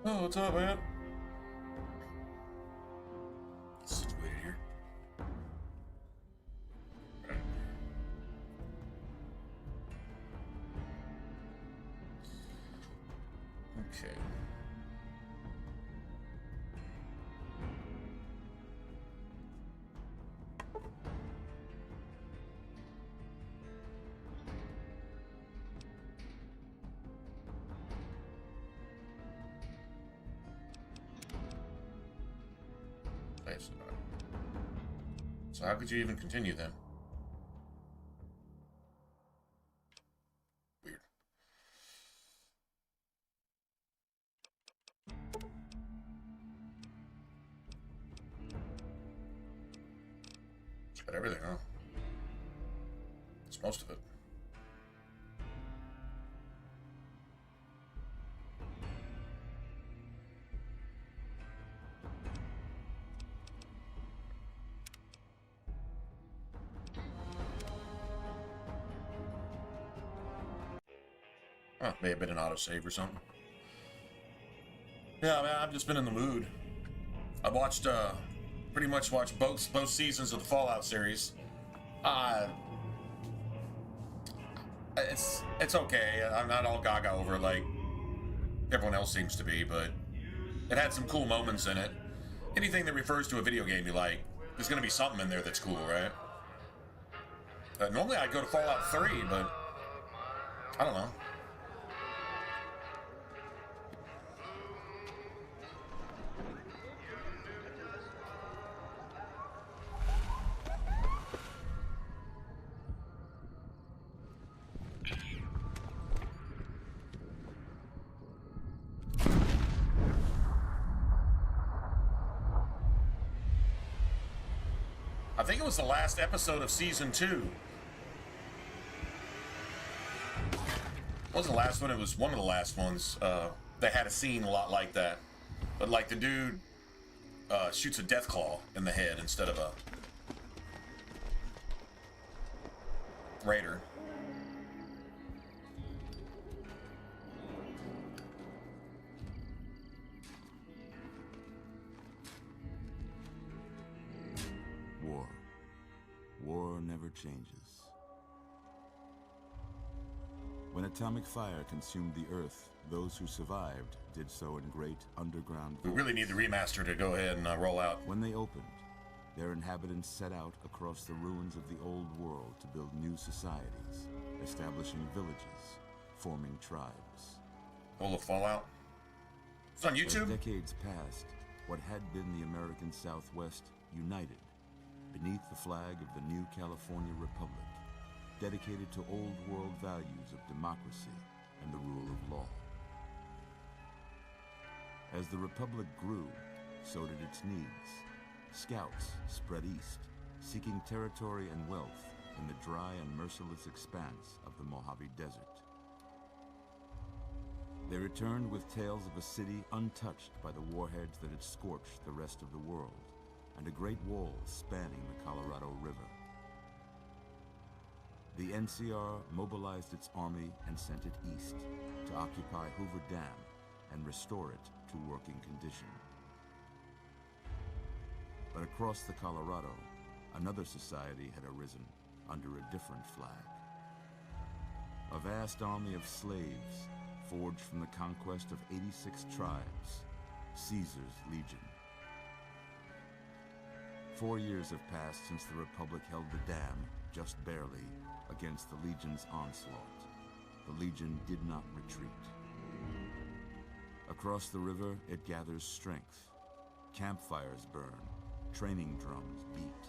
Oh, what's up, man? Situated here. Right. Okay. Nice. So how could you even continue then? Weird. It's got everything, huh? It's most of it. Huh, may have been an autosave or something. Yeah, man, I've just been in the mood. I watched, pretty much watched both seasons of the Fallout series. It's okay. I'm not all gaga over it like everyone else seems to be, but it had some cool moments in it. Anything that refers to a video game you like, there's gonna be something in there that's cool, right? Normally I'd go to Fallout 3, but I don't know. I think it was the last episode of season 2. It wasn't the last one, it was one of the last ones. They had a scene a lot like that. But like the dude shoots a death claw in the head instead of a raider. War never changes. When atomic fire consumed the Earth, those who survived did so in great underground We really need the remaster to go ahead and roll out. When they opened, their inhabitants set out across the ruins of the old world to build new societies, establishing villages, forming tribes. All of Fallout. It's on YouTube. As decades passed, what had been the American Southwest united beneath the flag of the new California Republic, dedicated to old world values of democracy and the rule of law. As the Republic grew, so did its needs. Scouts spread east, seeking territory and wealth in the dry and merciless expanse of the Mojave Desert. They returned with tales of a city untouched by the warheads that had scorched the rest of the world, and a great wall spanning the Colorado River. The NCR mobilized its army and sent it east to occupy Hoover Dam and restore it to working condition. But across the Colorado, another society had arisen under a different flag. A vast army of slaves forged from the conquest of 86 tribes, Caesar's Legion. 4 years have passed since the Republic held the dam, just barely, against the Legion's onslaught. The Legion did not retreat. Across the river, it gathers strength. Campfires burn, training drums beat.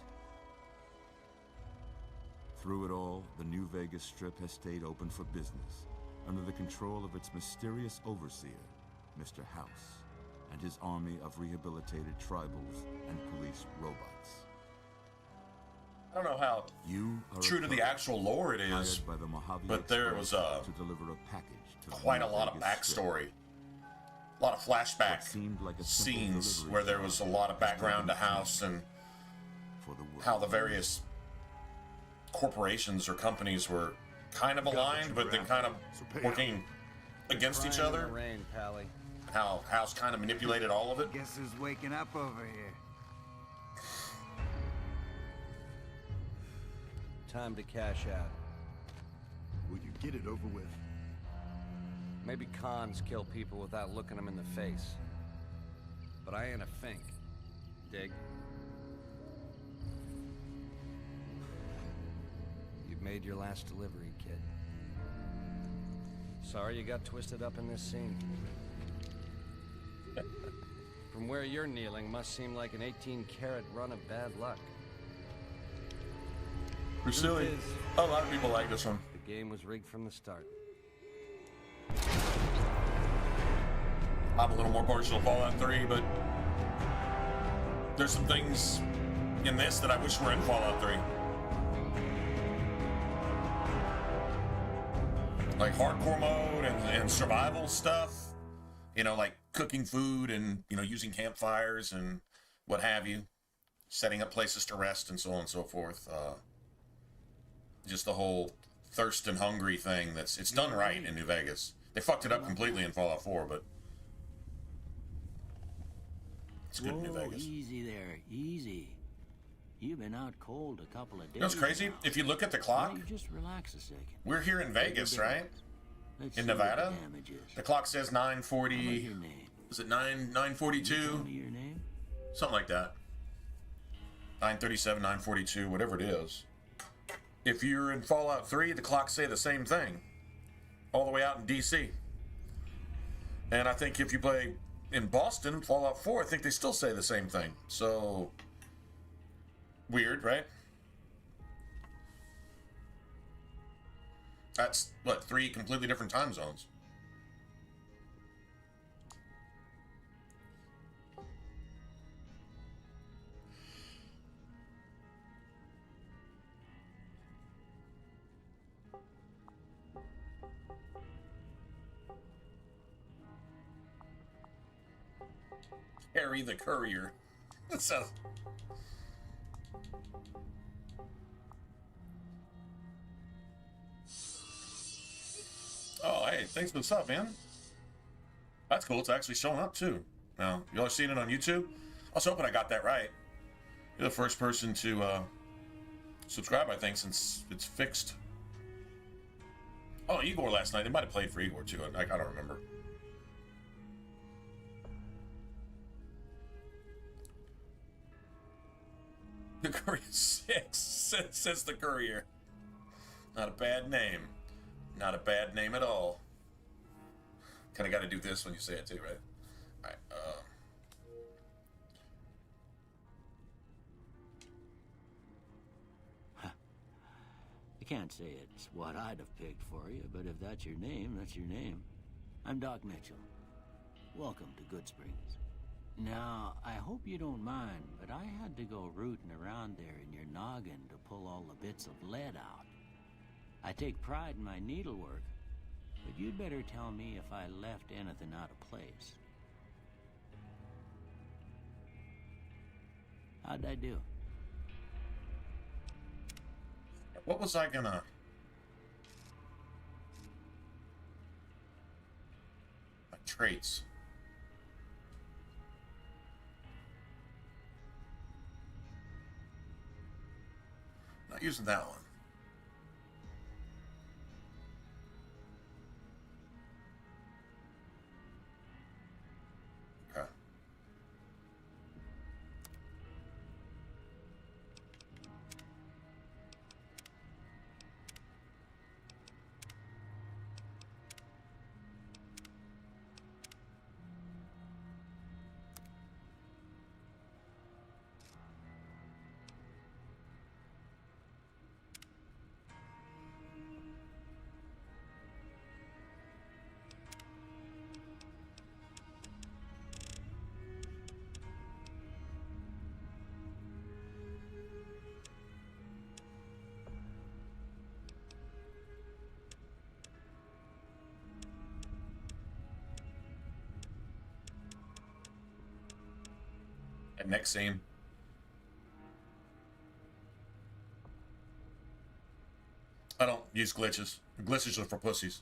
Through it all, the New Vegas Strip has stayed open for business, under the control of its mysterious overseer, Mr. House, and his army of rehabilitated tribals and police robots. I don't know how true to the actual lore it is, but there was quite a lot of backstory. A lot of flashback scenes where there was a lot of background to House and how the various corporations or companies were kind of aligned, but then kind of working against each other. how House kind of manipulated all of it. Guess who's waking up over here? Time to cash out. Will you get it over with? Maybe cons kill people without looking them in the face. But I ain't a fink. Dig? You've made your last delivery, kid. Sorry you got twisted up in this scene. From where you're kneeling must seem like an 18-carat run of bad luck. We're silly. A lot of people like this one. The game was rigged from the start. I'm a little more partial to Fallout 3, but there's some things in this that I wish were in Fallout 3. Like hardcore mode and survival stuff. You know, like cooking food and, you know, using campfires and what have you. Setting up places to rest and so on and so forth. Just the whole thirst and hungry thing. It's done right in New Vegas. They fucked it up completely in Fallout 4, but it's good in New Vegas. Easy there, easy. You've been out cold a couple of days. You know what's crazy? Now. If you look at the clock, You just relax a second. we're here in Vegas, right? Let's In see what Nevada? the damage is. The clock says How about 9:40. your name? Is it Tell 9:42? me your name. Something like that. 9:37, 9:42, whatever it is. If you're in Fallout 3, the clocks say the same thing. All the way out in DC. And I think if you play in Boston, Fallout 4, I think they still say the same thing. So, weird, right? That's, what, 3 completely different time zones. Harry the Courier. That sounds... Oh, hey, thanks for the sub, man. That's cool. It's actually showing up, too. Now, y'all are seeing it on YouTube? I was hoping I got that right. You're the first person to subscribe, I think, since it's fixed. Oh, Igor last night. They might have played for Igor, too. I don't remember. The Courier 6 says the Courier. Not a bad name. Not a bad name at all. Kind of got to do this when you say it too, right? All right. I can't say it's what I'd have picked for you, but if that's your name, that's your name. I'm Doc Mitchell. Welcome to Good Springs. Now, I hope you don't mind, but I had to go rooting around there in your noggin to pull all the bits of lead out. I take pride in my needlework, but you'd better tell me if I left anything out of place. How'd I do? What was I gonna... My traits. Not using that one. Okay. And next scene. I don't use glitches. Glitches are for pussies.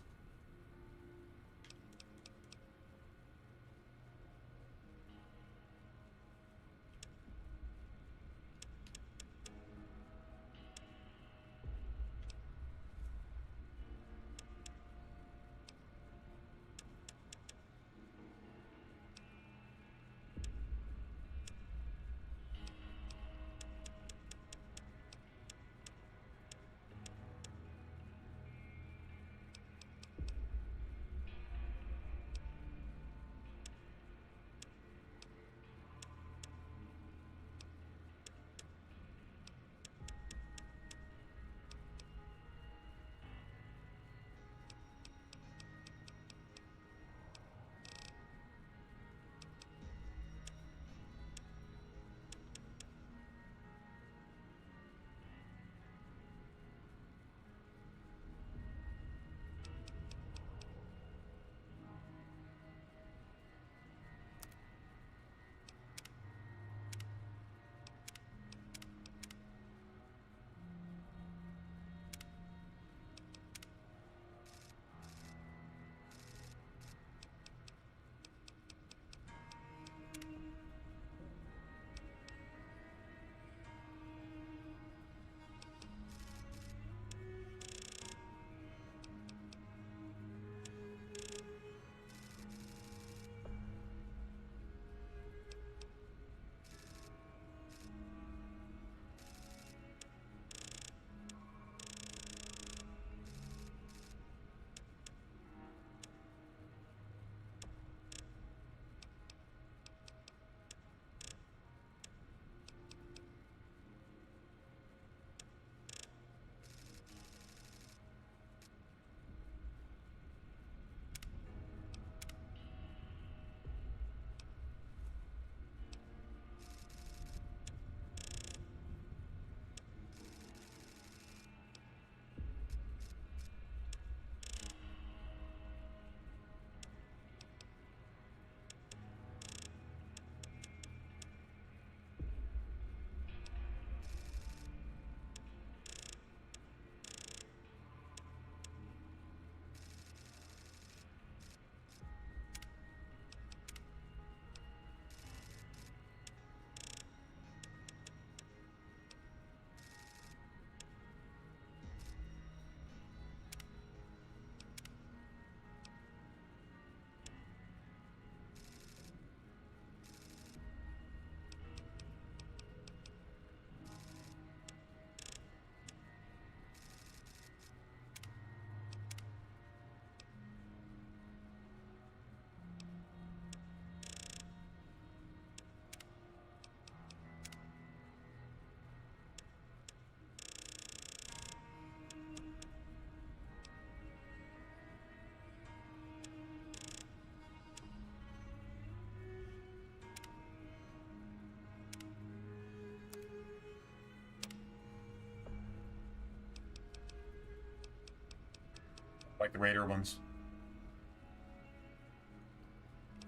Like the Raider ones.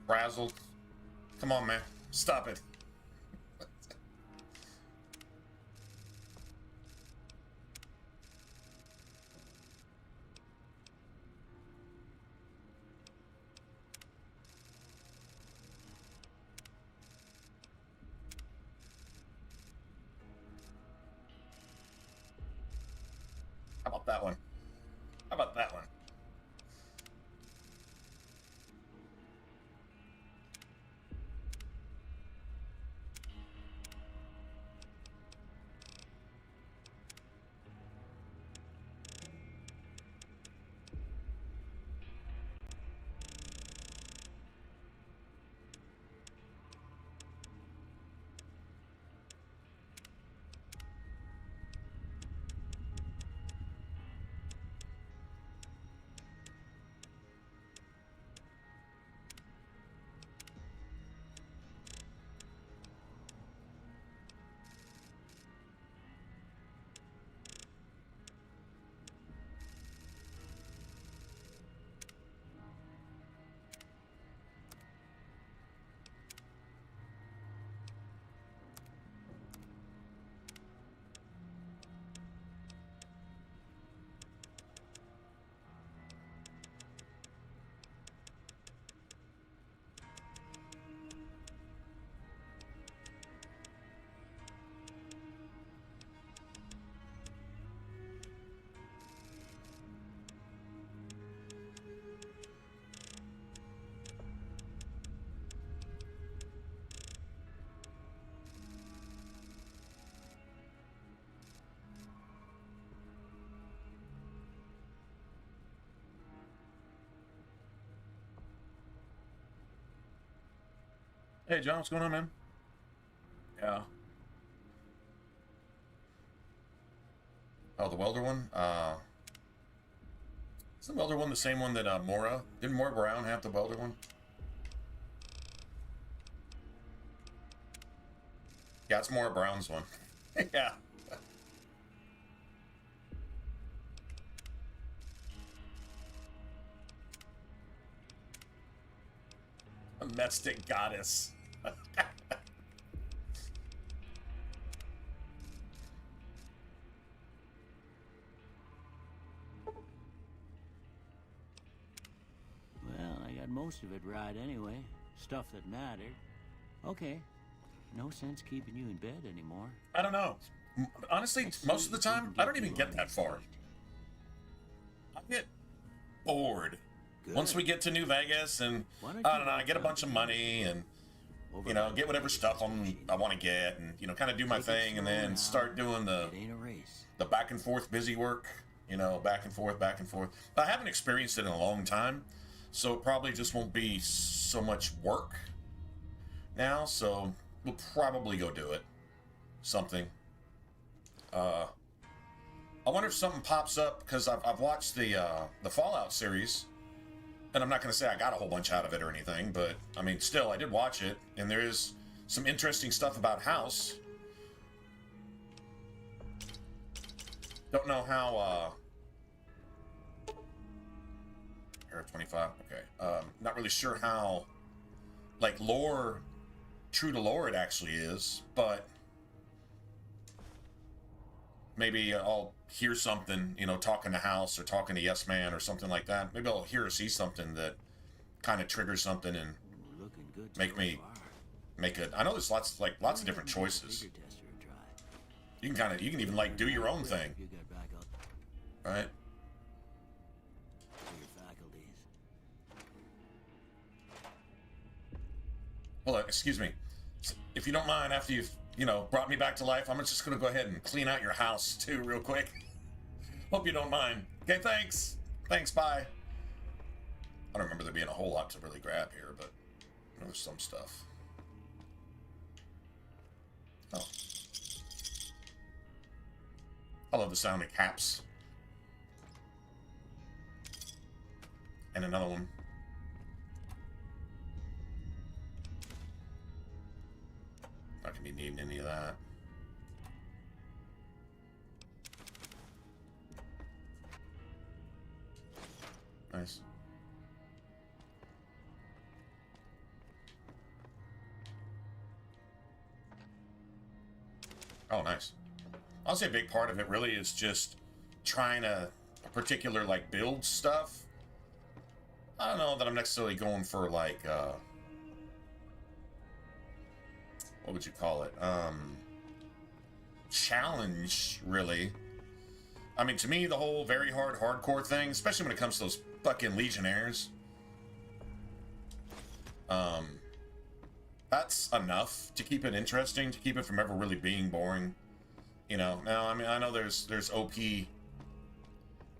Frazzled. Come on, man. Stop it. How about that one? How about that one? Hey, John, what's going on, man? Yeah. Oh, the welder one? Is the welder one the same one that Mora? Didn't Mora Brown have the welder one? Yeah, it's Mora Brown's one. Yeah. A Domestic goddess. Well, I got most of it right anyway. Stuff that mattered. Okay. No sense keeping you in bed anymore. I don't know. Honestly, most of the time, I don't even get that far. I get bored. Good. Once we get to New Vegas and, I don't know, I get a bunch of money and, you know, get whatever stuff I want to get and, you know, kind of do my thing and then start doing the back and forth busy work, you know, back and forth, back and forth. I haven't experienced it in a long time, so it probably just won't be so much work now, so we'll probably go do it. Something. I wonder if something pops up, because I've watched the Fallout series, and I'm not going to say I got a whole bunch out of it or anything, but, I mean, still, I did watch it, and there is some interesting stuff about House. Don't know how, Era 25, okay. Not really sure how, like, lore, true to lore it actually is, but maybe I'll hear something, you know, talking to House or talking to Yes Man or something like that. Maybe I'll hear or see something that kind of triggers something and make it. I know there's lots of different choices. You can even like do your own thing, right? Well, excuse me. If you don't mind, after you've, you know, brought me back to life, I'm just going to go ahead and clean out your house, too, real quick. Hope you don't mind. Okay, thanks. Thanks, bye. I don't remember there being a whole lot to really grab here, but there's some stuff. Oh. I love the sound of caps. And another one. Not gonna be needing any of that. Nice. Oh, nice. I'll say a big part of it really is just trying a particular, like, build stuff. I don't know that I'm necessarily going for, like, what would you call it? Challenge, really. I mean, to me, the whole very hard hardcore thing, especially when it comes to those fucking Legionnaires, that's enough to keep it interesting, to keep it from ever really being boring. You know, now, I mean, I know there's OP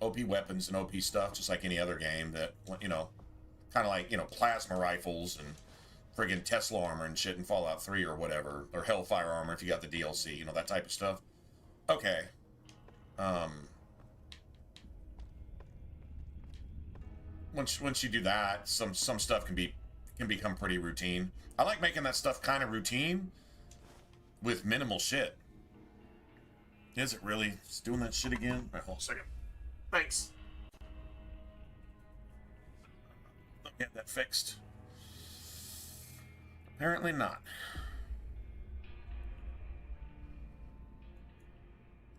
weapons and OP stuff, just like any other game that, you know, kind of like, you know, plasma rifles and friggin' Tesla armor and shit in Fallout 3 or whatever, or Hellfire armor if you got the DLC, you know, that type of stuff. Okay. Once you do that, some stuff can become pretty routine. I like making that stuff kind of routine with minimal shit. Is it really? It's doing that shit again? All right, hold on a second. Thanks. Get that fixed. Apparently not.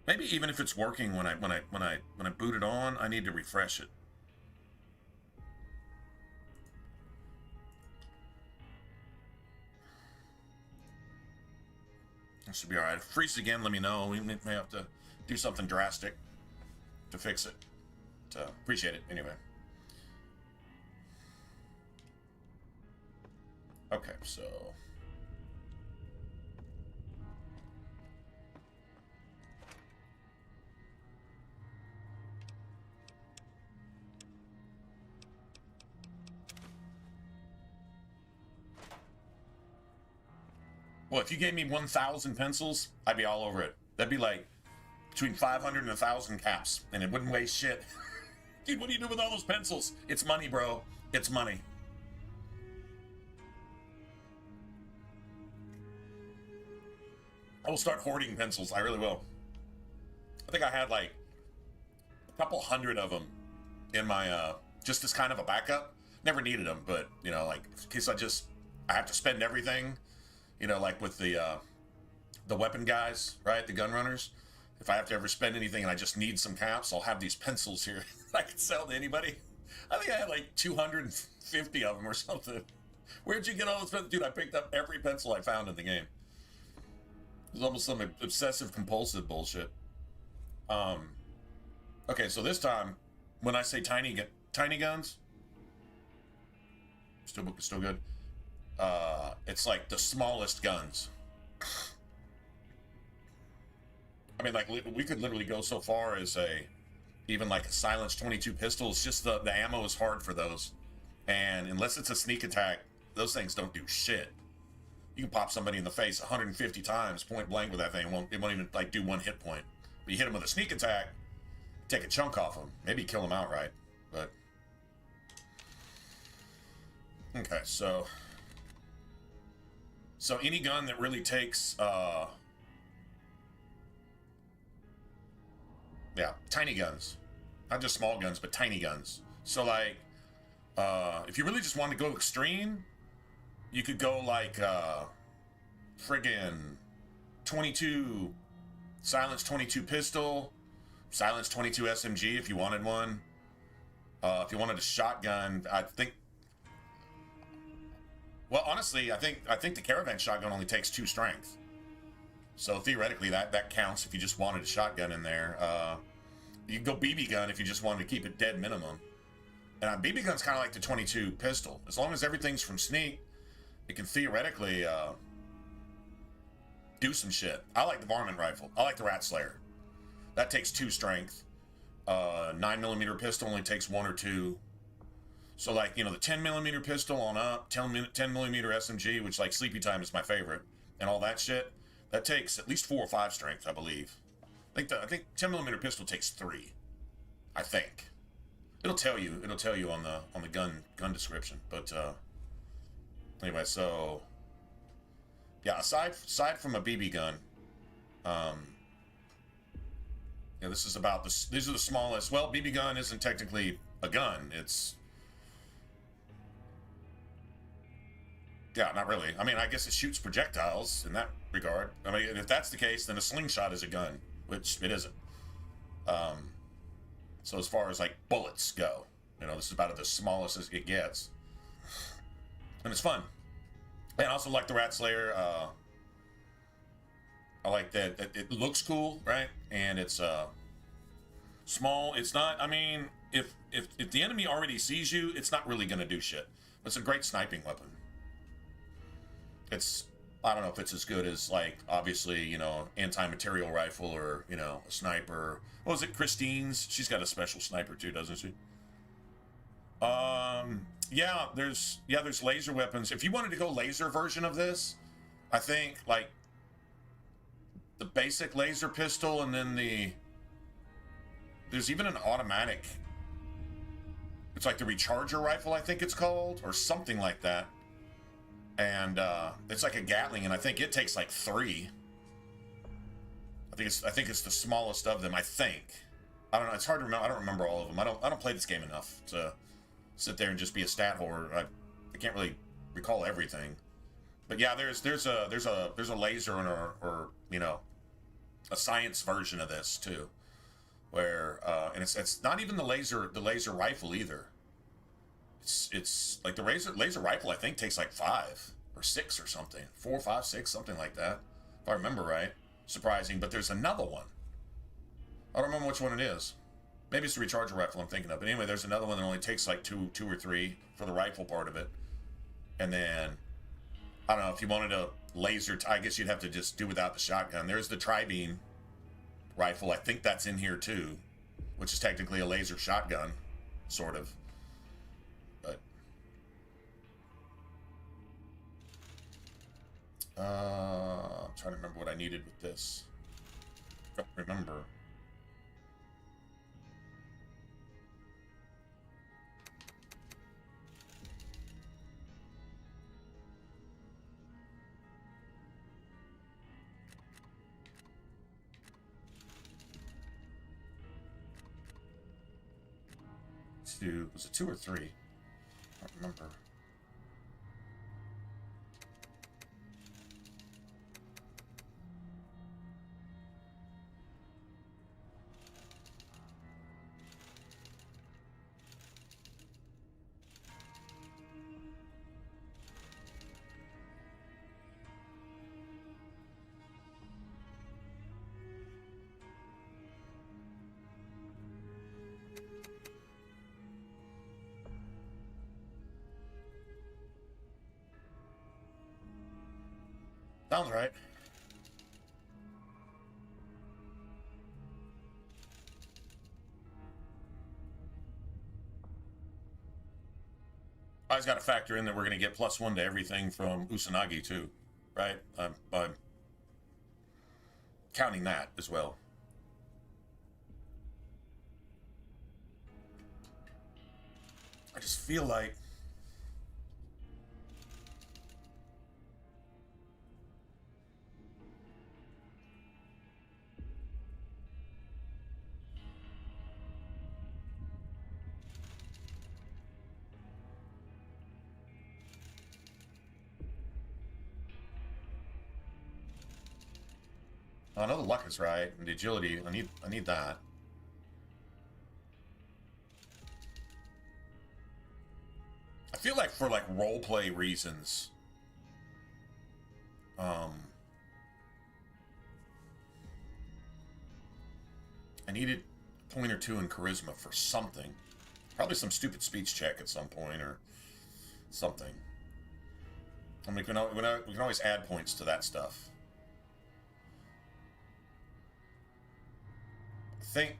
Maybe even if it's working when I boot it on, I need to refresh it. That should be all right. If it freezes again, let me know. We may have to do something drastic to fix it. Appreciate it anyway. Okay, so well, if you gave me 1,000 pencils, I'd be all over it. That'd be like between 500 and 1,000 caps, and it wouldn't waste shit. Dude, what do you do with all those pencils? It's money, bro. It's money. I will start hoarding pencils. I really will. I think I had like a couple hundred of them in my, just as kind of a backup. Never needed them, but, you know, like, in case I have to spend everything, you know, like with the weapon guys, right? The gun runners. If I have to ever spend anything and I just need some caps, I'll have these pencils here I can sell to anybody. I think I had like 250 of them or something. Where'd you get all those pencils? Dude, I picked up every pencil I found in the game. It's almost some obsessive compulsive bullshit. Okay, so this time, when I say tiny guns, still good. It's like the smallest guns. I mean, like, we could literally go so far as even like a silenced 22 pistol. It's just the ammo is hard for those, and unless it's a sneak attack, those things don't do shit. You can pop somebody in the face 150 times point blank with that thing. It won't even like do one hit point. But you hit them with a sneak attack, take a chunk off them, maybe kill them outright. But okay, so any gun that really takes yeah, tiny guns, not just small guns, but tiny guns. So like if you really just want to go extreme, you could go like friggin' 22 silenced 22 pistol, silenced 22 SMG if you wanted one. If you wanted a shotgun, I think. Well, honestly, I think the caravan shotgun only takes 2 strength. So theoretically, that counts if you just wanted a shotgun in there. You can go BB gun if you just wanted to keep it dead minimum. And a BB gun's kind of like the 22 pistol. As long as everything's from sneak, it can theoretically do some shit. I like the varmint rifle. I like the rat slayer. That takes 2 strength. 9mm pistol only takes 1 or 2. So like, you know, the 10mm pistol on up, 10mm SMG, which like Sleepy Time is my favorite, and all that shit, that takes at least 4 or 5 strength, I believe. I think 10mm pistol takes 3. I think. It'll tell you on the gun description. But anyway, so yeah, aside from a BB gun, yeah, this is about these are the smallest. Well, BB gun isn't technically a gun. It's... Yeah, not really. I mean, I guess it shoots projectiles in that regard. I mean, if that's the case, then a slingshot is a gun, which it isn't. So as far as, like, bullets go, you know, this is about the smallest as it gets. And it's fun. And I also like the Rat Slayer. I like that it looks cool, right? And it's small. It's not, I mean, if the enemy already sees you, it's not really going to do shit. It's a great sniping weapon. It's, I don't know if it's as good as, like, obviously, you know, anti-material rifle or, you know, a sniper. What was it, Christine's? She's got a special sniper too, doesn't she? Yeah, there's laser weapons. If you wanted to go laser version of this, I think, like, the basic laser pistol, and then there's even an automatic, it's like the recharger rifle, I think it's called, or something like that. And it's like a Gatling, and I think it takes like 3. I think it's the smallest of them. I think. I don't know. It's hard to remember. I don't remember all of them. I don't play this game enough to sit there and just be a stat whore. I can't really recall everything. But yeah, there's a laser or you know, a science version of this too, where and it's not even the laser rifle either. It's like the laser rifle, I think, takes like 5 or 6 or something. 4, 5, 6, something like that, if I remember right. Surprising, but there's another one. I don't remember which one it is. Maybe it's the recharger rifle I'm thinking of. But anyway, there's another one that only takes like 2 or 3 for the rifle part of it. And then, I don't know, if you wanted a laser, I guess you'd have to just do without the shotgun. There's the tri-beam rifle. I think that's in here too, which is technically a laser shotgun, sort of. I'm trying to remember what I needed with this. Don't remember. Was it 2 or 3? I don't remember. Sounds right. I always got to factor in that we're going to get +1 to everything from Usanagi too, right? I'm counting that as well. I just feel like I know the luck is right, and the agility, I need that. I feel like for like roleplay reasons, I needed a point or 2 in charisma for something. Probably some stupid speech check at some point or something. I mean, we can always add points to that stuff. I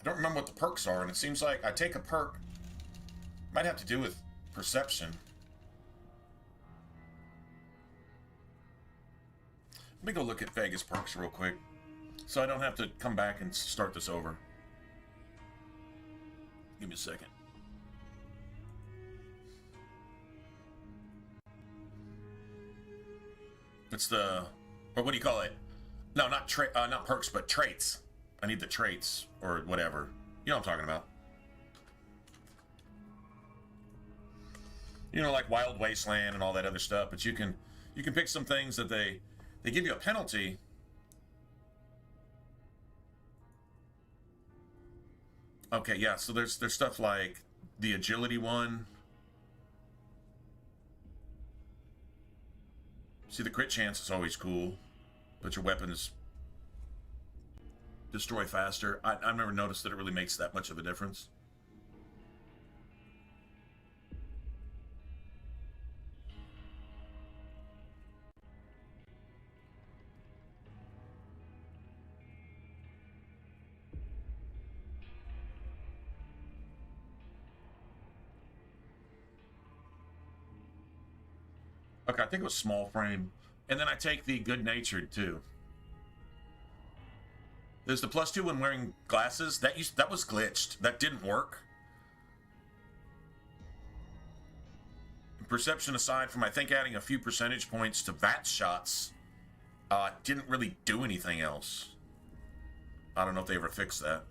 don't remember what the perks are, and it seems like I take a perk. Might have to do with perception. Let me go look at Vegas perks real quick, so I don't have to come back and start this over. Give me a second. It's the, or what do you call it? No, not perks, but traits. I need the traits, or whatever. You know what I'm talking about. You know, like Wild Wasteland and all that other stuff. But you can pick some things that they give you a penalty. Okay, yeah. So there's stuff like the agility one. See, the crit chance is always cool, but your weapons destroy faster. I've never noticed that it really makes that much of a difference. Okay, I think it was small frame. And then I take the good-natured, too. There's the +2 when wearing glasses. That was glitched. That didn't work. Perception aside from, I think, adding a few percentage points to VAT shots, didn't really do anything else. I don't know if they ever fixed that.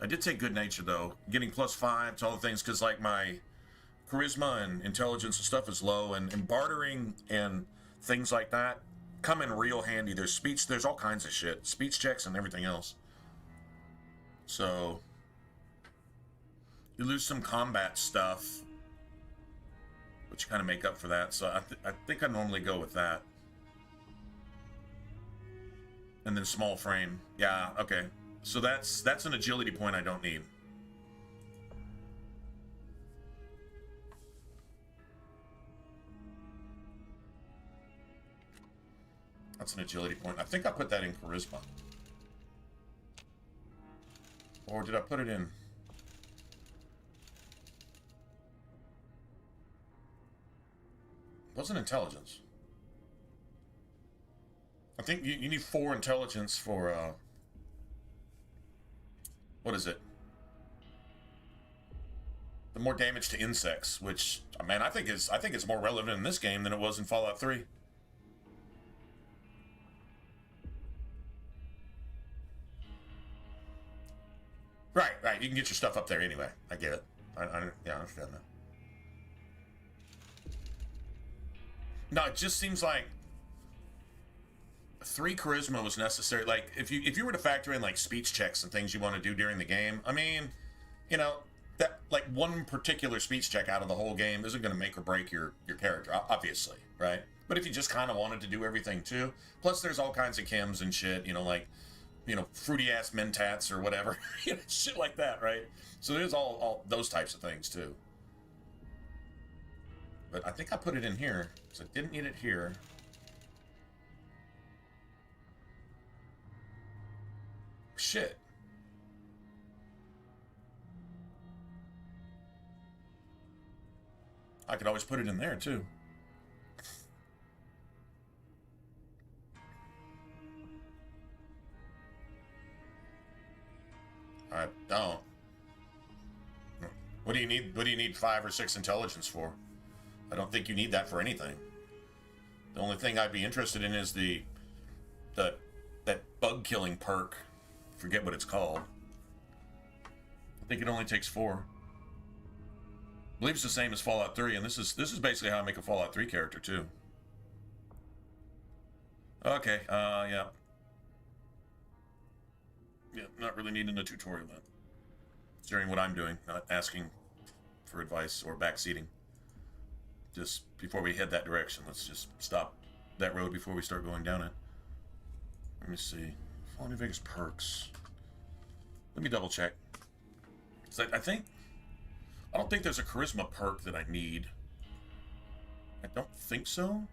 I did take good-natured, though. Getting +5 to all the things, because, like, my charisma and intelligence and stuff is low, and bartering and things like that come in real handy. There's speech, there's all kinds of shit, speech checks and everything else. So you lose some combat stuff, but you kind of make up for that. So I think I normally go with that. And then small frame. Yeah, okay. So that's an agility point I don't need. That's an agility point. I think I put that in charisma. Or did I put it in? It wasn't intelligence. I think you need 4 intelligence for, what is it? The more damage to insects, which, man, I think it's more relevant in this game than it was in Fallout 3. Right. You can get your stuff up there anyway. I get it. Yeah, I understand that. No, it just seems like 3 charisma was necessary. Like, if you were to factor in, like, speech checks and things you want to do during the game, I mean, you know, that, like, one particular speech check out of the whole game isn't going to make or break your character, obviously, right? But if you just kind of wanted to do everything, too. Plus, there's all kinds of chems and shit, you know, like, you know, fruity-ass mentats or whatever. You know, shit like that, right? So there's all those types of things, too. But I think I put it in here, so I didn't need it here. Shit. I could always put it in there, too. I don't. What do you need? What do you need 5 or 6 intelligence for? I don't think you need that for anything. The only thing I'd be interested in is that bug killing perk. Forget what it's called. I think it only takes 4. I believe it's the same as Fallout 3, and this is basically how I make a Fallout 3 character too. Okay, yeah. Yeah, not really needing a tutorial then. During what I'm doing, not asking for advice or backseating. Just before we head that direction, let's just stop that road before we start going down it. Let me see. Fallout New Vegas perks. Let me double check. So I don't think there's a charisma perk that I need. I don't think so.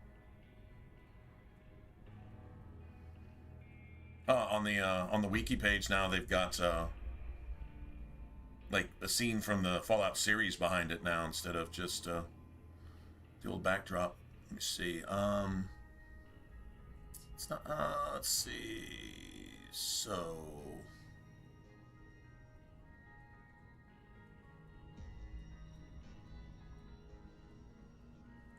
On the wiki page now, they've got like a scene from the Fallout series behind it now instead of just the old backdrop. Let me see. It's not. Let's see. So.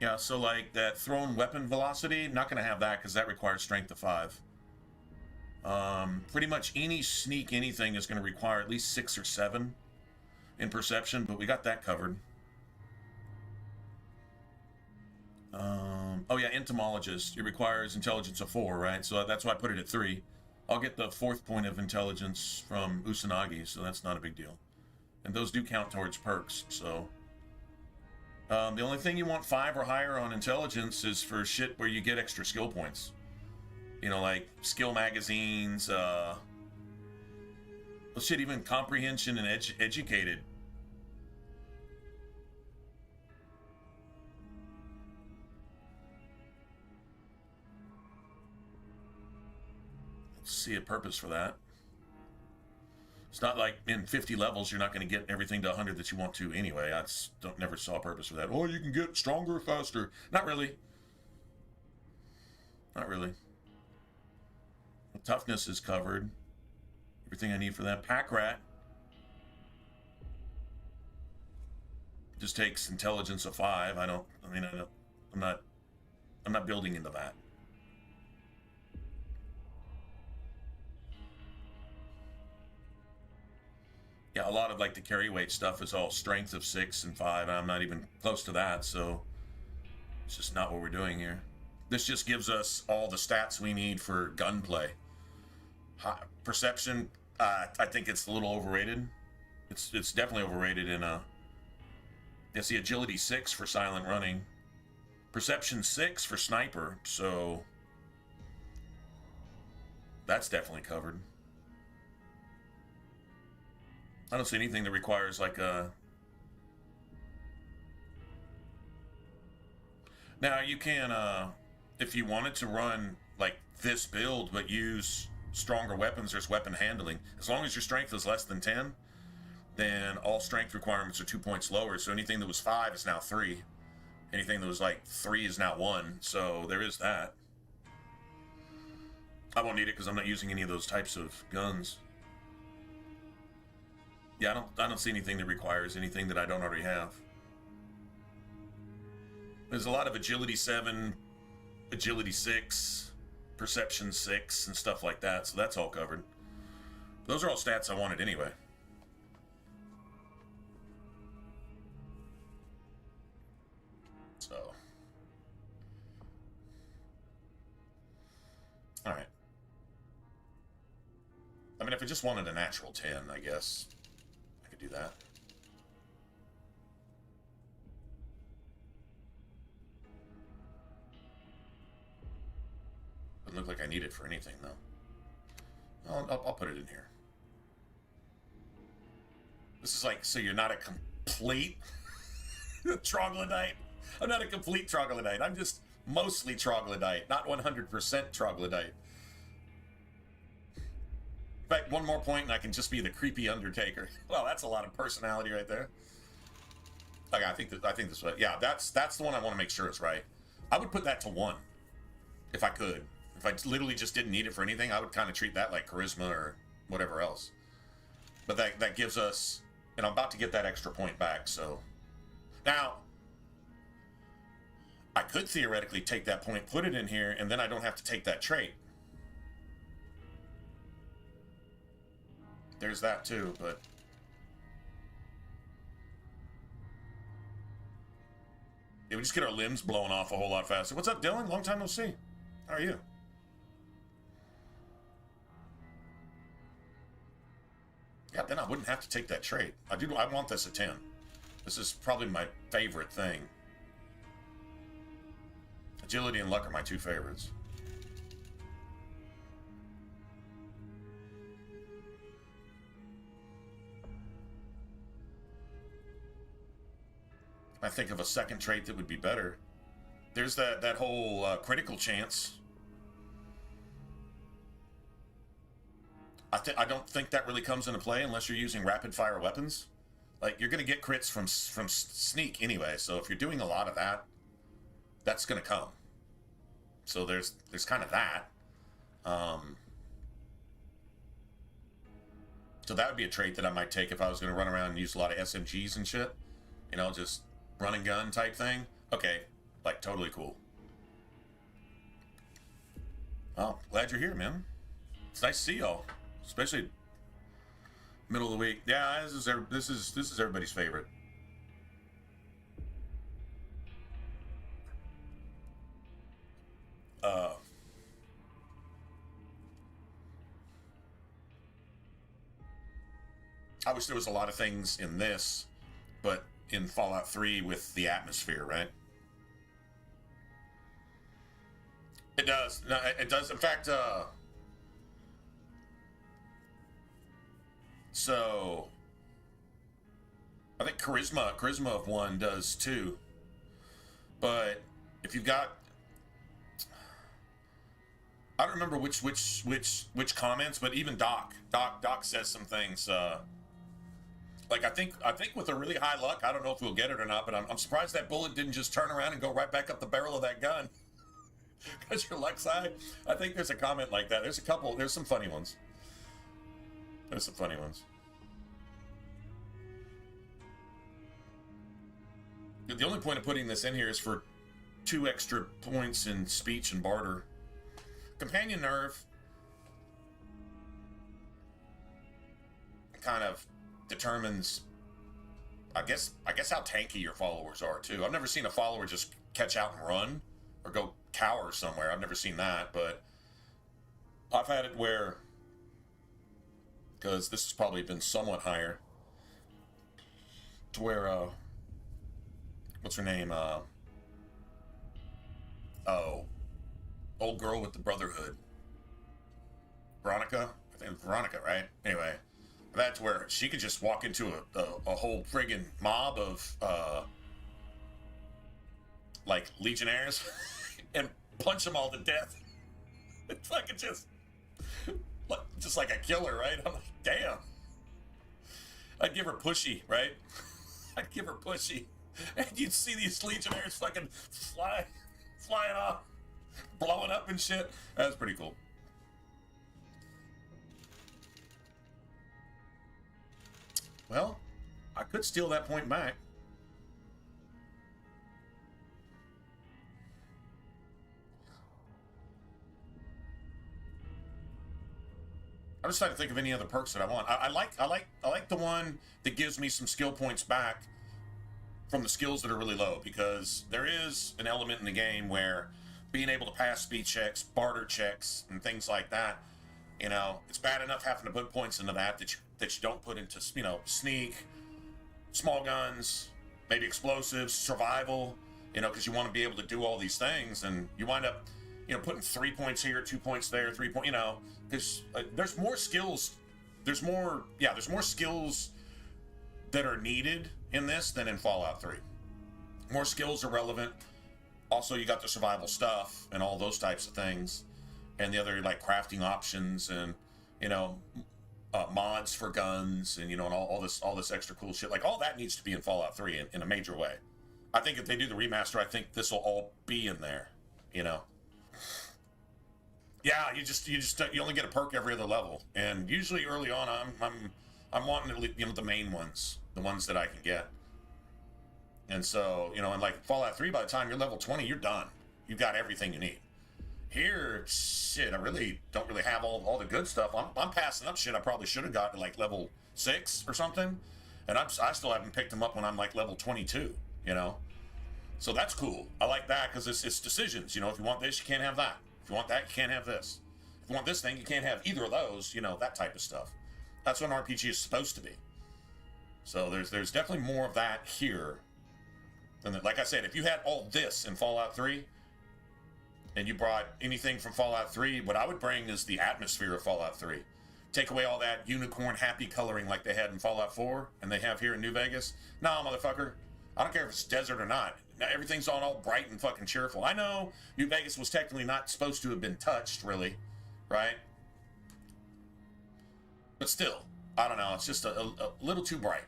Yeah, so like that thrown weapon velocity, not going to have that because that requires strength of 5. Pretty much any sneak anything is going to require at least 6 or 7 in perception, but we got that covered. Oh yeah, entomologist. It requires intelligence of 4, right? So that's why I put it at 3. I'll get the 4th point of intelligence from Usanagi, so that's not a big deal. And those do count towards perks, so... the only thing you want 5 or higher on intelligence is for shit where you get extra skill points. You know, like skill magazines, well, shit, even comprehension and educated. Let's see a purpose for that. It's not like in 50 levels you're not going to get everything to 100 that you want to anyway. I never saw a purpose for that. Oh, you can get stronger faster. Not really. Not really. The toughness is covered. Everything I need for that. Pack rat just takes intelligence of 5. I'm not building into that. Yeah, a lot of like the carry weight stuff is all strength of 6 and 5, and I'm not even close to that, so it's just not what we're doing here. This just gives us all the stats we need for gunplay. Perception, I think it's a little overrated. It's definitely overrated in it's the agility 6 for silent running. Perception 6 for sniper, so that's definitely covered. I don't see anything that requires like a... Now you can, if you wanted to run like this build but use stronger weapons, there's weapon handling. As long as your strength is less than 10, then all strength requirements are 2 points lower. So anything that was 5 is now 3. Anything that was like 3 is now 1. So there is that. I won't need it because I'm not using any of those types of guns. Yeah, I don't see anything that requires anything that I don't already have. There's a lot of agility 7, agility 6, perception 6, and stuff like that, so that's all covered. Those are all stats I wanted anyway. So. Alright. I mean, if I just wanted a natural 10, I guess I could do that. Doesn't look like I need it for anything, though. I'll put it in here. This is like, so you're not a complete troglodyte. I'm not a complete troglodyte. I'm just mostly troglodyte, not 100% troglodyte. In fact, one more point and I can just be the creepy Undertaker. Well, that's a lot of personality right there. Okay, I think this way. Yeah, that's the one I want to make sure is right. I would put that to 1 if I could. If I literally just didn't need it for anything, I would kind of treat that like charisma or whatever else. But that gives us, and I'm about to get that extra point back, so. Now, I could theoretically take that point, put it in here, and then I don't have to take that trait. There's that too, but. Yeah, we just get our limbs blowing off a whole lot faster. What's up, Dylan? Long time no see. How are you? Yeah, then I wouldn't have to take that trait. I want this at 10. This is probably my favorite thing. Agility and luck are my 2 favorites. I think of a second trait that would be better. There's that whole critical chance. I don't think that really comes into play unless you're using rapid fire weapons. Like, you're gonna get crits from sneak anyway. So if you're doing a lot of that, that's gonna come. So there's kind of that. So that would be a trait that I might take if I was gonna run around and use a lot of SMGs and shit. You know, just run and gun type thing. Okay, like totally cool. Oh, glad you're here, man. It's nice to see y'all, especially middle of the week. Yeah, this is everybody's favorite. I wish there was a lot of things in this, but in Fallout 3 with the atmosphere, right? It does. No, it does. In fact, so I think charisma of 1 does too. But if you've got, I don't remember which comments, but even Doc says some things. Like I think with a really high luck, I don't know if we'll get it or not, but I'm surprised that bullet didn't just turn around and go right back up the barrel of that gun. Because your luck's high. I think there's a comment like that. There's a couple. There's some funny ones. There's some funny ones. The only point of putting this in here is for 2 extra points in speech and barter. Companion nerve kind of determines, I guess how tanky your followers are too. I've never seen a follower just catch out and run or go cower somewhere. I've never seen that, but I've had it where, because this has probably been somewhat higher, to where what's her name? Old girl with the Brotherhood. Veronica? I think it's Veronica, right? Anyway, that's where she could just walk into a whole friggin' mob of like legionnaires and punch them all to death. It's fucking just like a killer, right? I'm like, damn. I'd give her pushy, right? I'd give her pushy. And you'd see these legionnaires fucking flying off, blowing up and shit. That's pretty cool. Well, I could steal that point back. I'm just trying to think of any other perks that I want. I like the one that gives me some skill points back from the skills that are really low, because there is an element in the game where being able to pass speed checks, barter checks, and things like that, you know, it's bad enough having to put points into that you don't put into, you know, sneak, small guns, maybe explosives, survival, you know, because you want to be able to do all these things, and you wind up, you know, putting 3 points here, 2 points there, 3 points, you know, because there's more skills. There's more skills that are needed in this than in Fallout 3. More skills are relevant. Also, you got the survival stuff and all those types of things, and the other like crafting options and, you know, mods for guns and, you know, and all this extra cool shit. Like all that needs to be in Fallout 3 in a major way. I think if they do the remaster, I think this will all be in there, you know. Yeah, you only get a perk every other level, and usually early on, I'm wanting to, you know, the main ones, the ones that I can get. And so, you know, in like Fallout 3, by the time you're level 20, you're done. You've got everything you need. Here, shit, I really don't really have all the good stuff. I'm passing up shit I probably should have got to like level 6 or something, and I still haven't picked them up when I'm like level 22. You know, so that's cool. I like that because it's decisions. You know, if you want this, you can't have that. If you want that, you can't have this. If you want this thing, you can't have either of those, you know, that type of stuff. That's what an RPG is supposed to be. So there's definitely more of that here. And like I said, if you had all this in Fallout 3, and you brought anything from Fallout 3, what I would bring is the atmosphere of Fallout 3. Take away all that unicorn happy coloring like they had in Fallout 4, and they have here in New Vegas. Nah, motherfucker. I don't care if it's desert or not. Now, everything's all bright and fucking cheerful. I know New Vegas was technically not supposed to have been touched, really, right? But still, I don't know. It's just a little too bright.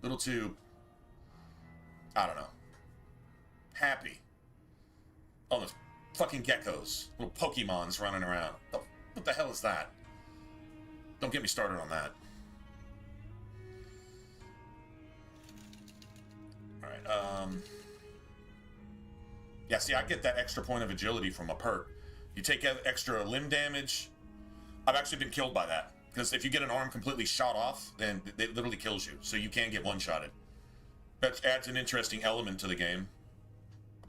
A little too, I don't know, happy. Oh, those fucking geckos. Little Pokemons running around. What the hell is that? Don't get me started on that. Alright, yeah, see, I get that extra point of agility from a perk. You take extra limb damage. I've actually been killed by that. Because if you get an arm completely shot off, then it literally kills you. So you can get one-shotted. That adds an interesting element to the game.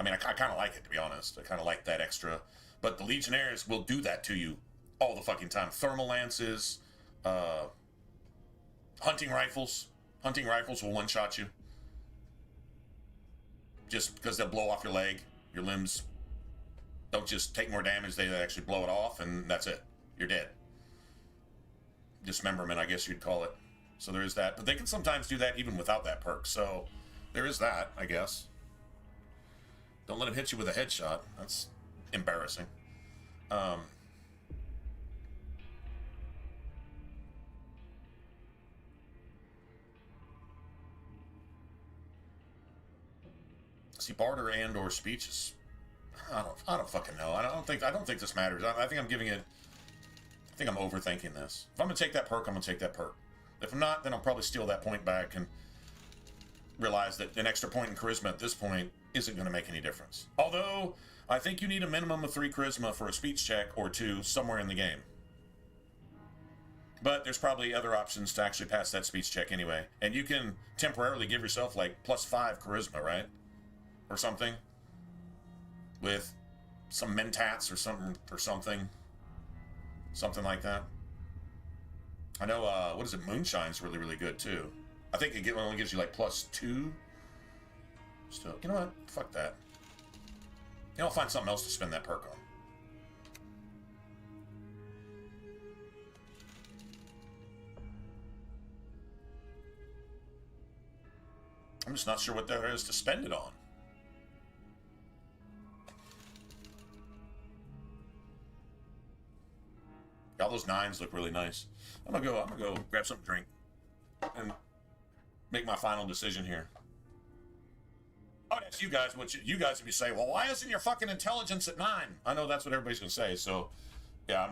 I mean, I kind of like it, to be honest. I kind of like that extra. But the Legionnaires will do that to you all the fucking time. Thermal lances. Hunting rifles. Hunting rifles will one-shot you. Just because they'll blow off your leg. Your limbs don't just take more damage, they actually blow it off, and that's it. You're dead. Dismemberment, I guess you'd call it. So there is that. But they can sometimes do that even without that perk. So there is that, I guess. Don't let him hit you with a headshot. That's embarrassing. See, barter and or speech is, I don't fucking know. I don't think this matters. I think I'm giving it. I think I'm overthinking this. If I'm gonna take that perk, I'm gonna take that perk. If I'm not, then I'll probably steal that point back and realize that an extra point in charisma at this point isn't going to make any difference. Although, I think you need a minimum of 3 charisma for a speech check or 2 somewhere in the game. But there's probably other options to actually pass that speech check anyway. And you can temporarily give yourself like +5 charisma, right? Or something. With some mentats or something. Something like that. I know, what is it? Moonshine's really, really good too. I think it only gives you like +2. Still, you know what? Fuck that. You know, I'll find something else to spend that perk on. I'm just not sure what there is to spend it on. All those 9s look really nice. I'm gonna go grab something to drink and make my final decision here. I would ask you guys what you guys would be saying. Well, why isn't your fucking intelligence at 9? I know that's what everybody's gonna say. So, yeah.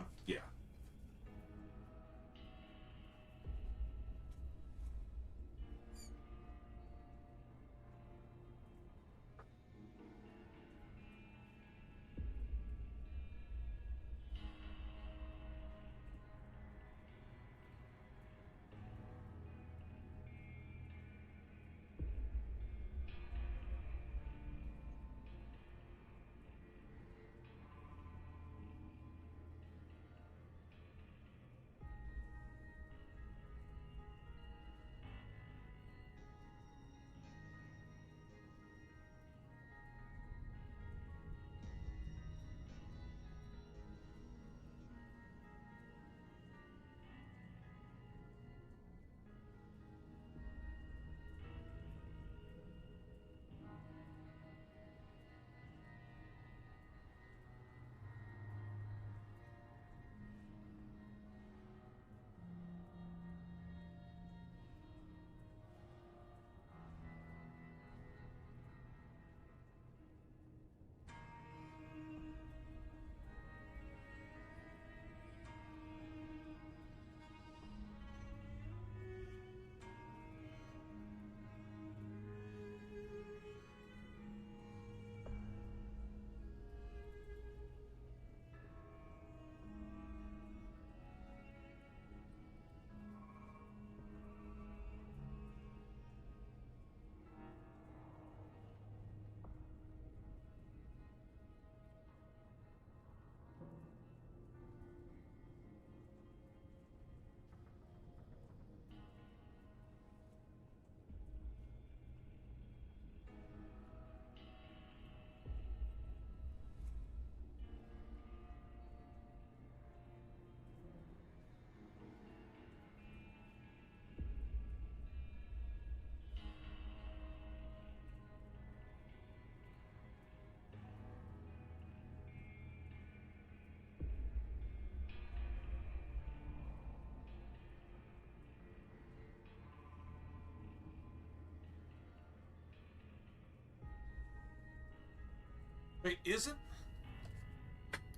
Wait, is it?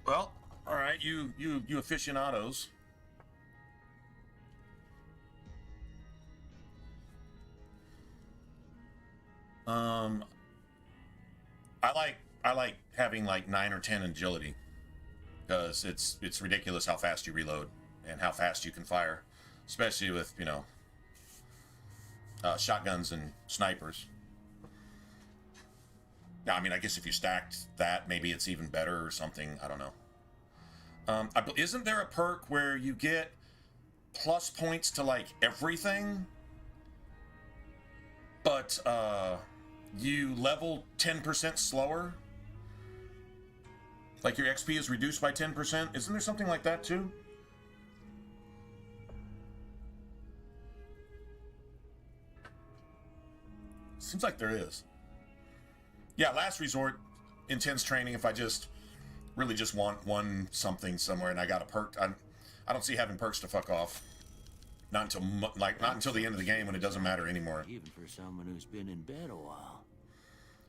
Well, all right, you aficionados. I like having like 9 or 10 agility because it's ridiculous how fast you reload and how fast you can fire, especially with shotguns and snipers. Now, I mean, I guess if you stacked that, maybe it's even better or something. I don't know. Isn't there a perk where you get plus points to like everything, but you level 10% slower. Like your XP is reduced by 10%. Isn't there something like that too? Seems like there is. Yeah, last resort, intense training. If I just really just want one something somewhere and I got a perk, I don't see having perks to fuck off. Not until the end of the game when it doesn't matter anymore. Even for someone who's been in bed a while.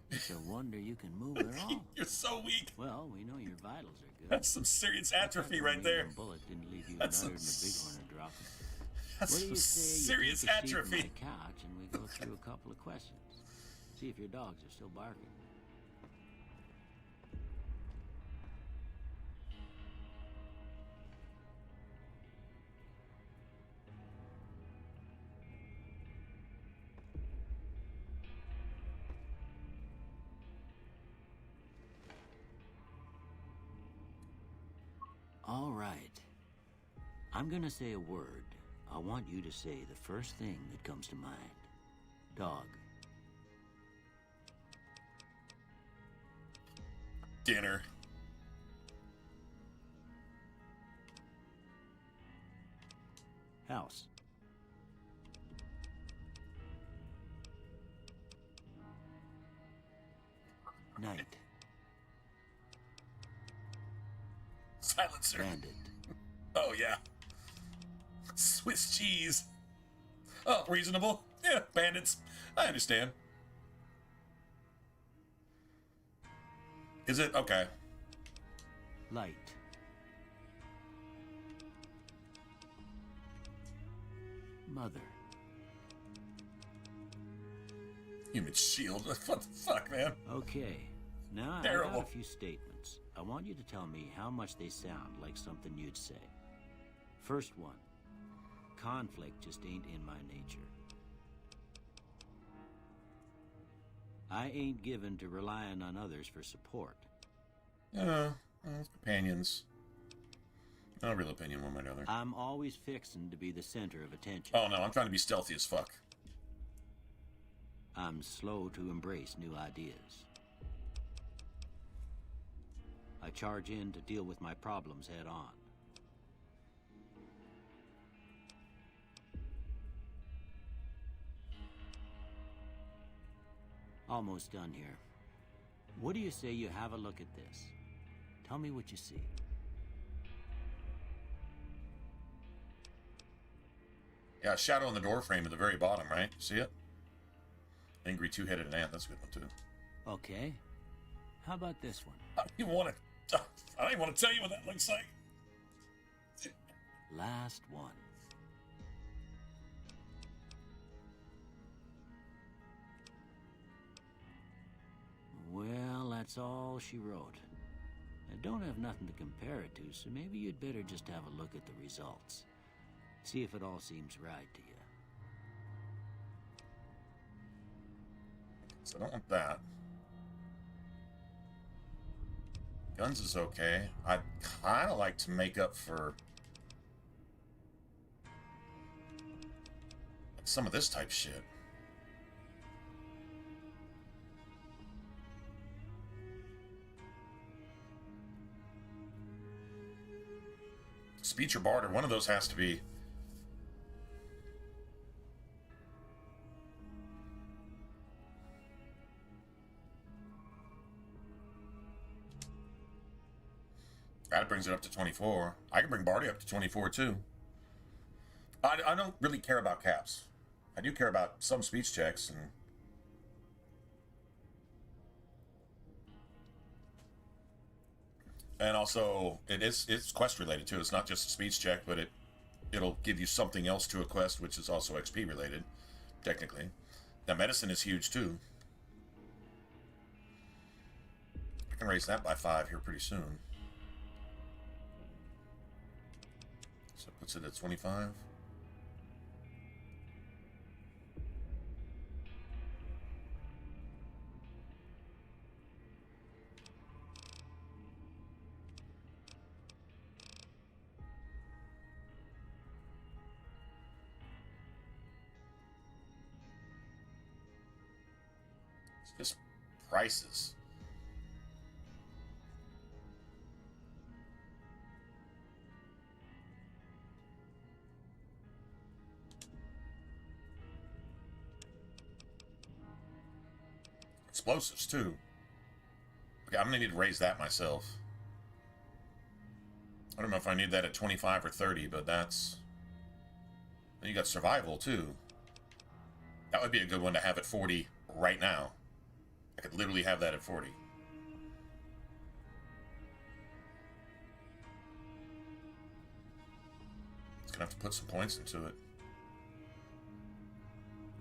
It's a wonder you can move at all. You're so weak. Well, we know your vitals are good. That's some serious atrophy right there. Bullet didn't leave you That's nuttered in a bighorn and drop. That's What do some you say serious you take a seat on atrophy. my couch and we go through a couple of questions. See if your dogs are still barking. All right. I'm gonna say a word. I want you to say the first thing that comes to mind. Dog. Dinner. House. Night. Silencer. Bandit. Oh, yeah. Swiss cheese. Oh, reasonable. Yeah, bandits. I understand. Is it? Okay. Light. Mother. Human shield. What the fuck, man? Okay. Now I Terrible. got a few statements. I want you to tell me how much they sound like something you'd say. First one. Conflict just ain't in my nature. I ain't given to relying on others for support. Companions. No real opinion one way or another. I'm always fixing to be the center of attention. Oh no, I'm trying to be stealthy as fuck. I'm slow to embrace new ideas. I charge in to deal with my problems head on. Almost done here. What do you say you have a look at this? Tell me what you see. Yeah, shadow in the door frame at the very bottom, right? See it? Angry two-headed ant. That's a good one too. Okay. How about this one? I don't even want to tell you what that looks like. Last one. Well, that's all she wrote. I don't have nothing to compare it to, so maybe you'd better just have a look at the results. See if it all seems right to you. So I don't want that. Guns is okay. I'd kind of like to make up for some of this type shit. Speech or barter, one of those has to be. That brings it up to 24. I can bring Barty up to 24 too. I don't really care about caps. I do care about some speech checks and also it's quest related too. It's not just a speech check, but it'll give you something else to a quest, which is also XP related, technically. Now medicine is huge too. I can raise that by 5 here pretty soon. So it puts it at 25. Just prices. Explosives too. Okay, I'm gonna need to raise that myself. I don't know if I need that at 25 or 30, but that's... Then you got survival too. That would be a good one to have at 40 right now. I could literally have that at 40. It's gonna have to put some points into it.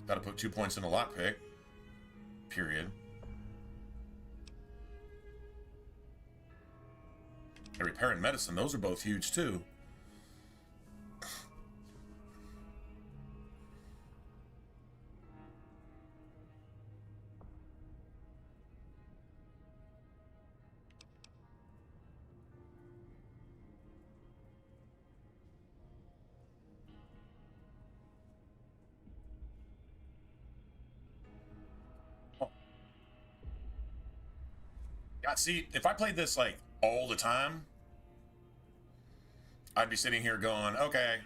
Gotta put 2 points in a lockpick. Period. And repair and medicine, those are both huge too. Yeah, see, if I played this like all the time, I'd be sitting here going, okay,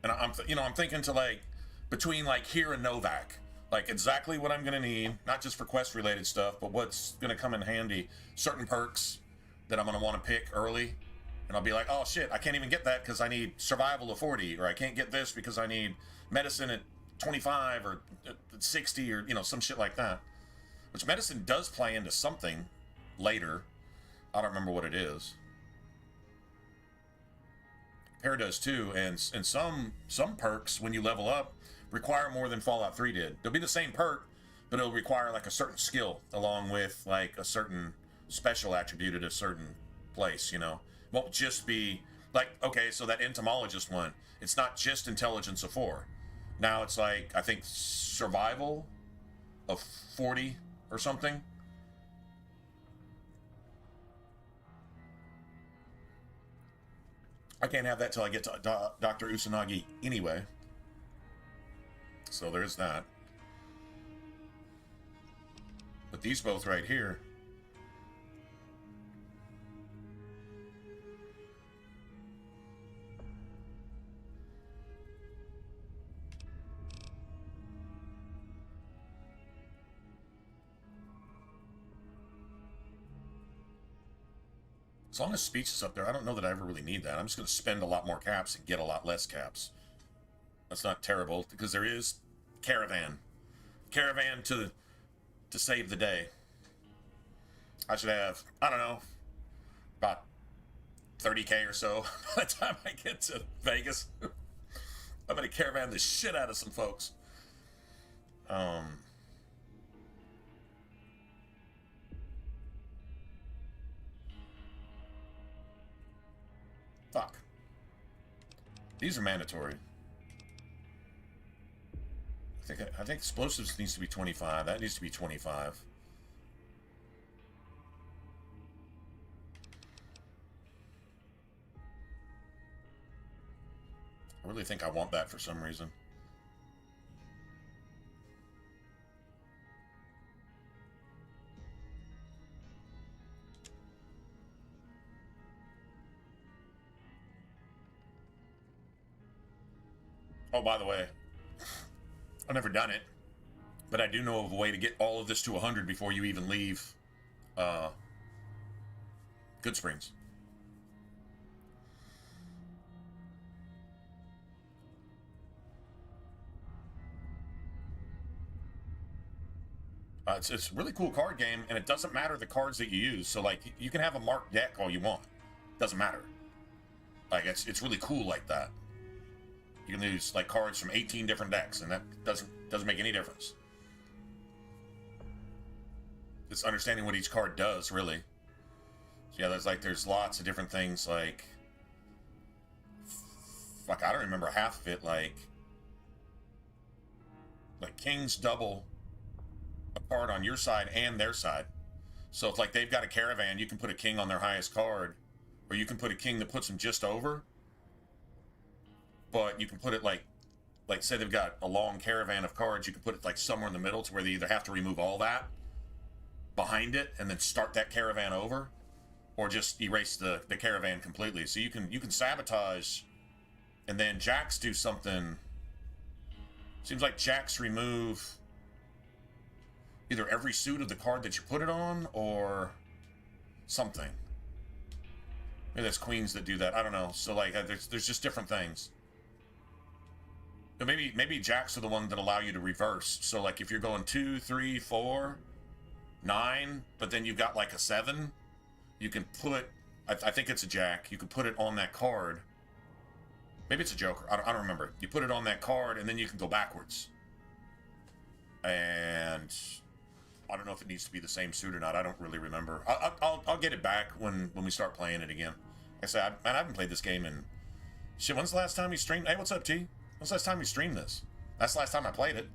and I'm thinking to like between like here and Novak, like exactly what I'm gonna need, not just for quest related stuff, but what's gonna come in handy. Certain perks that I'm gonna want to pick early, and I'll be like, oh shit, I can't even get that because I need survival of 40, or I can't get this because I need medicine at 25 or at 60, or some shit like that. Which medicine does play into something later. I don't remember what it is. Repair does too, and some perks when you level up require more than Fallout 3 did. They'll be the same perk, but it'll require like a certain skill along with like a certain special attribute at a certain place. Won't just be like, okay, so that entomologist one, it's not just intelligence of 4. Now it's like, I think survival of 40 or something. I can't have that till I get to Dr. Usanagi anyway. So there's that. But these both right here. As long as speech is up there, I don't know that I ever really need that. I'm just going to spend a lot more caps and get a lot less caps. That's not terrible, because there is caravan. Caravan to save the day. I should have, I don't know, about 30k or so by the time I get to Vegas. I'm going to caravan the shit out of some folks. Fuck. These are mandatory. I think explosives needs to be 25. That needs to be 25. I really think I want that for some reason. Oh, by the way, I've never done it, but I do know of a way to get all of this to 100 before you even leave Good Springs. It's a really cool card game, and it doesn't matter the cards that you use. So, like, you can have a marked deck all you want. Doesn't matter. Like, it's really cool like that. You can use like cards from 18 different decks, and that doesn't make any difference. It's understanding what each card does, really. So yeah, there's lots of different things like I don't remember half of it. Like kings double a card on your side and their side. So if like they've got a caravan, you can put a king on their highest card, or you can put a king that puts them just over. But you can put it like say they've got a long caravan of cards, you can put it like somewhere in the middle to where they either have to remove all that behind it and then start that caravan over, or just erase the caravan completely. So you can sabotage, and then jacks do something. Seems like jacks remove either every suit of the card that you put it on, or something. Maybe that's queens that do that. I don't know. So like, there's just different things. But maybe jacks are the one that allow you to reverse. So like, if you're going 2, 3, 4, 9, but then you've got like a 7, you can put. I think it's a jack. You can put it on that card. Maybe it's a joker. I don't remember. You put it on that card, and then you can go backwards. And I don't know if it needs to be the same suit or not. I don't really remember. I'll get it back when we start playing it again. Like I said, I haven't played this game in... Shit, when's the last time you streamed... Hey, what's up, T? When's the last time you streamed this? That's the last time I played it.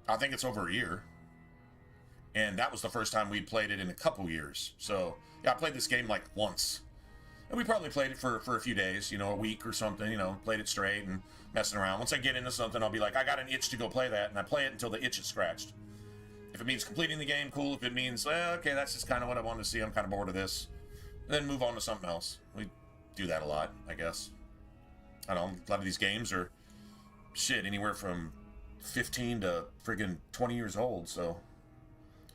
I think it's over a year. And that was the first time we played it in a couple years. So, yeah, I played this game like once. And we probably played it for a few days, a week or something, played it straight and messing around. Once I get into something, I'll be like, I got an itch to go play that, and I play it until the itch is scratched. If it means completing the game, cool. If it means, well, okay, that's just kind of what I wanted to see, I'm kind of bored of this, and then move on to something else. We do that a lot, I guess. I don't know, a lot of these games are, shit, anywhere from 15 to friggin' 20 years old, so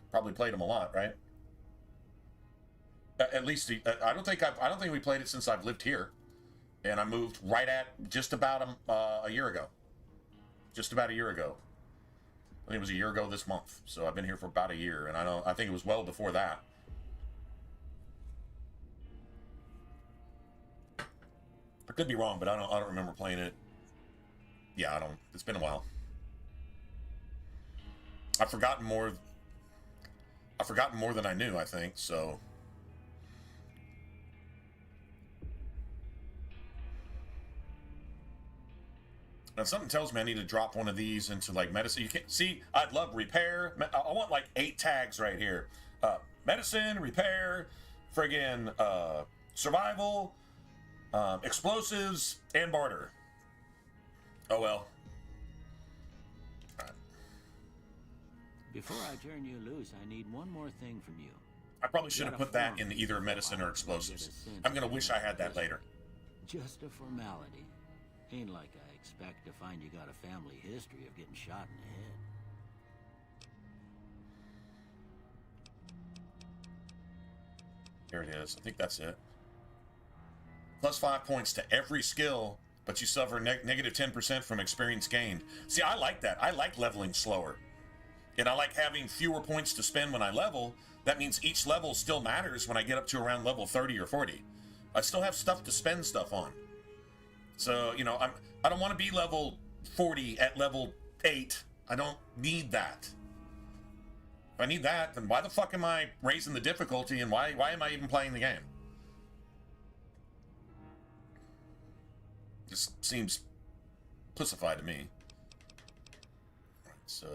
probably played them a lot, right? At least I don't think we played it since I've lived here, and I moved right at just about a year ago. Just about a year ago. I think it was a year ago this month, so I've been here for about a year, and I think it was well before that. I could be wrong, but I don't remember playing it. Yeah, I don't. It's been a while. I've forgotten more than I knew, I think, so. Now, something tells me I need to drop one of these into, like, medicine. You can't see, I'd love repair. I want, like, 8 tags right here. Medicine, repair, friggin' survival, explosives, and barter. Oh, well. All right. Before I turn you loose, I need one more thing from you. I probably should have put that in either medicine or explosives. I'm gonna wish I had that later. Just a formality. Ain't like I expect to find you got a family history of getting shot in the head. Here it is. I think that's it. Plus 5 points to every skill, but you suffer negative 10% from experience gained. See, I like that. I like leveling slower. And I like having fewer points to spend when I level. That means each level still matters when I get up to around level 30 or 40. I still have stuff to spend stuff on. So, I don't want to be level 40 at level 8. I don't need that. If I need that, then why the fuck am I raising the difficulty, and why am I even playing the game? Just seems pussified to me. Alright, so...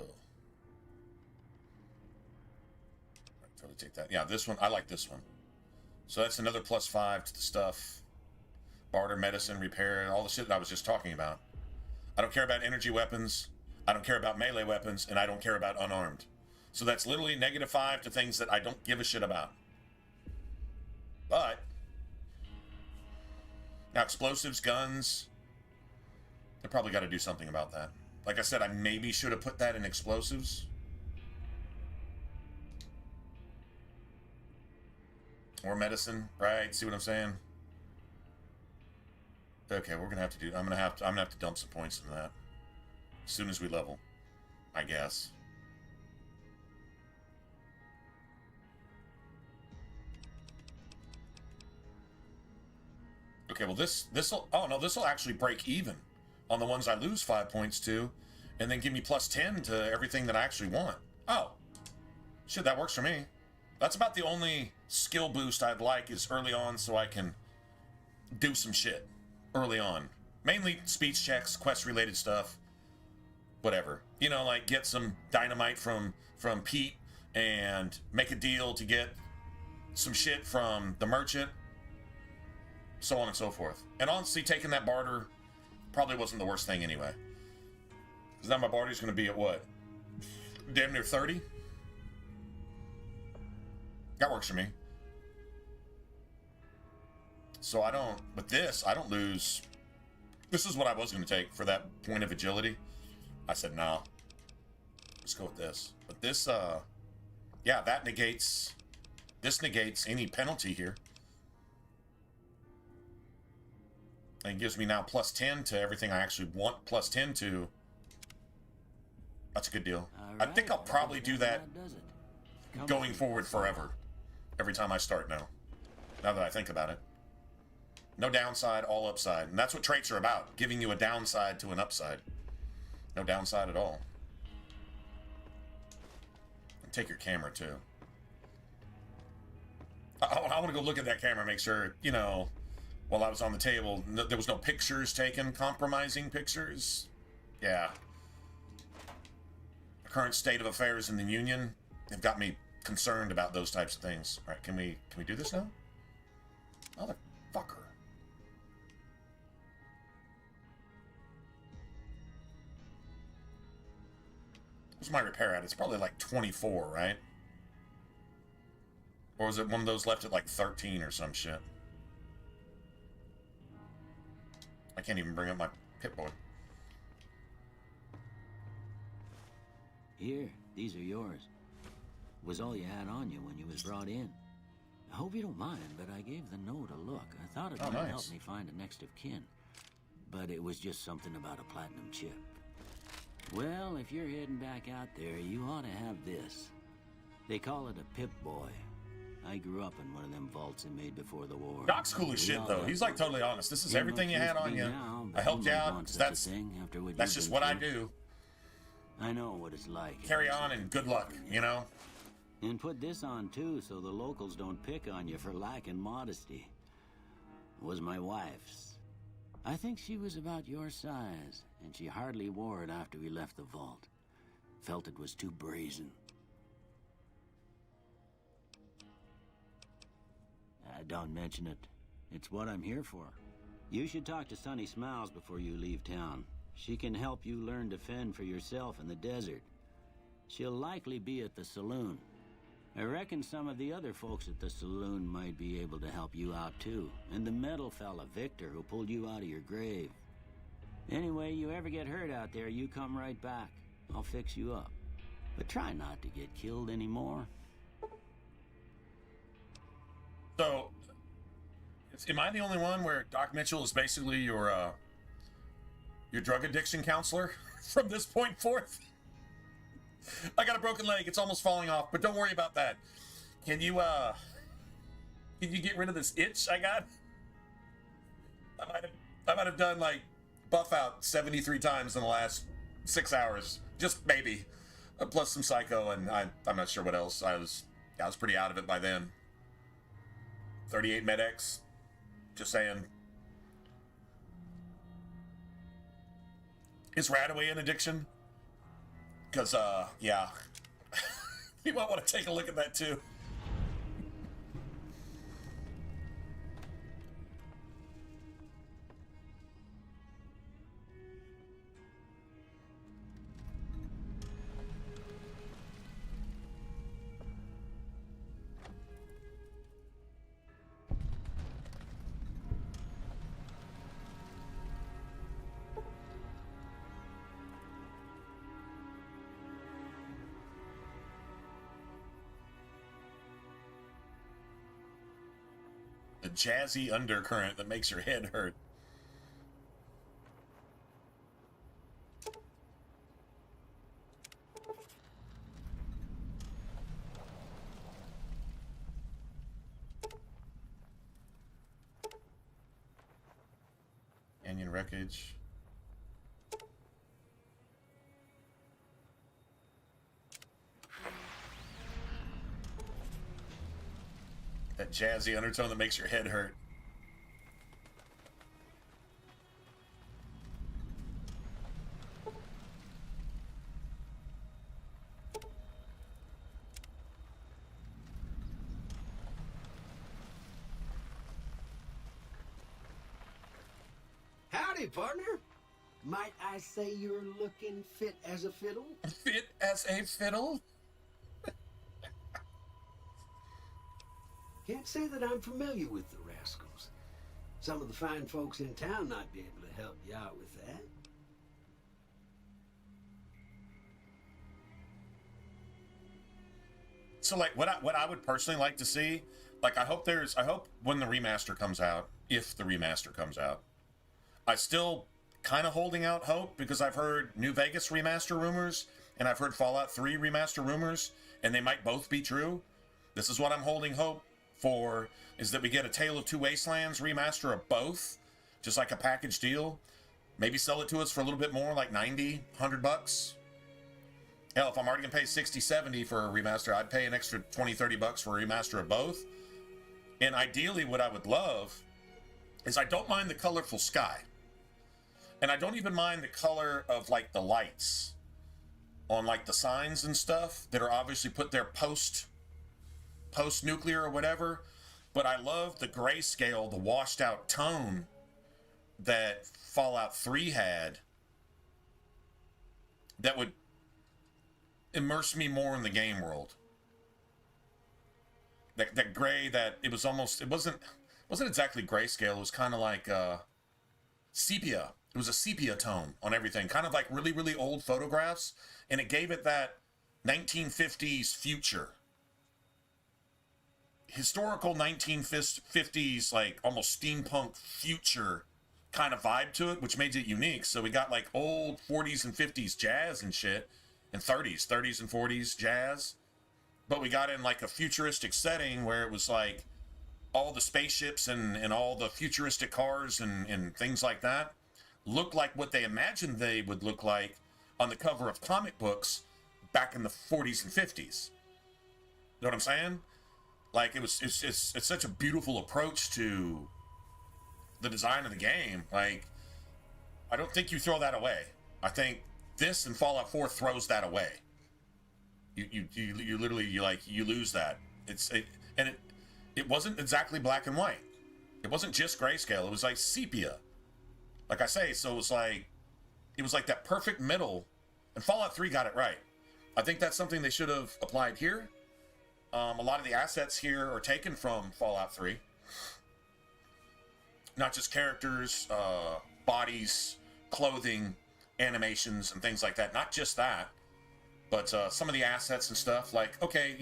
Try to take that. Yeah, this one, I like this one. So that's another plus 5 to the stuff. Barter, medicine, repair, all the shit that I was just talking about. I don't care about energy weapons, I don't care about melee weapons, and I don't care about unarmed. So that's literally negative 5 to things that I don't give a shit about. But now explosives, guns, I probably got to do something about that. Like I said, I maybe should have put that in explosives. Or medicine, right? See what I'm saying? Okay, we're gonna have to do. I'm gonna have to dump some points into that as soon as we level, I guess. Okay, well this'll. Oh no, this'll actually break even on the ones I lose 5 points to, and then give me plus 10 to everything that I actually want. Oh, shit, that works for me. That's about the only skill boost I'd like is early on, so I can do some shit early on. Mainly speech checks, quest-related stuff, whatever. Like get some dynamite from Pete and make a deal to get some shit from the merchant, so on and so forth. And honestly, taking that barter probably wasn't the worst thing anyway. Because now my body's going to be at what? Damn near 30? That works for me. So I don't, with this, I don't lose. This is what I was going to take for that point of agility. I said, no. Let's go with this. But this, yeah, that negates, this negates any penalty here. And it gives me now plus 10 to everything I actually want plus 10 to. That's a good deal. I think I'll probably do that going forward forever. Every time I start now. Now that I think about it. No downside, all upside. And that's what traits are about. Giving you a downside to an upside. No downside at all. And take your camera too. I want to go look at that camera, make sure, you know, while I was on the table, there was no pictures taken, compromising pictures. Yeah. The current state of affairs in the Union have got me concerned about those types of things. All right, can we do this now? Motherfucker. What's my repair at? It's probably like 24, right? Or was it one of those left at like 13 or some shit? I can't even bring up my Pip-Boy. Here, these are yours. Was all you had on you when you was brought in. I hope you don't mind, but I gave the note a look. I thought it might help me find a next of kin. But it was just something about a platinum chip. Well, if you're heading back out there, you ought to have this. They call it a Pip-Boy. I grew up in one of them vaults they made before the war. Doc's cool as shit, though. He's like totally honest. This is everything you had on you. I helped you out. That's just what I do. I know what it's like. Carry on and good luck, you know? And put this on, too, so the locals don't pick on you for lacking modesty. It was my wife's. I think she was about your size, and she hardly wore it after we left the vault. Felt it was too brazen. Don't mention it. It's what I'm here for. You should talk to Sunny Smiles before you leave town. She can help you learn to fend for yourself in the desert. She'll likely be at the saloon. I reckon some of the other folks at the saloon might be able to help you out too. And the metal fella, Victor, who pulled you out of your grave. Anyway, you ever get hurt out there, you come right back. I'll fix you up. But try not to get killed anymore. So, am I the only one where Doc Mitchell is basically your drug addiction counselor from this point forth? I got a broken leg. It's almost falling off, but don't worry about that. Can you get rid of this itch I got? I might have done like buff out 73 times in the last 6 hours. Just maybe. Plus some psycho, and I'm not sure what else. I was pretty out of it by then. 38 MedX. Just saying. Is Radaway an addiction? Because, yeah. You might want to take a look at that, too. A jazzy undercurrent that makes your head hurt. Canyon wreckage. That jazzy undertone that makes your head hurt. Howdy, partner. Might I say you're looking fit as a fiddle? Fit as a fiddle? Can't say that I'm familiar with the rascals. Some of the fine folks in town might be able to help you out with that. So like what I would personally like to see, like I hope when the remaster comes out, if the remaster comes out, I still kind of holding out hope because I've heard New Vegas remaster rumors and I've heard Fallout 3 remaster rumors and they might both be true. This is what I'm holding hope for, is that we get a Tale of Two Wastelands remaster of both, just like a package deal. Maybe sell it to us for a little bit more, like 90, 100 bucks. Hell, if I'm already gonna pay 60, 70 for a remaster, I'd pay an extra 20, 30 bucks for a remaster of both. And ideally what I would love is I don't mind the colorful sky. And I don't even mind the color of like the lights on like the signs and stuff that are obviously put there post-nuclear or whatever. But I love the grayscale, the washed out tone that Fallout 3 had that would immerse me more in the game world. That gray, that it wasn't exactly grayscale. It was kind of like sepia. It was a sepia tone on everything, kind of like really, really old photographs, and it gave it that 1950s future. Historical 1950s, like almost steampunk future kind of vibe to it, which made it unique. So we got like old 40s and 50s jazz and shit, and 30s and 40s jazz. But we got in like a futuristic setting where it was like all the spaceships and all the futuristic cars and things like that looked like what they imagined they would look like on the cover of comic books back in the 40s and 50s. You know what I'm saying? Like it's such a beautiful approach to the design of the game. Like, I don't think you throw that away. I think this and Fallout 4 throws that away. You literally you lose that. It wasn't exactly black and white. It wasn't just grayscale. It was like sepia. Like I say, so it was like that perfect middle, and Fallout 3 got it right. I think that's something they should have applied here. A lot of the assets here are taken from Fallout 3. Not just characters, bodies, clothing, animations, and things like that. Not just that, but some of the assets and stuff. Like, okay,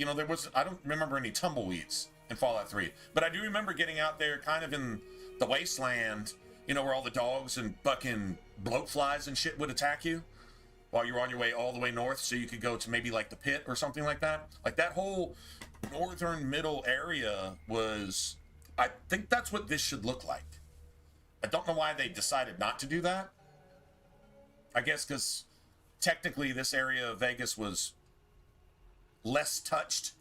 I don't remember any tumbleweeds in Fallout 3, but I do remember getting out there kind of in the wasteland, where all the dogs and fucking bloatflies and shit would attack you while you're on your way all the way north, so you could go to maybe like the pit or something like that. Like that whole northern middle area I think that's what this should look like. I don't know why they decided not to do that. I guess because technically this area of Vegas was less touched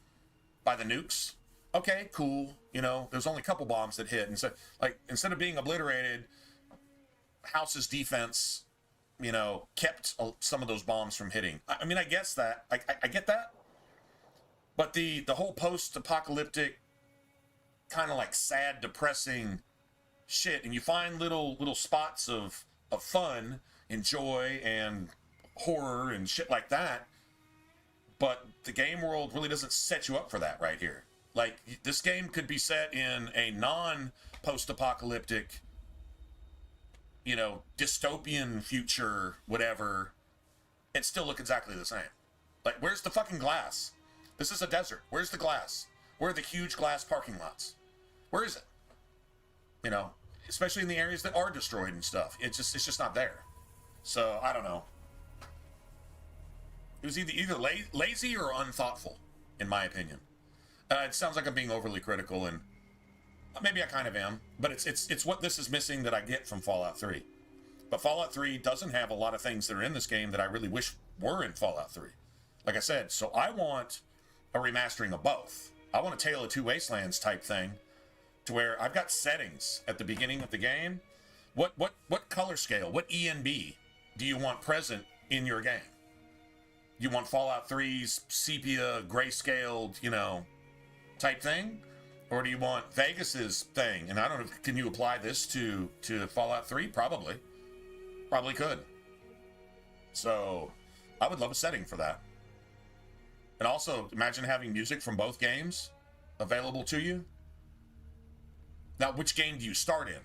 by the nukes. Okay, cool. There's only a couple bombs that hit. And so, like, instead of being obliterated, House's defense, kept some of those bombs from hitting. I mean, I guess that. I get that. But the whole post-apocalyptic, kind of like sad, depressing shit, and you find little spots of fun and joy and horror and shit like that, but the game world really doesn't set you up for that right here. Like, this game could be set in a non-post-apocalyptic, dystopian future, whatever, and still look exactly the same. Like, where's the fucking glass? This is a desert. Where's the glass? Where are the huge glass parking lots? Where is it? Especially in the areas that are destroyed and stuff. It's just not there. So, I don't know. It was either lazy or unthoughtful, in my opinion. It sounds like I'm being overly critical, and maybe I kind of am, but it's what this is missing that I get from Fallout 3. But Fallout 3 doesn't have a lot of things that are in this game that I really wish were in Fallout 3. Like I said, so I want a remastering of both. I want a Tale of Two Wastelands type thing, to where I've got settings at the beginning of the game. What color scale, what ENB do you want present in your game? You want Fallout 3's sepia, grayscaled, type thing? Or do you want Vegas's thing? And I don't know, can you apply this to Fallout 3? Probably. Probably could. So, I would love a setting for that. And also, imagine having music from both games available to you. Now, which game do you start in?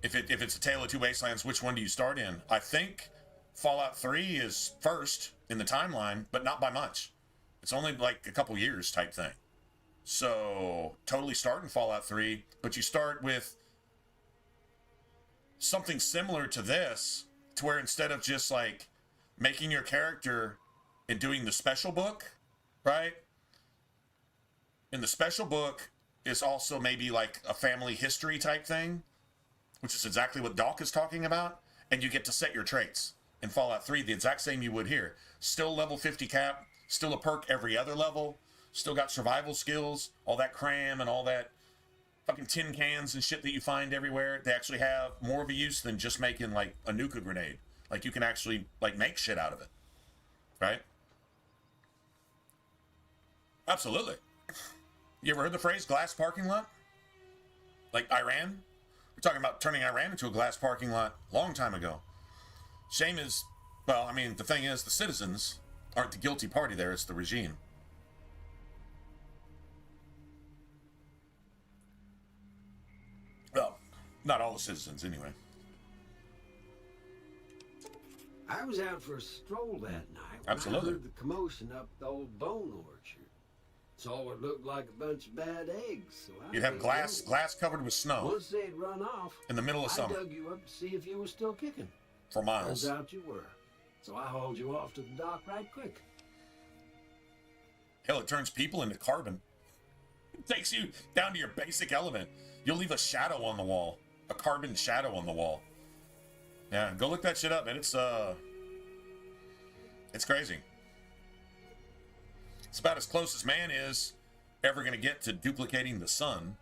If it's a Tale of Two Wastelands, which one do you start in? I think Fallout 3 is first in the timeline, but not by much. It's only like a couple years type thing. So, totally start in Fallout 3, but you start with something similar to this, to where instead of just like making your character and doing the special book, right? In the special book is also maybe like a family history type thing, which is exactly what Doc is talking about, and you get to set your traits. In Fallout 3, the exact same you would here. Still level 50 cap, still a perk every other level, still got survival skills, all that cram and all that fucking tin cans and shit that you find everywhere. They actually have more of a use than just making like a nuke grenade. Like you can actually like make shit out of it, right? Absolutely. You ever heard the phrase glass parking lot? Like Iran? We're talking about turning Iran into a glass parking lot a long time ago. Shame is, well, I mean, the thing is, the citizens aren't the guilty party there, it's the regime. Well, not all the citizens, anyway. I was out for a stroll that night when Absolutely. I heard the commotion up the old bone orchard. Saw what looked like a bunch of bad eggs. So You'd have glass covered with snow Once they'd run off, in the middle of I summer dug you up to see if you were still kicking. for miles. Turns out you were. So I hauled you off to the dock right quick. Hell, it turns people into carbon. It takes you down to your basic element. You'll leave a shadow on the wall, a carbon shadow on the wall. Yeah, go look that shit up, man. It's crazy. It's about as close as man is ever going to get to duplicating the sun.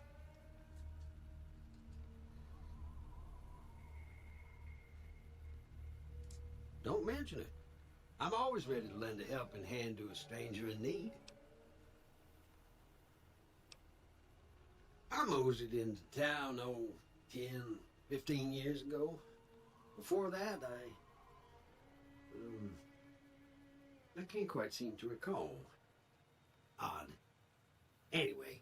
Don't mention it. I'm always ready to lend a helping hand to a stranger in need. I moseyed into town, 10, 15 years ago. Before that, I can't quite seem to recall. Odd. Anyway,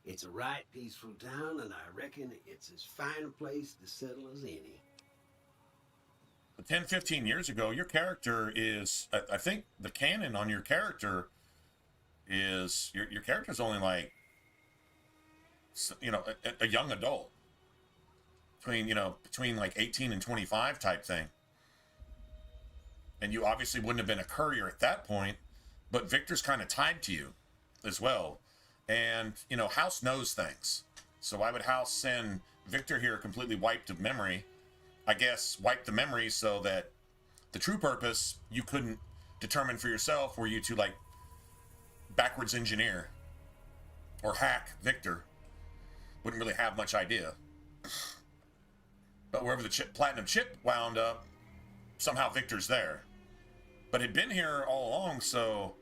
it's a right peaceful town, and I reckon it's as fine a place to settle as any. 10, 15 years ago, your character is, I think the canon on your character is, your character's only like, you know, a young adult. Between like 18 and 25 type thing. And you obviously wouldn't have been a courier at that point, but Victor's kind of tied to you as well. And, House knows things. So why would House send Victor here completely wiped of memory? I guess wipe the memory so that the true purpose you couldn't determine for yourself were you to like backwards engineer or hack Victor. Wouldn't really have much idea. But wherever the platinum chip wound up, somehow Victor's there. But had been here all along, so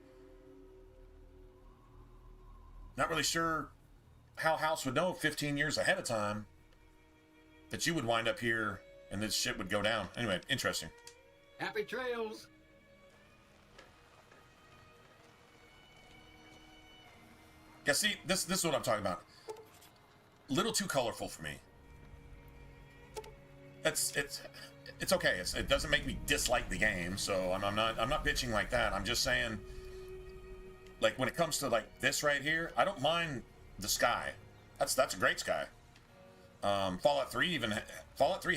not really sure how House would know 15 years ahead of time that you would wind up here and this shit would go down. Anyway, interesting. Happy trails! Yeah, see, this is what I'm talking about. A little too colorful for me. It's okay. It doesn't make me dislike the game, so I'm not bitching like that. I'm just saying, like when it comes to like this right here, I don't mind the sky. That's a great sky. Fallout 3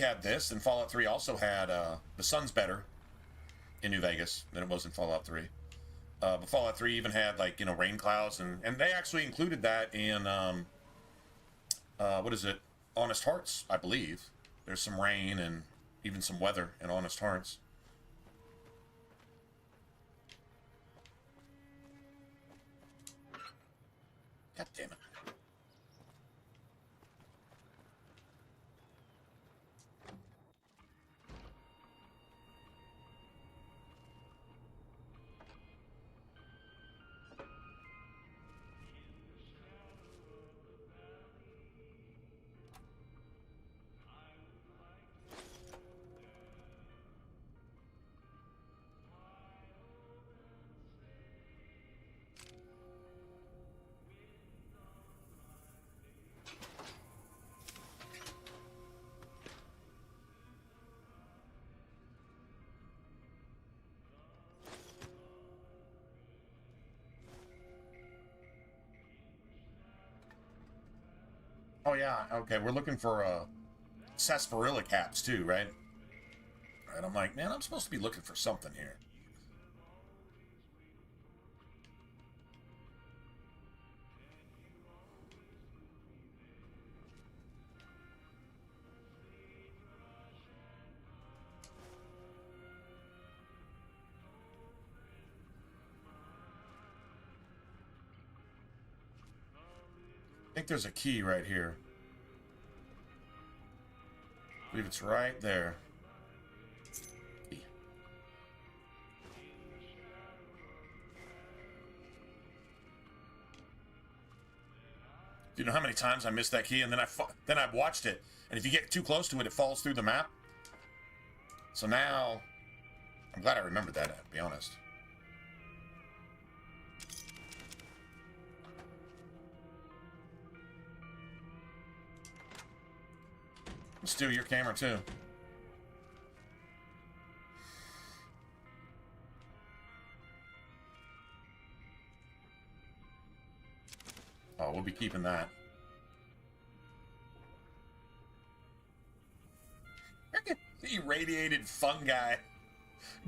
had this, and Fallout 3 also had the sun's better in New Vegas than it was in Fallout 3. But Fallout 3 even had like rain clouds, and they actually included that in what is it? Honest Hearts, I believe. There's some rain and even some weather in Honest Hearts. God damn it. Oh yeah, okay, we're looking for sarsaparilla caps too, right? And I'm like, man, I'm supposed to be looking for something here. I think there's a key right here. I believe it's right there. Do you know how many times I missed that key, and then I watched it, and if you get too close to it, it falls through the map. So now, I'm glad I remembered that, to be honest. Let's steal your camera too. Oh, we'll be keeping that. Irradiated fungi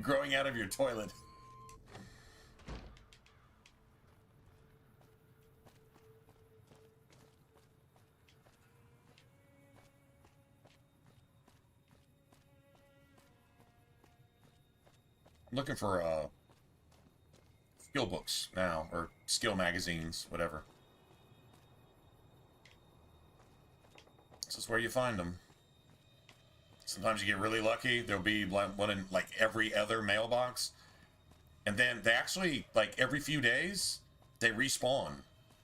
growing out of your toilet. I'm looking for skill books now, or skill magazines, whatever. This is where you find them. Sometimes you get really lucky. There'll be one in like every other mailbox. And then they actually, like every few days, they respawn.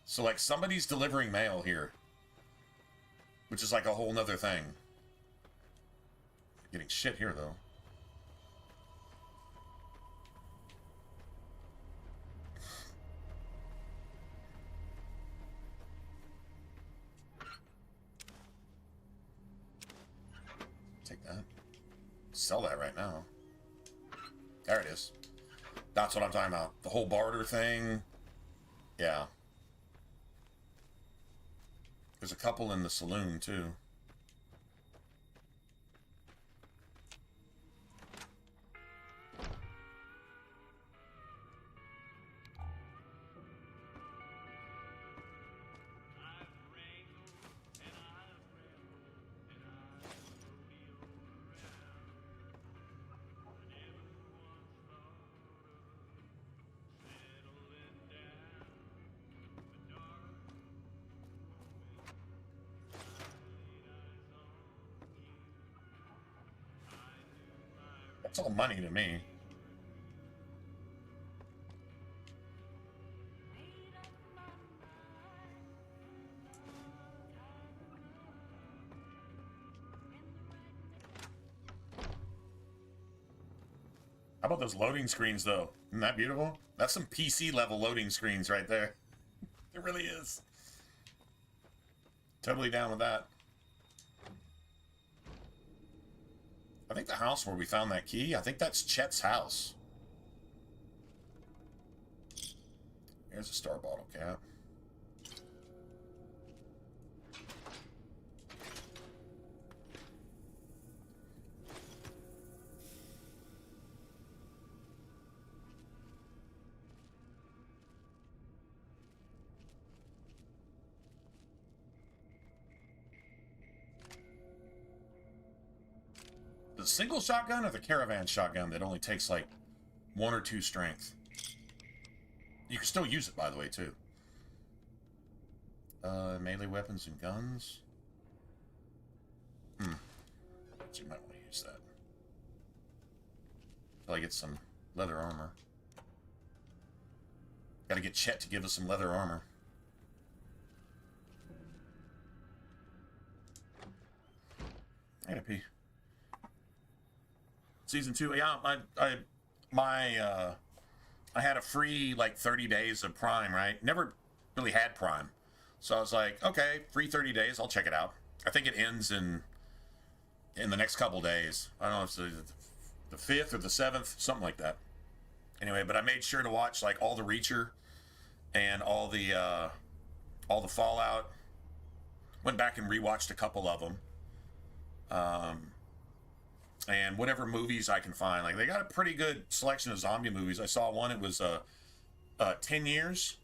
So like somebody's delivering mail here. Which is like a whole nother thing. Getting shit here though. Take that. Sell that right now. There it is. That's what I'm talking about. The whole barter thing. Yeah. There's a couple in the saloon too. That's all money to me. How about those loading screens, though? Isn't that beautiful? That's some PC level loading screens right there. It really is. Totally down with that. I think the house where we found that key, I think that's Chet's house. Here's a star bottle cap. The single shotgun or the caravan shotgun that only takes like 1 or 2 strength? You can still use it, by the way, too. Melee weapons and guns. So you might want to use that. Until I get some leather armor. Gotta get Chet to give us some leather armor. I gotta pee. Season 2, yeah, I had a free like 30 days of Prime, right? Never really had Prime. So I was like, okay, free 30 days, I'll check it out. I think it ends in the next couple days. I don't know if it's the 5th or the 7th, something like that. Anyway, but I made sure to watch like all the Reacher and all the Fallout. Went back and rewatched a couple of them. And whatever movies I can find. Like, they got a pretty good selection of zombie movies. I saw one, it was 10 Years.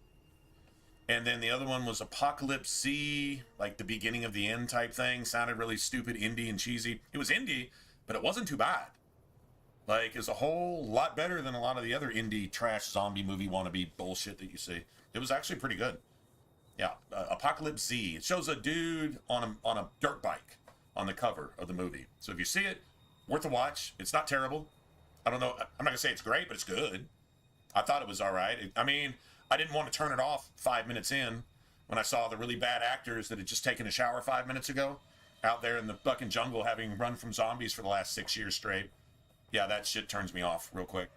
And then the other one was Apocalypse Z, like the beginning of the end type thing. Sounded really stupid, indie and cheesy. It was indie, but it wasn't too bad. Like, it's a whole lot better than a lot of the other indie trash zombie movie wannabe bullshit that you see. It was actually pretty good. Yeah, Apocalypse Z. It shows a dude on a dirt bike on the cover of the movie. So if you see it, worth a watch. It's not terrible. I don't know. I'm not gonna say it's great, but it's good. I thought it was all right. I mean, I didn't want to turn it off 5 minutes in when I saw the really bad actors that had just taken a shower 5 minutes ago out there in the fucking jungle having run from zombies for the last 6 years straight. Yeah, that shit turns me off real quick.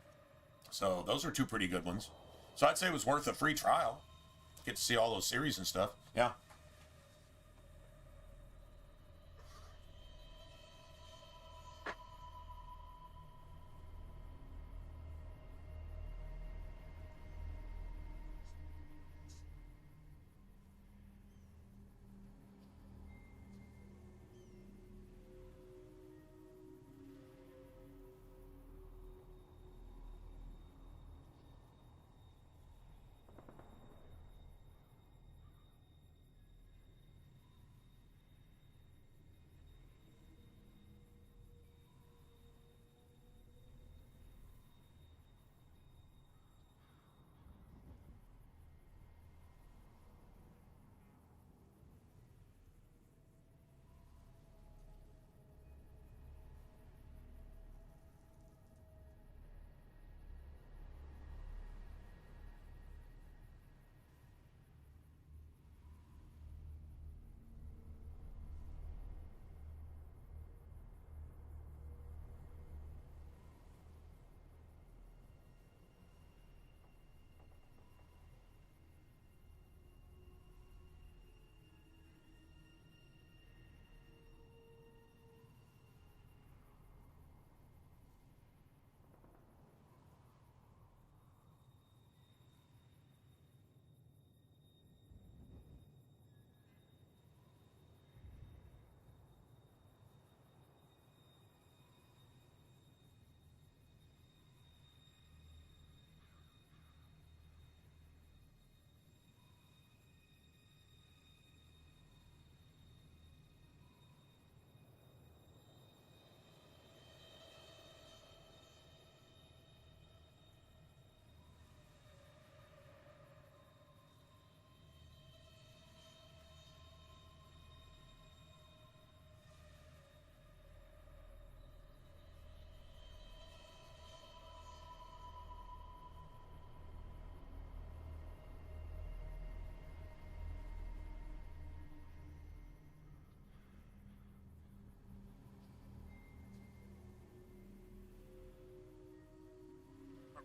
So those are two pretty good ones. So I'd say it was worth a free trial. Get to see all those series and stuff. Yeah.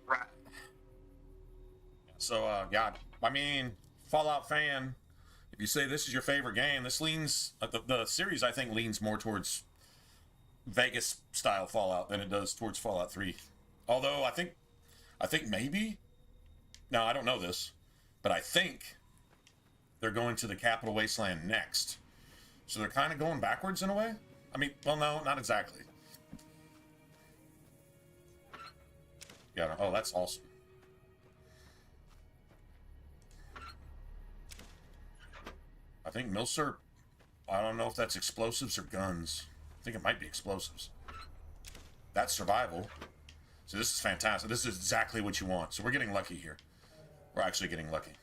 Right. So, yeah, I mean, Fallout fan, if you say this is your favorite game, this leans, the series I think leans more towards Vegas style Fallout than it does towards Fallout 3. Although I think maybe, now I don't know this, but I think they're going to the Capital Wasteland next. So they're kind of going backwards in a way. I mean, well, no, not exactly. Yeah, oh, that's awesome. I think Milsurp, I don't know if that's explosives or guns. I think it might be explosives. That's survival. So this is fantastic. This is exactly what you want. So we're getting lucky here. We're actually getting lucky.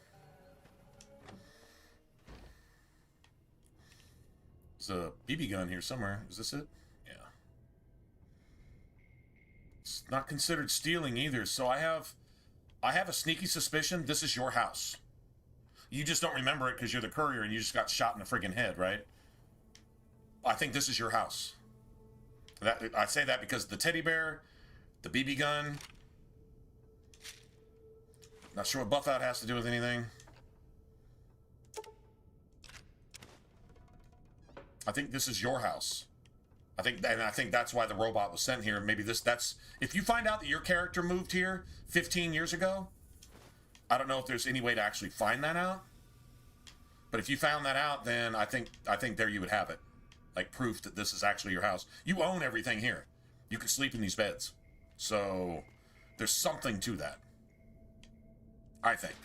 There's a BB gun here somewhere. Is this it? Yeah. It's not considered stealing either. So I have a sneaky suspicion this is your house. You just don't remember it because you're the courier and you just got shot in the friggin' head, right? I think this is your house. I say that because the teddy bear, the BB gun. Not sure what Buffout has to do with anything. I think this is your house. I think that's why the robot was sent here. Maybe that's if you find out that your character moved here 15 years ago, I don't know if there's any way to actually find that out. But if you found that out, then I think there you would have it. Like proof that this is actually your house. You own everything here. You can sleep in these beds. So there's something to that. I think.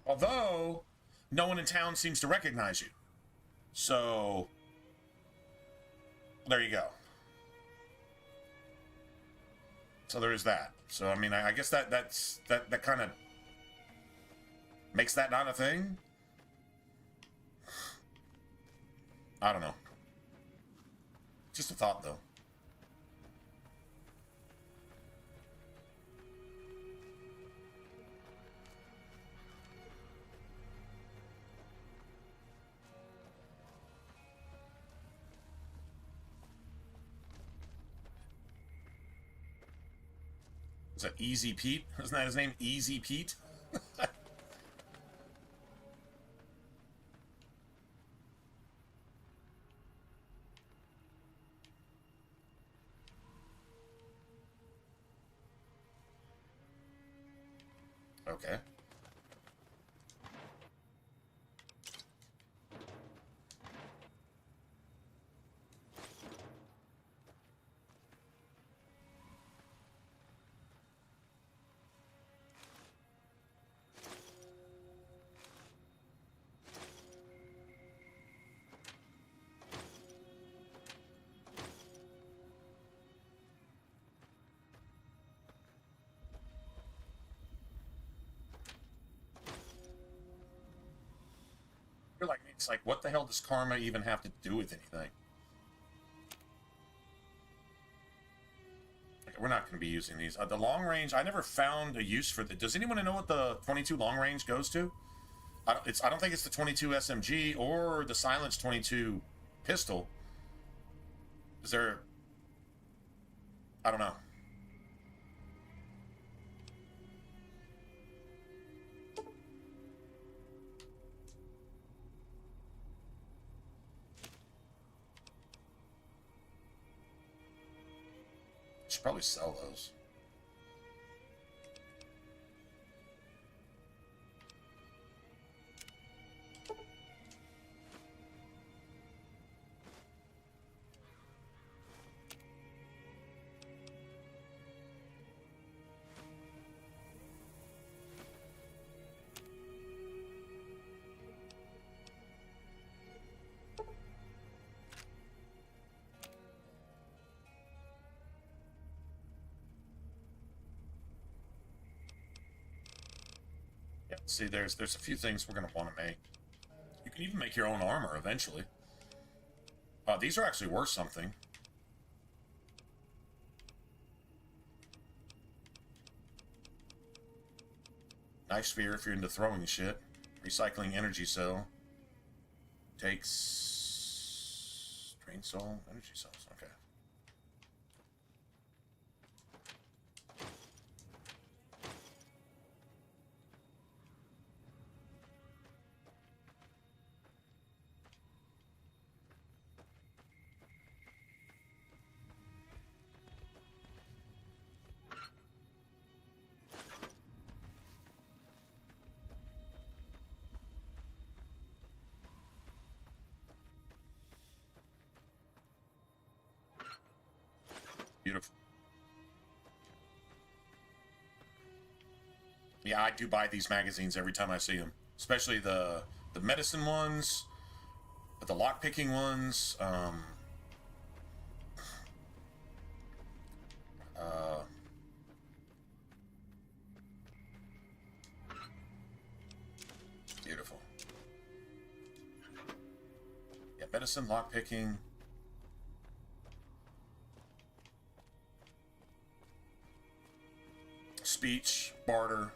Although, no one in town seems to recognize you. So, there you go. So there is that. So, I mean, I guess that kind of makes that not a thing? I don't know. Just a thought, though. Is that Easy Pete? Isn't that his name? Easy Pete? Okay. You're like, it's like, what the hell does karma even have to do with anything? Okay, we're not going to be using these. The long range, I never found a use for the. Does anyone know what the 22 long range goes to? I don't think it's the 22 SMG or the Silence 22 pistol. Is there? I don't know. Should probably sell those. See, there's a few things we're going to want to make. You can even make your own armor eventually. These are actually worth something. Knife sphere if you're into throwing shit. Recycling energy cell. Takes... Drain soul, energy cells, okay. Beautiful. Yeah, I do buy these magazines every time I see them, especially the medicine ones, but the lockpicking ones. Beautiful. Yeah, medicine, lockpicking. Speech, barter.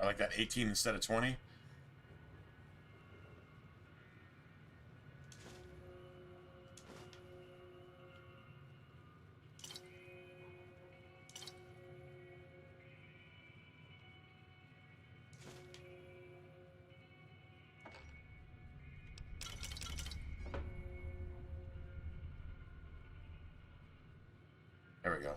I like that 18 instead of 20. There we go.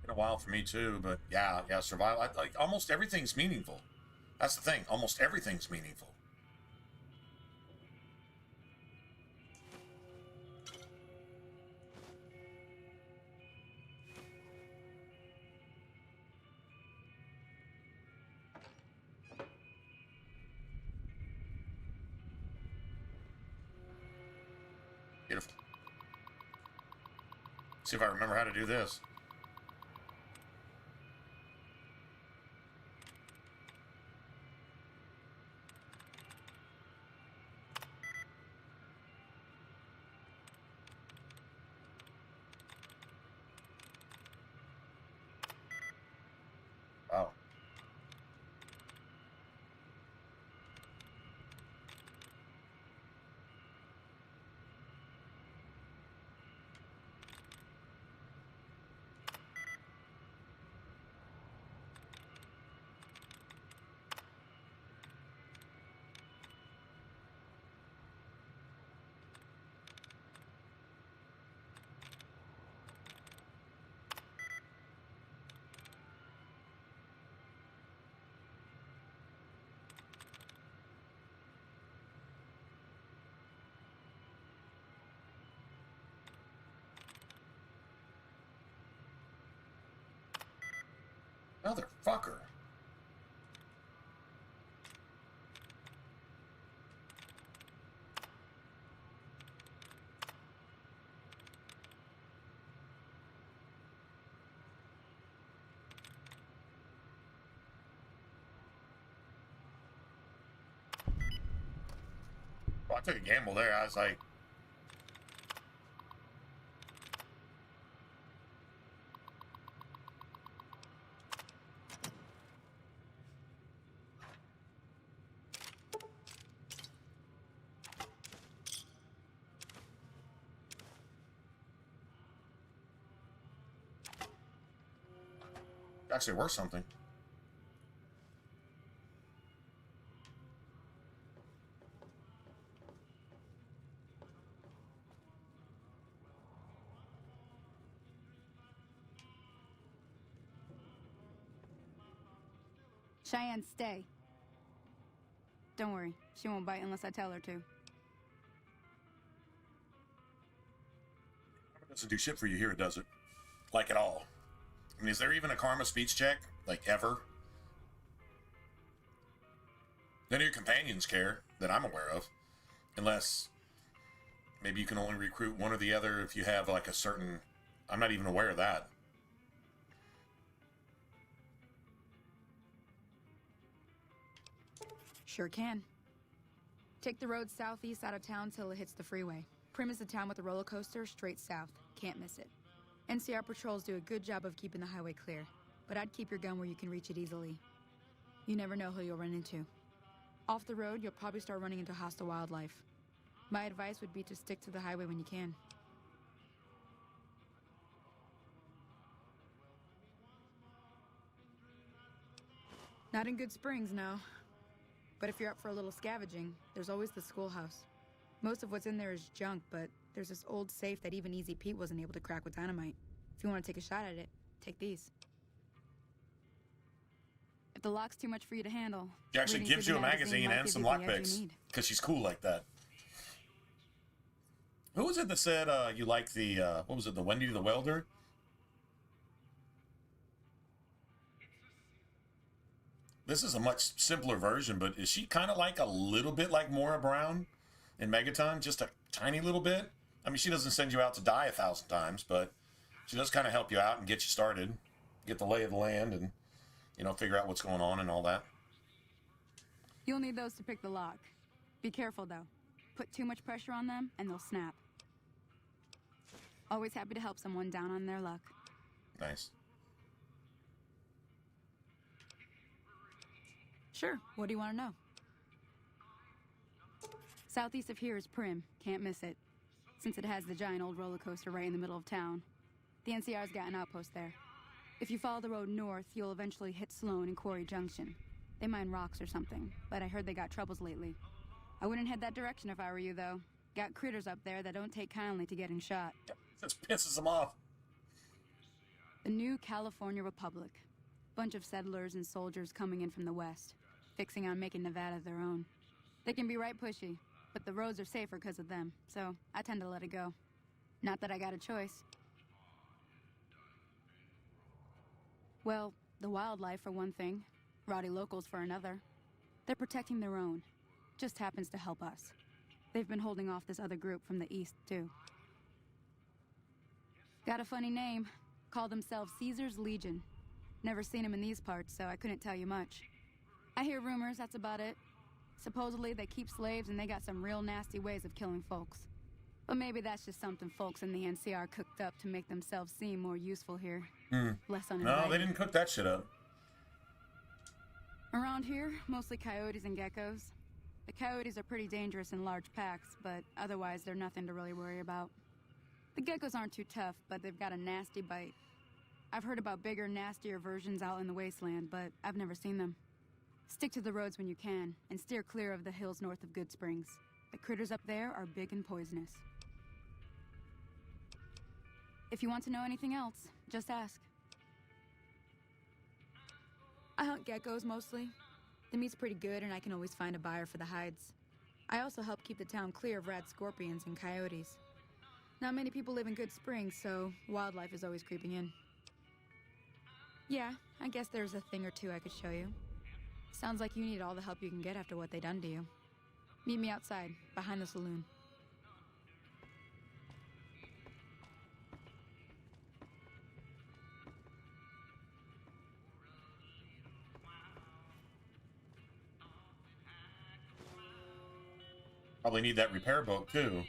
Been a while for me too, but yeah, survival. Like almost everything's meaningful. That's the thing. Almost everything's meaningful. Beautiful. See if I remember how to do this. Wow. Motherfucker. Well, I took a gamble there. I was like, actually worth something. Cheyenne, stay. Don't worry, she won't bite unless I tell her to. It doesn't do shit for you here, does it? Like at all. I mean, is there even a karma speech check? Like, ever? None of your companions care, that I'm aware of. Unless, maybe you can only recruit one or the other if you have, like, a certain... I'm not even aware of that. Sure can. Take the road southeast out of town till it hits the freeway. Prim is the town with the roller coaster straight south. Can't miss it. NCR patrols do a good job of keeping the highway clear, but I'd keep your gun where you can reach it easily. You never know who you'll run into. Off the road, you'll probably start running into hostile wildlife. My advice would be to stick to the highway when you can. Not in Good Springs, no. But if you're up for a little scavenging, there's always the schoolhouse. Most of what's in there is junk, but there's this old safe that even Easy Pete wasn't able to crack with dynamite. If you want to take a shot at it, take these. If the lock's too much for you to handle... She actually gives you a magazine and some lockpicks. Because she's cool like that. Who was it that said you like the, what was it, the Wendy the Welder? This is a much simpler version, but is she kind of like a little bit like Maura Brown in Megaton? Just a tiny little bit? I mean, she doesn't send you out to die 1,000 times, but she does kind of help you out and get you started. Get the lay of the land and, you know, figure out what's going on and all that. You'll need those to pick the lock. Be careful, though. Put too much pressure on them, and they'll snap. Always happy to help someone down on their luck. Nice. Sure, what do you want to know? Southeast of here is Prim. Can't miss it. Since it has the giant old roller coaster right in the middle of town. The NCR's got an outpost there. If you follow the road north, you'll eventually hit Sloan and Quarry Junction. They mine rocks or something, but I heard they got troubles lately. I wouldn't head that direction if I were you, though. Got critters up there that don't take kindly to getting shot. Just pisses them off. The new California Republic. Bunch of settlers and soldiers coming in from the west, fixing on making Nevada their own. They can be right pushy, but the roads are safer because of them, so I tend to let it go. Not that I got a choice. Well, the wildlife for one thing, rowdy locals for another. They're protecting their own. Just happens to help us. They've been holding off this other group from the east, too. Got a funny name. Call themselves Caesar's Legion. Never seen them in these parts, so I couldn't tell you much. I hear rumors, that's about it. Supposedly they keep slaves and they got some real nasty ways of killing folks. But maybe that's just something folks in the NCR cooked up to make themselves seem more useful here. Less uninvited. No, they didn't cook that shit up. Around here, mostly coyotes and geckos. The coyotes are pretty dangerous in large packs, but otherwise they're nothing to really worry about. The geckos aren't too tough, but they've got a nasty bite. I've heard about bigger, nastier versions out in the wasteland, but I've never seen them. Stick to the roads when you can, and steer clear of the hills north of Good Springs. The critters up there are big and poisonous. If you want to know anything else, just ask. I hunt geckos mostly. The meat's pretty good, and I can always find a buyer for the hides. I also help keep the town clear of rad scorpions and coyotes. Not many people live in Good Springs, so wildlife is always creeping in. Yeah, I guess there's a thing or two I could show you. Sounds like you need all the help you can get after what they done to you. Meet me outside, behind the saloon. Probably need that repair book, too.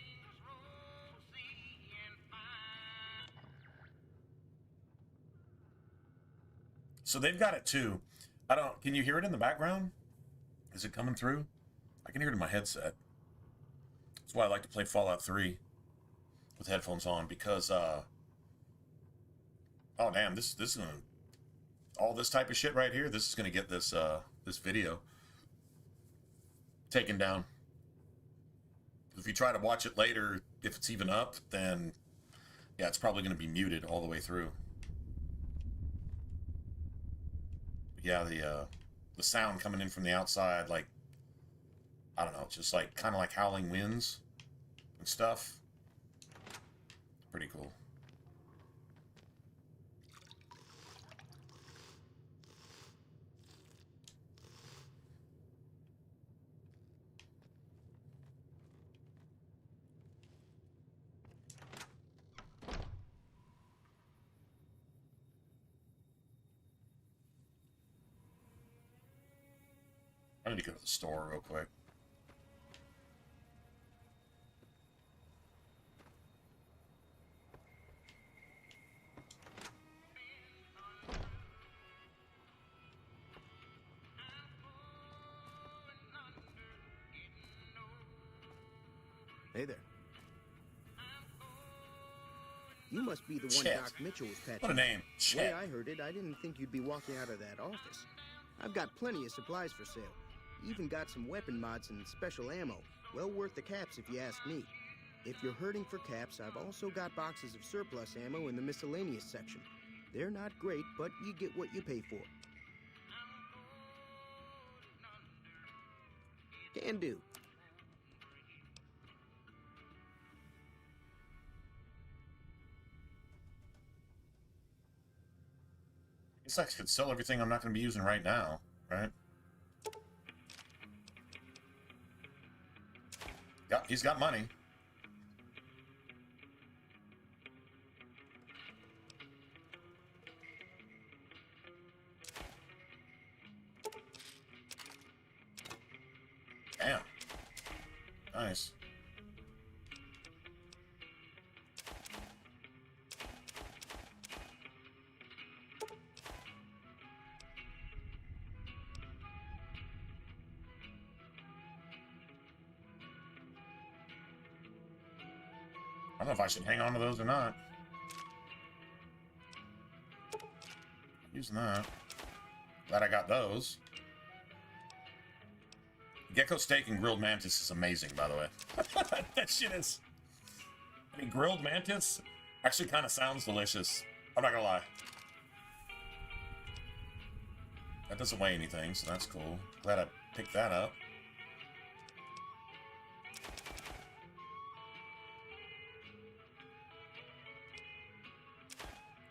So they've got it, too. Can you hear it in the background? Is it coming through? I can hear it in my headset. That's why I like to play Fallout 3 with headphones on, because, oh, damn, this is gonna, all this type of shit right here, this is gonna get this, this video taken down. If you try to watch it later, if it's even up, then, yeah, it's probably gonna be muted all the way through. Yeah, the sound coming in from the outside, like, I don't know, just like kind of like howling winds and stuff. Pretty cool. I need to go to the store real quick. Hey there. You must be the one Chet. Doc Mitchell was patching. What a name. The way Chet. I heard it, I didn't think you'd be walking out of that office. I've got plenty of supplies for sale. Even got some weapon mods and special ammo. Well worth the caps if you ask me. If you're hurting for caps, I've also got boxes of surplus ammo in the miscellaneous section. They're not great, but you get what you pay for. Can do. Guess I could sell everything I'm not going to be using right now, right? Yeah, he's got money. Nice. I don't know if I should hang on to those or not. Using that. Glad I got those. Gecko steak and grilled mantis is amazing, by the way. That shit is... I mean, grilled mantis actually kind of sounds delicious. I'm not gonna lie. That doesn't weigh anything, so that's cool. Glad I picked that up.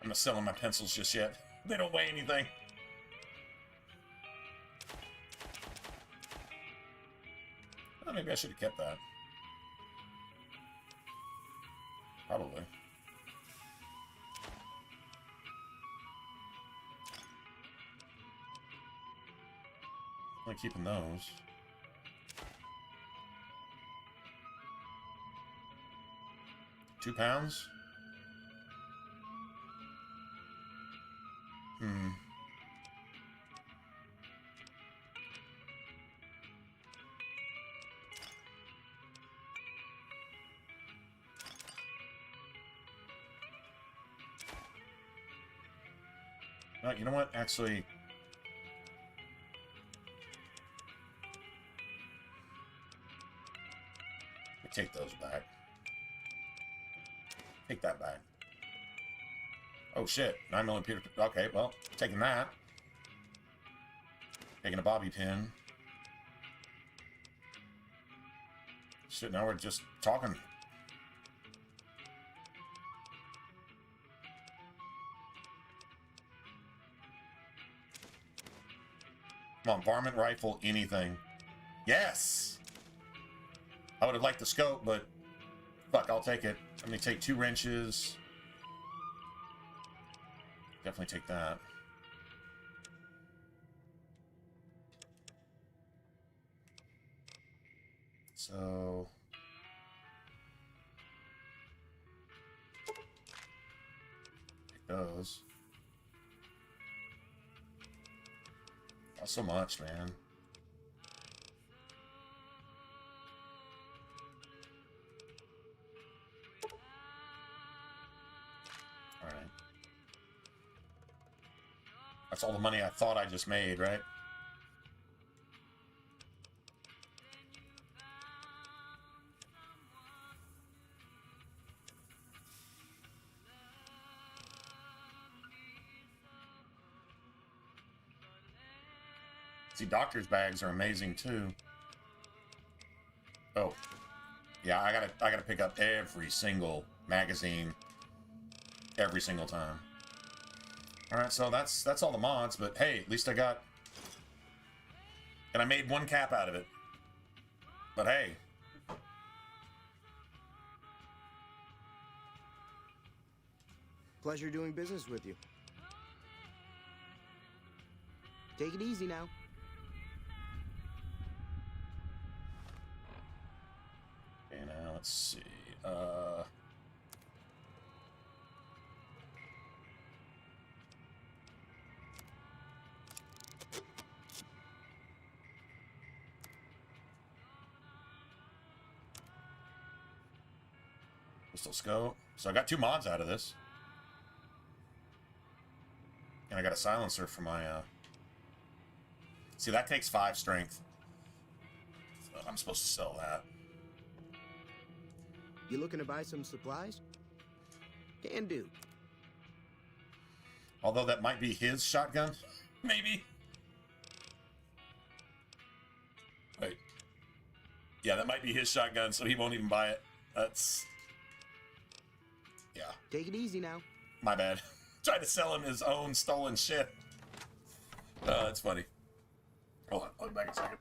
I'm not selling my pencils just yet. They don't weigh anything. Well, maybe I should have kept that. Probably. I'm keeping those. £2? No, you know what? Actually, take those back. Take that back. Oh shit, 9mm. Okay, well, taking that. Taking a bobby pin. Shit, now we're just talking. Come on, varmint rifle, anything. Yes! I would have liked the scope, but fuck, I'll take it. Let me take 2 wrenches. Definitely take that. So... take those. Not so much, man. Alright. That's all the money I thought I just made, right? See, doctor's bags are amazing too. Oh, yeah, I gotta pick up every single magazine every single time. All right, so that's all the mods, but hey, at least I got, and I made 1 cap out of it. But hey, pleasure doing business with you. Take it easy now. Okay, now let's see. Pistol scope. So I got 2 mods out of this. And I got a silencer for my, See, that takes 5 strength. So I'm supposed to sell that. You looking to buy some supplies? Can do. Although that might be his shotgun. Maybe. Wait. Yeah, that might be his shotgun, so he won't even buy it. That's... yeah. Take it easy now. My bad. Tried to sell him his own stolen shit. Oh, that's funny. Hold on, I'll be back in a second.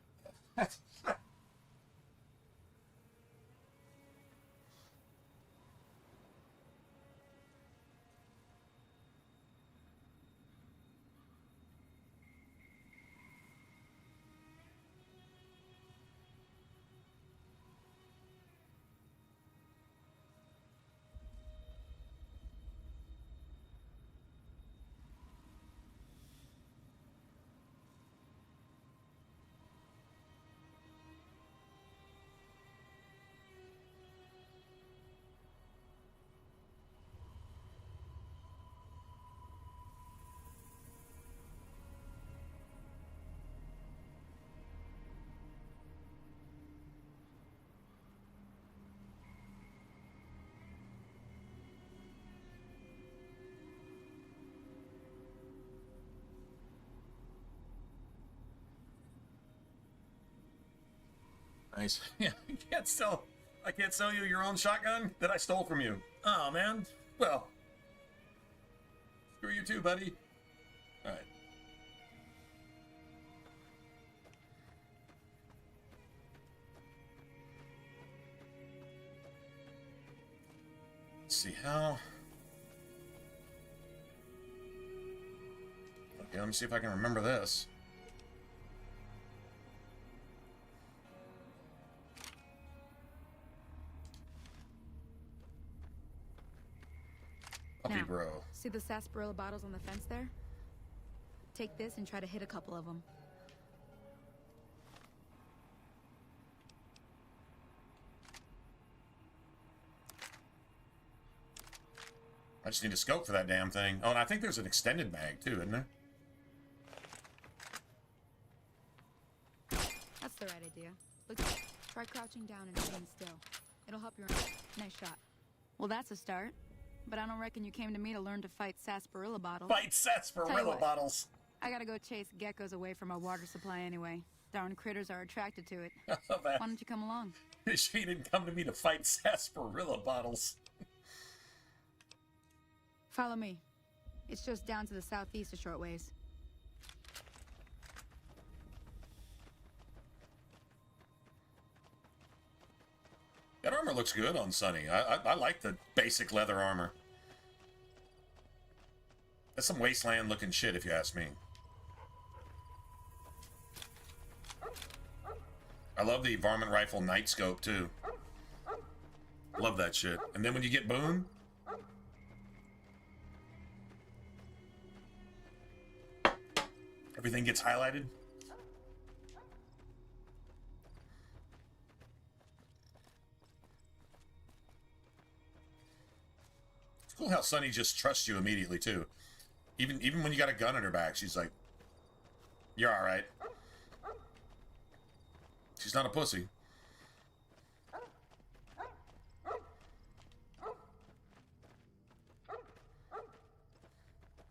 Nice. Yeah, I can't sell you your own shotgun that I stole from you. Oh, man. Well, screw you too, buddy. All right. Let's see how. Okay, let me see if I can remember this. Puppy bro. See the sarsaparilla bottles on the fence there? Take this and try to hit a couple of them. I just need a scope for that damn thing. Oh, and I think there's an extended mag too, isn't there? That's the right idea. Look, try crouching down and staying still. It'll help your nice shot. Well, that's a start. But I don't reckon you came to me to learn to fight sarsaparilla bottles. Fight sarsaparilla bottles. I gotta go chase geckos away from our water supply anyway. Darn critters are attracted to it. Why don't you come along? She didn't come to me to fight sarsaparilla bottles. Follow me. It's just down to the southeast a short ways. That armor looks good on Sonny. I like the basic leather armor. That's some wasteland looking shit if you ask me. I love the varmint rifle night scope too. Love that shit. And then when you get Boone, everything gets highlighted. It's cool how Sunny just trusts you immediately too. Even when you got a gun at her back, she's like, "You're all right." She's not a pussy.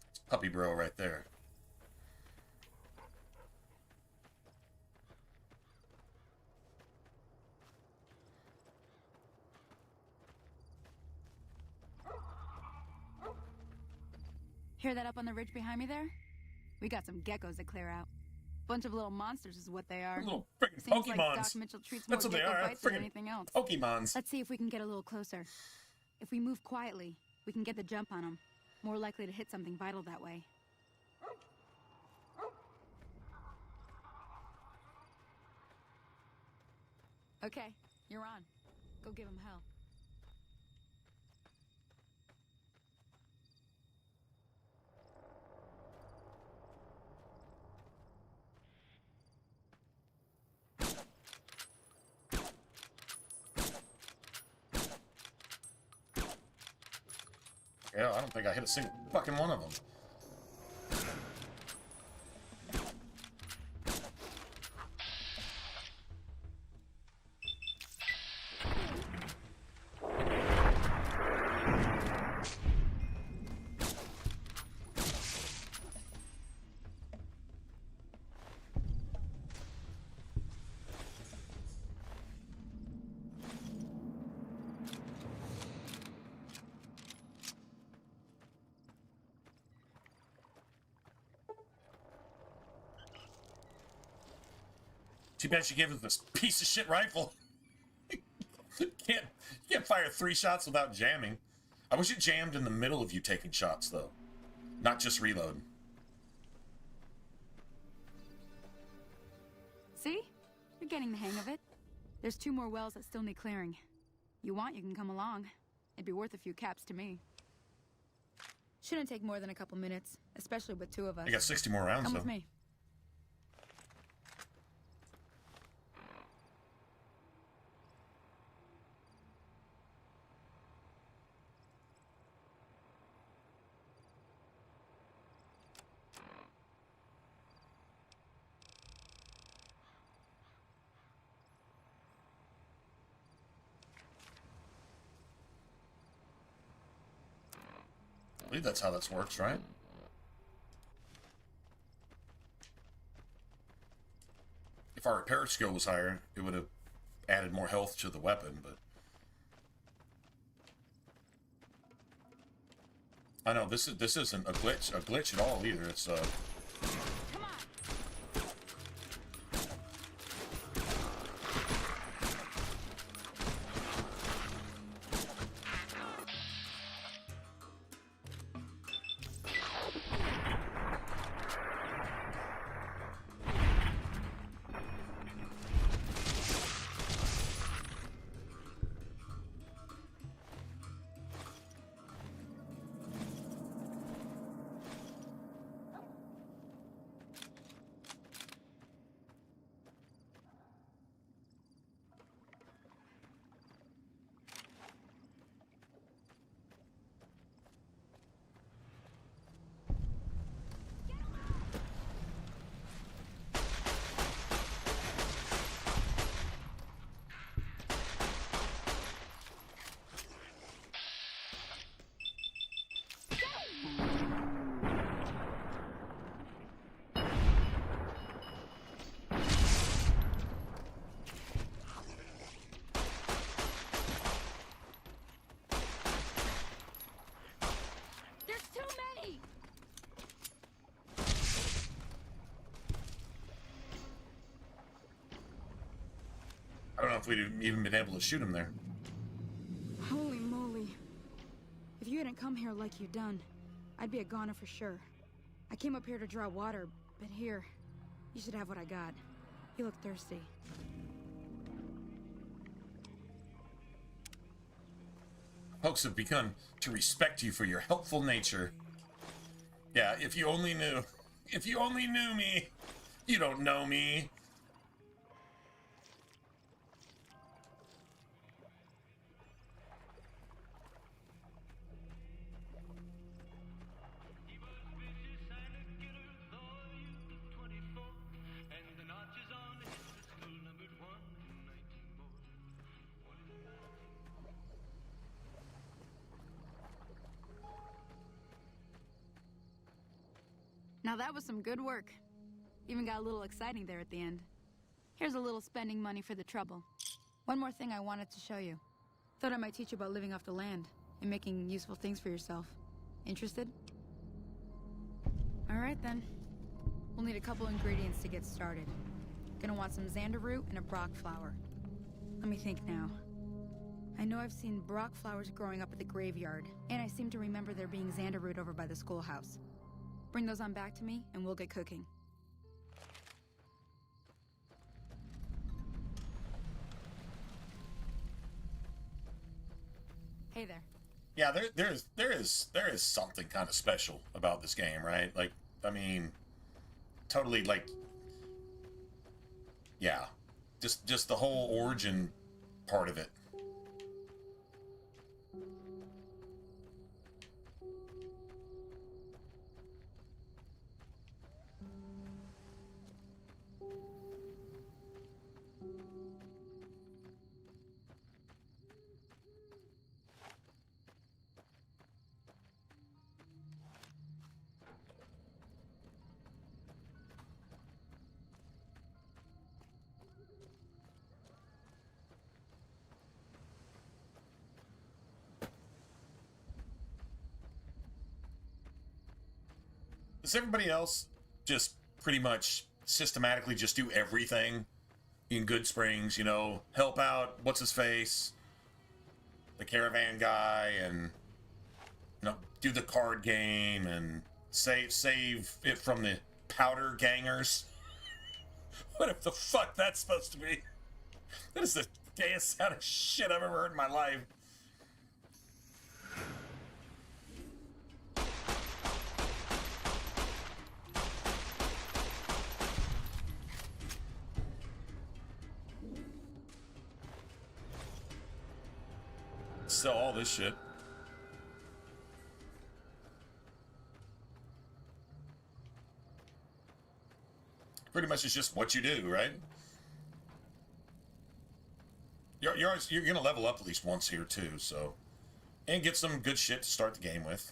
It's puppy bro right there. Hear that up on the ridge behind me there? We got some geckos to clear out. Bunch of little monsters is what they are. Little freaking Seems Pokemons. like Doc Mitchell treats That's more what they gecko are. bites than Freaking anything else. Pokemons. Let's see if we can get a little closer. If we move quietly, we can get the jump on them. More likely to hit something vital that way. Okay, you're on. Go give him hell. Yeah, I don't think I hit a single fucking one of them. Too bad she gave us this piece of shit rifle. You can't fire 3 shots without jamming. I wish it jammed in the middle of you taking shots, though. Not just reload. See? You're getting the hang of it. There's 2 more wells that still need clearing. You want, you can come along. It'd be worth a few caps to me. Shouldn't take more than a couple minutes, especially with 2 of us. I got 60 more rounds, Come though. with me. I believe that's how this works, right? If our repair skill was higher, it would have added more health to the weapon, but I know this isn't a glitch at all either. It's I don't know if we'd even been able to shoot him there. Holy moly. If you hadn't come here like you done, I'd be a goner for sure. I came up here to draw water, but here, you should have what I got. You look thirsty. Folks have begun to respect you for your helpful nature. Yeah, if you only knew. If you only knew me. You don't know me. Now that was some good work. Even got a little exciting there at the end. Here's a little spending money for the trouble. One more thing I wanted to show you. Thought I might teach you about living off the land and making useful things for yourself. Interested? Alright then. We'll need a couple ingredients to get started. Gonna want some xander root and a brock flower. Let me think now. I know I've seen brock flowers growing up at the graveyard, and I seem to remember there being xander root over by the schoolhouse. Bring those on back to me, and we'll get cooking. Hey there. Yeah, there is something kind of special about this game, right? Like, I mean, totally like, yeah, just the whole origin part of it. Does everybody else just pretty much systematically just do everything in Good Springs, you know, help out, what's his face, the caravan guy, and, you know, do the card game and save it from the powder gangers? What if the fuck that's supposed to be? That is the gayest sound of shit I've ever heard in my life. Sell all this shit. Pretty much it's just what you do, right? You're gonna level up at least once here too, so, and get some good shit to start the game with.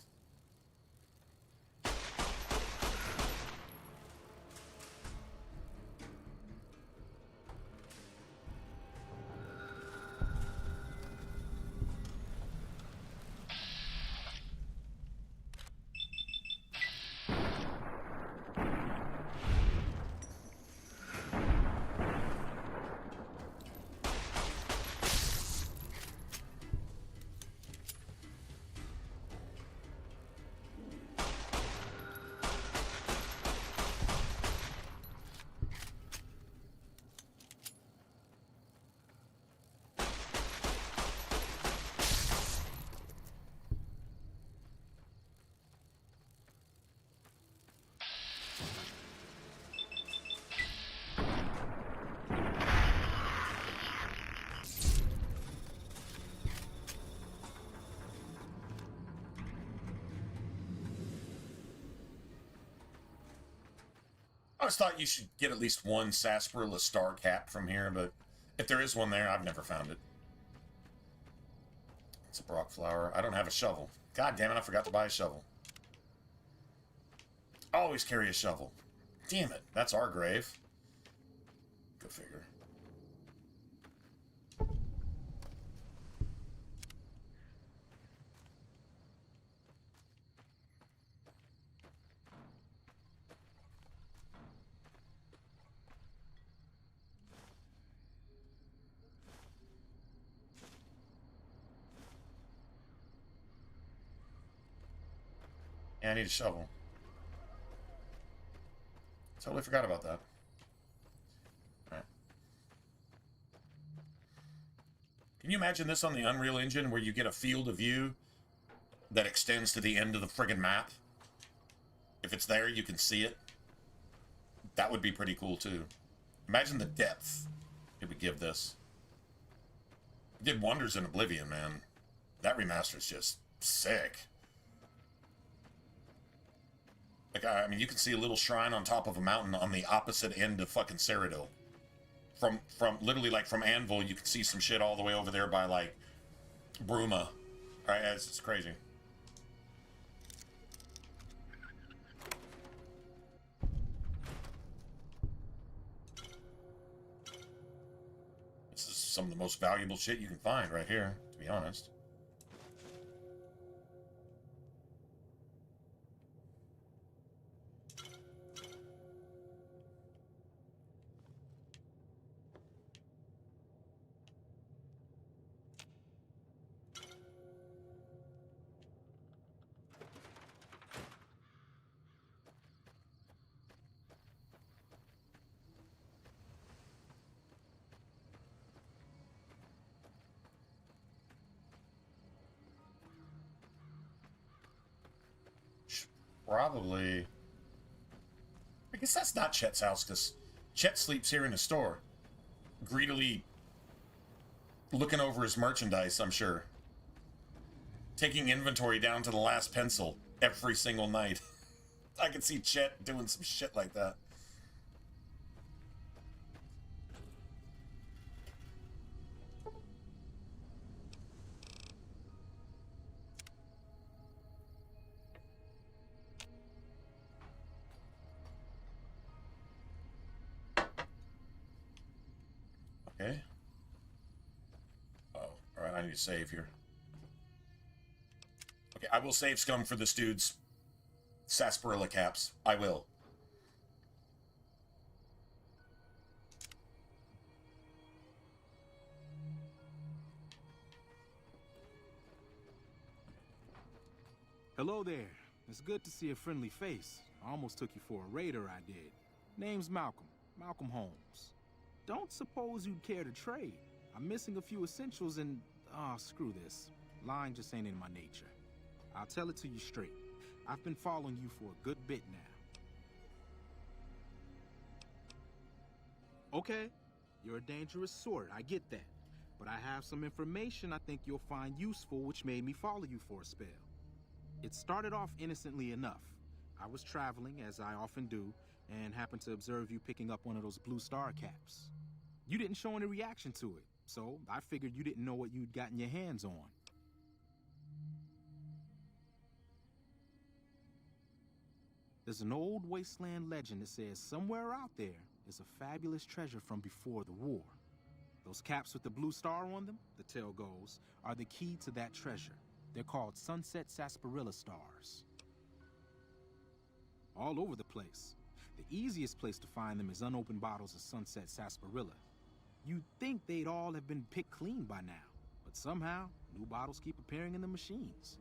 always thought you should get at least one sarsaparilla star cap from here, but if there is one there, I've never found it. It's a Brock flower. I don't have a shovel. God damn it, I forgot to buy a shovel. Always carry a shovel. Damn it, that's our grave. Go figure. Yeah, I need a shovel. Totally forgot about that. Alright. Can you imagine this on the Unreal Engine where you get a field of view that extends to the end of the friggin' map? If it's there, you can see it. That would be pretty cool too. Imagine the depth it would give this. It did wonders in Oblivion, man. That remaster is just sick. Like, I mean, you can see a little shrine on top of a mountain on the opposite end of fucking Cyrodiil. From literally, like, from Anvil, you can see some shit all the way over there by, like, Bruma. Right, it's crazy. This is some of the most valuable shit you can find right here, to be honest. Probably. I guess that's not Chet's house, because Chet sleeps here in the store. Greedily looking over his merchandise, I'm sure. Taking inventory down to the last pencil every single night. I could see Chet doing some shit like that. Okay. Oh, alright, I need to save here. Okay, I will save scum for this dude's sarsaparilla caps. I will. Hello there. It's good to see a friendly face. I almost took you for a raider, I did. Name's Malcolm. Malcolm Holmes. Don't suppose you'd care to trade. I'm missing a few essentials and... screw this. Lying just ain't in my nature. I'll tell it to you straight. I've been following you for a good bit now. Okay, you're a dangerous sort, I get that. But I have some information I think you'll find useful which made me follow you for a spell. It started off innocently enough. I was traveling, as I often do, and happened to observe you picking up one of those blue star caps. You didn't show any reaction to it, so I figured you didn't know what you'd gotten your hands on. There's an old wasteland legend that says somewhere out there is a fabulous treasure from before the war. Those caps with the blue star on them, the tale goes, are the key to that treasure. They're called sunset sarsaparilla stars. All over the place. The easiest place to find them is unopened bottles of sunset sarsaparilla. You'd think they'd all have been picked clean by now, but somehow, new bottles keep appearing in the machines.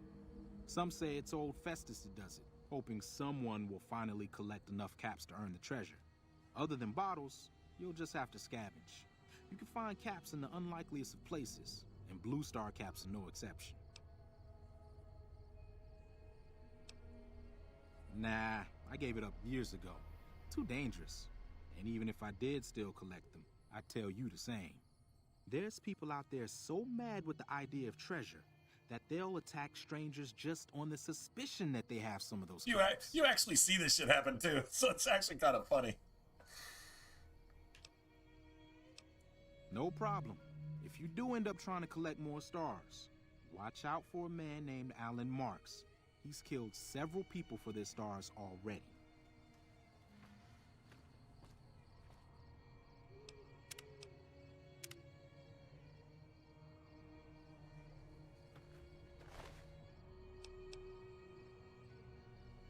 Some say it's old Festus that does it, hoping someone will finally collect enough caps to earn the treasure. Other than bottles, you'll just have to scavenge. You can find caps in the unlikeliest of places, and blue star caps are no exception. Nah, I gave it up years ago. Too dangerous. And even if I did still collect them, I'd tell you the same. There's people out there so mad with the idea of treasure that they'll attack strangers just on the suspicion that they have some of those caps. You actually see this shit happen too, so it's actually kind of funny. No problem. If you do end up trying to collect more stars, watch out for a man named Alan Marks. He's killed several people for their stars already.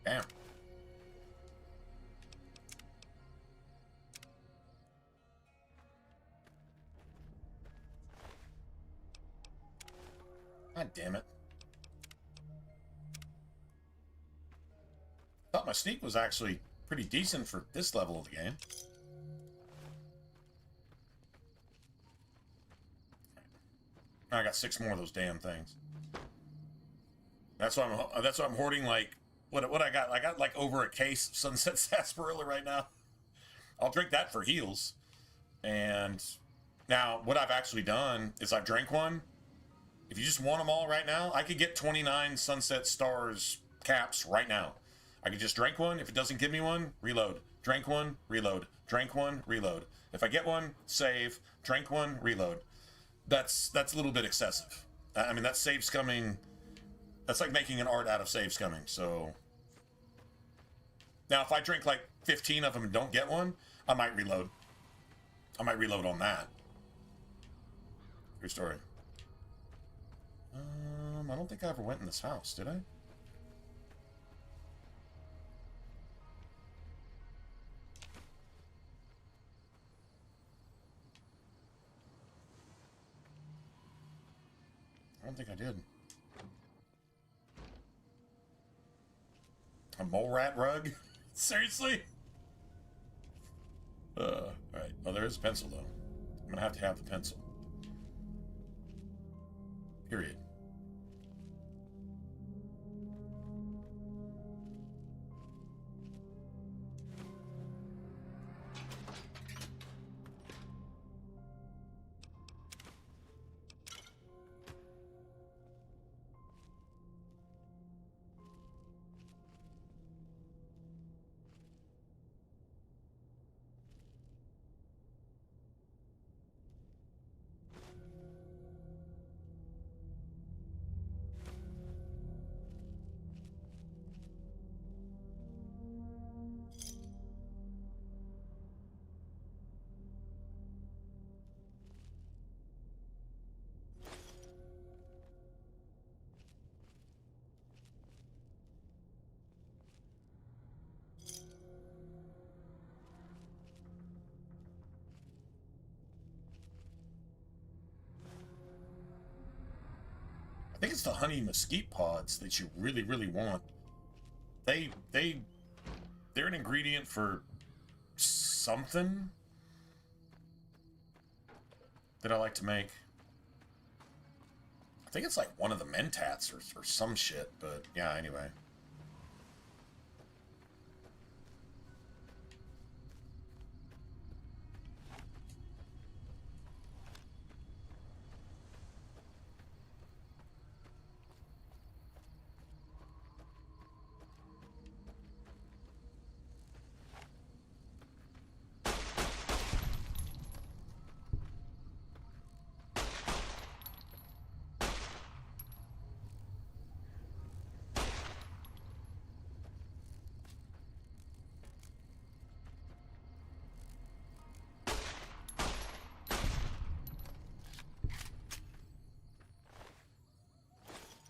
Damn. God damn it. Thought my sneak was actually pretty decent for this level of the game. I got 6 more of those damn things. That's why I'm hoarding, like, what I got? I got like over a case of Sunset Sarsaparilla right now. I'll drink that for heals. And now what I've actually done is I've drank one. If you just want them all right now, I could get 29 Sunset Stars caps right now. I could just drink one. If it doesn't give me one, reload. Drink one, reload. Drink one, reload. If I get one, save. Drink one, reload. That's a little bit excessive. I mean, that's save scumming. That's like making an art out of save scumming. So now if I drink like 15 of them and don't get one, I might reload. I might reload on that. True story. I don't think I ever went in this house, did I? I don't think I did. A mole rat rug? Seriously? Alright. Oh, there is a pencil, though. I'm gonna have to have the pencil. Period. I think it's the honey mesquite pods that you really, really want. They're an ingredient for something that I like to make. I think it's like one of the mentats or some shit, but yeah, anyway.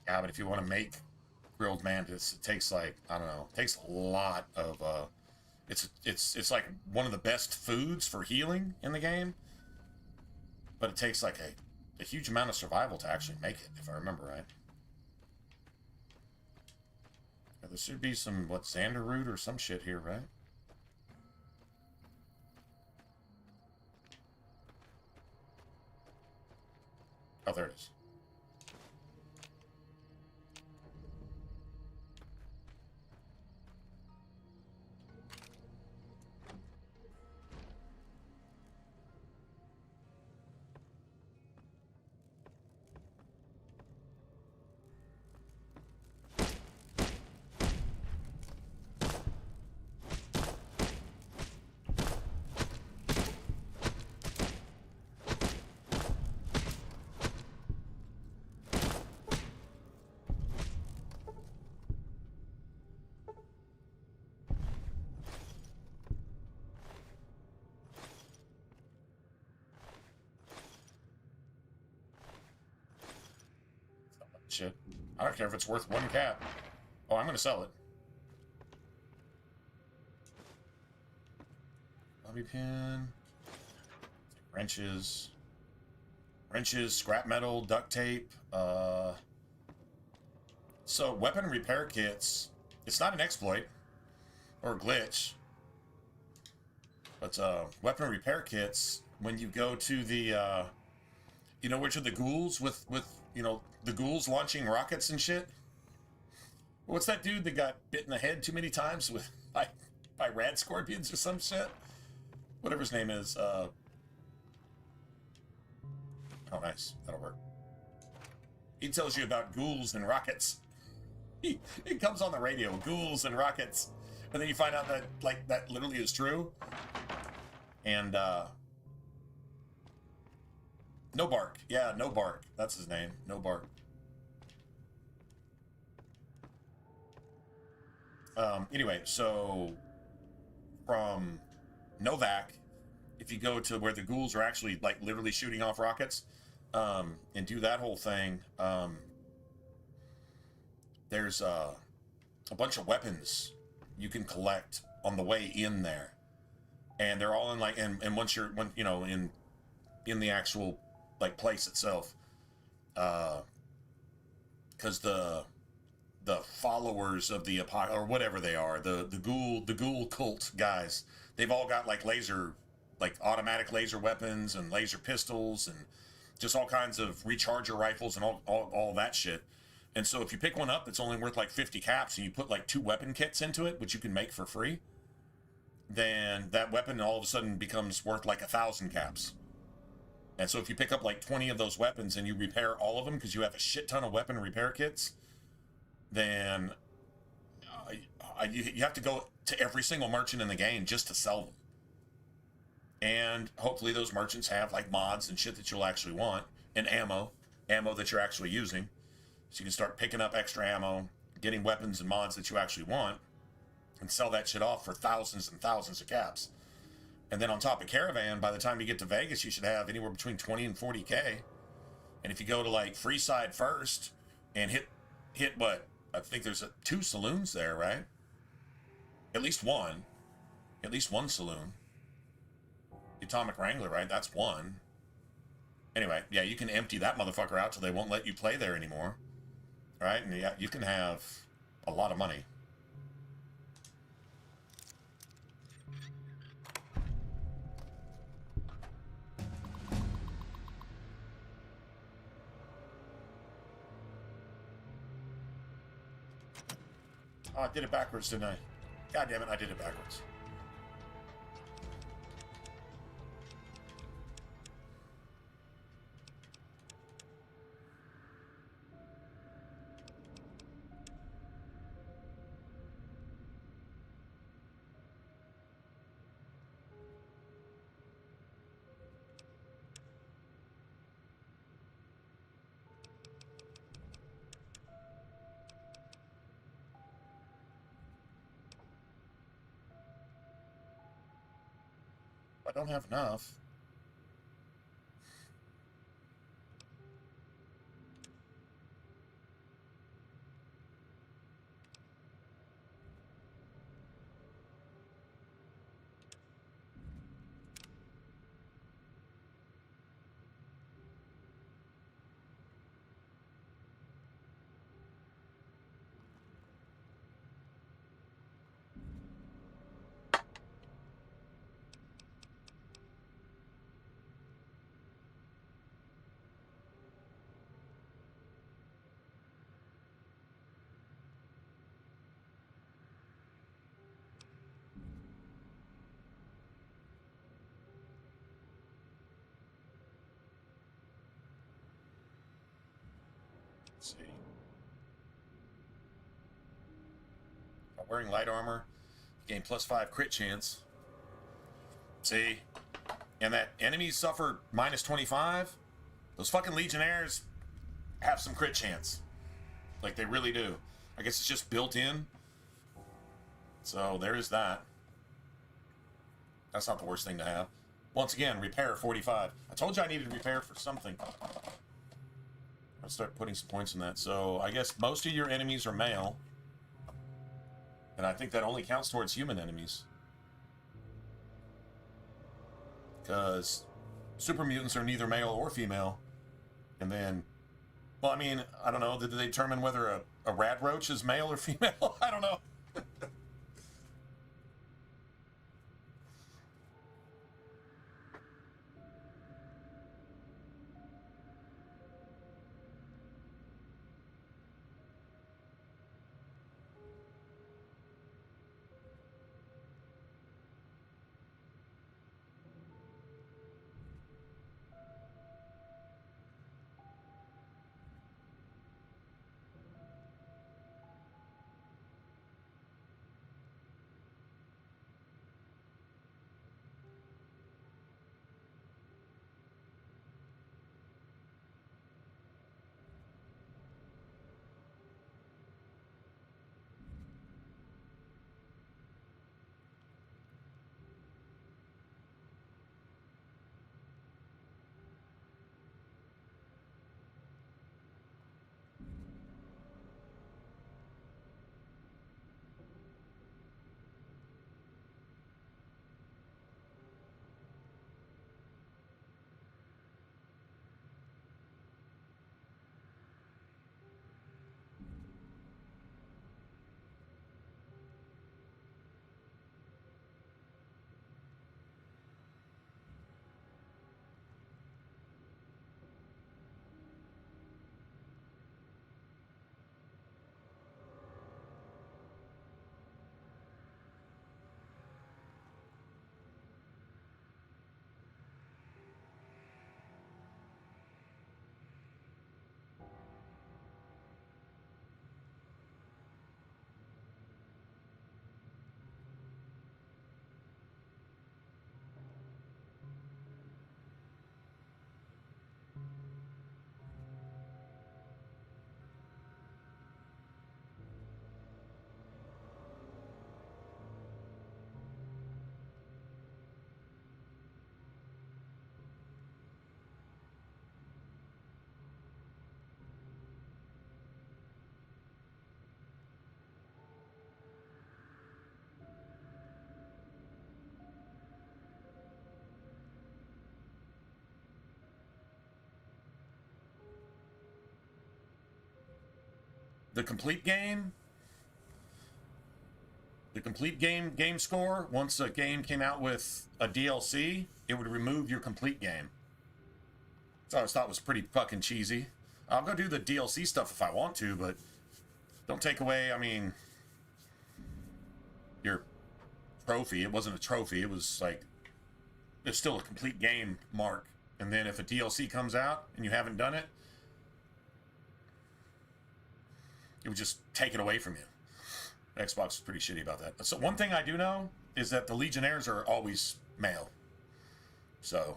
Yeah, but if you want to make grilled mantis, it takes like, I don't know, it takes a lot of, it's like one of the best foods for healing in the game, but it takes like a huge amount of survival to actually make it, if I remember right. Yeah, there should be some, what, Xander root or some shit here, right? Oh, there it is. shit. I don't care if it's worth 1 cap. Oh, I'm gonna sell it. Bobby pin. Wrenches. Wrenches, scrap metal, duct tape. So, weapon repair kits. It's not an exploit. Or a glitch. But, weapon repair kits, when you go to the, you know, which are the ghouls with, you know, the ghouls launching rockets and shit? What's that dude that got bit in the head too many times with by rad scorpions or some shit? Whatever his name is. Oh, nice. That'll work. He tells you about ghouls and rockets. It comes on the radio, ghouls and rockets. And then you find out that, like, that literally is true. And, No Bark. Yeah, No Bark. That's his name. No Bark. Anyway, so from Novak, if you go to where the ghouls are actually, like, literally shooting off rockets, and do that whole thing, there's a bunch of weapons you can collect on the way in there. And they're all in, like, and once you're, you know, in the actual, like, place itself, because the followers of the or whatever they are, the ghoul cult guys, they've all got, like, automatic laser weapons and laser pistols and just all kinds of recharger rifles and all that shit. And so if you pick one up that's only worth like 50 caps and you put like 2 weapon kits into it, which you can make for free, then that weapon all of a sudden becomes worth like 1,000 caps. And so if you pick up like 20 of those weapons and you repair all of them because you have a shit ton of weapon repair kits, then you have to go to every single merchant in the game just to sell them. And hopefully those merchants have like mods and shit that you'll actually want, and ammo that you're actually using. So you can start picking up extra ammo, getting weapons and mods that you actually want, and sell that shit off for thousands and thousands of caps. And then on top of Caravan, by the time you get to Vegas, you should have anywhere between 20 and 40K. And if you go to like Freeside first and hit what? I think there's 2 saloons there, right? At least one saloon. The Atomic Wrangler, right? That's one. Anyway, yeah, you can empty that motherfucker out till they won't let you play there anymore. Right? And yeah, you can have a lot of money. Oh, I did it backwards, didn't I? God damn it, I did it backwards. I don't have enough. Let's see. By wearing light armor, you gain +5 crit chance. See? And that enemies suffer -25. Those fucking Legionnaires have some crit chance. Like, they really do. I guess it's just built in. So, there is that. That's not the worst thing to have. Once again, repair 45. I told you I needed repair for something. I'll start putting some points in that. So I guess most of your enemies are male. And I think that only counts towards human enemies. Because super mutants are neither male or female. And then, well, I mean, I don't know. Did they determine whether a rad roach is male or female? I don't know. The complete game score, once a game came out with a DLC, it would remove your complete game. So I always thought it was pretty fucking cheesy. I'll go do the DLC stuff if I want to, but don't take away, I mean, your trophy. It wasn't a trophy, it was like, it's still a complete game mark. And then if a DLC comes out and you haven't done it, it would just take it away from you. Xbox is pretty shitty about that. So one thing I do know is that the Legionnaires are always male. So.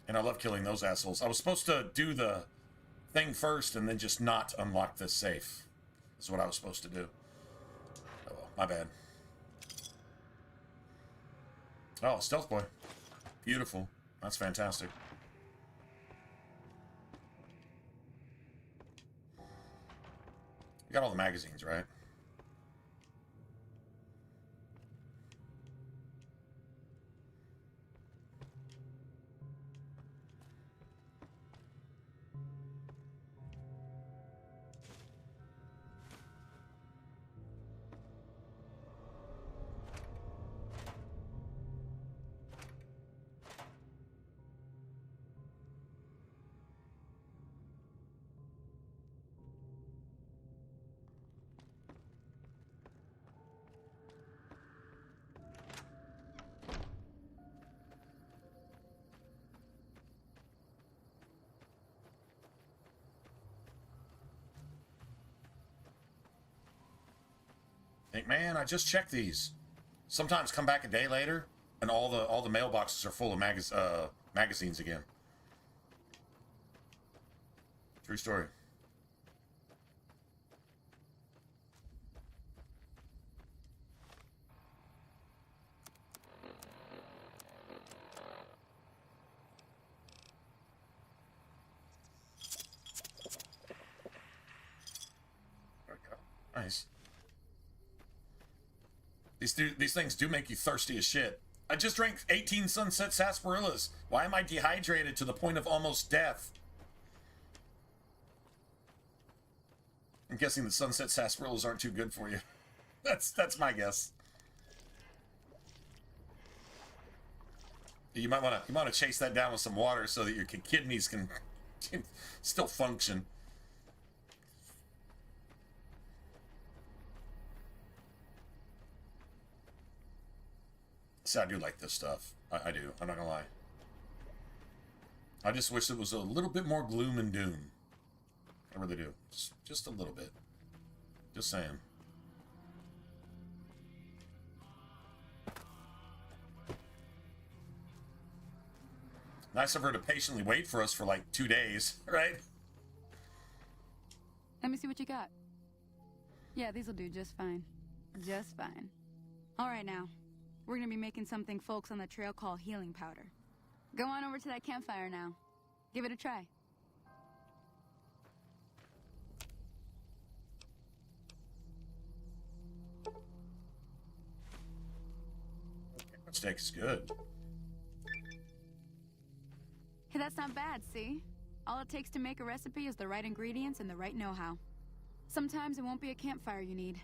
And I love killing those assholes. I was supposed to do the thing first and then just not unlock this safe. That's what I was supposed to do. Oh well, my bad. Oh, Stealth Boy. Beautiful. That's fantastic. You got all the magazines, right? Think, man, I just checked these. Sometimes come back a day later, and all the mailboxes are full of magazines again. True story. nice. These things do make you thirsty as shit. I just drank 18 Sunset Sarsaparillas. Why am I dehydrated to the point of almost death? I'm guessing the Sunset Sarsaparillas aren't too good for you. That's my guess. You might want to chase that down with some water so that your kidneys can still function. See, I do like this stuff. I do. I'm not gonna lie. I just wish it was a little bit more gloom and doom. I really do. Just a little bit. Just saying. Nice of her to patiently wait for us for like 2 days, right? Let me see what you got. Yeah, these will do just fine. Just fine. All right, now. We're gonna be making something folks on the trail call healing powder. Go on over to that campfire now. Give it a try. Steak's good. Hey, that's not bad, see? All it takes to make a recipe is the right ingredients and the right know-how. Sometimes it won't be a campfire you need.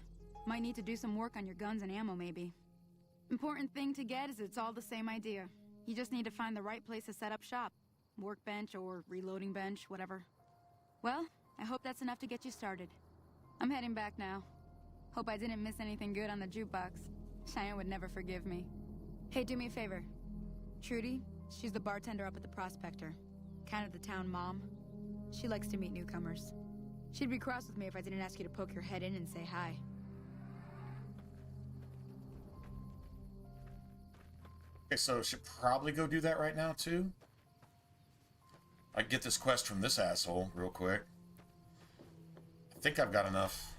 Might need to do some work on your guns and ammo, maybe. Important thing to get is it's all the same idea. You just need to find the right place to set up shop. Workbench or reloading bench, whatever. Well, I hope that's enough to get you started. I'm heading back now. Hope I didn't miss anything good on the jukebox. Cheyenne would never forgive me. Hey, do me a favor. Trudy, she's the bartender up at the Prospector. Kind of the town mom. She likes to meet newcomers. She'd be cross with me if I didn't ask you to poke your head in and say hi. Okay, so should probably go do that right now, too. I get this quest from this asshole real quick. I think I've got enough.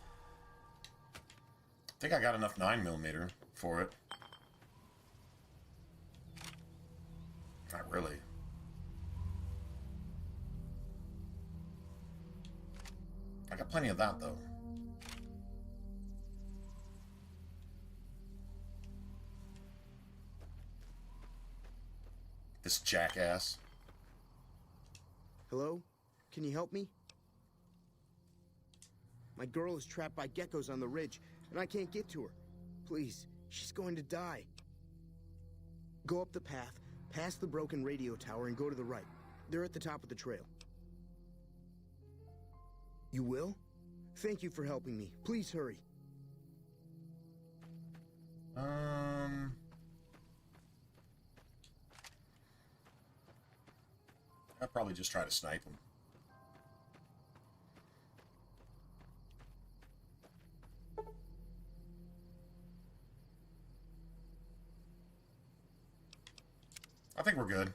I think I got enough 9mm for it. Not really. I got plenty of that, though. This jackass. Hello? Can you help me? My girl is trapped by geckos on the ridge, and I can't get to her. Please, she's going to die. Go up the path, past the broken radio tower, and go to the right. They're at the top of the trail. You will? Thank you for helping me. Please hurry. I'll probably just try to snipe him. I think we're good.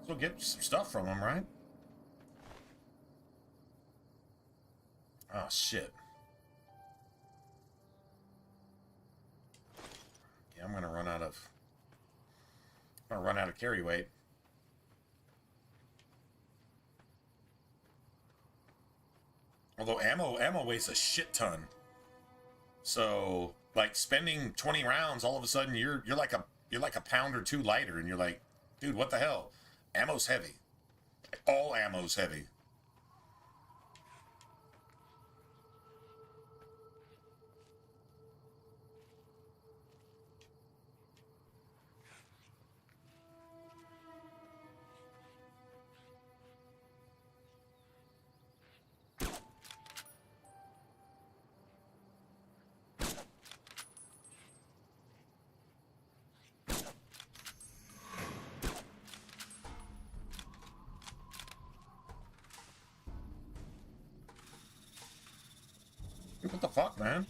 We'll get some stuff from him, right? Oh, shit. Yeah, I'm gonna run out of carry weight. Although ammo weighs a shit ton. So, like, spending 20 rounds, all of a sudden you're like a pound or two lighter, and you're like, dude, what the hell? Ammo's heavy. All ammo's heavy. What the fuck, man?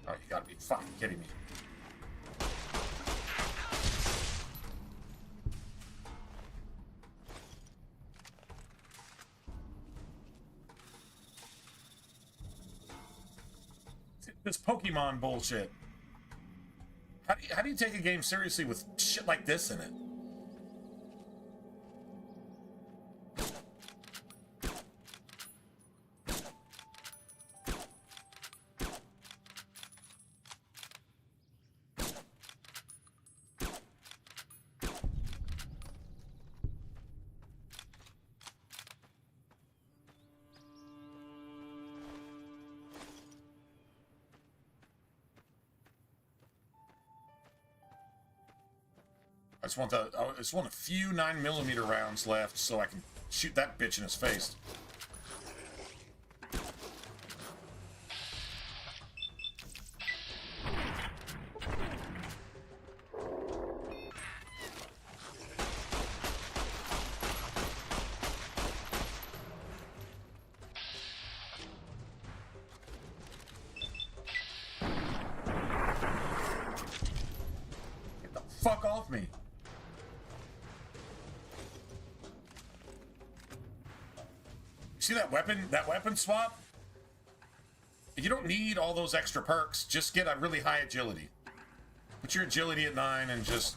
Oh, you gotta be fucking kidding me. This Pokemon bullshit. How do you take a game seriously with shit like this in it? I just want a few 9mm rounds left so I can shoot that bitch in his face. Get the fuck off me. See that weapon swap? You don't need all those extra perks. Just get a really high agility. Put your agility at 9 and just...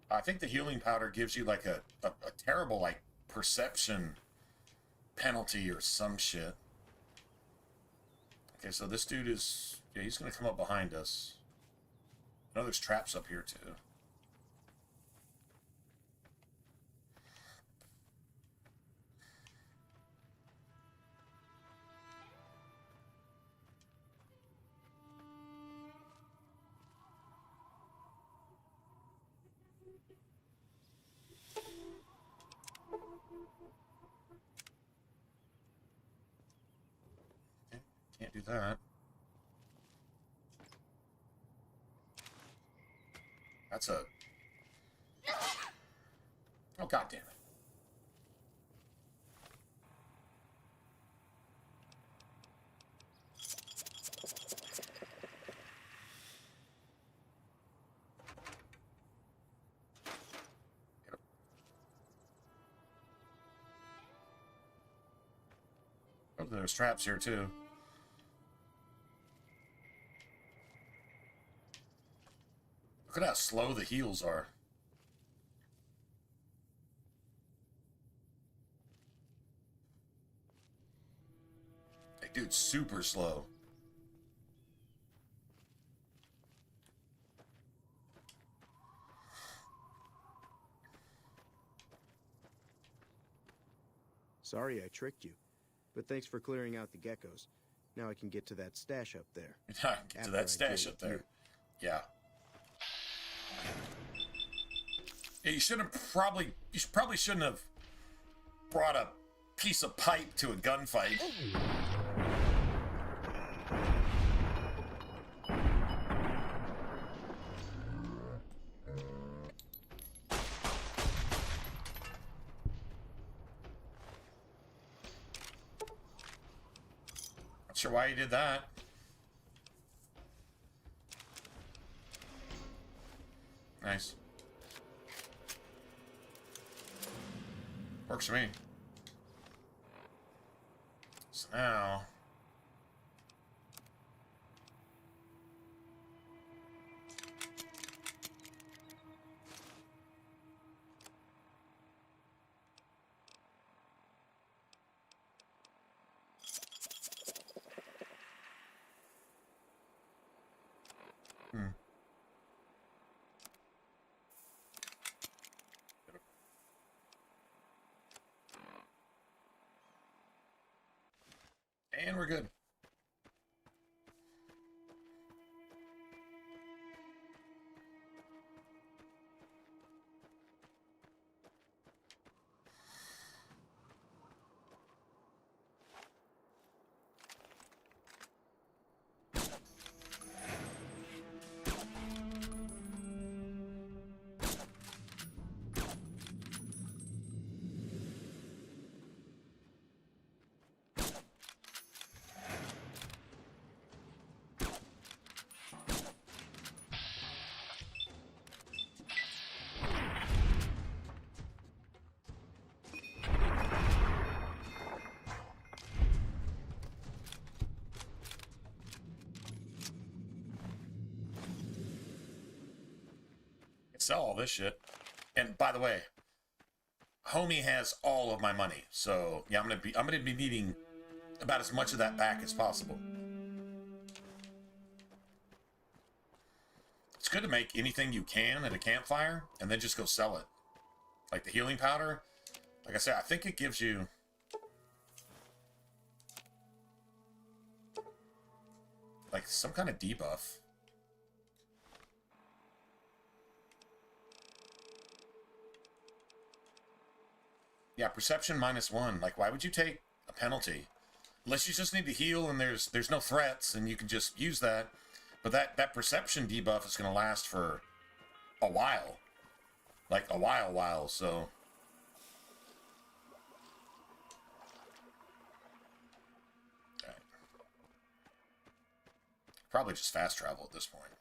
I think the healing powder gives you like a terrible like perception penalty or some shit. Okay, so this dude is... yeah, he's gonna come up behind us. I know there's traps up here too. Can't do that. That's a... oh, god damn it. Oh, there's traps here too. Look at how slow the heals are. Like, dude, super slow. Sorry I tricked you, but thanks for clearing out the geckos. Now I can get to that stash up there. Get to that stash up there. Yeah. Yeah, you probably shouldn't have brought a piece of pipe to a gunfight. Not sure why you did that. Nice. Works for me. So now... And we're good. Sell all this shit. And by the way, homie has all of my money, so yeah, I'm gonna be needing about as much of that back as possible. It's good to make anything you can at a campfire and then just go sell it. Like the healing powder, like I said, I think it gives you like some kind of debuff. Yeah, perception -1. Like, why would you take a penalty? Unless you just need to heal and there's no threats and you can just use that. But that perception debuff is going to last for a while. Like, a while, so... Right. Probably just fast travel at this point.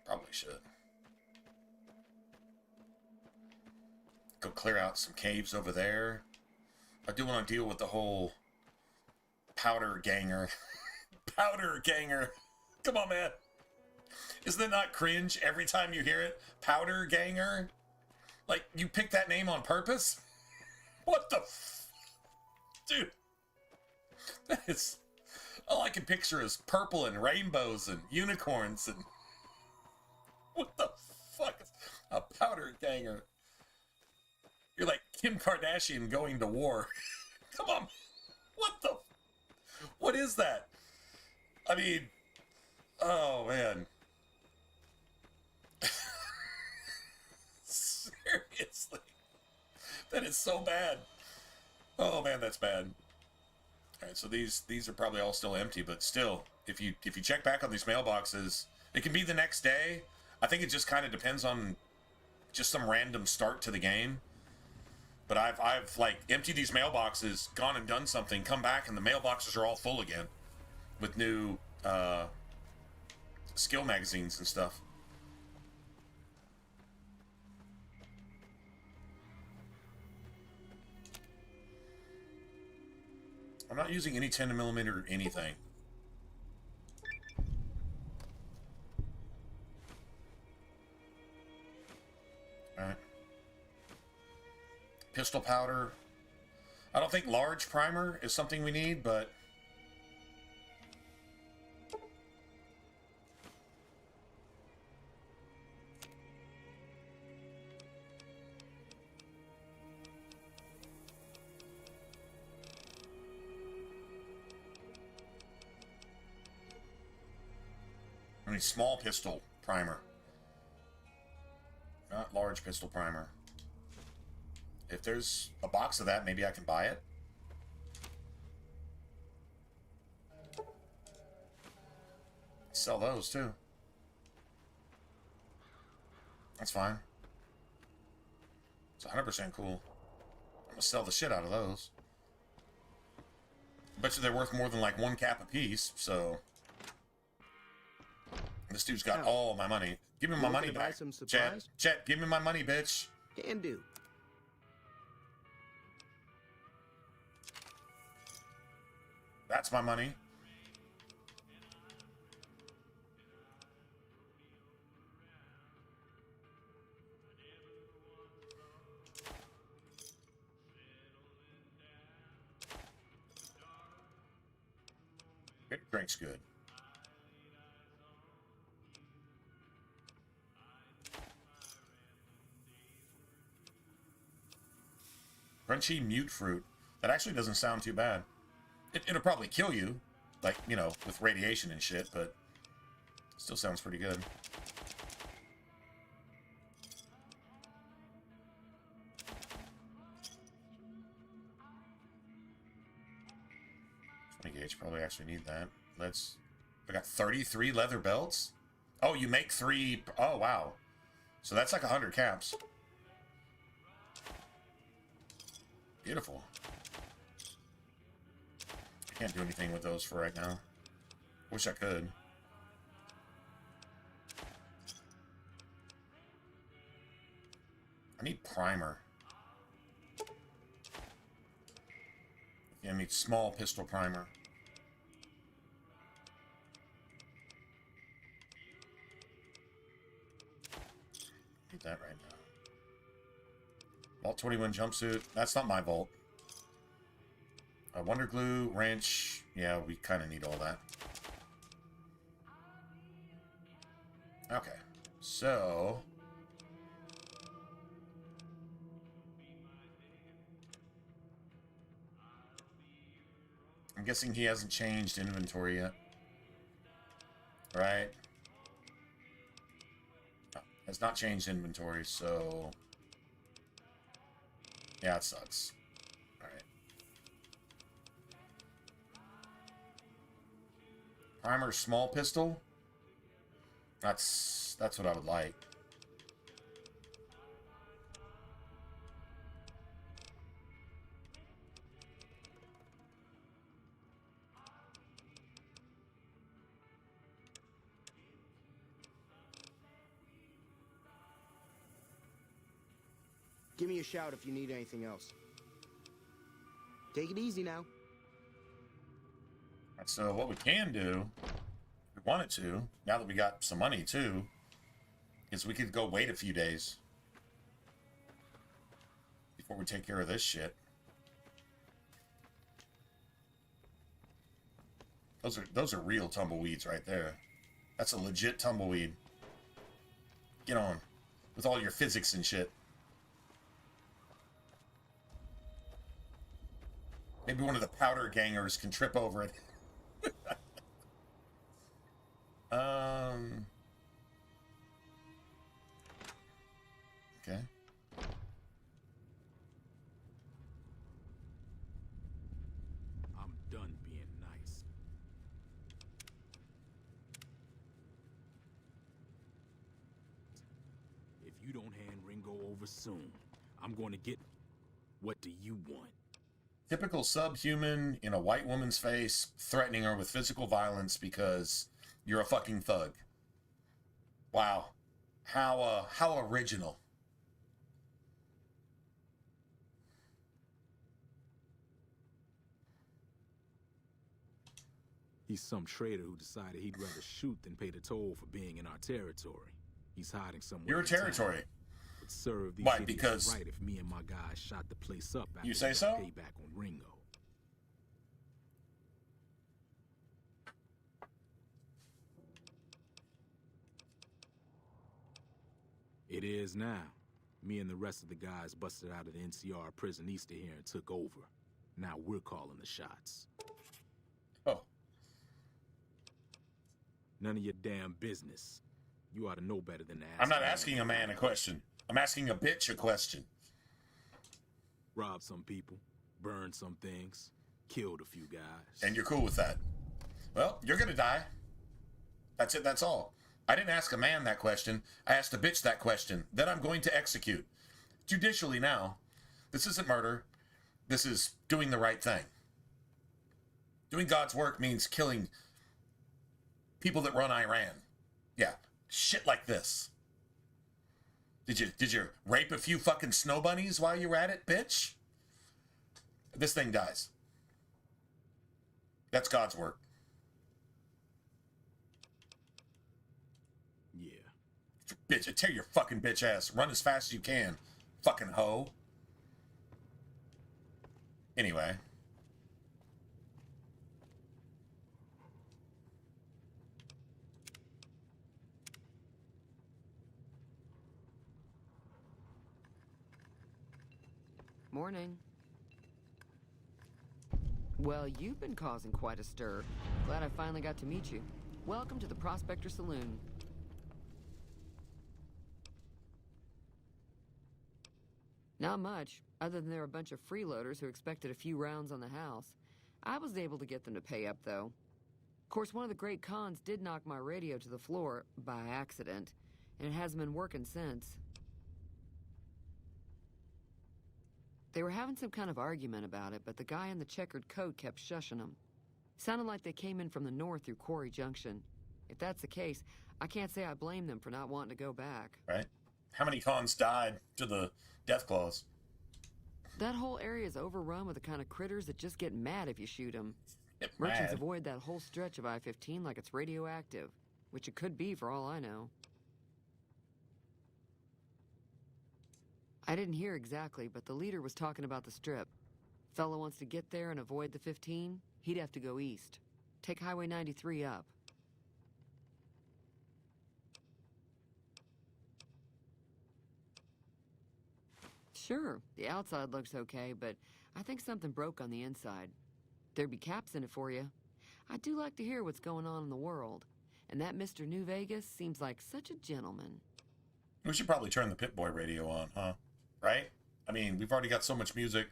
Probably should. Go clear out some caves over there. I do want to deal with the whole powder ganger. Powder ganger. Come on, man. Isn't it not cringe every time you hear it? Powder ganger? Like, you picked that name on purpose? What the Dude. That is... All I can picture is purple and rainbows and unicorns and... What the fuck? A powder ganger. You're like Kim Kardashian going to war. Come on. What is that? I mean, oh man. Seriously. That is so bad. Oh man, that's bad. Alright, so these are probably all still empty, but still, if you check back on these mailboxes, it can be the next day. I think it just kind of depends on just some random start to the game. But I've like emptied these mailboxes, gone and done something, come back, and the mailboxes are all full again with new skill magazines and stuff. I'm not using any 10mm or anything. All right. Pistol powder. I don't think large primer is something we need, but... I need small pistol primer. Not large pistol primer. If there's a box of that, maybe I can buy it. Sell those too. That's fine. It's 100% cool. I'm gonna sell the shit out of those. I bet you they're worth more than like 1 cap a piece, so... This dude's got all my money. Give me my money back. Chet, give me my money, bitch. Can do. That's my money. Drink's good. Crunchy mute fruit. That actually doesn't sound too bad. It'll probably kill you, like, you know, with radiation and shit, but still sounds pretty good. Gauge, probably actually need that. I got 33 leather belts. Oh, you make 3. Oh, wow. So that's like 100 caps. Beautiful. I can't do anything with those for right now. Wish I could. I need primer. Yeah, I need small pistol primer. Need that right now. Vault 21 jumpsuit. That's not my vault. Wonder glue, wrench. Yeah, we kind of need all that. Okay. So... I'm guessing he hasn't changed inventory yet. Right? No, has not changed inventory, so... Yeah, it sucks. Alright. Primer small pistol? That's what I would like. Give me a shout if you need anything else. Take it easy now. So what we can do, if we wanted to, now that we got some money too, is we could go wait a few days before we take care of this shit. Those are real tumbleweeds right there. That's a legit tumbleweed. Get on with all your physics and shit. Maybe one of the powder gangers can trip over it. Okay. I'm done being nice. If you don't hand Ringo over soon, I'm going to get... What do you want? Typical subhuman in a white woman's face, threatening her with physical violence because you're a fucking thug. Wow. How original. He's some traitor who decided he'd rather shoot than pay the toll for being in our territory. He's hiding somewhere. Your territory. Would serve these Why? idiots Because right if me and my guys shot the place up after you say so? Payback on Ringo. It is now. Me and the rest of the guys busted out of the NCR prison east of here and took over. Now we're calling the shots. Oh. None of your damn business. You ought to know better than to ask. I'm not asking a man a question. I'm asking a bitch a question. Robbed some people, burned some things, killed a few guys. And you're cool with that? Well, you're gonna die. That's it, that's all. I didn't ask a man that question. I asked a bitch that question. That I'm going to execute. Judicially now. This isn't murder. This is doing the right thing. Doing God's work means killing people that run Iran. Yeah, shit like this. Did you rape a few fucking snow bunnies while you were at it, bitch? This thing dies. That's God's work. Yeah. Bitch, tear your fucking bitch ass. Run as fast as you can. Fucking hoe. Anyway. Morning. Well, you've been causing quite a stir. Glad I finally got to meet you. Welcome to the Prospector Saloon. Not much, other than they're a bunch of freeloaders who expected a few rounds on the house. I was able to get them to pay up, though. Of course, one of the great cons did knock my radio to the floor, by accident, and it hasn't been working since. They were having some kind of argument about it, but the guy in the checkered coat kept shushing them. Sounded like they came in from the north through Quarry Junction. If that's the case, I can't say I blame them for not wanting to go back. Right? How many cons died to the death claws? That whole area is overrun with the kind of critters that just get mad if you shoot them. Merchants avoid that whole stretch of I-15 like it's radioactive, which it could be for all I know. I didn't hear exactly, but the leader was talking about the strip. Fellow wants to get there and avoid the 15, he'd have to go east. Take Highway 93 up. Sure, the outside looks okay, but I think something broke on the inside. There'd be caps in it for you. I do like to hear what's going on in the world. And that Mr. New Vegas seems like such a gentleman. We should probably turn the Pit-Boy radio on, huh? Right? I mean, we've already got so much music.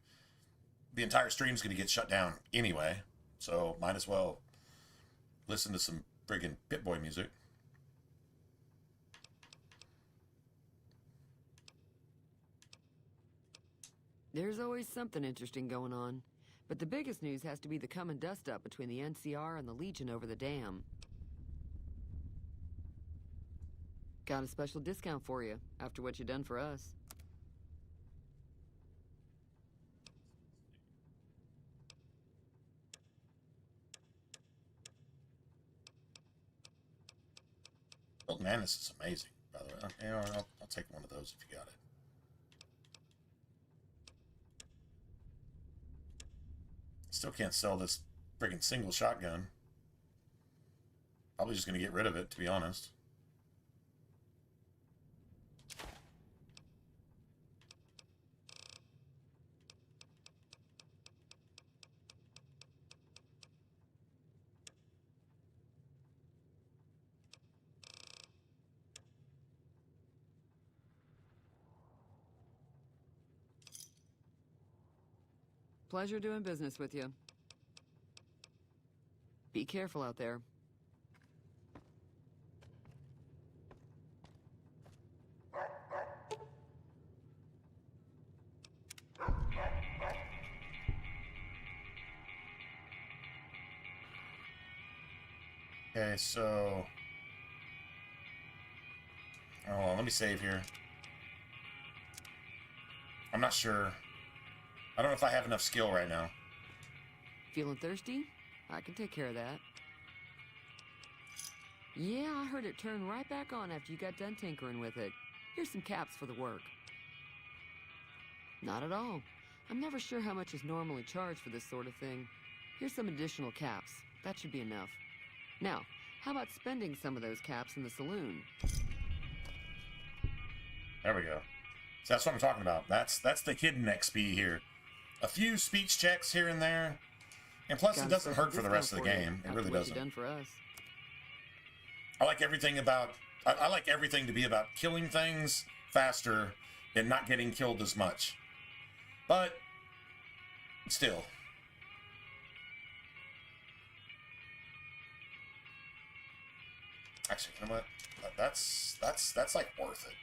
The entire stream's going to get shut down anyway. So might as well listen to some friggin' Pit-Boy music. There's always something interesting going on. But the biggest news has to be the come and dust up between the NCR and the Legion over the dam. Got a special discount for you, after what you done for us. Oh man, this is amazing, by the way. Okay, I'll take one of those if you got it. Still can't sell this friggin' single shotgun. Probably just gonna get rid of it, to be honest. Pleasure doing business with you. Be careful out there. Okay, so... Oh, let me save here. I'm not sure. I don't know if I have enough skill right now. Feeling thirsty? I can take care of that. Yeah, I heard it turn right back on after you got done tinkering with it. Here's some caps for the work. Not at all. I'm never sure how much is normally charged for this sort of thing. Here's some additional caps. That should be enough. Now, how about spending some of those caps in the saloon? There we go. So that's what I'm talking about. That's the hidden XP here. A few speech checks here and there. And plus, it doesn't hurt for the rest of the game. It really doesn't. Done for us. I like everything about... I like everything to be about killing things faster and not getting killed as much. But, still. Actually, you know what? That's like worth it.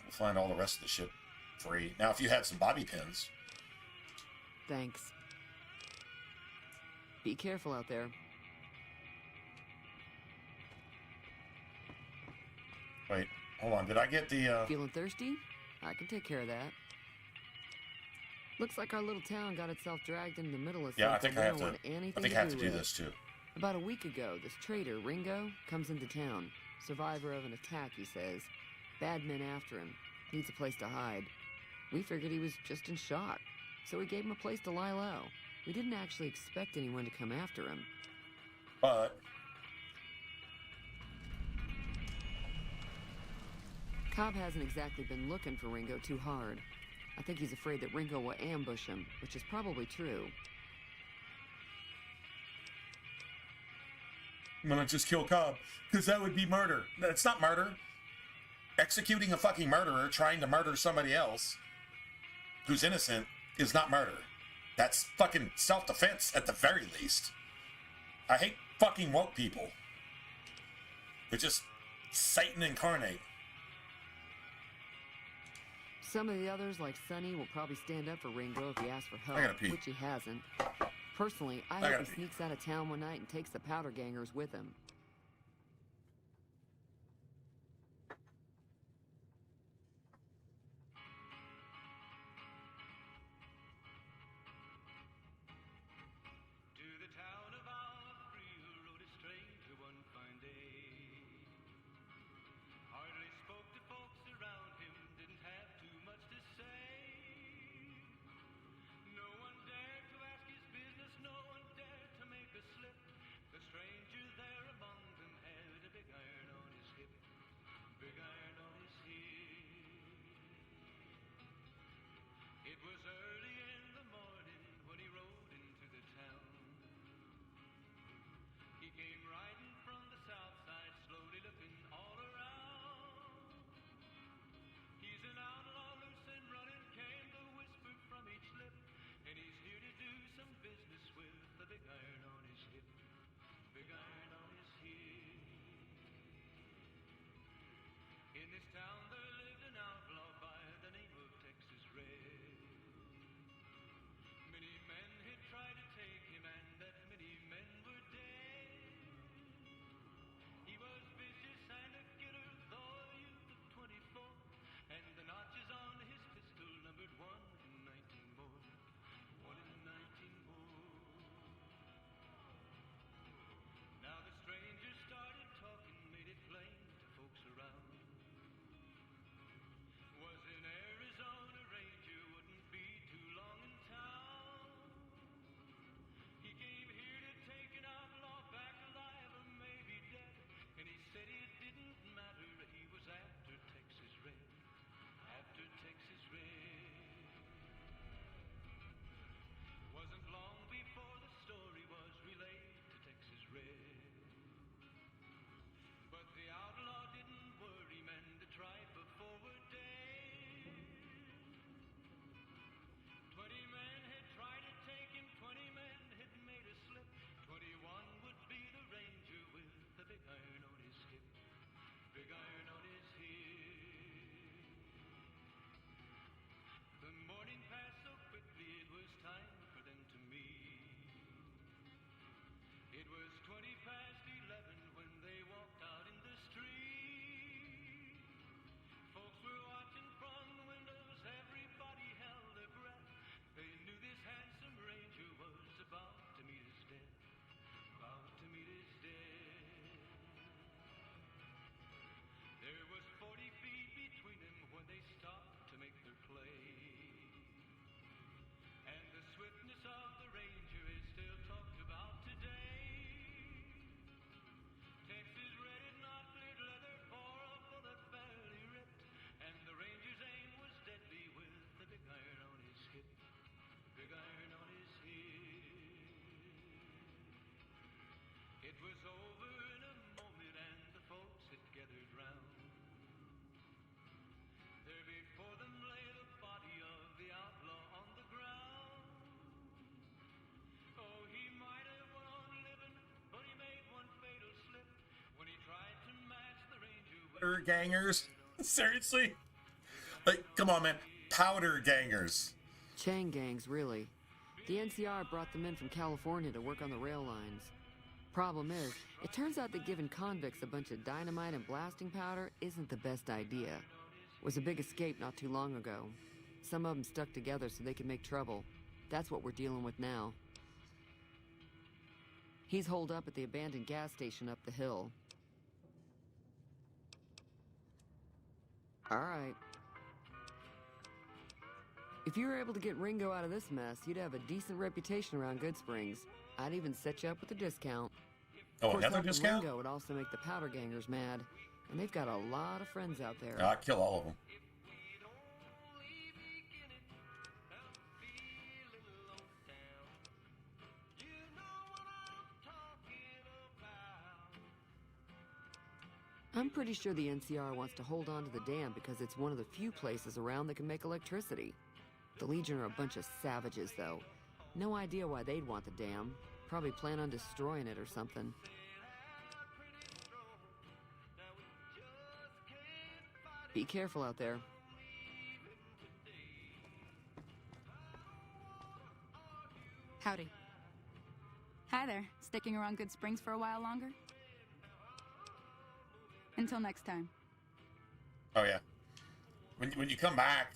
We'll find all the rest of the shit free. Now, if you had some bobby pins... Thanks. Be careful out there. Wait, hold on. Did I get the, Feeling thirsty? I can take care of that. Looks like our little town got itself dragged into the middle of something. Yeah, I think I have to. I think I have to do with. this too. About a week ago, this trader, Ringo, comes into town. Survivor of an attack, he says. Bad men after him. Needs a place to hide. We figured he was just in shock, so we gave him a place to lie low. We didn't actually expect anyone to come after him. But Cobb hasn't exactly been looking for Ringo too hard. I think he's afraid that Ringo will ambush him, which is probably true. I'm gonna just kill Cobb, because that would be murder. It's not murder. Executing a fucking murderer trying to murder somebody else who's innocent is not murder. That's fucking self-defense at the very least. I hate fucking woke people. They're just Satan incarnate. Some of the others, like Sonny, will probably stand up for Ringo if he asks for help, I gotta pee. which he hasn't. Personally, I hope he sneaks out of town one night and takes the powder gangers with him. Powder gangers? Seriously? Like, come on, man. Powder gangers. Chain gangs, really. The NCR brought them in from California to work on the rail lines. Problem is, it turns out that giving convicts a bunch of dynamite and blasting powder isn't the best idea. It was a big escape not too long ago. Some of them stuck together so they could make trouble. That's what we're dealing with now. He's holed up at the abandoned gas station up the hill. All right. If you were able to get Ringo out of this mess, you'd have a decent reputation around Good Springs. I'd even set you up with a discount. Oh, another discount? Ringo would also make the powder gangers mad. And they've got a lot of friends out there. I'd kill all of them. I'm pretty sure the NCR wants to hold on to the dam because it's one of the few places around that can make electricity. The Legion are a bunch of savages, though. No idea why they'd want the dam. Probably plan on destroying it or something. Be careful out there. Howdy. Hi there. Sticking around Good Springs for a while longer? Until next time. Oh, yeah. When you come back,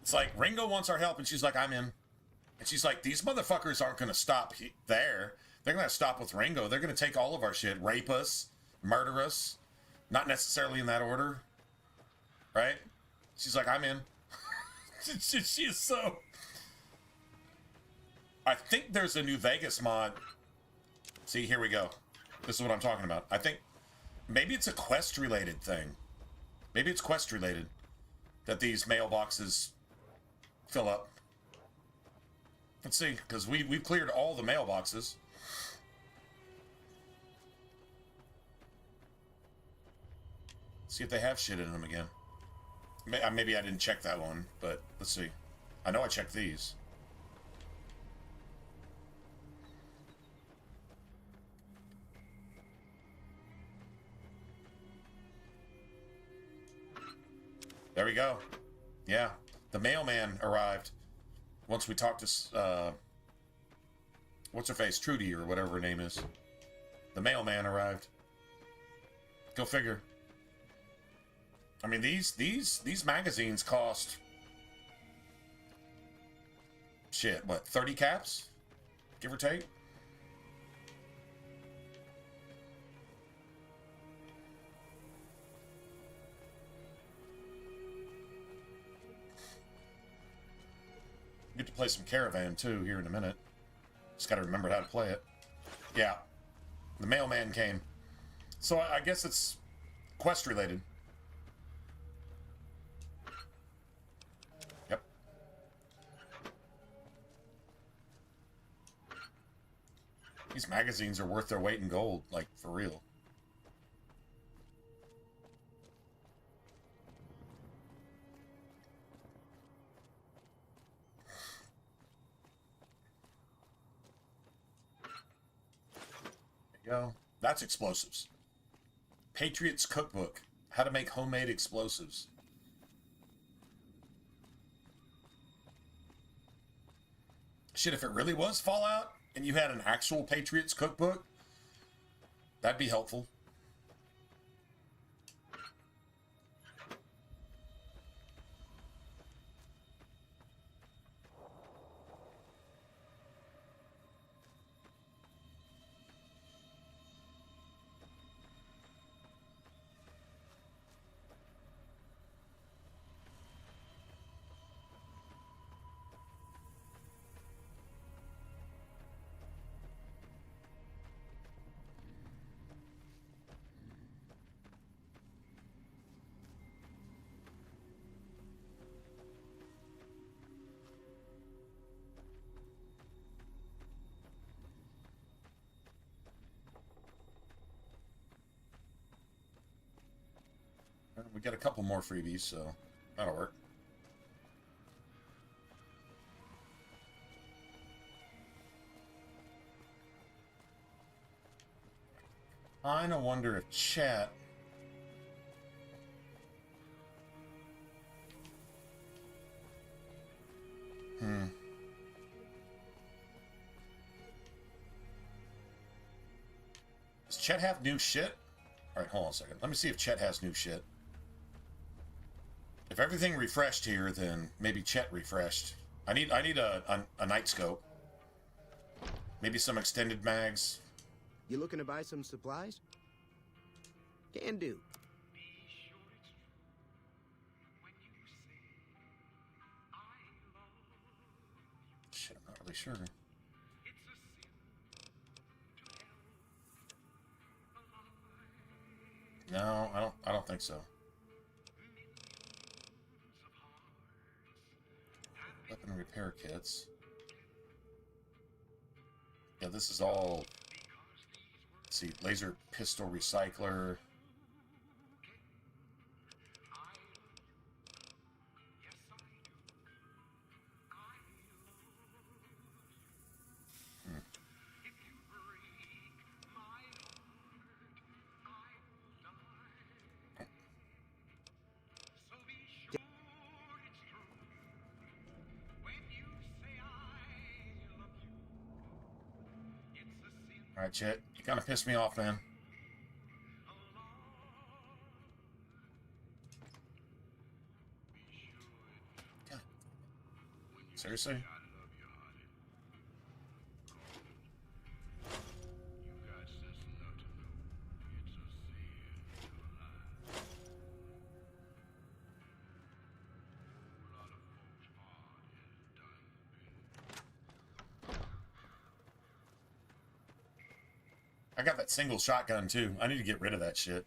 it's like, Ringo wants our help, and she's like, I'm in. And she's like, these motherfuckers aren't going to stop there. They're going to stop with Ringo. They're going to take all of our shit, rape us, murder us. Not necessarily in that order. Right? She's like, I'm in. She is so... I think there's a New Vegas mod. See, here we go. This is what I'm talking about. I think maybe it's a quest-related thing. Maybe it's quest-related that these mailboxes fill up. Let's see, because we've cleared all the mailboxes. See if they have shit in them again. Maybe I didn't check that one, but let's see. I know I checked these. There we go. Yeah, the mailman arrived. Once we talked to, what's her face, Trudy, or whatever her name is. The mailman arrived. Go figure. I mean, these magazines cost, shit, what, 30 caps? Give or take? Get to play some Caravan, too, here in a minute. Just gotta remember how to play it. Yeah. The mailman came. So I guess it's quest-related. Yep. These magazines are worth their weight in gold, like, for real. Go. That's explosives. Patriot's Cookbook. How to make homemade explosives. Shit, if it really was Fallout and you had an actual Patriot's Cookbook, that'd be helpful. We got a couple more freebies, so that'll work. I kinda wonder if chat... Does Chet have new shit? Alright, hold on a second. Let me see if Chet has new shit. If everything refreshed here, then maybe Chet refreshed. I need a night scope. Maybe some extended mags. You looking to buy some supplies? Can do. Shit, I'm not really sure. No, think so. Weapon repair kits. Yeah, this is all... Let's see, laser pistol recycler. Alright, Chet. You kind of pissed me off, man. God. Seriously? I got that single shotgun too. I need to get rid of that shit.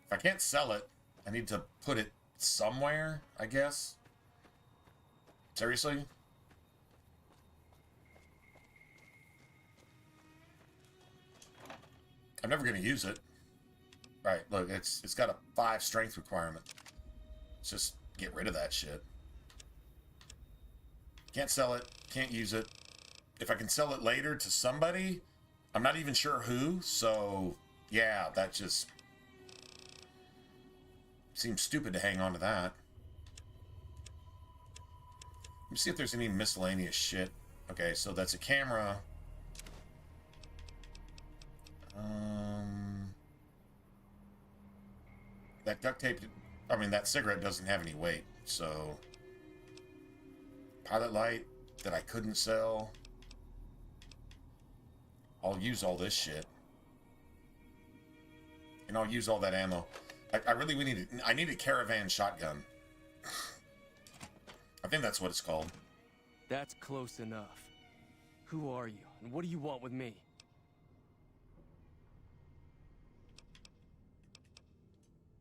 If I can't sell it, I need to put it somewhere, I guess. Seriously? I'm never gonna use it. Right, look, it's got a 5 strength requirement. Let's just get rid of that shit. Can't sell it, can't use it. If I can sell it later to somebody, I'm not even sure who, so yeah, that just seems stupid to hang on to that. Let me see if there's any miscellaneous shit. Okay, so that's a camera. That duct tape, I mean, that cigarette doesn't have any weight, so... Pilot light that I couldn't sell. I'll use all this shit. And I'll use all that ammo. I really I need a caravan shotgun. I think that's what it's called. That's close enough. Who are you, and what do you want with me?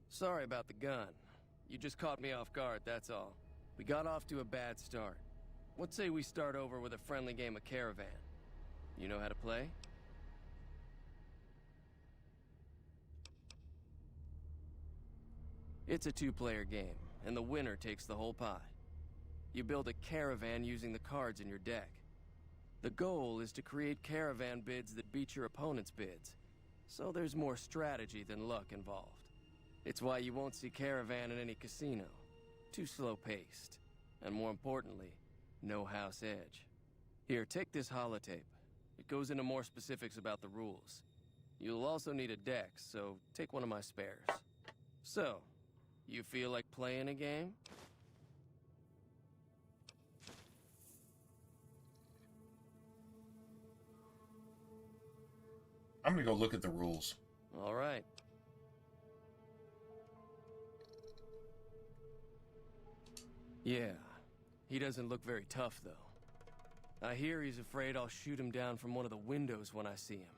Sorry about the gun. You just caught me off guard, that's all. We got off to a bad start. Let's say we start over with a friendly game of Caravan. You know how to play? It's a 2-player game, and the winner takes the whole pie. You build a caravan using the cards in your deck. The goal is to create caravan bids that beat your opponent's bids, so there's more strategy than luck involved. It's why you won't see Caravan in any casino. Too slow-paced. And more importantly, no house edge. Here, take this holotape. It goes into more specifics about the rules. You'll also need a deck, so take one of my spares. So, you feel like playing a game? I'm gonna go look at the rules. All right. Yeah, he doesn't look very tough, though. I hear he's afraid I'll shoot him down from one of the windows when I see him.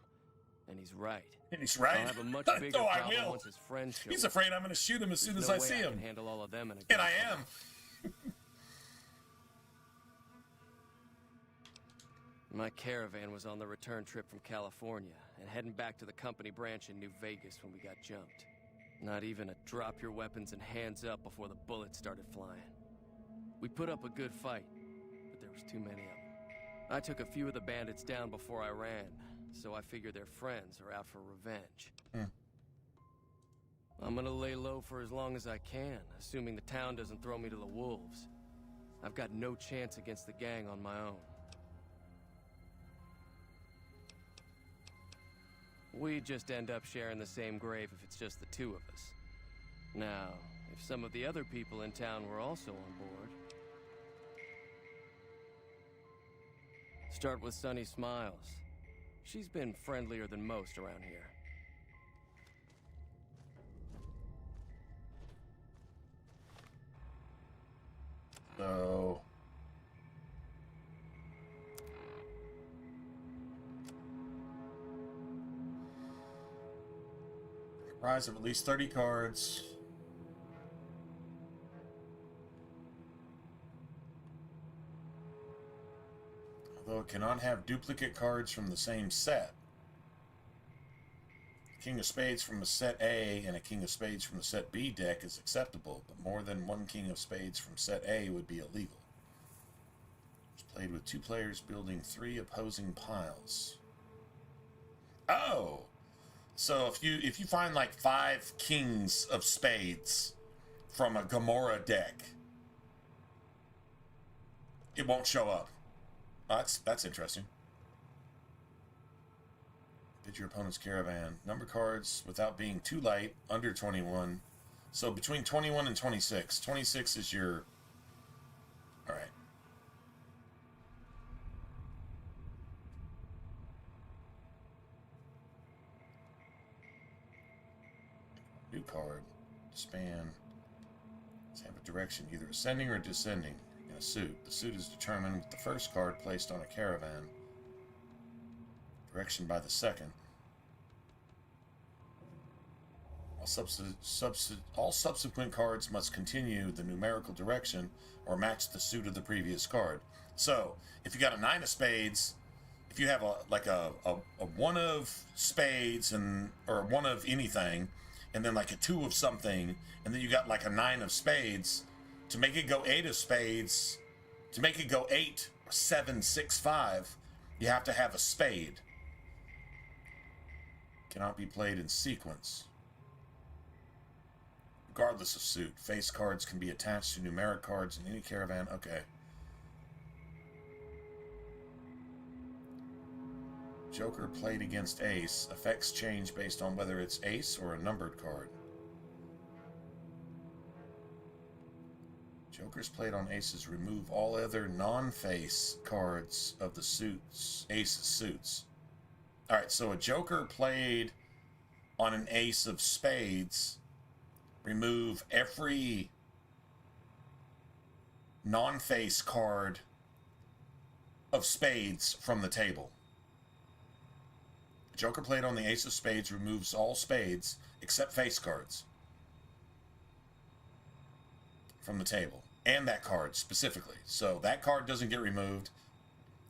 And he's right. And he's right? I'll have a much bigger No, I problem will. once his friends show He's up. afraid I'm gonna shoot him as soon There's as no I way see him. can handle all of them in a And I gunfight. am. My caravan was on the return trip from California and heading back to the company branch in New Vegas when we got jumped. Not even a drop your weapons and hands up before the bullets started flying. We put up a good fight, but there was too many of them. I took a few of the bandits down before I ran, so I figure their friends are out for revenge. I'm gonna lay low for as long as I can, assuming the town doesn't throw me to the wolves. I've got no chance against the gang on my own. We just end up sharing the same grave if it's just the two of us. Now, if some of the other people in town were also on board... Start with Sunny Smiles. She's been friendlier than most around here. So... Prize of at least 30 cards. Though it cannot have duplicate cards from the same set. King of Spades from a set A and a King of Spades from a set B deck is acceptable, but more than one King of Spades from set A would be illegal. It's played with 2 players building 3 opposing piles. Oh! So if you find like 5 Kings of Spades from a Gamora deck, it won't show up. Oh, that's interesting. Bid your opponent's caravan. Number cards without being too light, under 21. So between 21 and 26. 26 is your... Alright. New card. Span. Let's have a direction, either ascending or descending in a suit. The suit is determined with the first card placed on a caravan. Direction by the second. All subsequent cards must continue the numerical direction or match the suit of the previous card. So, if you got a 9 of spades, if you have a 1 of spades or 1 of anything, and then like a 2 of something, and then you got like a 9 of spades, to make it go 8 of spades, to make it go 8, 7, 6, 5, you have to have a spade. Cannot be played in sequence. Regardless of suit, face cards can be attached to numeric cards in any caravan. Okay. Joker played against ace. Effects change based on whether it's ace or a numbered card. Jokers played on aces remove all other non-face cards of the suits, ace's suits. Alright, so a joker played on an ace of spades, remove every non-face card of spades from the table. A joker played on the ace of spades removes all spades except face cards from the table. And that card specifically. So that card doesn't get removed.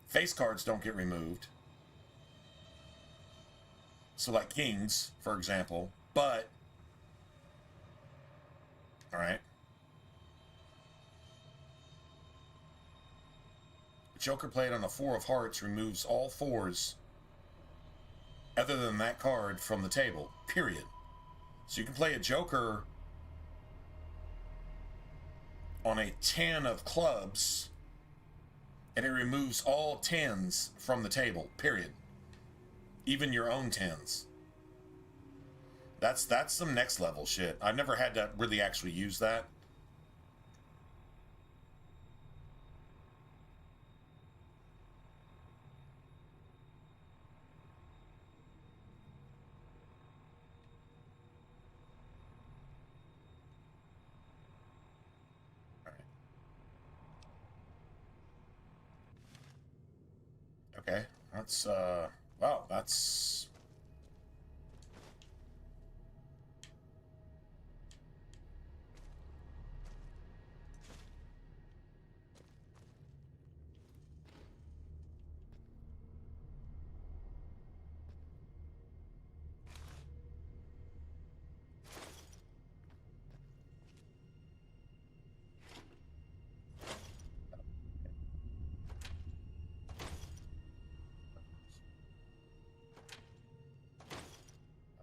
Face cards don't get removed. So like kings, for example. But, alright. Joker played on a 4 of hearts removes all 4s other than that card from the table. Period. So you can play a joker on a 10 of clubs and it removes all 10s from the table. Period. Even your own 10s. That's some next level shit. I've never had to really actually use that. Okay, that's, wow, that's...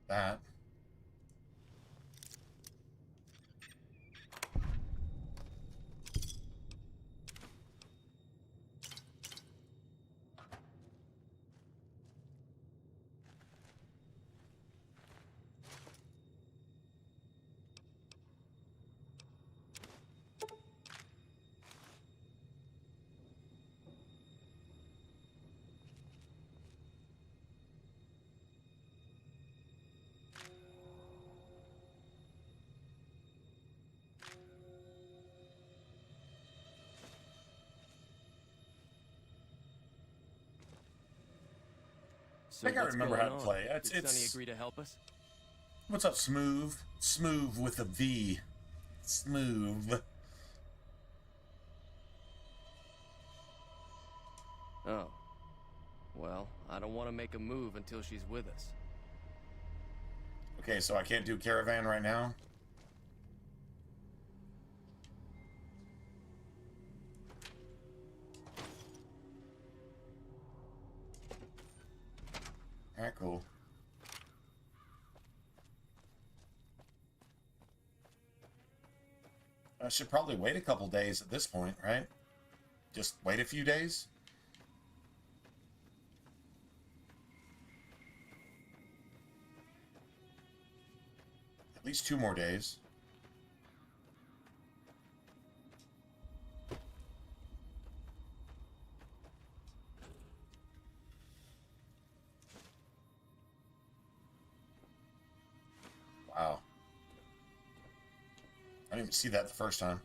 that. So I think I remember how to play. Did Sonny agree to help us? What's up, Smooth? Smooth with a V. Smooth. Oh, Well, I don't want to make a move until she's with us. Okay, so I can't do caravan right now? Alright, cool. I should probably wait a couple days at this point, right? Just wait a few days? At least 2 more days. Wow. I didn't even see that the first time.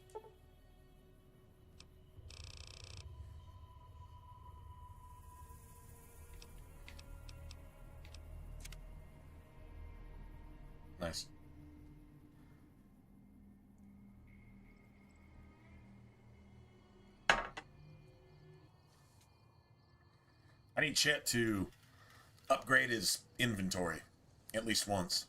Nice. I need Chet to upgrade his inventory at least once.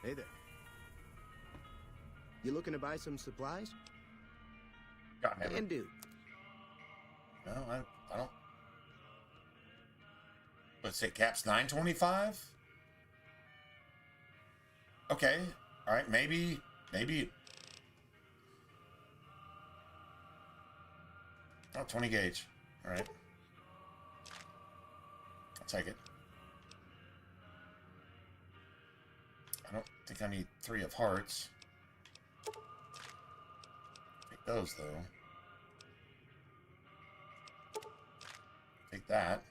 Hey there. You looking to buy some supplies? And do. No, I don't. Let's say caps 925. Okay, all right, maybe. Oh, 20 gauge. All right, I'll take it. I don't think I need 3 of hearts. Take those though. Take that.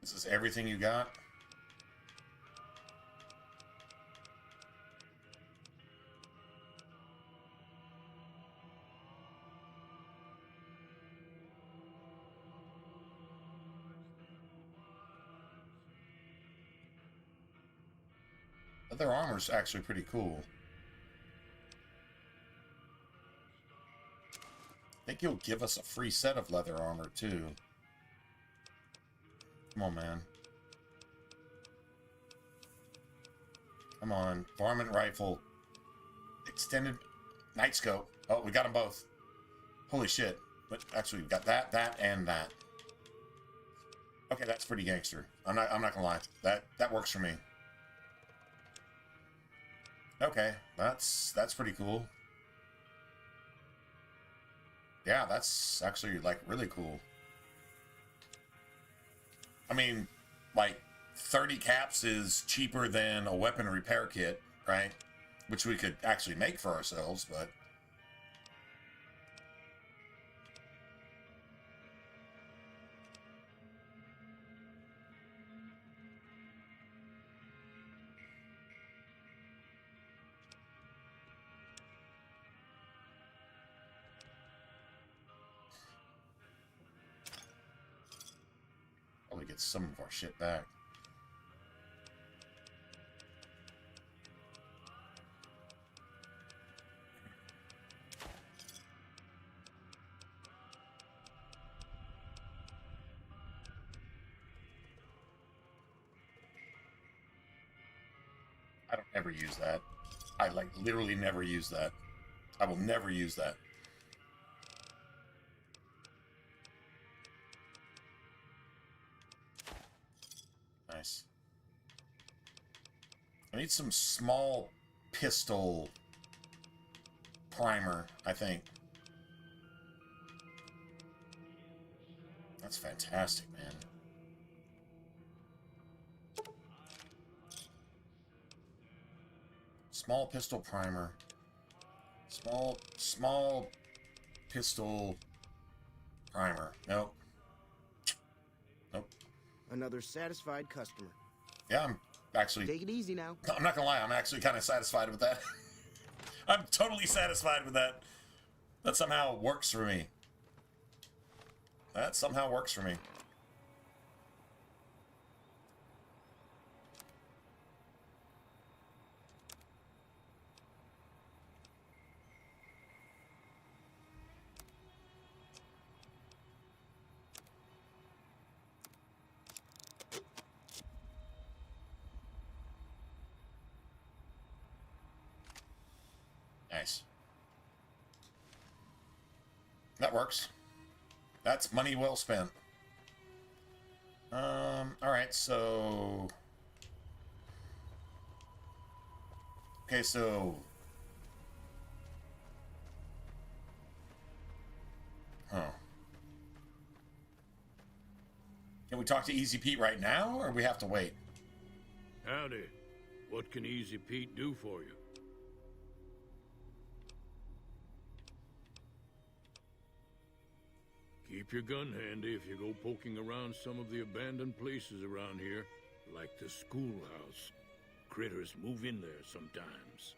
This is everything you got? Leather armor's actually pretty cool. I think you'll give us a free set of leather armor too. Come on, man. Come on. Varmint rifle. Extended night scope. Oh, we got them both. Holy shit. But actually, we've got that, and that. Okay, that's pretty gangster. I'm not gonna lie. That works for me. Okay, that's pretty cool. Yeah, that's actually, like, really cool. I mean, like, 30 caps is cheaper than a weapon repair kit, right? Which we could actually make for ourselves, but... to get some of our shit back. I don't ever use that. I like literally never use that. I will never use that. Nice. I need some small pistol primer, I think. That's fantastic, man. Small pistol primer. Small pistol primer. Nope. Nope. Another satisfied customer. Yeah, I'm actually... Take it easy now. I'm not gonna lie, I'm actually kind of satisfied with that. I'm totally satisfied with that. That somehow works for me. That somehow works for me. Nice. That works. That's money well spent. Alright, so... Okay, so... Huh. Can we talk to Easy Pete right now, or we have to wait? Howdy. What can Easy Pete do for you? Keep your gun handy if you go poking around some of the abandoned places around here, like the schoolhouse. Critters move in there sometimes.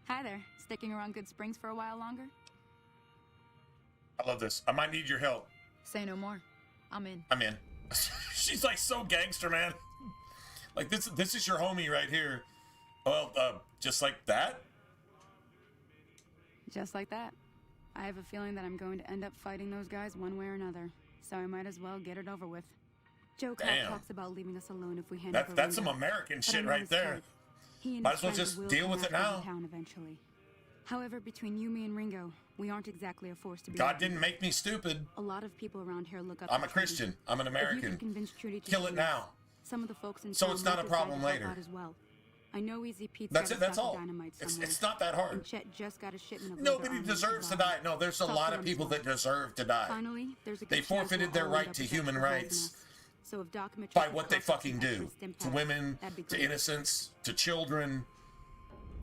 Hi there. Sticking around Good Springs for a while longer? I love this. I might need your help. Say no more. I'm in. I'm in. She's like so gangster, man. Like this is your homie right here. Well, just like that? Just like that. I have a feeling that I'm going to end up fighting those guys one way or another, so I might as well get it over with. Joe Clark talks about leaving us alone if we hand over That's Ringo, some American but shit I know right his there. type. He and Might his as well friends just will deal come with it after the now. town eventually. However, between you, me, and Ringo, we aren't exactly a force to be God reckoned didn't with. make me stupid. A lot of people around here look up I'm to a Trudy. Christian. I'm an If you American. could convince Trudy to Kill shoot it us, now. some of the folks in So town it's not might a problem decide to help later. out as well. I know Easy Pete's That's got it. a That's stack of all. dynamite somewhere. It's not that And hard. Chet just got a shipment of Nobody leather deserves to armor die. No, there's a Talk lot to of him people smart. that deserve to die. Finally, there's a good They chance forfeited we'll their all right end up to with human extra holes in rights us. So if Doc Mitchell by could what they cost us fucking an do extra stim to pack, women, that'd be to great. innocents, to children.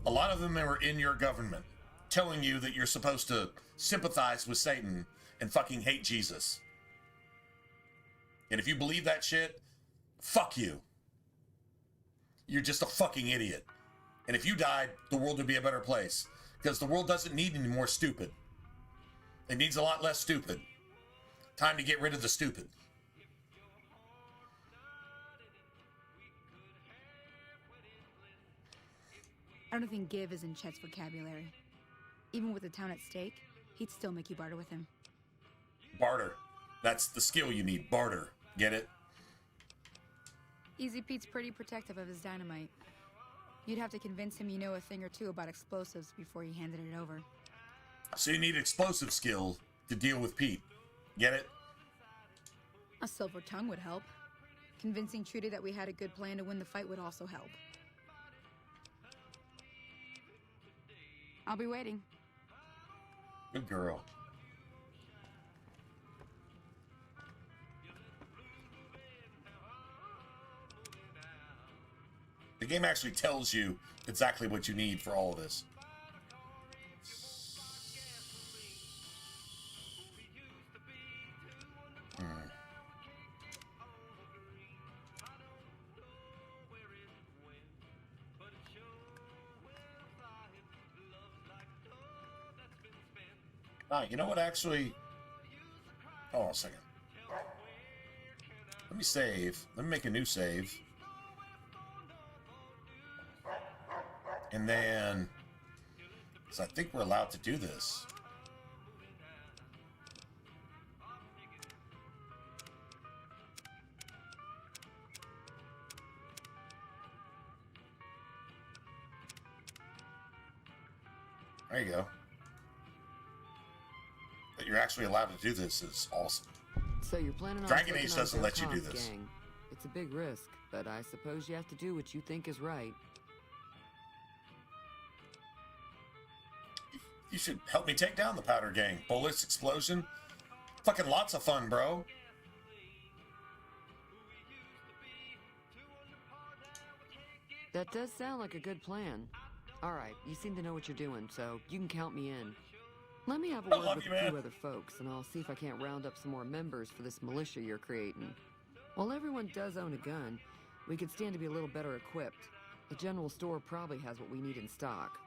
A lot of them are in your government telling you that you're supposed to sympathize with Satan and fucking hate Jesus. And if you believe that shit, fuck you. You're just a fucking idiot. And if you died, the world would be a better place. Because the world doesn't need any more stupid. It needs a lot less stupid. Time to get rid of the stupid. I don't think give is in Chet's vocabulary. Even with the town at stake, he'd still make you barter with him. Barter. That's the skill you need. Barter. Get it? Easy Pete's pretty protective of his dynamite. You'd have to convince him you know a thing or two about explosives before you handed it over. So you need explosive skill to deal with Pete. Get it? A silver tongue would help. Convincing Trudy that we had a good plan to win the fight would also help. I'll be waiting. Good girl. The game actually tells you exactly what you need for all of this. Ah, you know what, actually... Hold on a second. Let me save. Let me make a new save. And then... Because I think we're allowed to do this. There you go. That you're actually allowed to do this is awesome. So you're planning on Dragon taking Age on doesn't let you do Khan's this. gang. It's a big risk, but I suppose you have to do what you think is right. You should help me take down the Powder Gang. Bullets, explosion. Fucking lots of fun, bro. That does sound like a good plan. All right, you seem to know what you're doing, so you can count me in. Let me have a word with a few other folks, and I'll see if I can't round up some more members for this militia you're creating. While everyone does own a gun, we could stand to be a little better equipped. The general store probably has what we need in stock.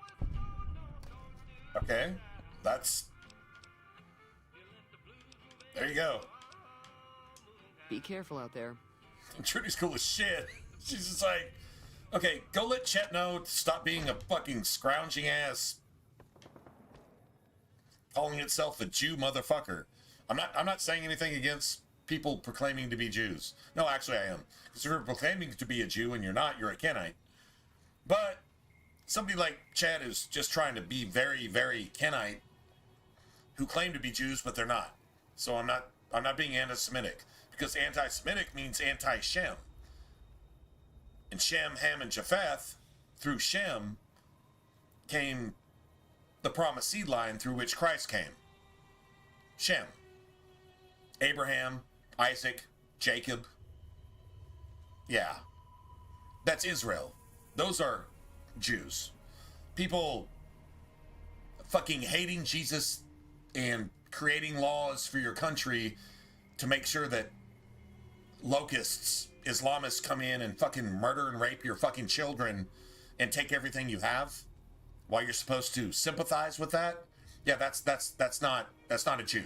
Okay, that's... There you go. Be careful out there. Trudy's cool as shit. She's just like, okay, go let Chet know to stop being a fucking scrounging ass, calling itself a Jew motherfucker. I'm not saying anything against people proclaiming to be Jews. No, actually I am. Because if you're proclaiming to be a Jew and you're not, you're a Kenite. But somebody like Chad is just trying to be very, very Kenite, who claim to be Jews, but they're not. So I'm not being anti-Semitic, because anti-Semitic means anti-Shem. And Shem, Ham, and Japheth, through Shem, came the promised seed line through which Christ came. Shem. Abraham, Isaac, Jacob. Yeah. That's Israel. Those are Jews. People fucking hating Jesus and creating laws for your country to make sure that locusts, Islamists come in and fucking murder and rape your fucking children and take everything you have while you're supposed to sympathize with that. Yeah, that's not a Jew.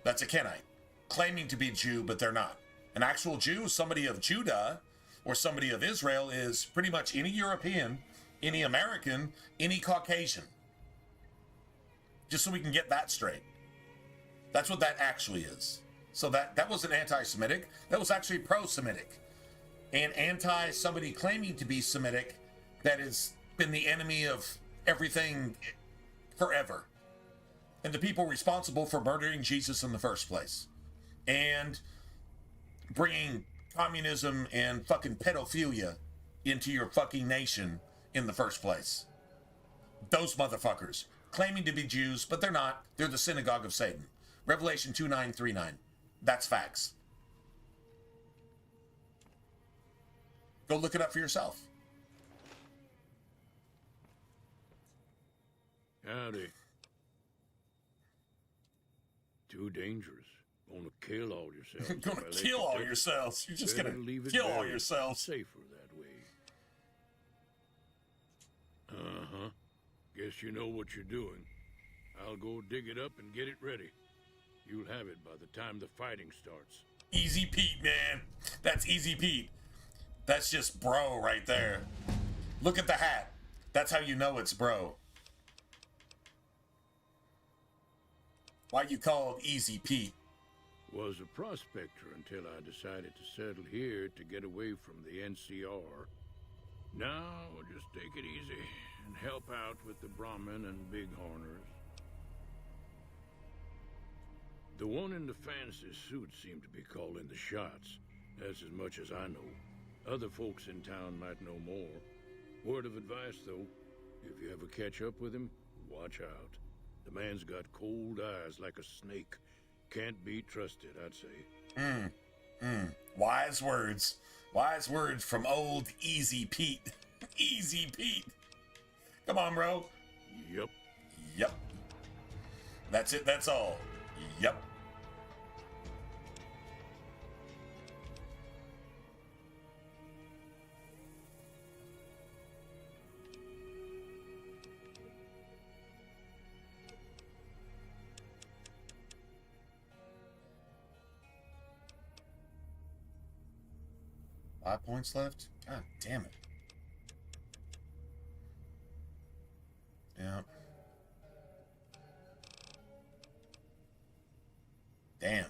That's a Kenite. Claiming to be Jew, but they're not. An actual Jew, somebody of Judah or somebody of Israel, is pretty much any European, any American, any Caucasian. Just so we can get that straight. That's what that actually is. So that wasn't anti-Semitic. That was actually pro-Semitic. And anti-somebody claiming to be Semitic that has been the enemy of everything forever. And the people responsible for murdering Jesus in the first place. And bringing communism and fucking pedophilia into your fucking nation in the first place. Those motherfuckers. Claiming to be Jews, but they're not. They're the synagogue of Satan. Revelation 2:9-3:9. That's facts. Go look it up for yourself. Howdy. Too dangerous. Gonna kill all yourselves. Gonna kill all yourselves. You're just gonna kill all yourselves. Safer that way. Uh-huh. Guess you know what you're doing. I'll go dig it up and get it ready. You'll have it by the time the fighting starts. Easy Pete, man. That's Easy Pete. That's just bro right there. Look at the hat. That's how you know it's bro. Why you called Easy Pete? Was a prospector until I decided to settle here to get away from the NCR. Now, I'll just take it easy and help out with the Brahmin and Bighorners. The one in the fancy suit seemed to be calling the shots. That's as much as I know. Other folks in town might know more. Word of advice, though, if you ever catch up with him, watch out. The man's got cold eyes like a snake. Can't be trusted, I'd say. Wise words. Wise words from old Easy Pete. Easy Pete. Come on, bro. Yep. Yep. That's it, that's all. Yep. 5 points left? God damn it. Yeah. Damn.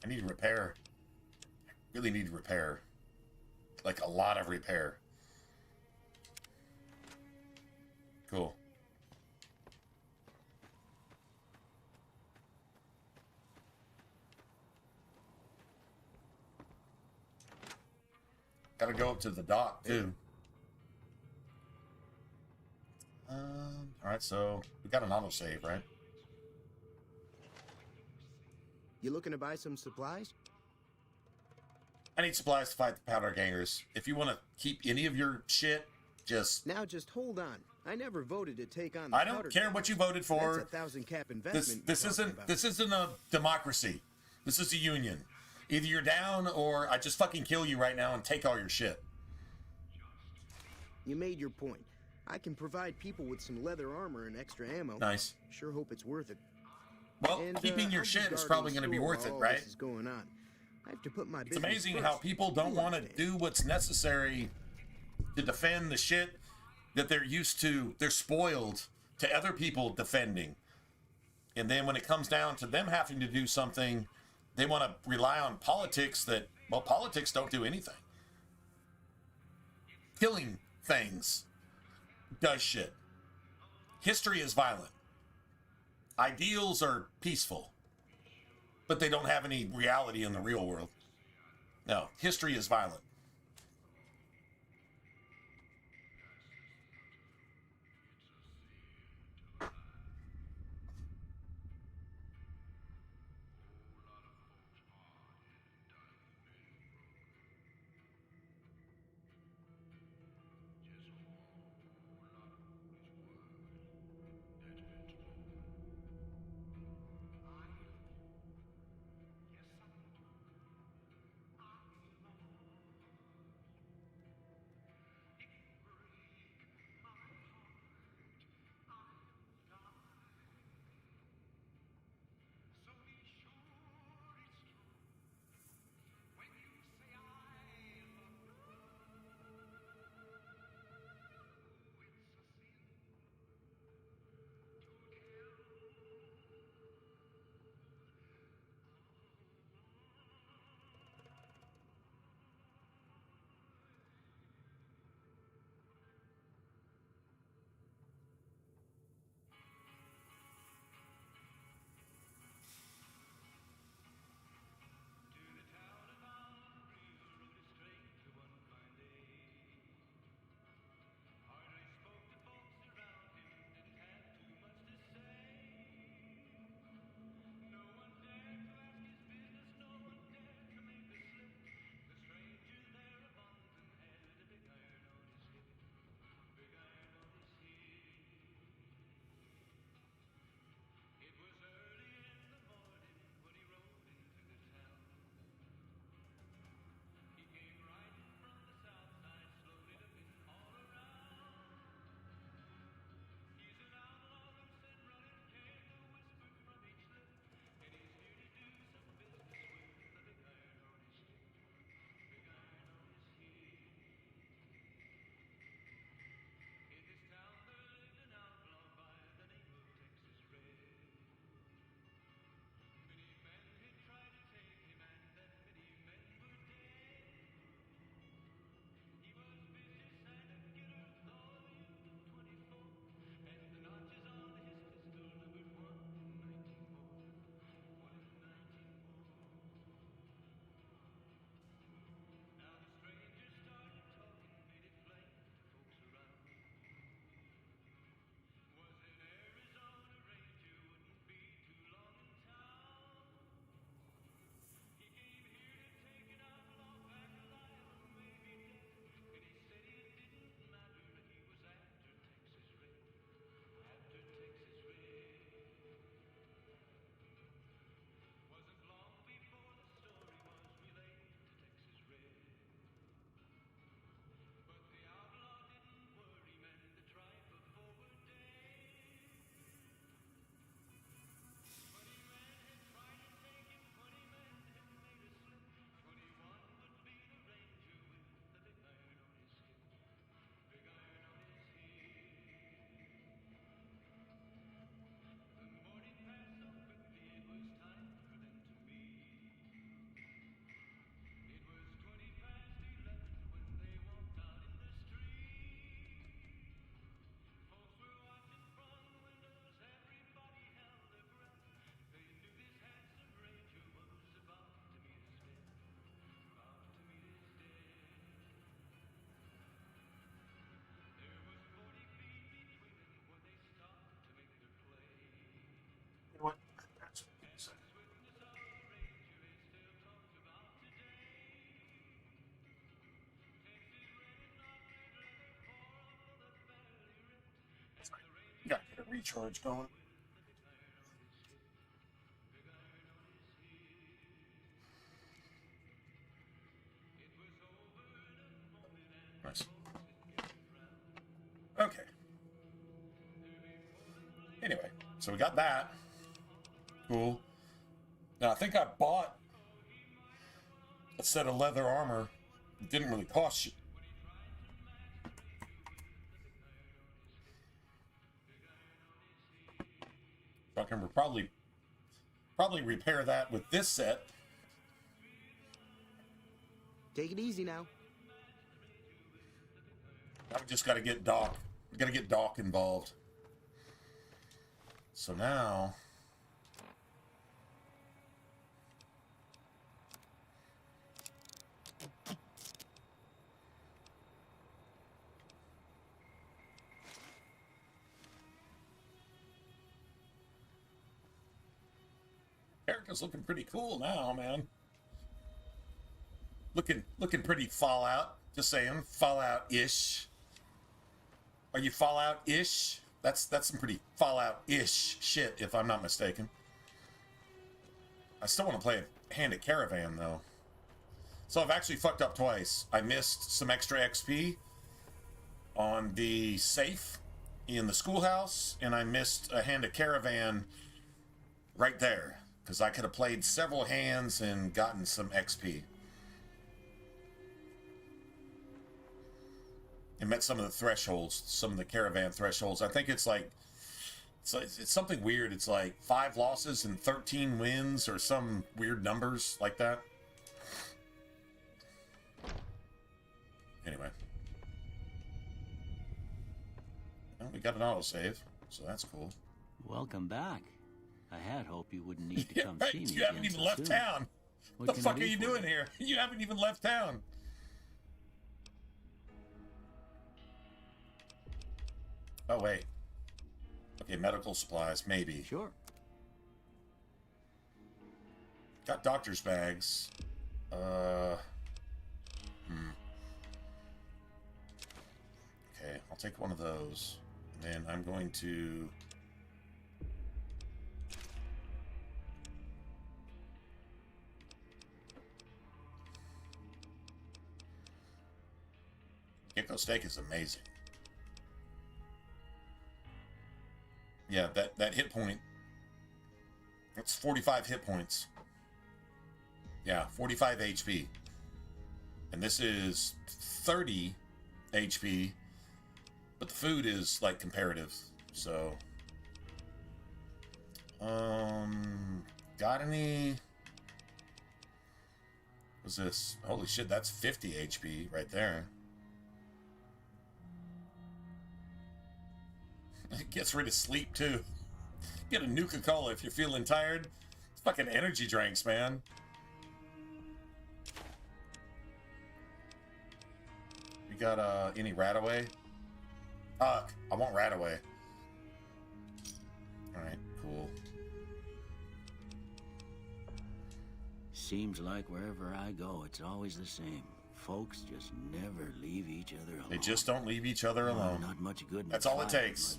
I need repair. I really need repair. Like a lot of repair. Cool. Gotta go up to the dock, too. Alright, so we got an autosave, right? You looking to buy some supplies? I need supplies to fight the powder gangers. If you want to keep any of your shit, just... Now just hold on. I never voted to take on the I don't care what you voted for. That's 1,000 cap investment. This isn't a democracy. This is a union. Either you're down or I just fucking kill you right now and take all your shit. You made your point. I can provide people with some leather armor and extra ammo. Nice. Sure hope it's worth it. Well, keeping your shit is probably going to be worth it, right? This is going on. I have to put my It's amazing how first. people don't want to do what's necessary to defend the shit that they're used to. They're spoiled to other people defending. And then when it comes down to them having to do something, they want to rely on politics that, well, politics don't do anything. Killing things does shit. History is violent. Ideals are peaceful, but they don't have any reality in the real world. No, history is violent. Gotta get a recharge going. Nice. Okay. Anyway, so we got that. Cool. Now, I think I bought a set of leather armor. It didn't really cost you. So I can probably repair that with this set. Take it easy now. Now we just got to get Doc. We got to get Doc involved. So now, Erica's looking pretty cool now, man. Looking pretty Fallout. Just saying, Fallout-ish. Are you Fallout-ish? That's some pretty Fallout-ish shit, if I'm not mistaken. I still want to play a Hand at Caravan, though. So I've actually fucked up twice. I missed some extra XP on the safe in the schoolhouse, and I missed a Hand at Caravan right there, because I could have played several hands and gotten some XP. And met some of the thresholds, some of the caravan thresholds. I think it's like, it's something weird. It's like 5 losses and 13 wins or some weird numbers like that. Anyway. Well, we got an autosave, so that's cool. Welcome back. I had hoped you wouldn't need to Yeah, come right. see me You haven't again even so left soon. town. What the fuck are you doing here? You haven't even left town. Oh, wait. Okay, medical supplies, maybe. Sure. Got doctor's bags. Okay, I'll take one of those. And then I'm going to... Gecko steak is amazing. Yeah, that hit point. That's 45 hit points. Yeah, 45 HP. And this is 30 HP. But the food is like comparative. So got any? What's this? Holy shit, that's 50 HP right there. It gets rid of sleep, too. Get a Nuka-Cola if you're feeling tired. It's fucking energy drinks, man. We got, any Radaway? Fuck, I want Radaway. Alright, cool. Seems like wherever I go, it's always the same. Folks just never leave each other alone. They just don't leave each other alone. Not much good. That's all it takes.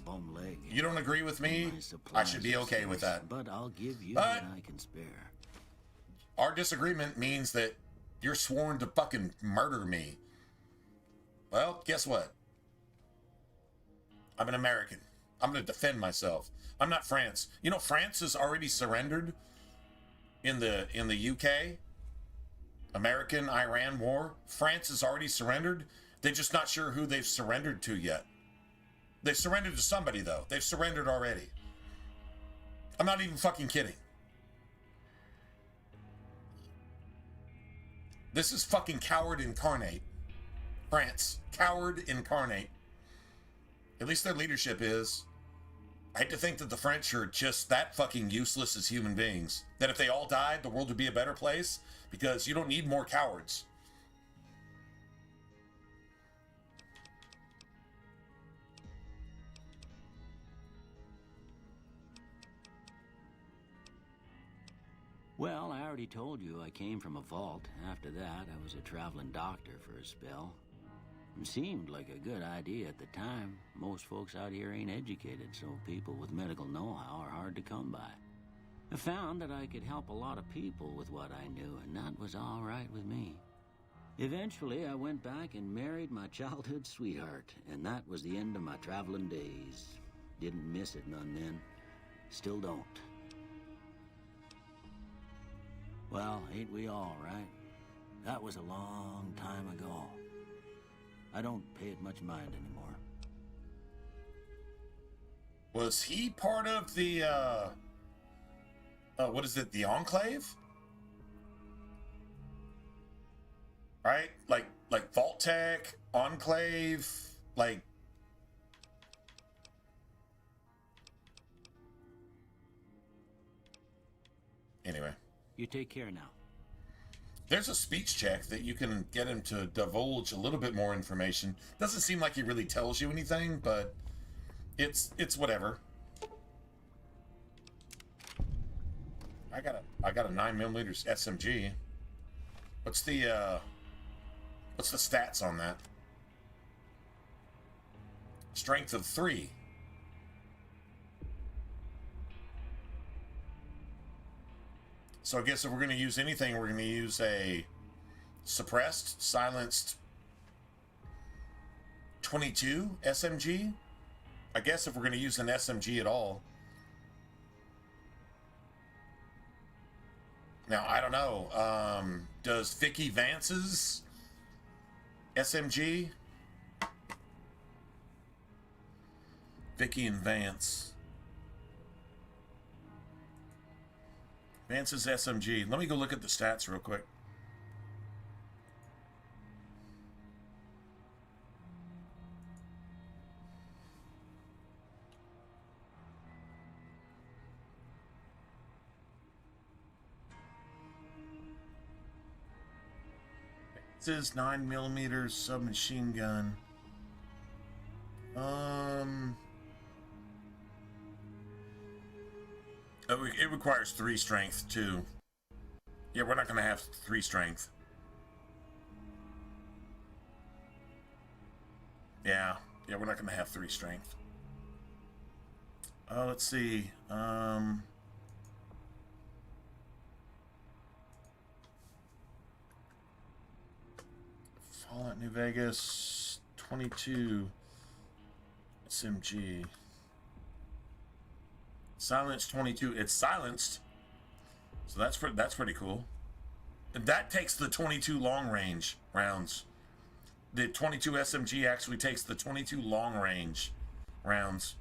You don't agree with me? I should be okay with that. But I'll give you what I can spare. Our disagreement means that you're sworn to fucking murder me. Well, guess what? I'm an American. I'm going to defend myself. I'm not France. You know, France has already surrendered in the UK. American-Iran war. France has already surrendered. They're just not sure who they've surrendered to yet. They've surrendered to somebody, though. They've surrendered already. I'm not even fucking kidding. This is fucking coward incarnate. France. Coward incarnate. At least their leadership is. I hate to think that the French are just that fucking useless as human beings. That if they all died, the world would be a better place. Because you don't need more cowards. Well, I already told you I came from a vault. After that, I was a traveling doctor for a spell. It seemed like a good idea at the time. Most folks out here ain't educated, so people with medical know-how are hard to come by. I found that I could help a lot of people with what I knew, and that was all right with me. Eventually, I went back and married my childhood sweetheart, and that was the end of my traveling days. Didn't miss it none then. Still don't. Well, ain't we all, right? That was a long time ago. I don't pay it much mind anymore. Was he part of the, what is it, the Enclave? Right? Like Vault Tech, Enclave, like... Anyway. You take care now. There's a speech check that you can get him to divulge a little bit more information. Doesn't seem like he really tells you anything, but it's whatever. I got a 9mm SMG. What's the stats on that? Strength of 3. So I guess if we're going to use anything, we're going to use a suppressed, silenced 22 SMG. I guess if we're going to use an SMG at all. Now, I don't know. Does Vicky Vance's SMG? Vicky and Vance. Vance's SMG. Let me go look at the stats real quick. Vance's 9mm submachine gun. It requires 3 strength, too. Yeah, we're not going to have 3 strength. Yeah, we're not going to have 3 strength. Let's see. Fallout New Vegas, 22 SMG. Silenced 22. It's silenced, so that's pretty cool. And that takes the 22 long range rounds. The 22 SMG actually takes the 22 long range rounds.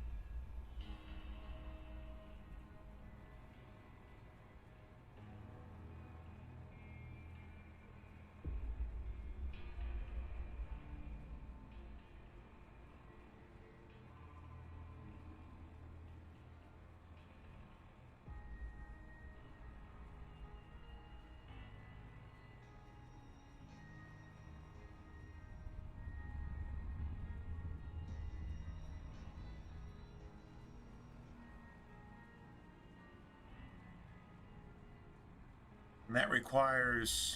And that requires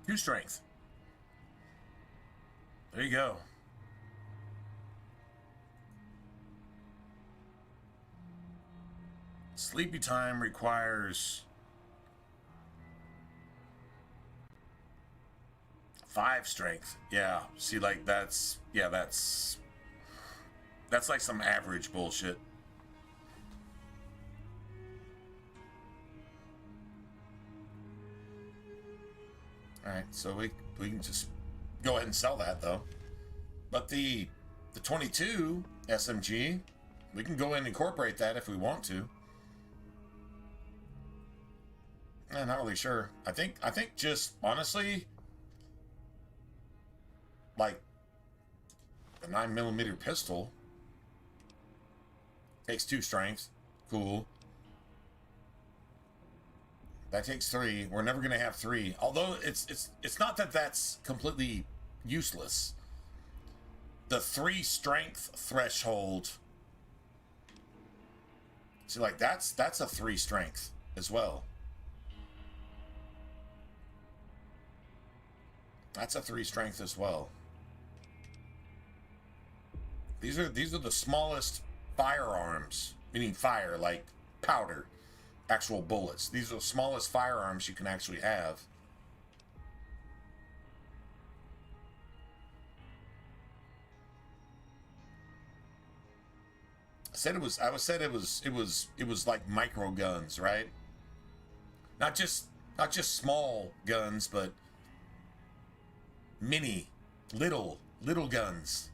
2 strength. There you go. Sleepy time requires 5 strength. Yeah, see, like that's like some average bullshit. Alright, so we can just go ahead and sell that, though. But the 22 SMG, we can go ahead and incorporate that if we want to. I'm not really sure. I think just, honestly, like, the 9mm pistol takes 2 strength. Cool. That takes 3. We're never going to have 3. Although it's not that that's completely useless. The 3 strength threshold. See, like that's a 3 strength as well. That's a 3 strength as well. These are the smallest firearms, meaning fire, like powder, actual bullets. These are the smallest firearms you can actually have. I said it was like micro guns, right? Not just small guns, but mini, little guns.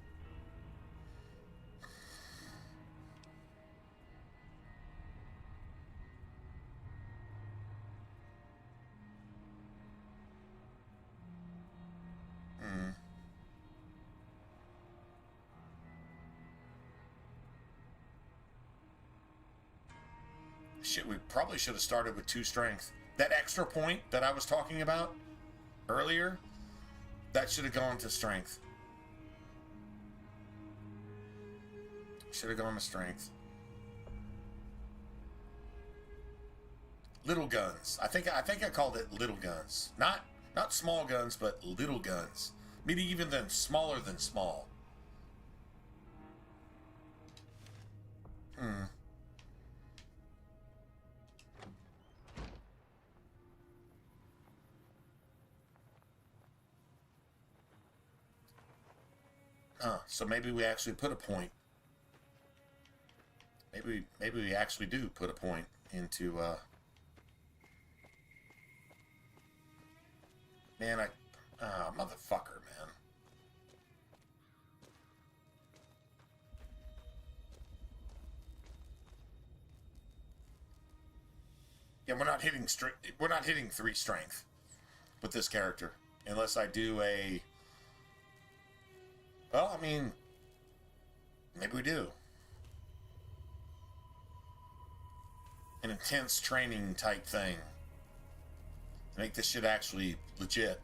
Shit, we probably should have started with 2 strength. That extra point that I was talking about earlier, that should have gone to strength. Should have gone to strength. Little guns. I think I called it little guns. Not small guns, but little guns. Maybe even then smaller than small. So maybe we actually put a point. Maybe we actually do put a point into man, motherfucker, man. Yeah, we're not hitting 3 strength with this character unless I do a. Well, I mean, maybe we do. An intense training type thing. To make this shit actually legit.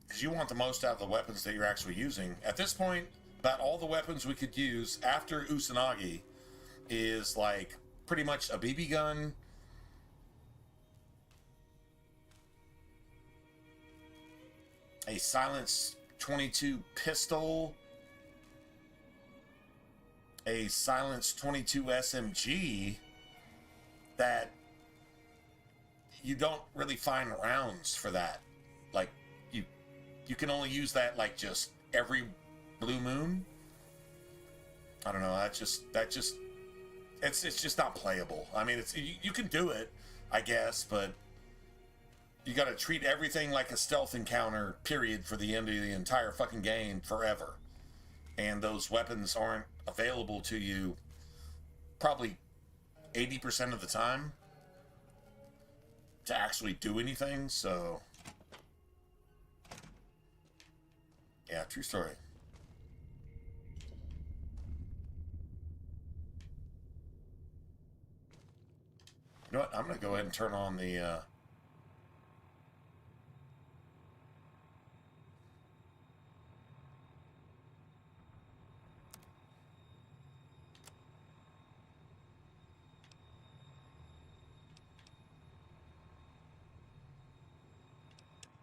Because you want the most out of the weapons that you're actually using. At this point, about all the weapons we could use after Usanagi is like pretty much a BB gun, a silenced 22 pistol, a silenced 22 SMG that you don't really find rounds for that. Like you can only use that like just every blue moon. I don't know. It's just not playable. I mean, you can do it, I guess, but you got to treat everything like a stealth encounter, period, for the end of the entire fucking game forever. And those weapons aren't available to you probably 80% of the time to actually do anything, so. Yeah, true story. You know what? I'm going to go ahead and turn on the.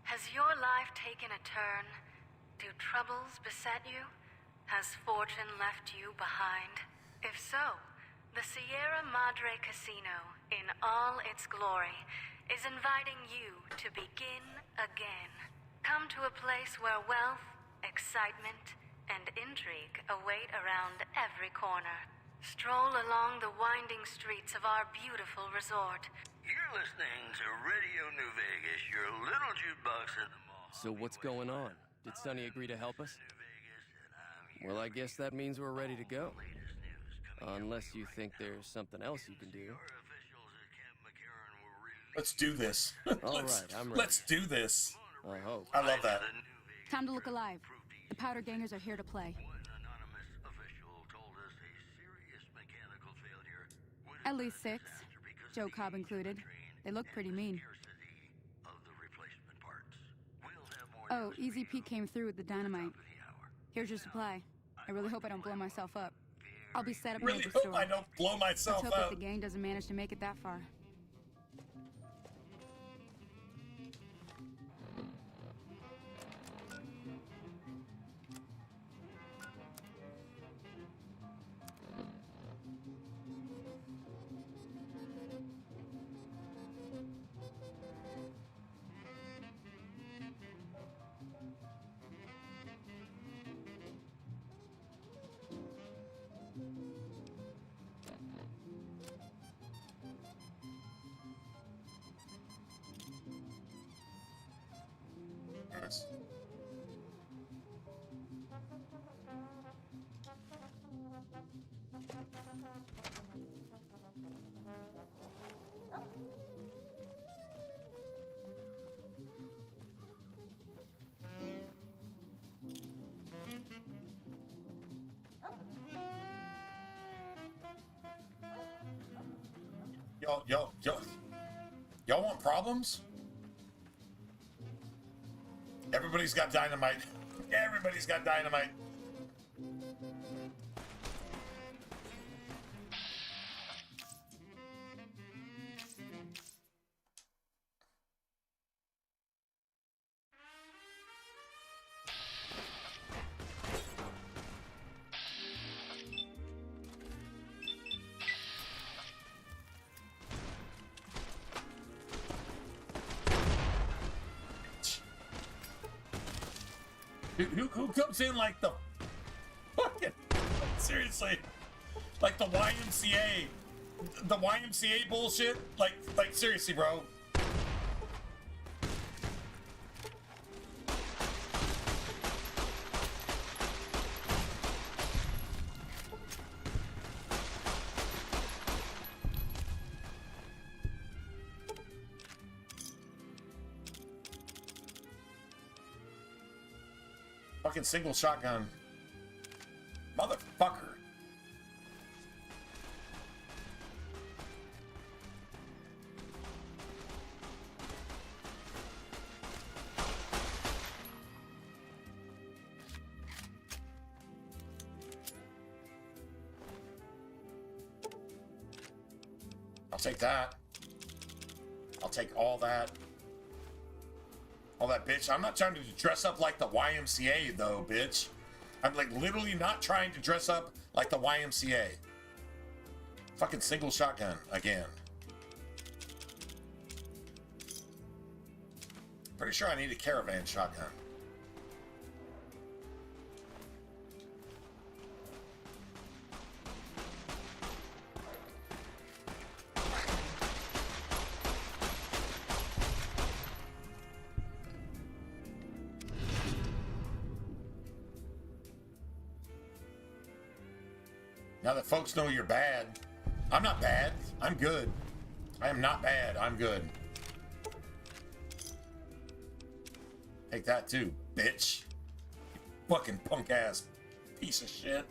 Has your life taken a turn? Do troubles beset you? Has fortune left you behind? If so, the Sierra Madre Casino, in all its glory, is inviting you to begin again. Come to a place where wealth, excitement, and intrigue await around every corner. Stroll along the winding streets of our beautiful resort. You're listening to Radio New Vegas, your little jukebox in the mall. So what's going on? Did Sonny agree to help us? Well, I guess that means we're ready to go. Unless you think there's something else you can do. Let's do this. All right, I'm ready. Let's do this. I hope. I love that. Time to look alive. The powder gangers are here to play. At least 6. Joe Cobb included. They look pretty mean. Oh, Easy Pete came through with the dynamite. Here's your supply. I really hope I don't blow myself up. I'll be set up near the store. I don't blow myself Let's hope up. that the gang doesn't manage to make it that far. insurance. Y'all want problems? Everybody's got dynamite. Everybody's got dynamite. Who comes in like the fucking seriously, like the YMCA, the YMCA bullshit? Like seriously, bro. Fucking single shotgun. Motherfucker. I'll take that. I'll take all that. All that, bitch. I'm not trying to dress up like the YMCA, though, bitch. I'm, like, literally not trying to dress up like the YMCA. Fucking single shotgun, again. Pretty sure I need a caravan shotgun. Now that folks know you're bad, I'm not bad. I'm good. I am not bad. I'm good. Take that too, bitch. You fucking punk ass piece of shit.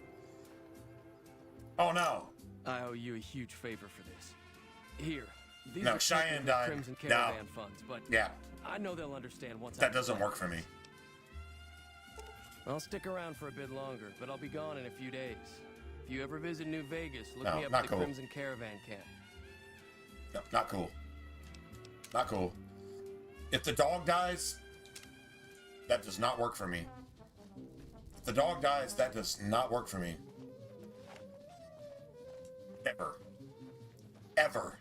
Oh no. I owe you a huge favor for this. Here. These No, are Cheyenne technically died. Crimson No. Caravan funds, but Yeah. I know they'll understand once That doesn't work for me. I'll stick around for a bit longer, but I'll be gone in a few days. If you ever visit New Vegas, look No, me up not at the cool. Crimson Caravan Camp. No, not cool. Not cool. If the dog dies, that does not work for me. If the dog dies, that does not work for me. Ever. Ever.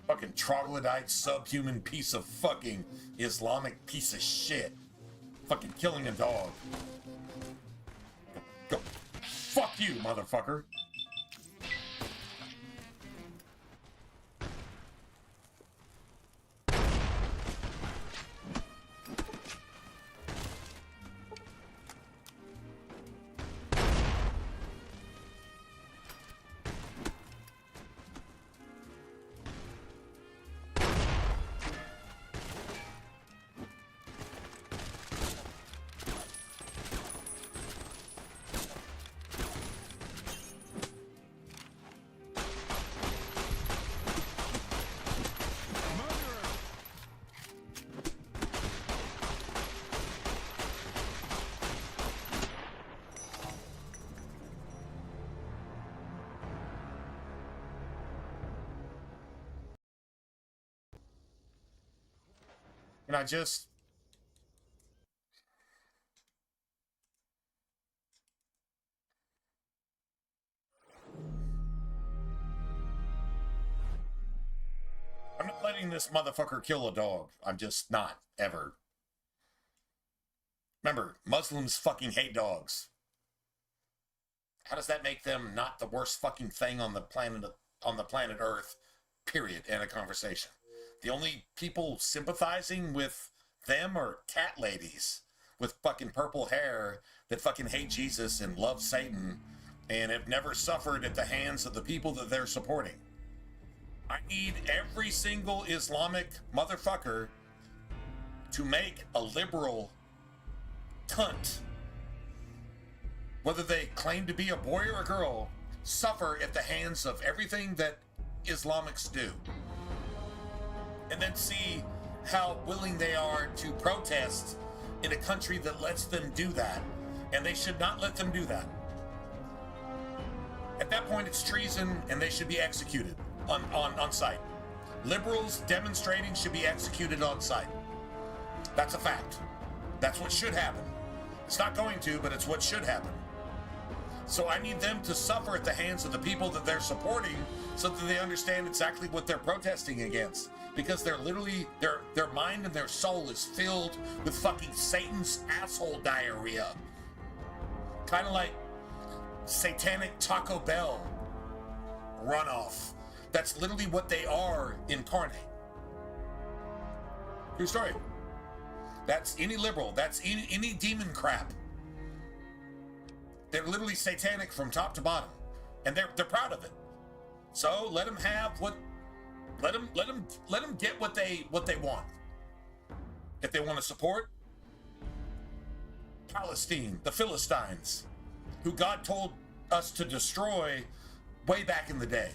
Fucking troglodyte, subhuman piece of fucking Islamic piece of shit. Fucking killing a dog. Go. Fuck you, motherfucker. And I just... I'm not letting this motherfucker kill a dog. I'm just not, ever. Remember, Muslims fucking hate dogs. How does that make them not the worst fucking thing on the planet Earth? Period. End of conversation. The only people sympathizing with them are cat ladies with fucking purple hair that fucking hate Jesus and love Satan and have never suffered at the hands of the people that they're supporting. I need every single Islamic motherfucker to make a liberal cunt, whether they claim to be a boy or a girl, suffer at the hands of everything that Islamics do. And then see how willing they are to protest in a country that lets them do that. And they should not let them do that. At that point, it's treason and they should be executed on site. Liberals demonstrating should be executed on site. That's a fact. That's what should happen. It's not going to, but it's what should happen. So I need them to suffer at the hands of the people that they're supporting so that they understand exactly what they're protesting against. Because they're literally, their mind and their soul is filled with fucking Satan's asshole diarrhea. Kind of like satanic Taco Bell runoff. That's literally what they are incarnate. True story. That's any liberal. That's any demon crap. They're literally satanic from top to bottom, and they're proud of it. So let them have what. Let them get what they want. If they want to support Palestine, the Philistines, who God told us to destroy way back in the day.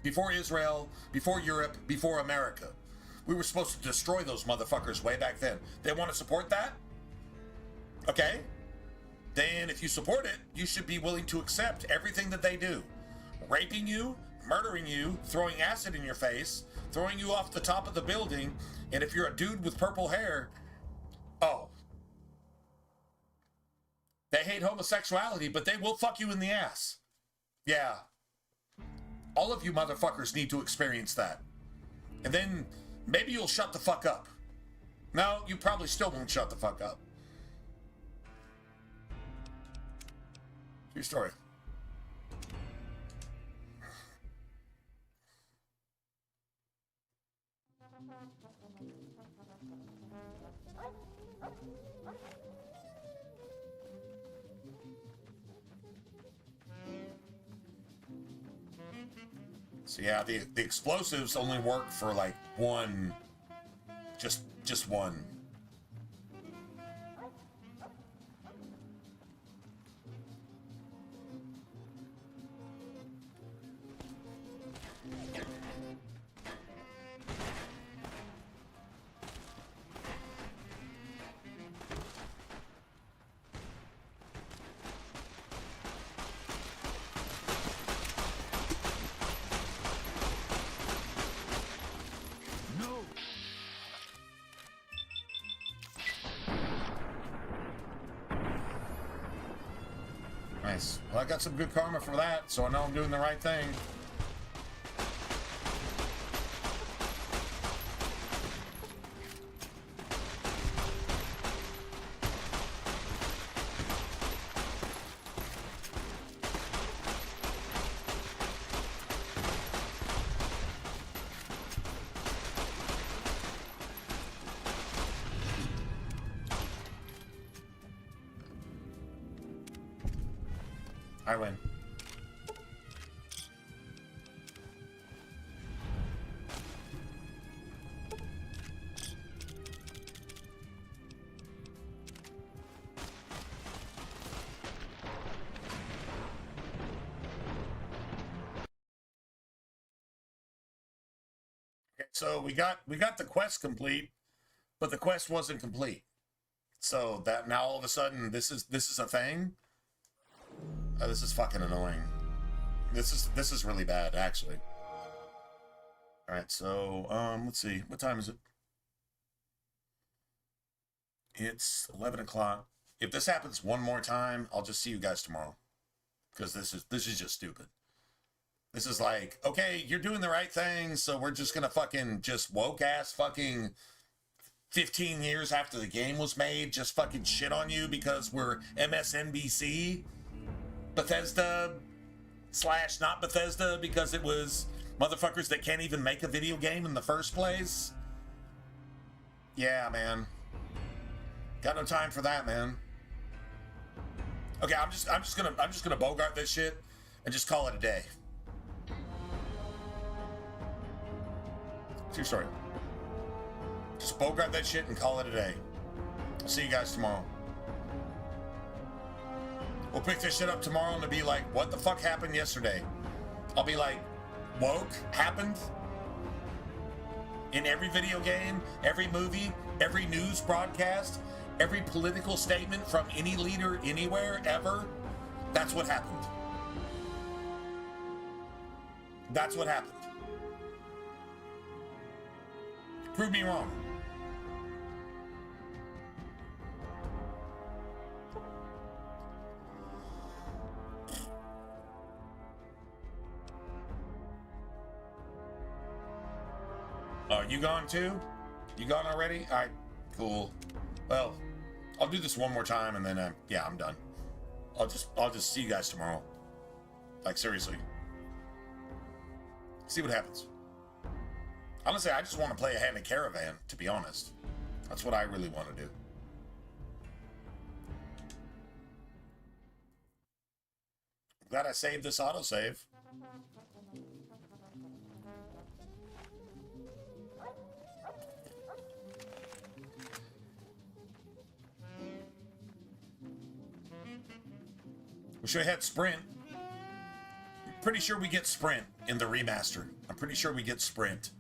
Before Israel, before Europe, before America. We were supposed to destroy those motherfuckers way back then. They want to support that? Okay. Then if you support it, you should be willing to accept everything that they do. Raping you, murdering you, throwing acid in your face, throwing you off the top of the building, and if you're a dude with purple hair, oh. They hate homosexuality, but they will fuck you in the ass. Yeah. All of you motherfuckers need to experience that. And then maybe you'll shut the fuck up. No, you probably still won't shut the fuck up. True story. So yeah, the explosives only work for like one, just one. Nice. Well, I got some good karma for that, so I know I'm doing the right thing. I win. Okay, so we got the quest complete, but the quest wasn't complete. So that now all of a sudden this is a thing. Oh, this is fucking annoying. This is really bad, actually. All right, so let's see. What time is it? It's 11 o'clock. If this happens one more time, I'll just see you guys tomorrow. Because this is just stupid. This is like, okay, you're doing the right thing, so we're just gonna fucking just woke ass fucking 15 years after the game was made, just fucking shit on you because we're MSNBC. Bethesda / not Bethesda because it was motherfuckers that can't even make a video game in the first place. Yeah, man. Got no time for that, man. Okay, I'm just gonna bogart this shit and just call it a day. True story. Just bogart that shit and call it a day. I'll see you guys tomorrow. We'll pick this shit up tomorrow and it'll be like, what the fuck happened yesterday? I'll be like, woke happened? In every video game, every movie, every news broadcast, every political statement from any leader anywhere ever, that's what happened. That's what happened. Prove me wrong. You gone too? You gone already? All right, cool. Well, I'll do this one more time and then yeah, I'm done. I'll just see you guys tomorrow. Like seriously. See what happens. Honestly, I just want to play a hand of Caravan, to be honest. That's what I really want to do. Glad I saved this autosave. We should have had Sprint. I'm pretty sure we get Sprint in the remaster. I'm pretty sure we get Sprint.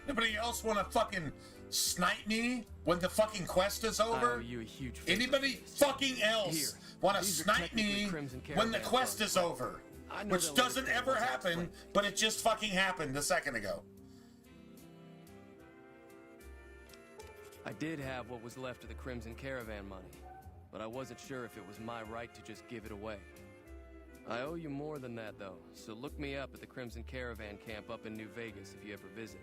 Anybody else want to fucking snipe me when the fucking quest is over? I owe you a huge favor. Anybody fucking else want to snipe me when the quest is over? Which doesn't ever happen, but it just fucking happened a second ago. I did have what was left of the Crimson Caravan money, but I wasn't sure if it was my right to just give it away. I owe you more than that, though, so look me up at the Crimson Caravan camp up in New Vegas if you ever visit.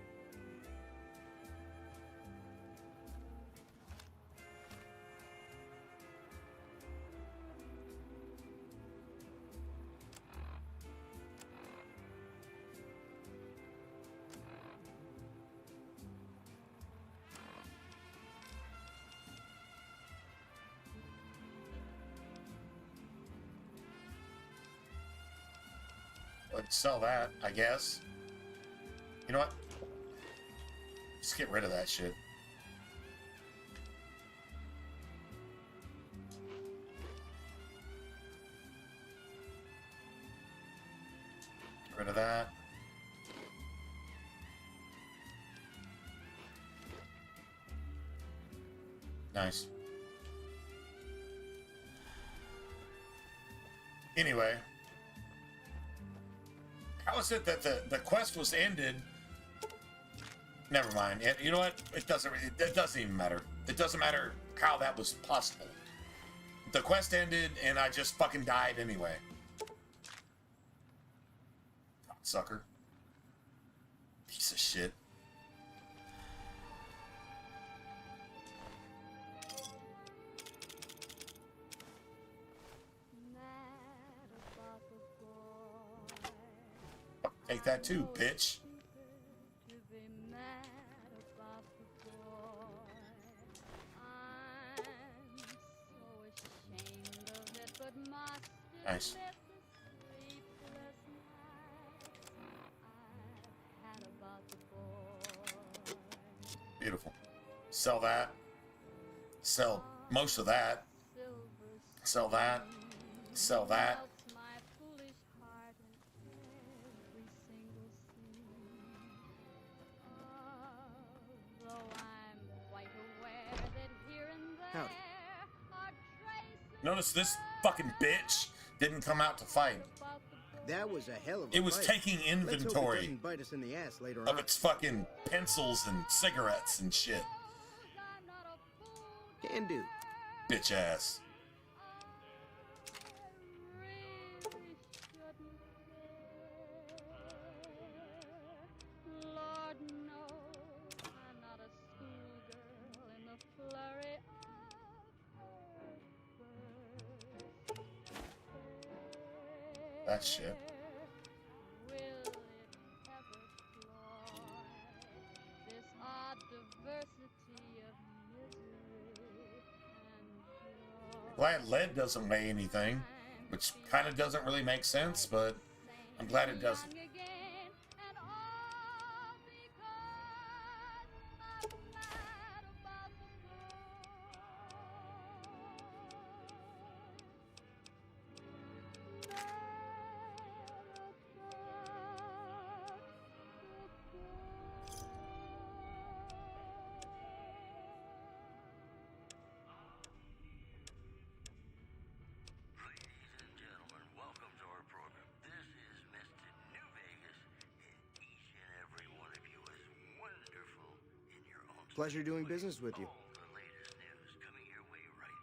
Let's sell that, I guess. You know what? Just get rid of that shit. Get rid of that. Nice. Anyway. How is it that the quest was ended? Never mind. You know what? It doesn't even matter. It doesn't matter how that was possible. The quest ended and I just fucking died anyway. Sucker. Piece of shit. Take that too, bitch. Nice. Beautiful. Sell that. Sell most of that. Sell that. Sell that. Howdy. Notice this fucking bitch didn't come out to fight. That was a hell of a It was fight. taking Let's hope it inventory doesn't bite us in the ass later of on. its fucking pencils and cigarettes and shit. Can do. Bitch ass. That shit. Glad lead doesn't weigh anything, which kind of doesn't really make sense, but I'm glad it doesn't. Pleasure doing business with you.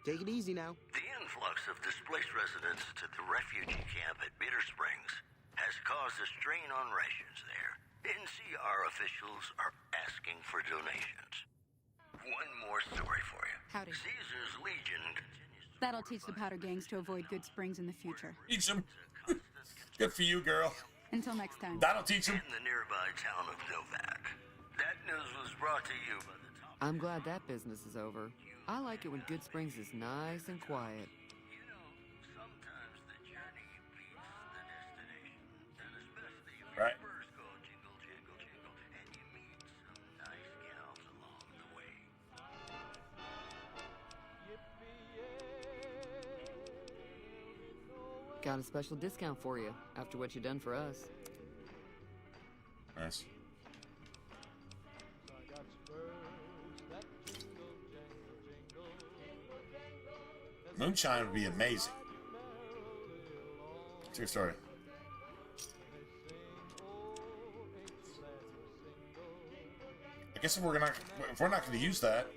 Take it easy now. The influx of displaced residents to the refugee camp at Bitter Springs has caused a strain on rations there. NCR officials are asking for donations. One more story for you. Howdy. Caesar's Legion continues to... That'll teach the powder gangs to avoid Good Springs in the future. Teach them. Good for you, girl. Until next time. That'll teach them. In the nearby town of Novak. That news was brought to you by the top... I'm glad that business is over. I like it when Good Springs is nice and quiet. You know, sometimes the journey beats the destination. And especially if Right. your first go jingle, jingle, jingle, and you meet some nice gals along the way. Got a special discount for you after what you done for us. Nice. Moonshine would be amazing. True story. I guess if we're not gonna use that,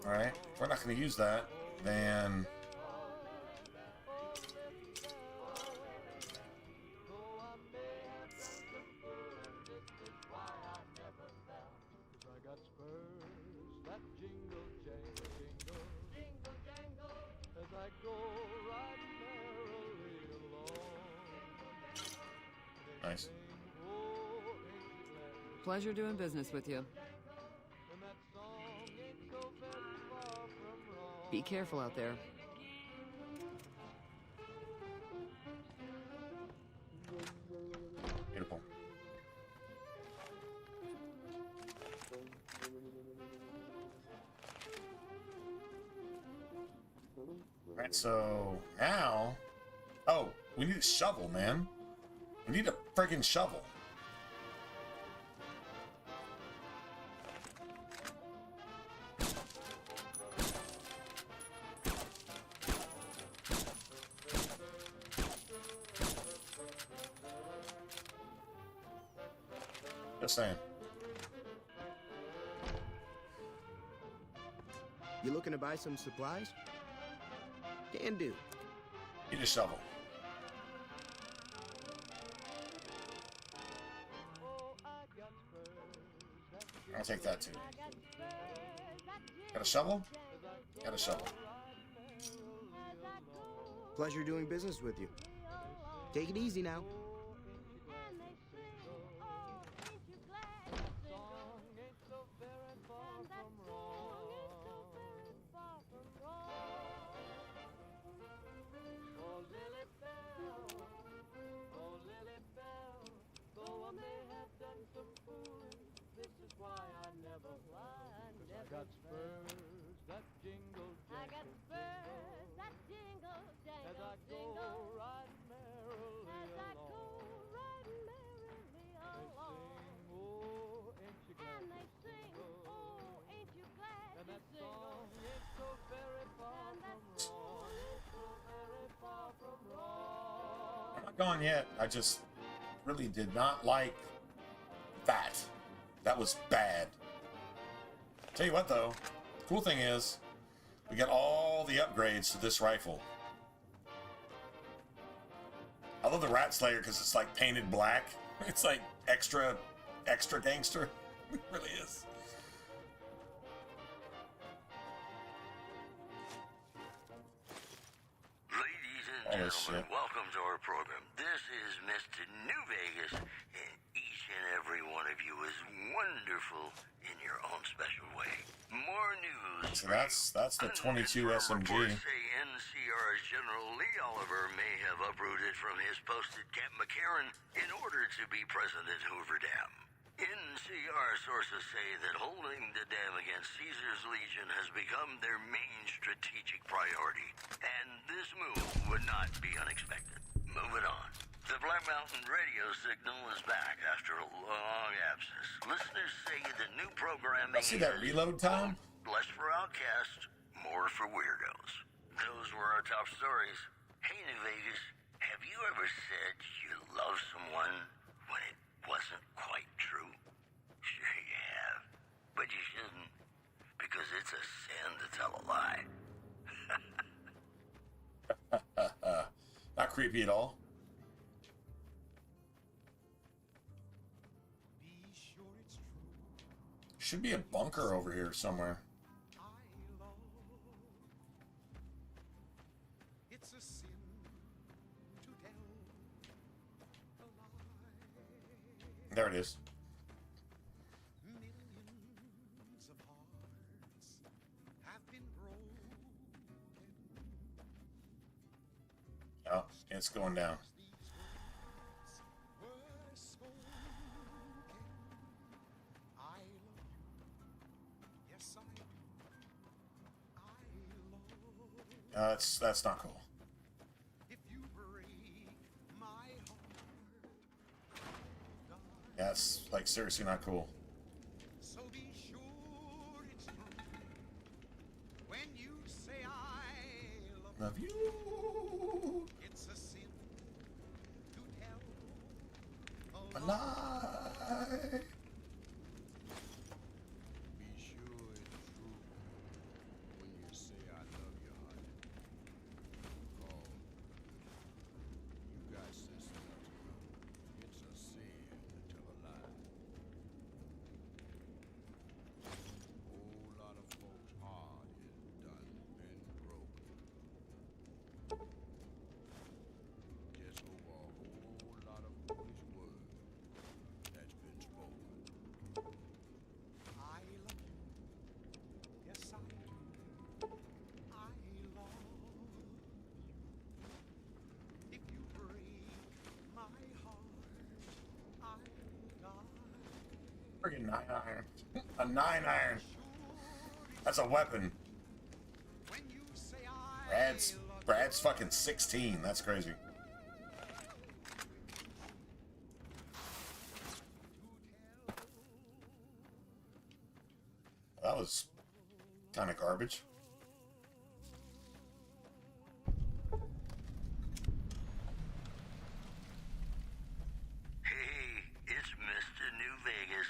all right. If we're not gonna use that, then nice. Pleasure doing business with you. Be careful out there. Beautiful. Right, so now, oh, we need a shovel, man. We need a friggin' shovel. Just saying. You looking to buy some supplies? Can do. Need a shovel. I'll take that too. Got a shovel? Got a shovel. Pleasure doing business with you. Take it easy now. I'm not gone yet. I just really did not like that. That was bad. Tell you what though, cool thing is we got all the upgrades to this rifle. I love the Rat Slayer because it's like painted black. It's like extra gangster. It really is. Ladies and gentlemen, welcome to our program. This is Mr. New Vegas, and each and every one of you is wonderful in your own special way. More news. So that's the 22 SMG. Reports say NCR's General Lee Oliver may have uprooted from his post at Camp McCarran in order to be present at Hoover Dam. NCR sources say that holding the dam against Caesar's Legion has become their main strategic priority, and this move would not be unexpected. Moving on. The Black Mountain radio signal is back after a long absence. Listeners say the new programming See that reload time? Less for outcasts, more for weirdos. Those were our top stories. Hey, New Vegas, have you ever said you love someone when it wasn't quite true? Sure you have. But you shouldn't, because it's a sin to tell a lie. Not creepy at all. Should be a bunker over here somewhere. There it is. Oh, it's going down. That's not cool. That's like seriously not cool. So be sure it's true when you say I Love you. It's a sin to tell a lie. Be sure it's true when you say I love you, honey. Oh, you got sense enough to know it's a sin to tell a lie. Whole lot of folks' heart is done been broken. Just over a whole lot of foolish words that's been spoken. I love you. Yes, I do. I love you. If you break my heart, I die. Friggin' 9-iron. A 9-iron. That's a weapon. Brad's fucking 16. That's crazy. That was kind of garbage. Hey, it's Mr. New Vegas.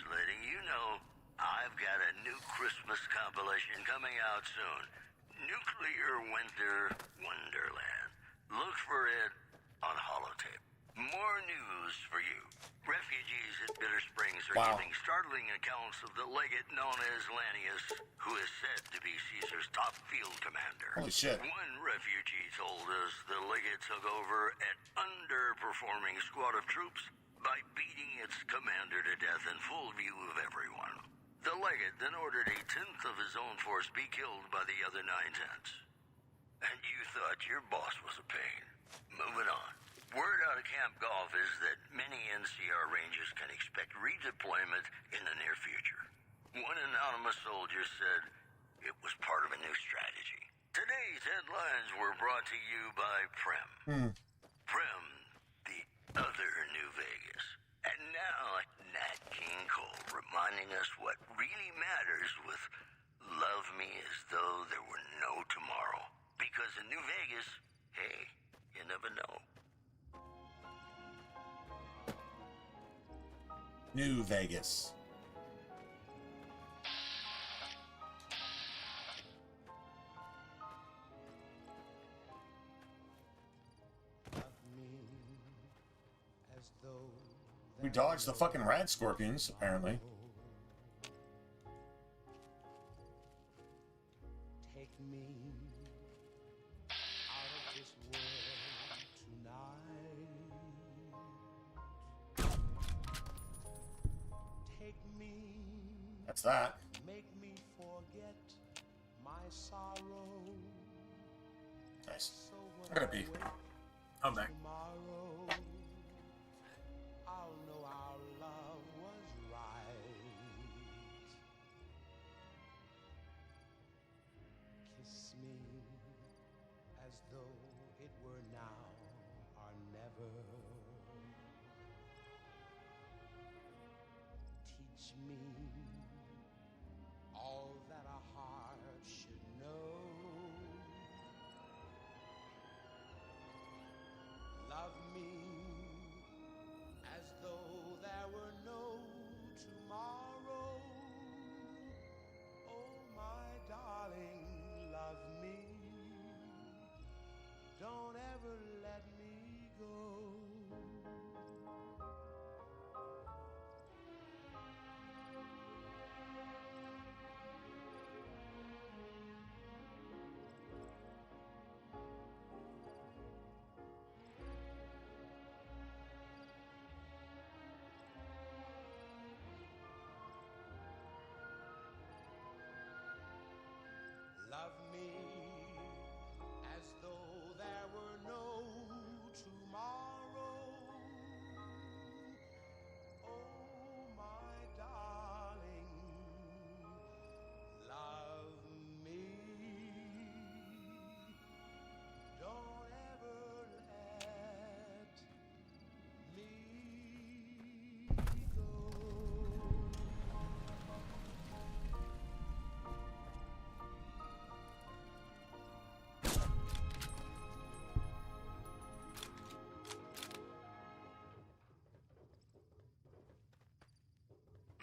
compilation coming out soon. Nuclear Winter Wonderland. Look for it on holotape. More news for you. Refugees at Bitter Springs are giving startling accounts of the legate known as Lanius, who is said to be Caesar's top field commander. Holy shit. One refugee told us the legate took over an underperforming squad of troops by beating its commander to death in full view of everyone. The legate then ordered a tenth of his own force be killed by the other 9/10. And you thought your boss was a pain. Moving on. Word out of Camp Golf is that many NCR Rangers can expect redeployment in the near future. One anonymous soldier said it was part of a new strategy. Today's headlines were brought to you by Prem. Prem, the other New Vegas. And now, Nat King Cole reminding us what really matters with Love Me As Though There Were No Tomorrow. Because in New Vegas, hey, you never know. New Vegas. We dodged the fucking rad scorpions, apparently. Take me out of this world tonight. Take me. That's that. Make me forget my sorrow. Nice. I'm gonna be. I'm back. Tomorrow, I'll know our love was right. Kiss me as though it were now or never. Teach me all that a heart should know. Love me as though there were no tomorrow. Oh, my darling, love me. Don't ever let me go. Love me as though there were no tomorrow. Oh, my darling, love me. Don't ever let me go.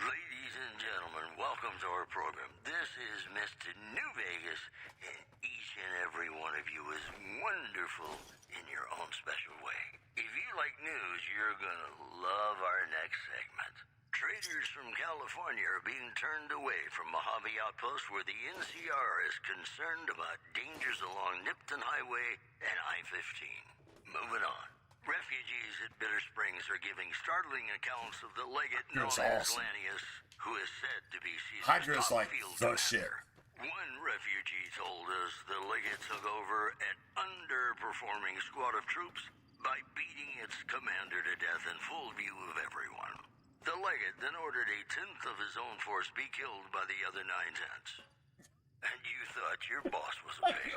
Ladies and gentlemen, welcome to our program. This is Mr. New Vegas, and each and every one of you is wonderful in your own special way. If you like news, you're gonna love our next segment. Traders from California are being turned away from Mojave Outpost where the NCR is concerned about dangers along Nipton Highway and I-15. Moving on. Refugees at Bitter Springs are giving startling accounts of the legate known as Lanius, who is said to be Caesar's Hydra's top like field the shit. One refugee told us the legate took over an underperforming squad of troops by beating its commander to death in full view of everyone. The legate then ordered a tenth of his own force be killed by the other 9/10. And you thought your boss was a pig.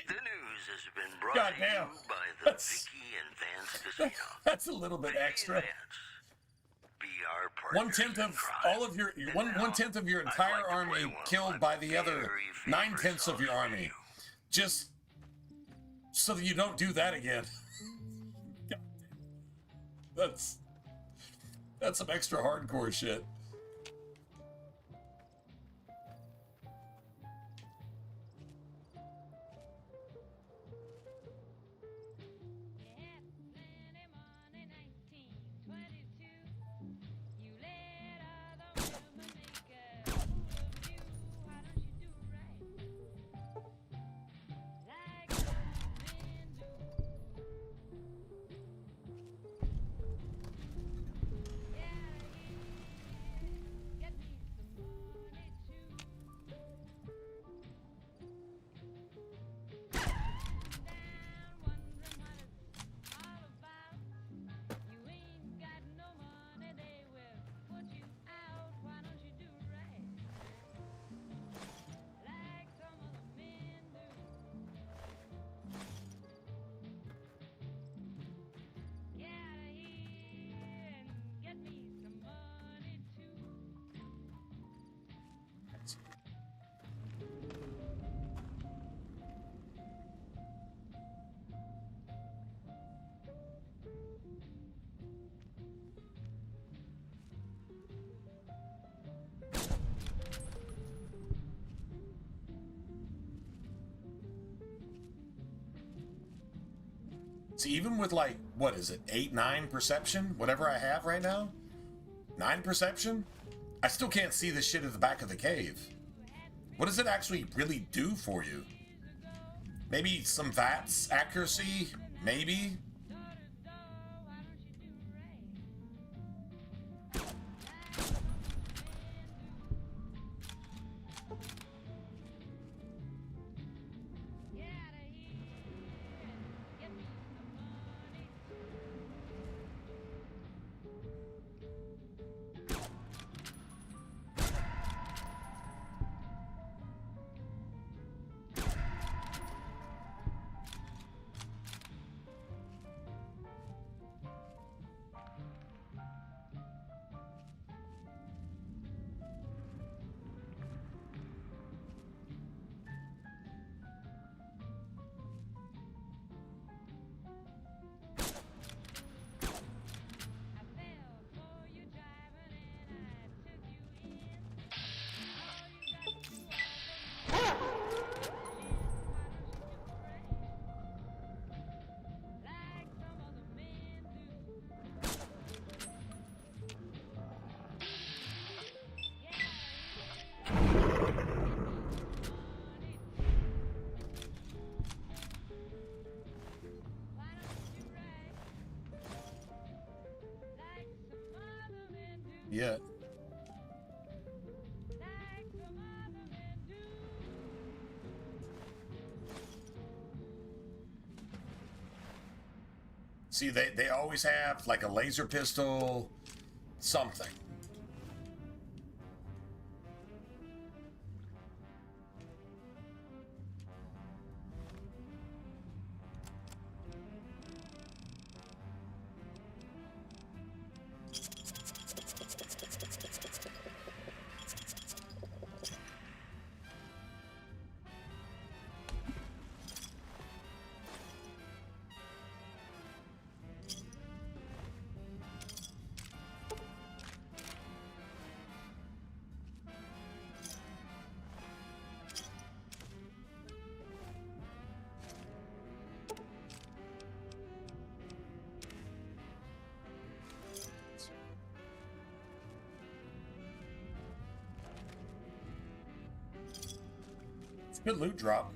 The news has been brought to you by the Vicky and Vance Casino. That's a little bit extra. Be our partner. 1/10 of all of your 1/10 of your entire army killed by the other 9/10 of your army, just so that you don't do that again. That's some extra hardcore shit. See, even with like, what is it, 8, 9 perception? Whatever I have right now? 9 perception? I still can't see the shit at the back of the cave. What does it actually really do for you? Maybe some VATS accuracy? Maybe? Yeah. See, they always have like a laser pistol, something. Good loot drop.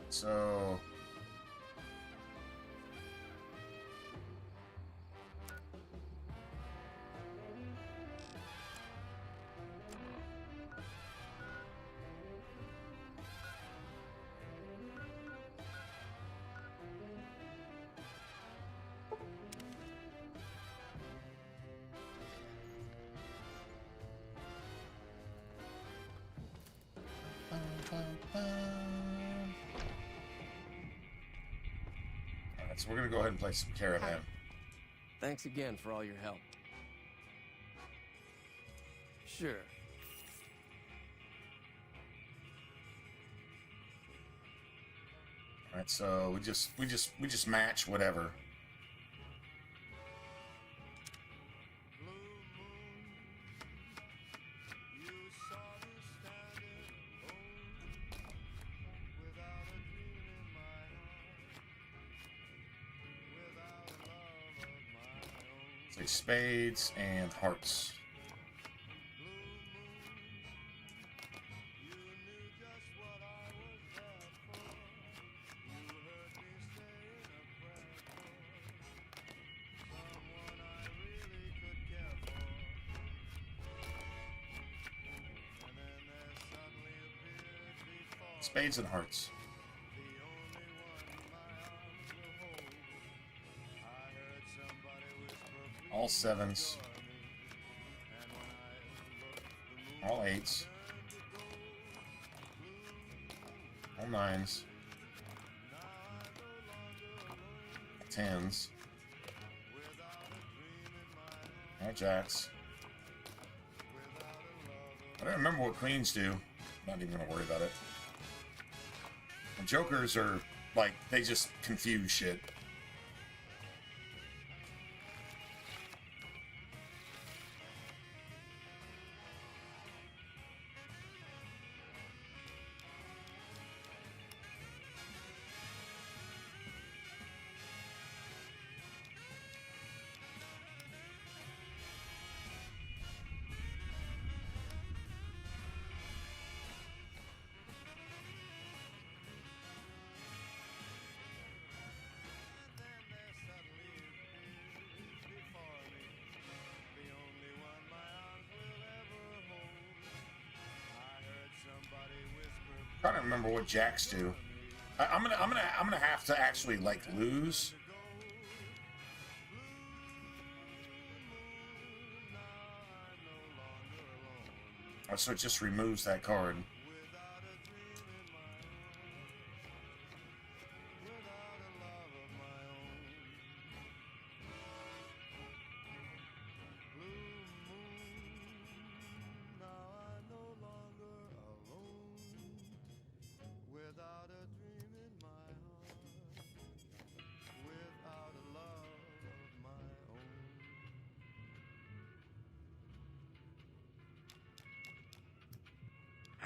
So so we're gonna go ahead and play some Caravan. Thanks again for all your help. Sure. All right, so we just match whatever. Say spades and hearts. Spades and hearts. All sevens. All eights. All 9s. 10s. All jacks. I don't remember what queens do. I'm not even gonna worry about it. And jokers are like, they just confuse shit. I don't remember what jacks do. I'm gonna have to actually like lose. Oh, so it just removes that card.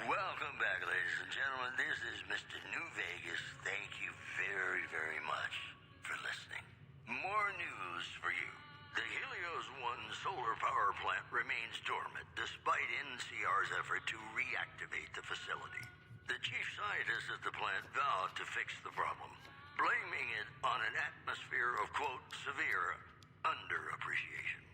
Welcome back, ladies and gentlemen. This is Mr. New Vegas. Thank you very, very much for listening. More news for you. The Helios 1 solar power plant remains dormant despite NCR's effort to reactivate the facility. The chief scientist at the plant vowed to fix the problem, blaming it on an atmosphere of, quote, severe underappreciation.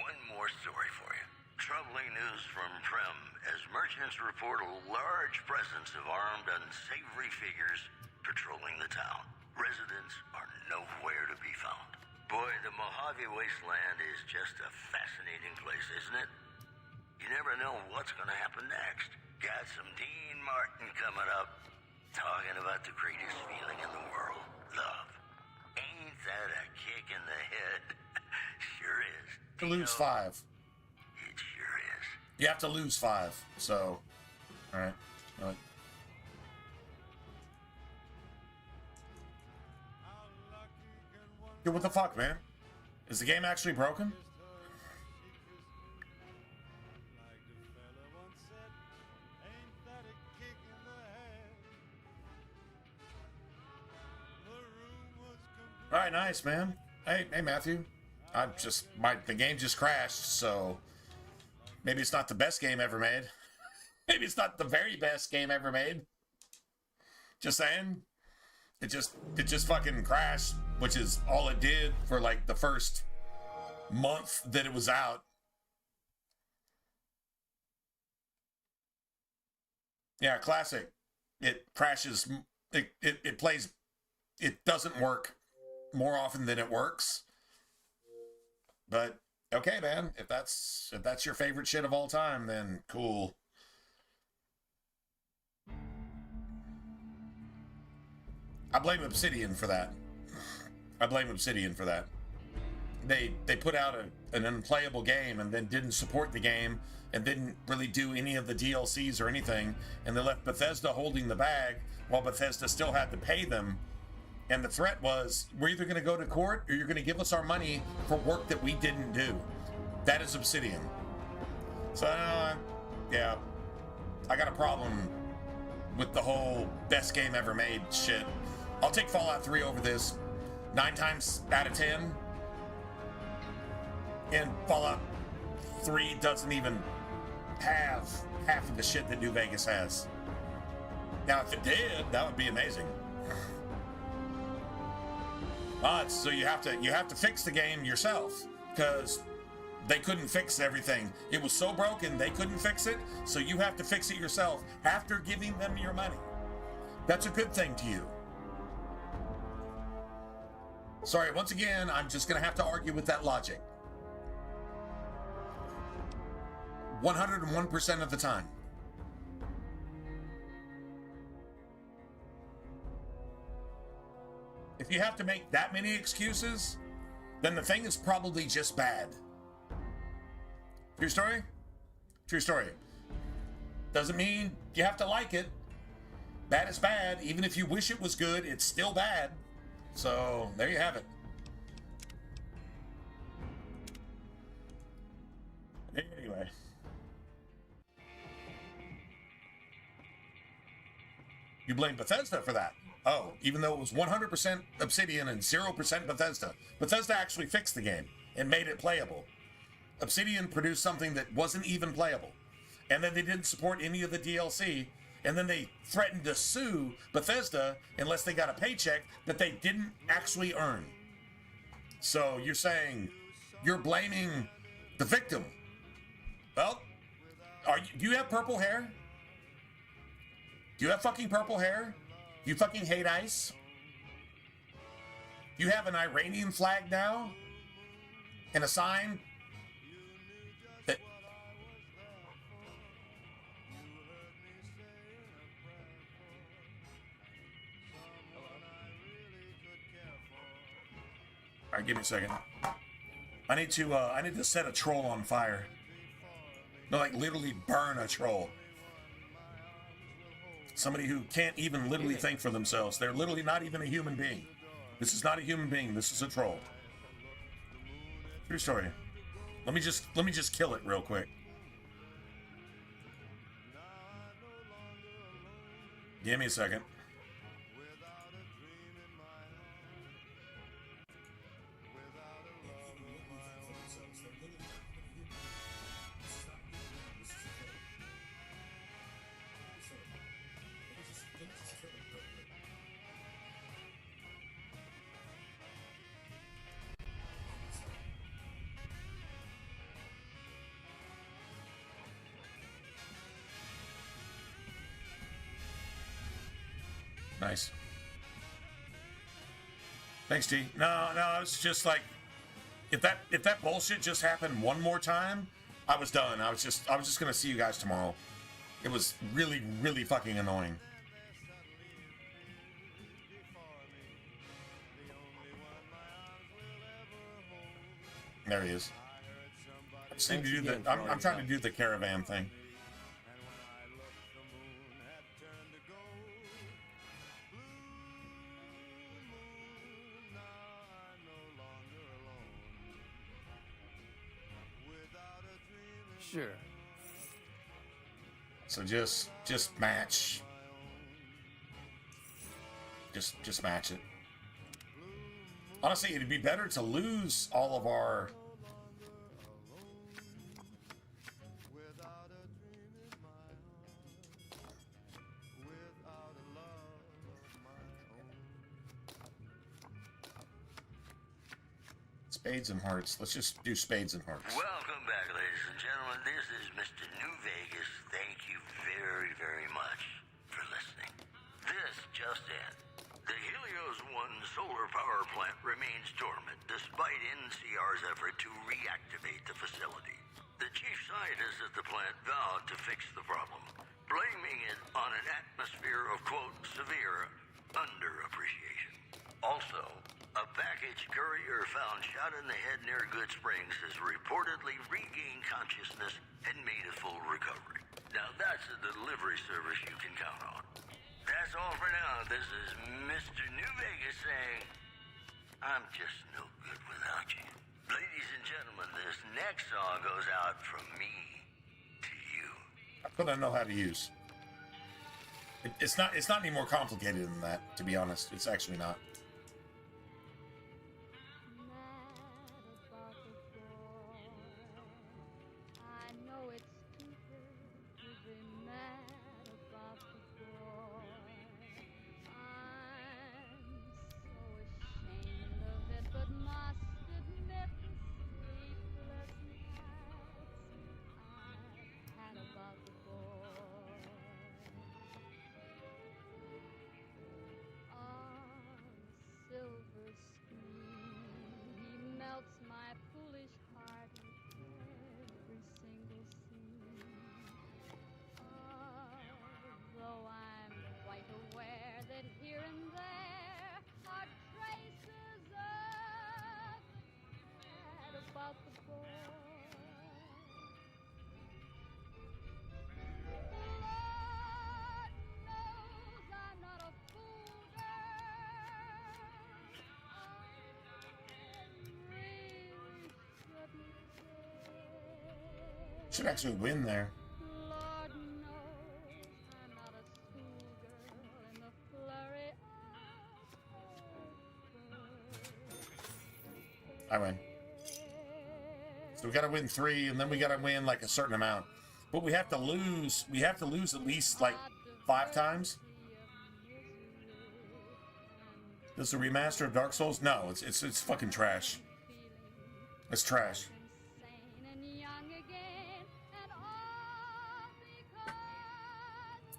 One more story for you. Troubling news from Prem as merchants report a large presence of armed, unsavory figures patrolling the town. Residents are nowhere to be found. Boy, the Mojave Wasteland is just a fascinating place, isn't it? You never know what's going to happen next. Got some Dean Martin coming up, talking about the greatest feeling in the world, love. Ain't that a kick in the head? Sure is. To lose 5. You have to lose 5, so... Alright. Dude, what the fuck, man? Is the game actually broken? Alright, nice, man. Hey, Matthew. The game just crashed, so... Maybe it's not the best game ever made. Maybe it's not the very best game ever made. Just saying. It just fucking crashed, which is all it did for like the first month that it was out. Yeah, classic. It crashes. It plays. It doesn't work more often than it works. But okay, man. If that's your favorite shit of all time, then cool. I blame Obsidian for that. They put out an unplayable game and then didn't support the game and didn't really do any of the DLCs or anything, and they left Bethesda holding the bag while Bethesda still had to pay them. And the threat was, we're either going to go to court or you're going to give us our money for work that we didn't do. That is Obsidian. So, yeah, I got a problem with the whole best game ever made shit. I'll take Fallout 3 over this 9 times out of 10. And Fallout 3 doesn't even have half of the shit that New Vegas has. Now, if it did, that would be amazing. So you have to fix the game yourself, because they couldn't fix everything. It was so broken they couldn't fix it, so you have to fix it yourself after giving them your money. That's a good thing to you. Sorry, once again, I'm just gonna have to argue with that logic. 101% of the time. If you have to make that many excuses, then the thing is probably just bad. True story? True story. Doesn't mean you have to like it. Bad is bad. Even if you wish it was good, it's still bad. So, there you have it. Anyway. You blame Bethesda for that. Oh, even though it was 100% Obsidian and 0% Bethesda. Bethesda actually fixed the game and made it playable. Obsidian produced something that wasn't even playable. And then they didn't support any of the DLC. And then they threatened to sue Bethesda unless they got a paycheck that they didn't actually earn. So you're saying you're blaming the victim. Well, do you have purple hair? Do you have fucking purple hair? You fucking hate ice? You have an Iranian flag now? And a sign that... All right, give me a second. I need to set a troll on fire. No, like literally burn a troll. Somebody who can't even literally think for themselves. They're literally not even a human being. This is not a human being. This is a troll. True story. Let me just kill it real quick. Give me a second. Nice. Thanks, T. No, it's just like if that bullshit just happened one more time, I was done. I was just gonna see you guys tomorrow. It was really, really fucking annoying. There he is. I just need to do the. I'm trying to do the caravan thing. Sure. So just match. Just match it. Honestly, it'd be better to lose all of our... Spades and hearts. Let's just do spades and hearts. Welcome back, ladies and gentlemen. This is Mr. New Vegas. Thank you very, very much for listening. This just in. The Helios 1 solar power plant remains dormant despite NCR's effort to reactivate the facility. The chief scientist at the plant vowed to fix the problem, blaming it on an atmosphere of, quote, severe underappreciation. Also, a package courier found shot in the head near Good Springs has reportedly regained consciousness and made a full recovery. Now that's a delivery service you can count on. That's all for now. This is Mr. New Vegas saying, I'm just no good without you. Ladies and gentlemen, this next song goes out from me to you. I don't know how to use. It's not any more complicated than that, to be honest. It's actually not. Should actually win there. I win. So we gotta win 3, and then we gotta win like a certain amount. But we have to lose. We have to lose at least like 5 times. This is a remaster of Dark Souls? No, it's fucking trash. It's trash.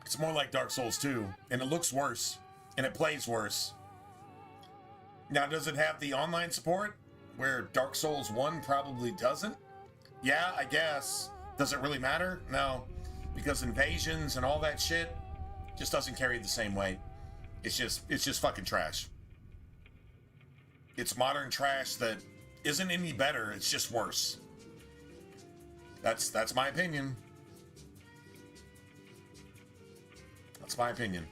It's more like Dark Souls 2, and it looks worse, and it plays worse. Now, does it have the online support where Dark Souls 1 probably doesn't? Yeah, I guess. Does it really matter? No, because invasions and all that shit just doesn't carry the same weight. It's just fucking trash. It's modern trash that isn't any better. It's just worse. That's my opinion. That's my opinion.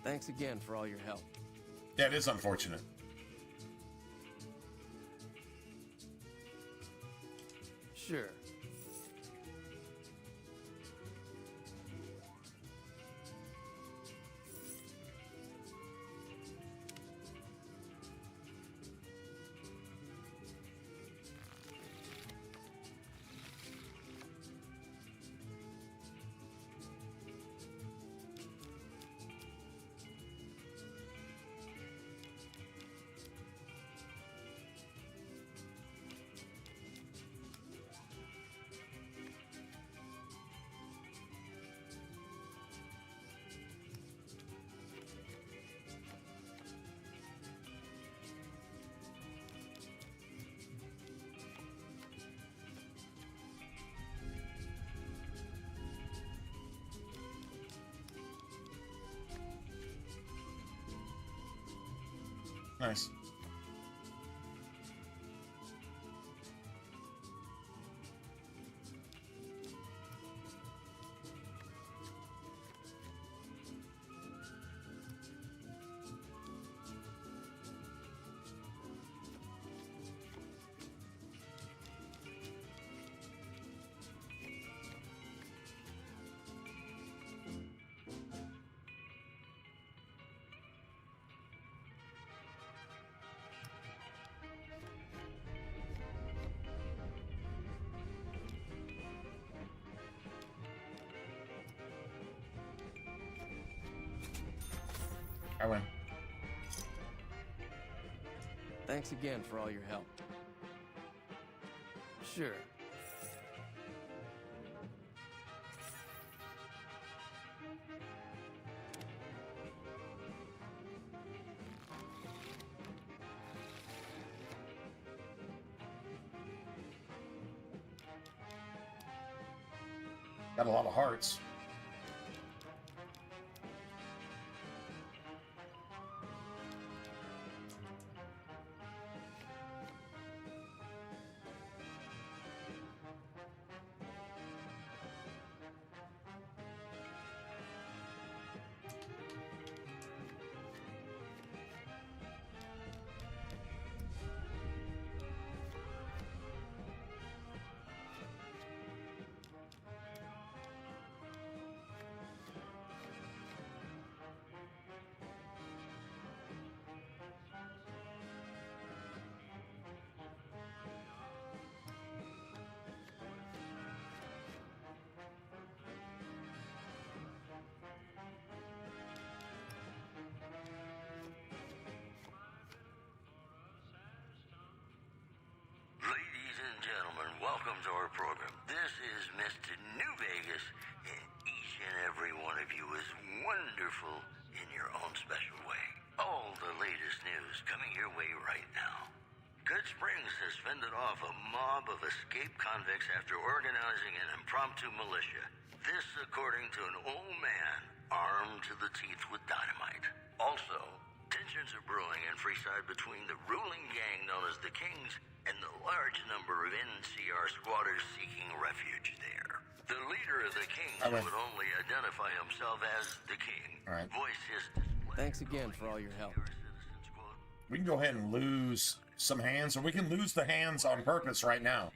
Thanks again for all your help. Yeah, it is unfortunate. Sure. Nice. I win. Thanks again for all your help. Sure. Got a lot of hearts. Ladies and gentlemen, welcome to our program. This is Mr. New Vegas, and each and every one of you is wonderful in your own special way. All the latest news coming your way right now. Good Springs has fended off a mob of escaped convicts after organizing an impromptu militia. This according to an old man armed to the teeth with dynamite. Also, tensions are brewing in Freeside between the ruling gang known as the Kings and the large number of NCR squatters seeking refuge there. The leader of the Kings would only identify himself as the King. All right. Voice his display. Thanks again for all your help. We can go ahead and lose some hands, or we can lose the hands on purpose right now.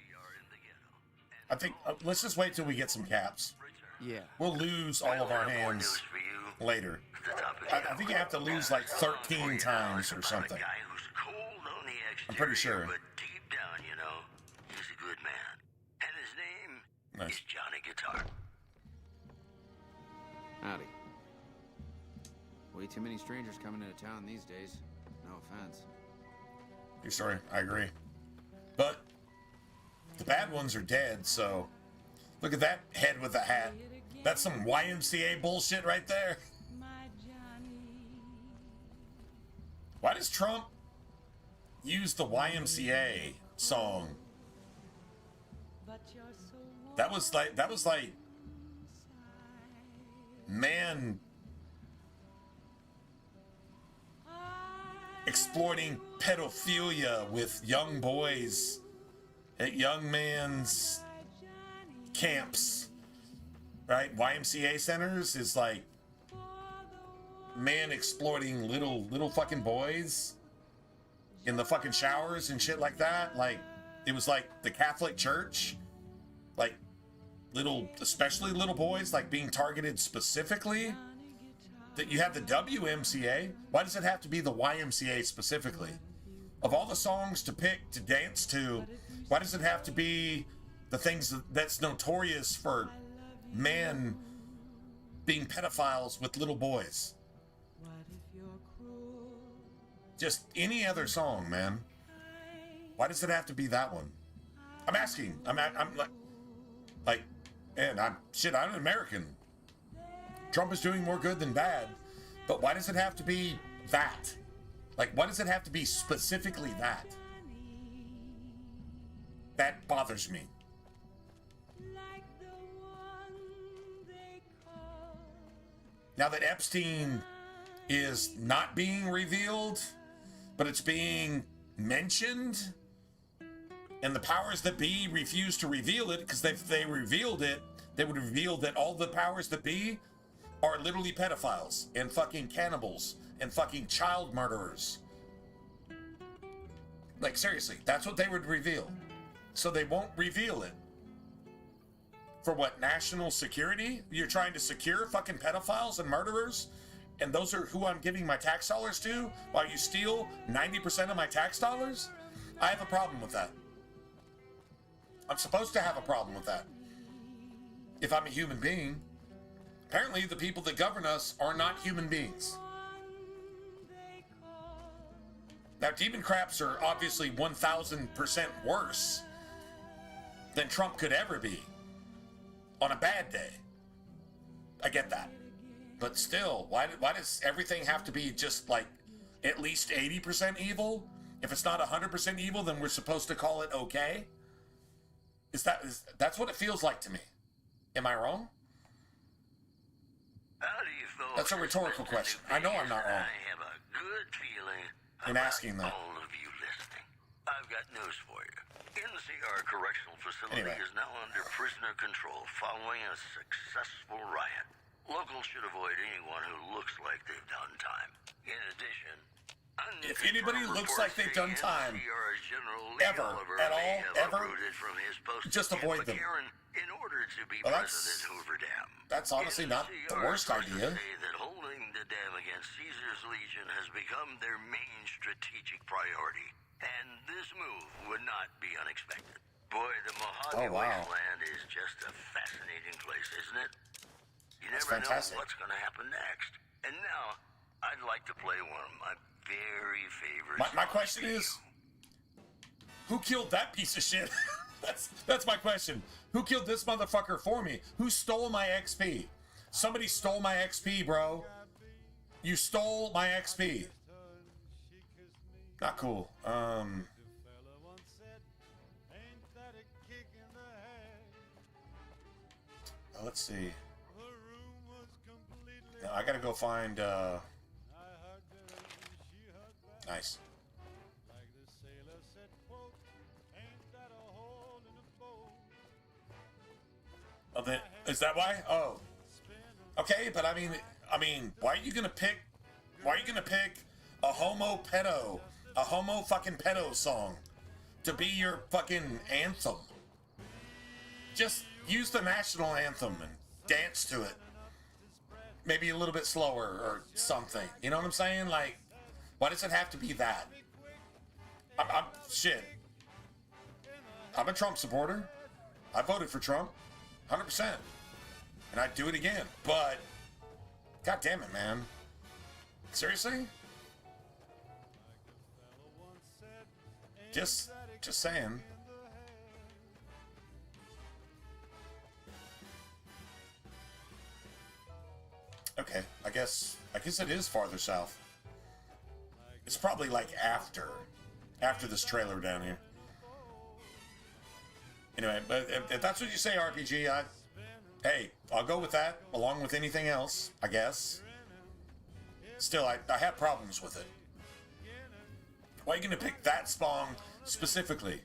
I think, let's just wait till we get some caps. Yeah. We'll lose all of our hands later. I think you have to lose like 13 times or something. I'm pretty sure. But deep down, you know, he's a good man. And his name is Johnny Guitar. Howdy. Way too many strangers coming into town these days. No offense. Your story, I agree. But the bad ones are dead, so look at that head with the hat. That's some YMCA bullshit right there. Why does Trump use the YMCA song? That was like man exploiting pedophilia with young boys at young man's camps, right? YMCA centers is like man exploiting little fucking boys in the fucking showers and shit like that. Like, it was like the Catholic Church, like especially little boys, like being targeted specifically. That you have the WMCA. Why does it have to be the YMCA specifically? Of all the songs to pick to dance to, why does it have to be the things that's notorious for men being pedophiles with little boys? Just any other song, man. Why does it have to be that one? I'm asking. I'm like, and I'm an American. Trump is doing more good than bad, but why does it have to be that? Like, why does it have to be specifically that? That bothers me. Now that Epstein is not being revealed, but it's being mentioned, and the powers that be refuse to reveal it, because if they revealed it, they would reveal that all the powers that be are literally pedophiles and fucking cannibals and fucking child murderers. Like, seriously, that's what they would reveal. So they won't reveal it. For what, national security? You're trying to secure fucking pedophiles and murderers? And those are who I'm giving my tax dollars to while you steal 90% of my tax dollars? I have a problem with that. I'm supposed to have a problem with that. If I'm a human being. Apparently, the people that govern us are not human beings. Now, demon craps are obviously 1,000% worse than Trump could ever be on a bad day. I get that. But still, why does everything have to be just like at least 80% evil? If it's not 100% evil, then we're supposed to call it okay? That's what it feels like to me. Am I wrong? That's a rhetorical question. I know I'm not wrong. I have a good feeling in asking that. All of you listening. I've got news for you. NCR Correctional Facility is now under prisoner control following a successful riot. Locals should avoid anyone who looks like they've done time. In addition, if anybody looks like they've done time, ever, at all, ever, just avoid them. In order to be well, President Hoover Dam. That's honestly not the worst idea. Say that holding the dam against Caesar's Legion has become their main strategic priority, and this move would not be unexpected. Boy, the Mojave Wasteland is just a fascinating place, isn't it? You never know what's going to happen next. And now, I'd like to play one of my very favorite my question is, who killed that piece of shit? That's my question. Who killed this motherfucker for me? Who stole my XP? Somebody stole my XP, bro. You stole my XP. Not cool. Let's see. Now, I gotta go find, nice. Oh, is that why? Oh. Okay, but I mean, why are you gonna pick a homo pedo, a homo fucking pedo song to be your fucking anthem. Just use the national anthem and dance to it. Maybe a little bit slower or something. You know what I'm saying? Like, why does it have to be that? Shit. I'm a Trump supporter. I voted for Trump. 100%. And I'd do it again. But, god damn it, man. Seriously? Just saying. Okay, I guess it is farther south. It's probably like after this trailer down here. Anyway, but if that's what you say, RPG, hey, I'll go with that, along with anything else, I guess. Still, I have problems with it. Why are you going to pick that song specifically?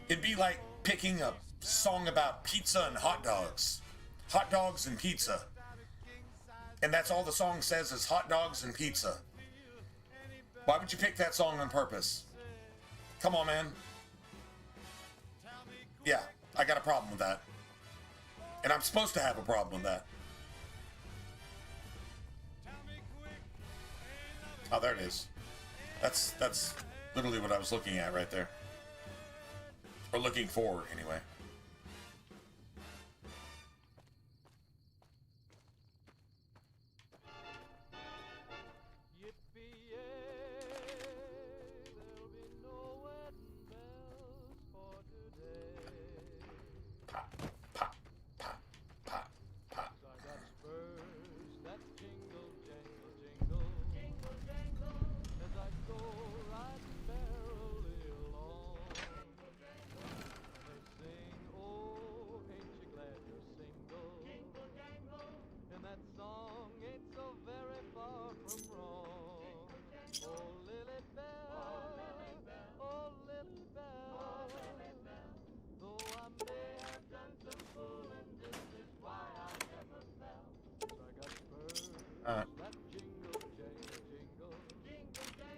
It'd be like picking a song about pizza and hot dogs. Hot dogs and pizza. And that's all the song says is hot dogs and pizza. Why would you pick that song on purpose? Come on, man. Yeah, I got a problem with that. And I'm supposed to have a problem with that. Oh, there it is. That's literally what I was looking at right there. Or looking for, anyway.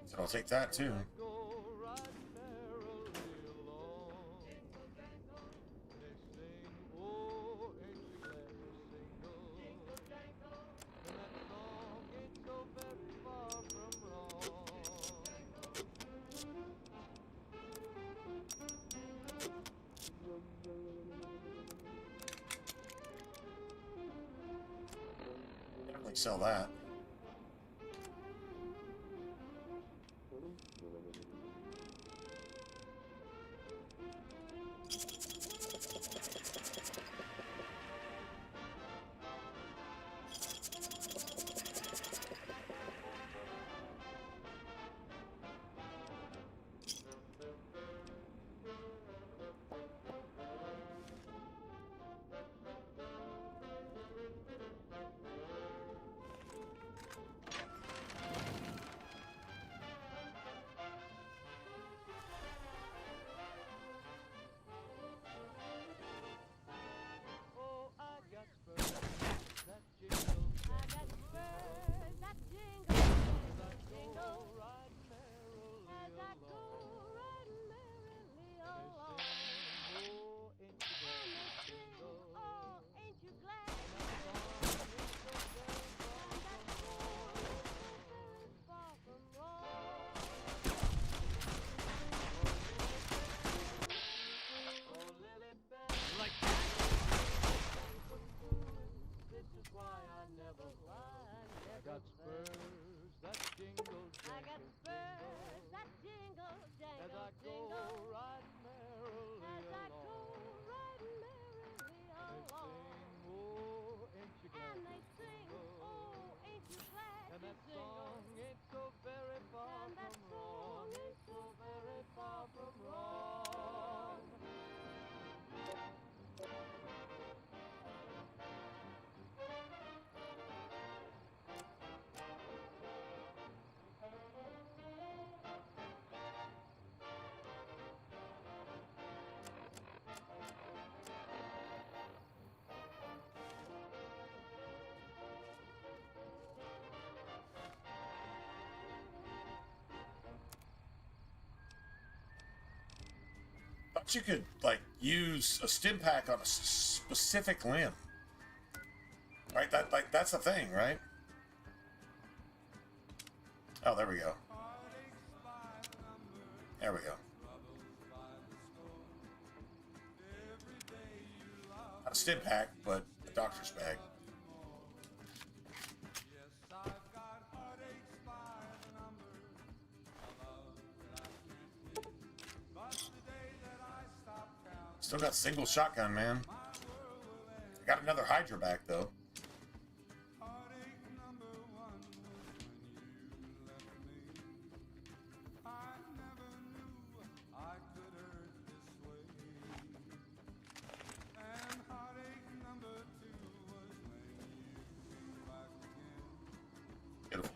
So I'll take that too. Definitely sell that. But you could, like, use a stim pack on a specific limb. Right? That's the thing, right? Oh, there we go. There we go. Not a stim pack, but a doctor's bag. Still got single shotgun, man. I got another Hydra back, though. Beautiful.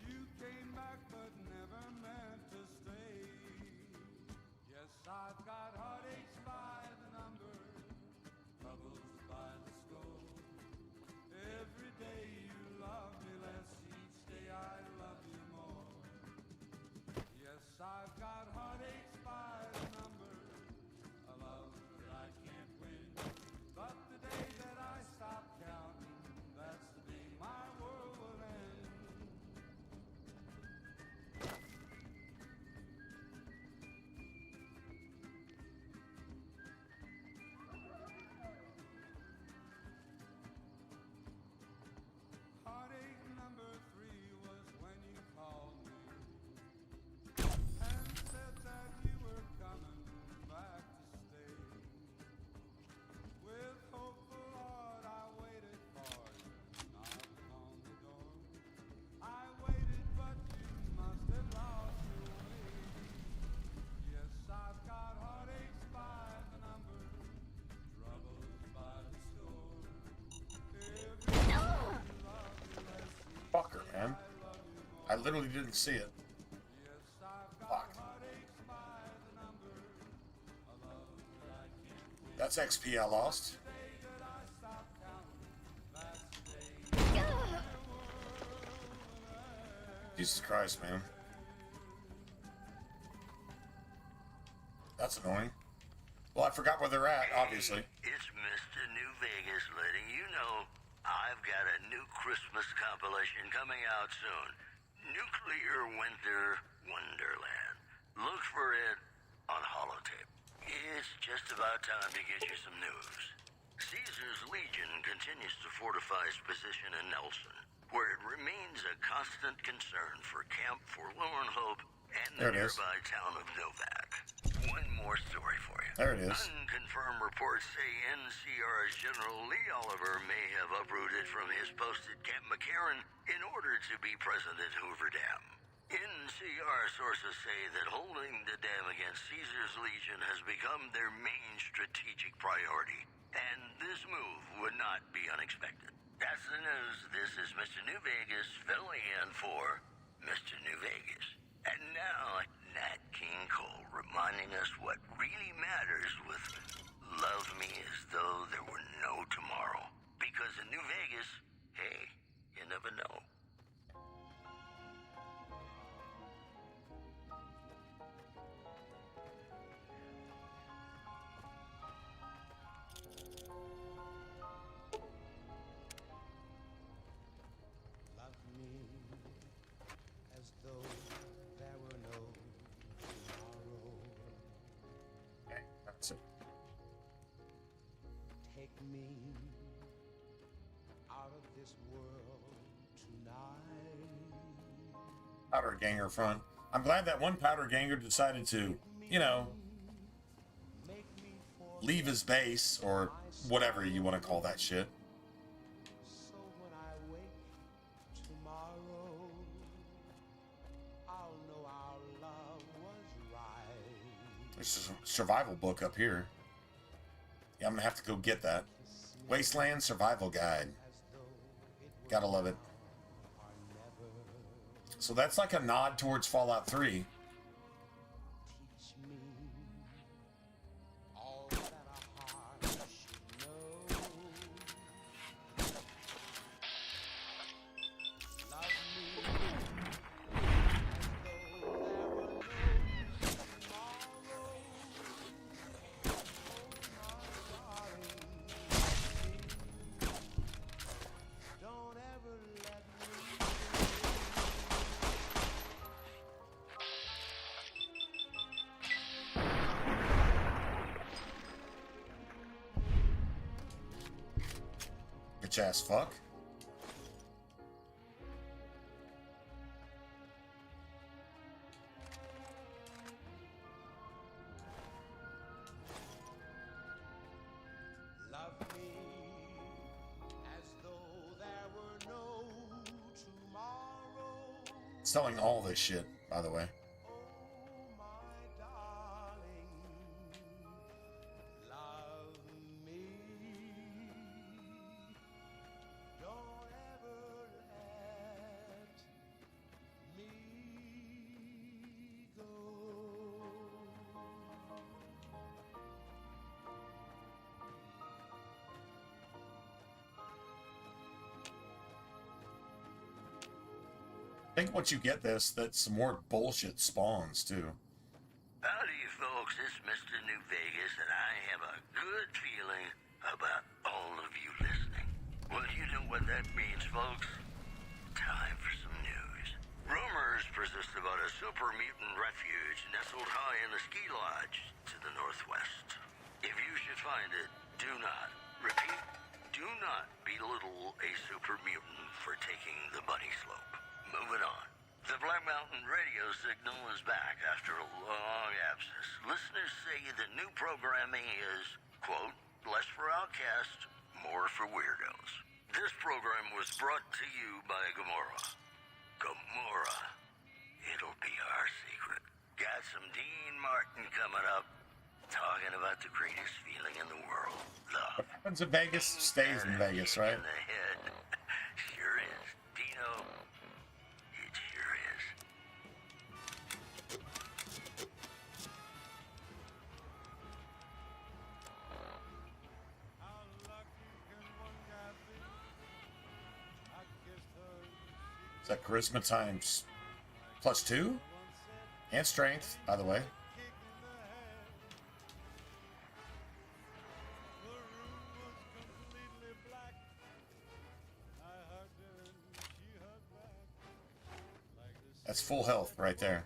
Fucker, man. I literally didn't see it. Fuck. That's XP I lost. Jesus Christ, man. That's annoying. Well, I forgot where they're at, obviously. It's Mr. New Vegas letting you know I've got a new Christmas compilation coming out soon. Nuclear Winter Wonderland. Look for it on holotape. It's just about time to get you some news. Caesar's Legion continues to fortify its position in Nelson, where it remains a constant concern for Camp Forlorn Hope and the nearby town of Novak. One more story for you. There it is. Unconfirmed reports say NCR's General Lee Oliver may have uprooted from his post at Camp McCarran in order to be present at Hoover Dam. NCR sources say that holding the dam against Caesar's Legion has become their main strategic priority, and this move would not be unexpected. That's the news. This is Mr. New Vegas filling in for Mr. New Vegas. And now, Nat King Cole reminding us what really matters with Love Me As Though There Were No Tomorrow. Because in New Vegas, hey, you never know. Love me as though there were no tomorrow. Okay, that's it. Take me out of this world tonight. Powder Ganger front. I'm glad that one Powder Ganger decided to, you know, leave his base, or whatever you want to call that shit. So when I wake tomorrow, I'll know our love was right. There's a survival book up here. Yeah, I'm gonna have to go get that. Wasteland Survival Guide. Gotta love it. So that's like a nod towards Fallout 3. Teach me all that a heart should know. Love me as though there were no tomorrow. bitch ass fuck. Love me as though there were no tomorrow. Selling all this shit, by the way. I think once you get this, that some more bullshit spawns too. Howdy, folks. It's Mr. New Vegas, and I have a good feeling about all of you listening. Well, you know what that means, folks. Time for some news. Rumors persist about a super mutant refuge nestled high in the ski lodge to the northwest. If you should find it, do not, repeat, do not belittle a super mutant for taking the bunny slope. Moving on. The Black Mountain radio signal is back after a long absence. Listeners say the new programming is, quote, less for outcasts, more for weirdos. This program was brought to you by Gamora. Gamora. It'll be our secret. Got some Dean Martin coming up, talking about the greatest feeling in the world. Love. What happens in Vegas stays in Vegas, right? In the head. Sure is. Dino. It sure is. Is that charisma times +2? And strength, by the way. That's full health right there.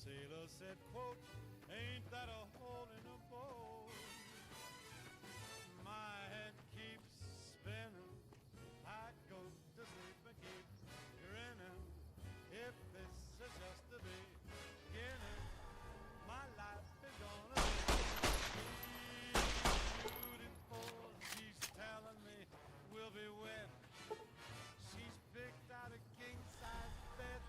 Sailor said, quote, ain't that a hole in a boat? My head keeps spinning. I go to sleep and keep grinning. If this is just the beginning, my life is gonna be beautiful. She's telling me we'll be wet. She's picked out a king-size bed.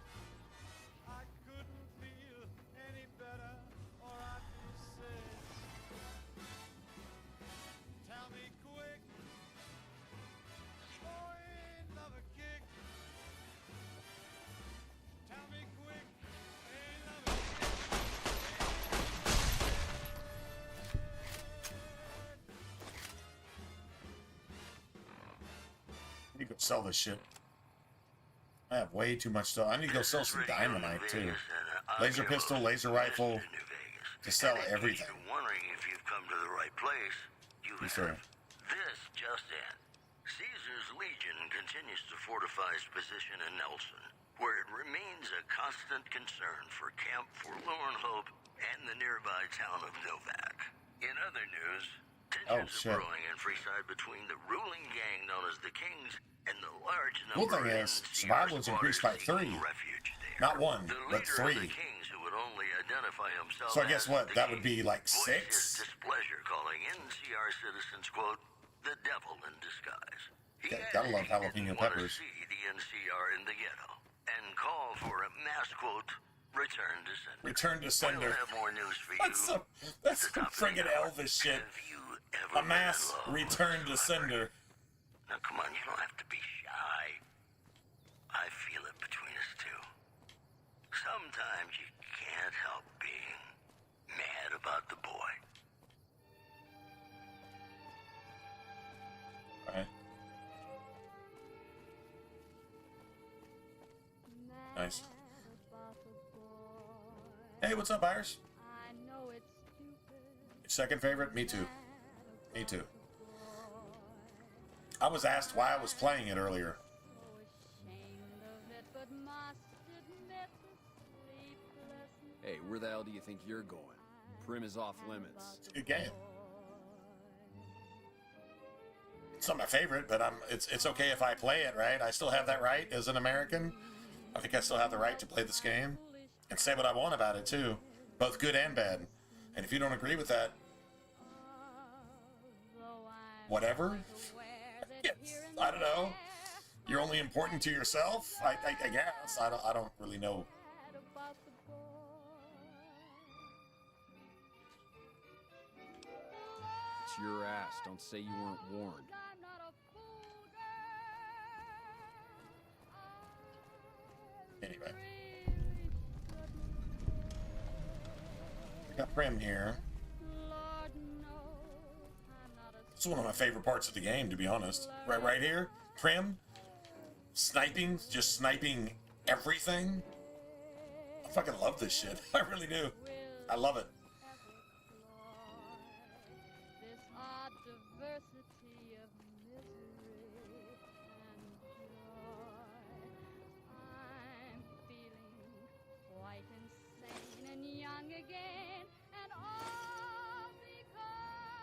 I couldn't feel any better, or I'd be sick. Tell me quick, oh, ain't love a kick? Tell me quick, ain't love a I need to go sell this shit. I have way too much stuff. I need to go sell some dynamite too. Laser pistol, laser rifle, to sell everything. If you're wondering if you've come to the right place, you have. This just in. Caesar's Legion continues to fortify its position in Nelson, where it remains a constant concern for Camp Forlorn Hope and the nearby town of Novak. In other news, tensions are brewing in Freeside between the ruling gang known as the Kings and the large Cool number thing of is, survival was increased by 3. Not 1, but 3. So I guess what? That would be like 6? Displeasure calling NCR citizens, quote, the devil in disguise. Gotta love jalapeno peppers. See the NCR in the ghetto. and call for a mass quote, return to sender. Return to sender. We'll have more news for That's some friggin' Elvis shit. A mass return to sender. Now, come on, you don't have to be shy. I feel it between us two. Sometimes you can't help being mad about the boy. Alright. Nice. Hey, what's up, Iris? Second favorite? Me too. Me too. I was asked why I was playing it earlier. Hey, where the hell do you think you're going? Prim is off limits. It's a good game. It's not my favorite, but it's okay if I play it, right? I still have that right as an American. I think I still have the right to play this game and say what I want about it too, both good and bad. And if you don't agree with that, whatever. I don't know. You're only important to yourself. I guess. I don't really know. It's your ass. Don't say you weren't warned. Anyway. We got Prim here. It's one of my favorite parts of the game, to be honest. Right here, Prim, sniping, just sniping everything. I fucking love this shit. I really do. I love it.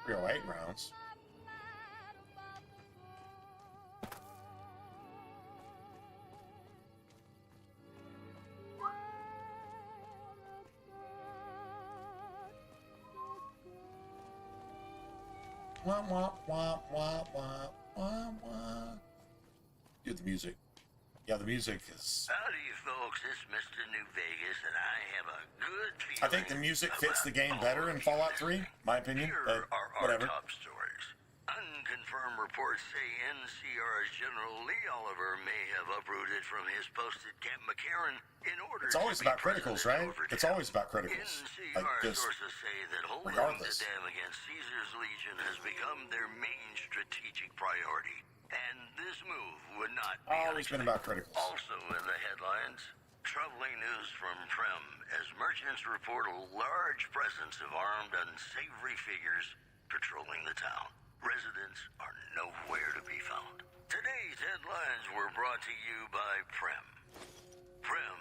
Real 8 rounds. Wah, wah, wah, wah, wah, wah, wah. Do the music. Yeah, the music is... Howdy, folks. It's Mr. New Vegas, and I have a good feeling... I think the music fits the game better in Fallout 3, my opinion. Here are whatever. our top stories. Unconfirmed reports say NCR's General Lee Oliver may have uprooted from his post at Camp McCarran in order It's always to be about criticals, right? It's always about criticals. NCR Like this, sources say that holding regardless. the dam against Caesar's Legion has become their main strategic priority. And this move would not be Always been about criticals. Also in the headlines, troubling news from Prim as merchants report a large presence of armed, unsavory figures patrolling the town. Residents are nowhere to be found. Today's headlines were brought to you by Prim. Prim,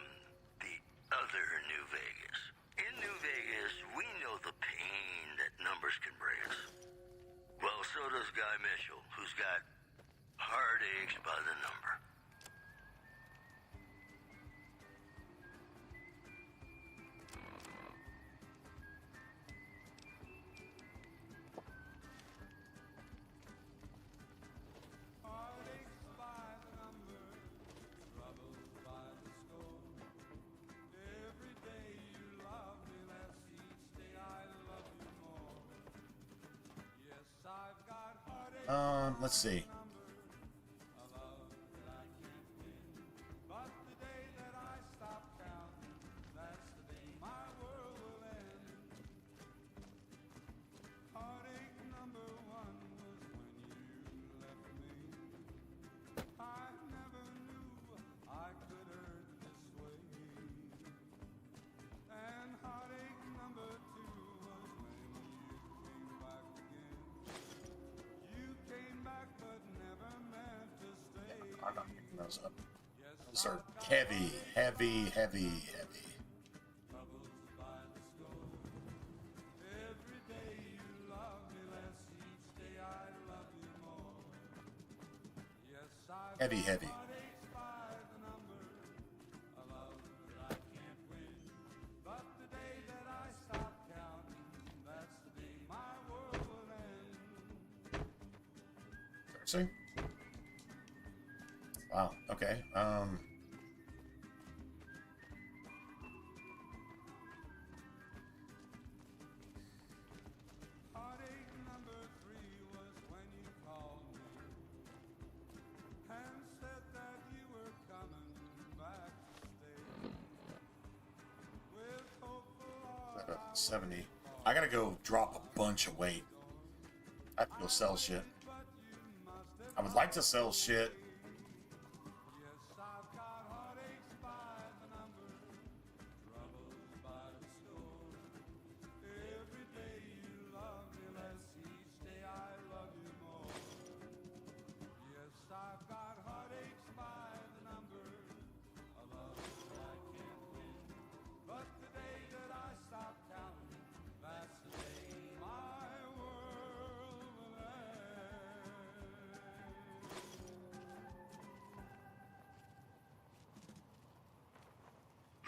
the other New Vegas. In New Vegas, we know the pain that numbers can bring us. Well, so does Guy Mitchell, who's got heartaches by the number. Let's see. I'm not picking those up. Those are heavy, heavy, heavy, heavy. Heavy, heavy. See? Wow, okay. 70. I gotta go drop a bunch of weight. I have to go sell shit. I would like to sell shit.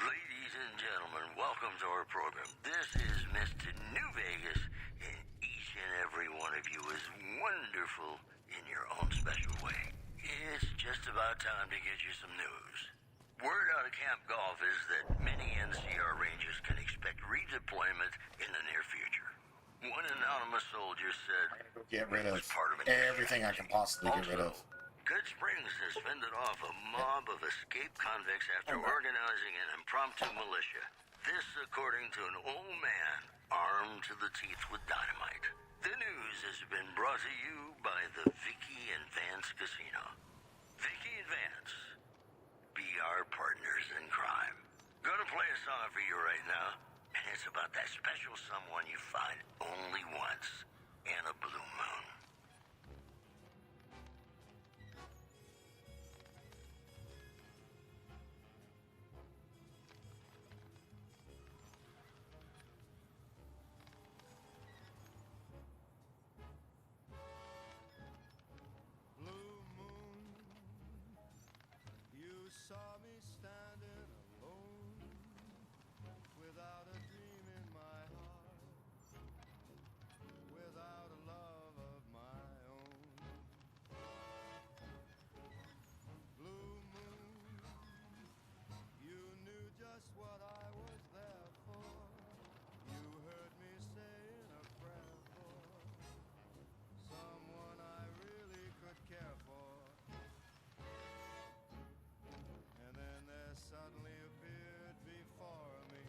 Ladies and gentlemen, welcome to our program. This is Mr. New Vegas, and each and every one of you is wonderful in your own special way. It's just about time to get you some news. Word out of Camp Golf is that many NCR Rangers can expect redeployment in the near future. One anonymous soldier said, Get rid of everything I can possibly get rid of. Good Springs has fended off a mob of escaped convicts after organizing an impromptu militia. This according to an old man armed to the teeth with dynamite. The news has been brought to you by the Vicky and Vance Casino. Vicky and Vance, be our partners in crime. Gonna play a song for you right now, and it's about that special someone you find only once in a blue moon. Blue moon, you saw me standing alone, without a dream in my heart, without a love of my own. Blue moon, you knew just what I was there for. You heard me saying a prayer for someone I really could care for. And then there suddenly appeared before me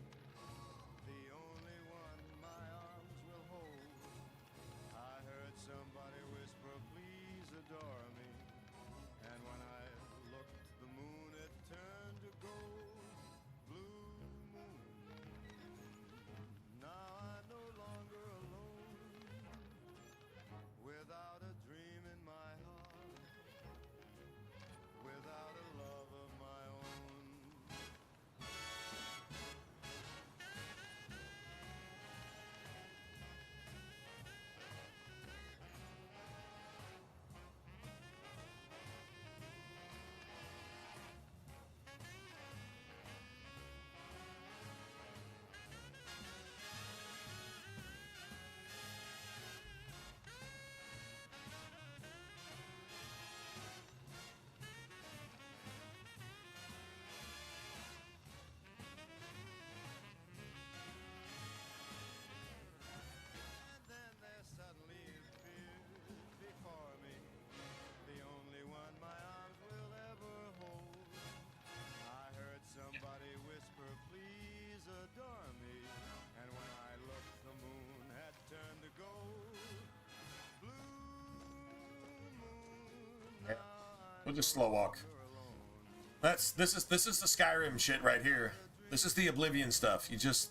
the only one my arms will hold. I heard somebody whisper, please adore me. And when I looked, the moon it turned to gold. Blue moon, now I'm no longer alone, without a dream in my heart, without a love of my own. And then there suddenly appeared before me the only one my arms will ever hold. I heard somebody whisper, please adore me. And when I looked, the moon had turned to gold. Blue moon, We'll just slow walk. This is the Skyrim shit right here. This is the Oblivion stuff. You just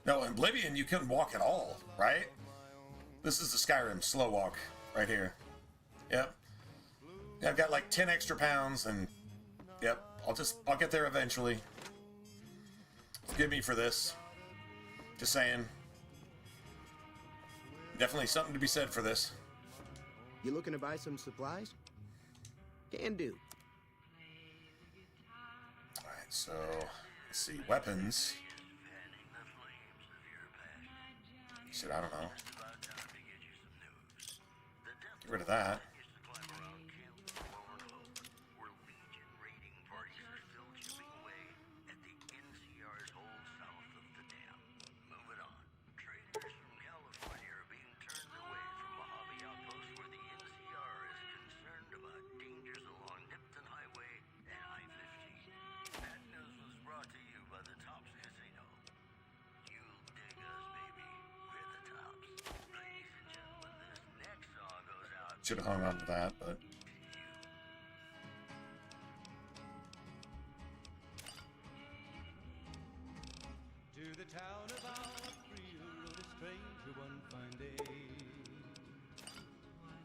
no Oblivion. You couldn't walk at all, right? This is the Skyrim slow walk right here. Yep. Yeah, I've got like 10 extra pounds, and yep, I'll get there eventually. Forgive me for this. Just saying. Definitely something to be said for this. You looking to buy some supplies? Can do. Alright, so let's see. Weapons. Shit, I don't know. Get rid of that. Should have hung on to that, but. To the town of Alabria rode a stranger one fine day.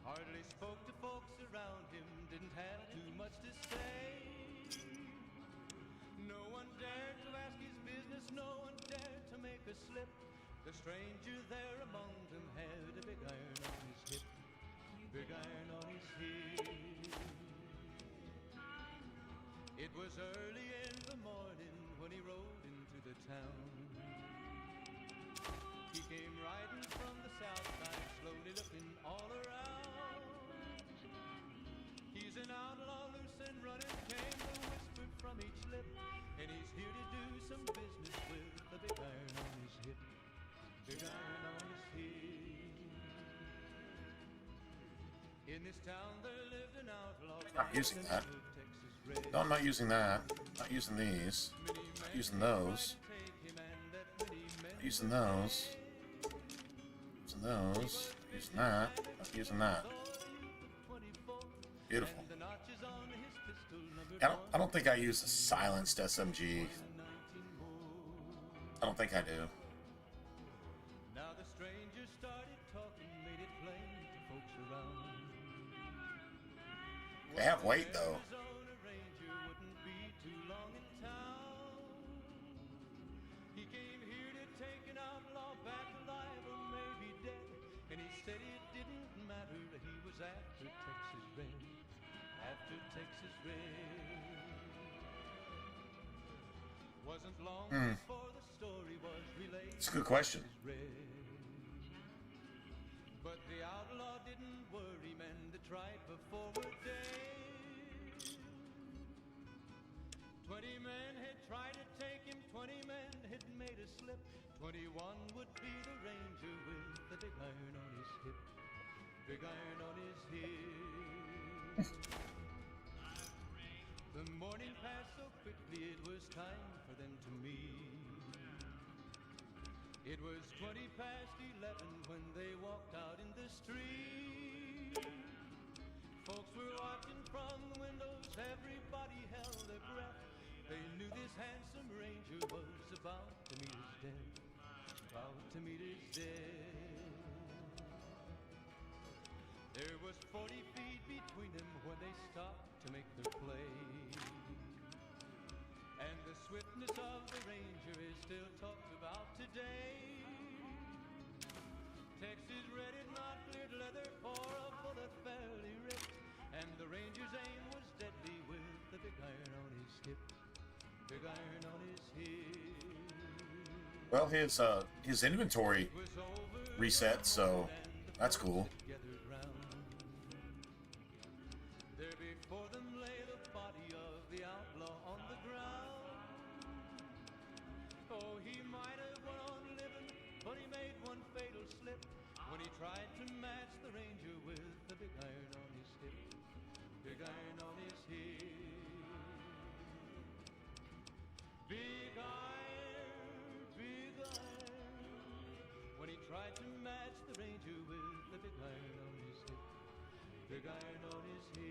Hardly spoke to folks around him, didn't have too much to say. No one dared to ask his business, no one dared to make a slip. The stranger there among them had a big iron on his hip, big iron on his hip. It was early in the morning when he rode into the town. He came riding from the south side, slowly looking all around. He's an outlaw, loose and running, came the whisper from each lip, and he's here to do some business with the big iron on his hip, big iron on his hip. In this town there lived an outlaw. Not using that. No, I'm not using that. Not using these. Not using those. Not using those. Using those. Using that. Not using that. Beautiful. I don't think I use the silenced SMG. I don't think I do. Now the stranger started talking, made it plain to folks around. They have weight though. He came here to take an outlaw back alive or maybe dead, and he said it didn't matter. He was after Texas Red, after Texas Red. Wasn't long before the story was relayed. It's a good question. But the outlaw didn't worry, men that tried before were dead. 20 men had tried to take him, 20 men had made a slip. 21 would be the ranger with the big iron on his hip, big iron on his hip. The morning passed so quickly, it was time for them to meet. It was 20 past 11 when they walked out in the street. Folks were watching from the windows, everybody held their breath. They knew this handsome ranger was about to meet his death, about to meet his death. There was 40 feet between them when they stopped to make their play. And the swiftness of the ranger is still talked about today. Texas Red had not cleared leather for a bullet fairly ripped, and the ranger's aim was deadly with the big iron on his hip, big iron on his hip. Well, his inventory reset, so that's cool. There before them lay the body of the outlaw on the ground. Oh, he might have went on living, but he made one fatal slip when he tried to match the ranger with the big iron on his hip, big iron on his hip. Big iron, when he tried to match the ranger with the big iron on his hip, big iron on his hip.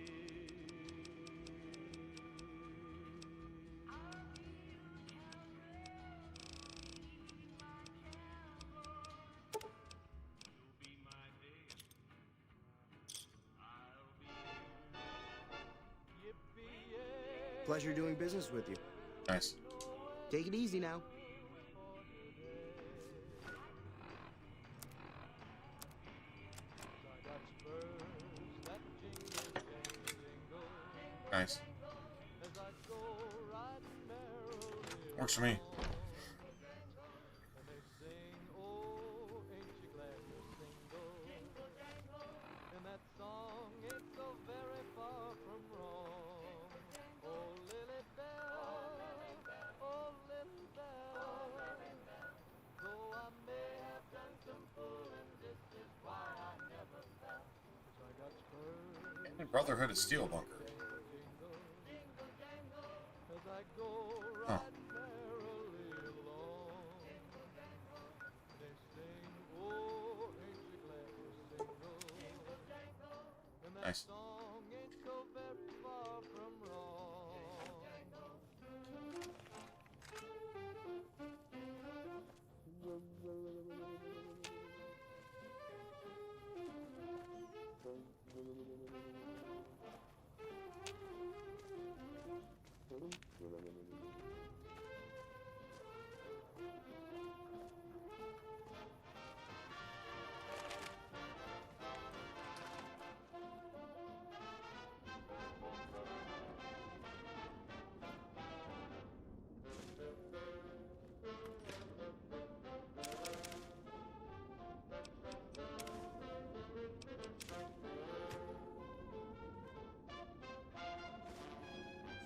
Pleasure doing business with you. Nice. Take it easy now. Nice. Works for me. Brotherhood of Steel Bunker. Huh. Nice.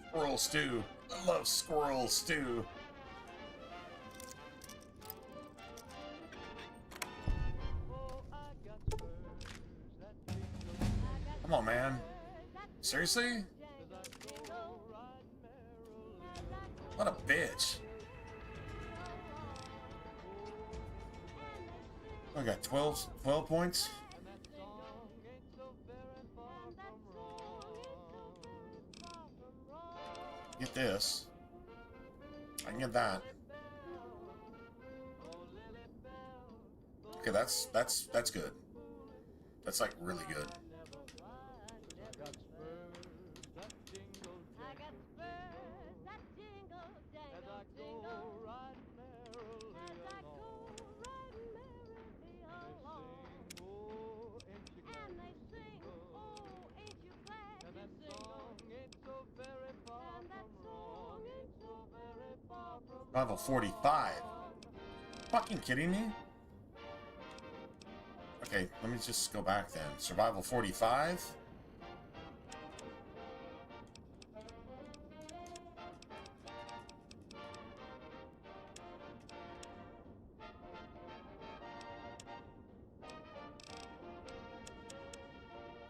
Squirrel stew. I love squirrel stew. Come on, man. Seriously? What a bitch. I got 12 points. Get this. I can get that. Okay, that's good. That's like really good. Level 45. Fucking kidding me? Okay, let me just go back then. Survival 45.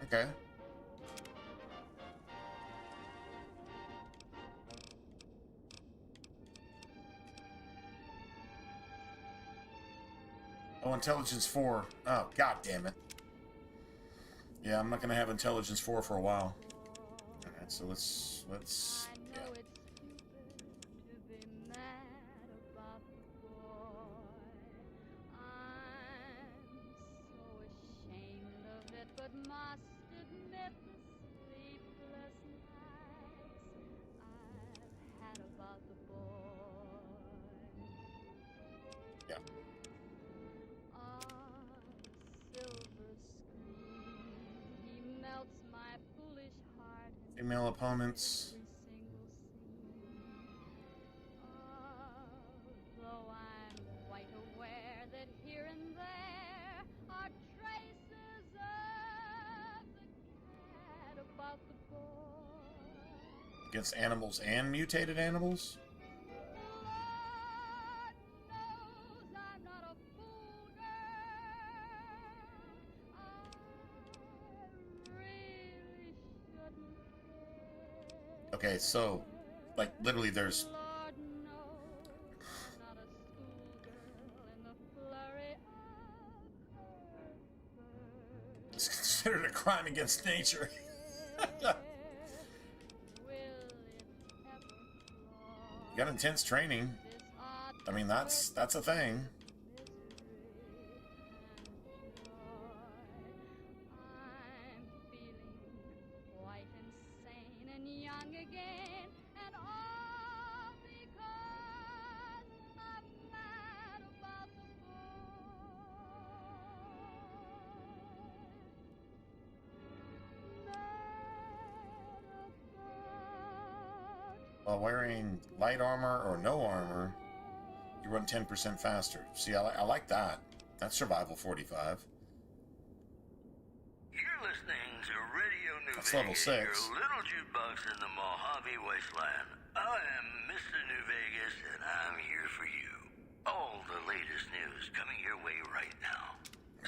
Okay. Oh, intelligence 4. Oh, god damn it. Yeah, I'm not gonna have intelligence 4 for a while. Alright, so let's yeah. Yeah. Female opponents. Against animals and mutated animals? Okay, so, like, literally there's... It's considered a crime against nature. You got intense training. I mean, that's a thing. While wearing light armor or no armor, you run 10% faster. See, I like that. That's survival 45. You're listening to Radio New That's level 6. Your little jukebox in the Mojave Wasteland. I am Mr. New Vegas, and I'm here for you. All the latest news coming your way right now.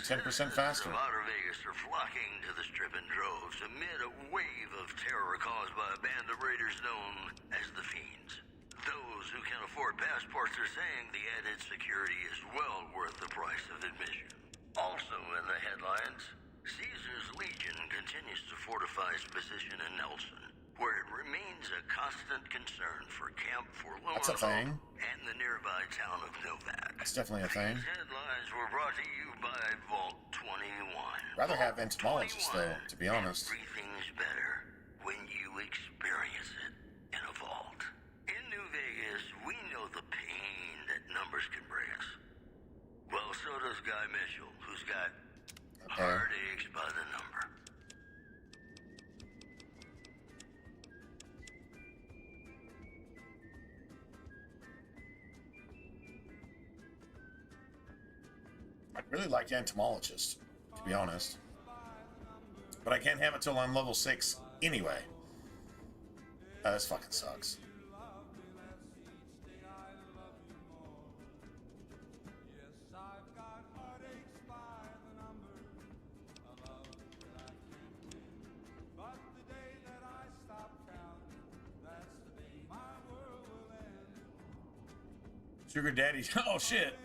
10% faster. From outer Vegas are flocking to the Strip in droves amid a wave of terror caused by a band of raiders known as the Fiends. Those who can afford passports are saying the added security is well worth the price of admission. Also in the headlines, Caesar's Legion continues to fortify its position in Nelson, where it remains a constant concern for Camp Forlorn That's a thing. and the nearby town of Novac. That's definitely a thing. These headlines were brought to you by Vault 21. Rather have entomologists, though, to be honest. Everything's better when you experience it in a vault. In New Vegas, we know the pain that numbers can bring us. Well, so does Guy Mitchell, who's got heartaches by the number. I'd really like entomologist, to be honest. But I can't have it till I'm level 6 anyway. This fucking sucks. Sugar Daddy. Oh, shit.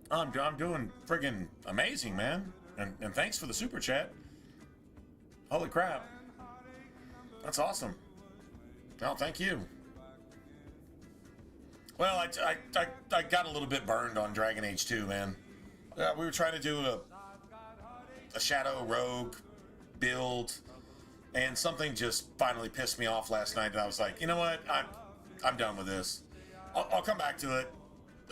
I'm doing friggin' amazing, man. And thanks for the super chat. Holy crap. That's awesome. Oh, thank you. Well, I got a little bit burned on Dragon Age 2, man. We were trying to do a Shadow Rogue build, and something just finally pissed me off last night, and I was like, you know what? I'm done with this. I'll come back to it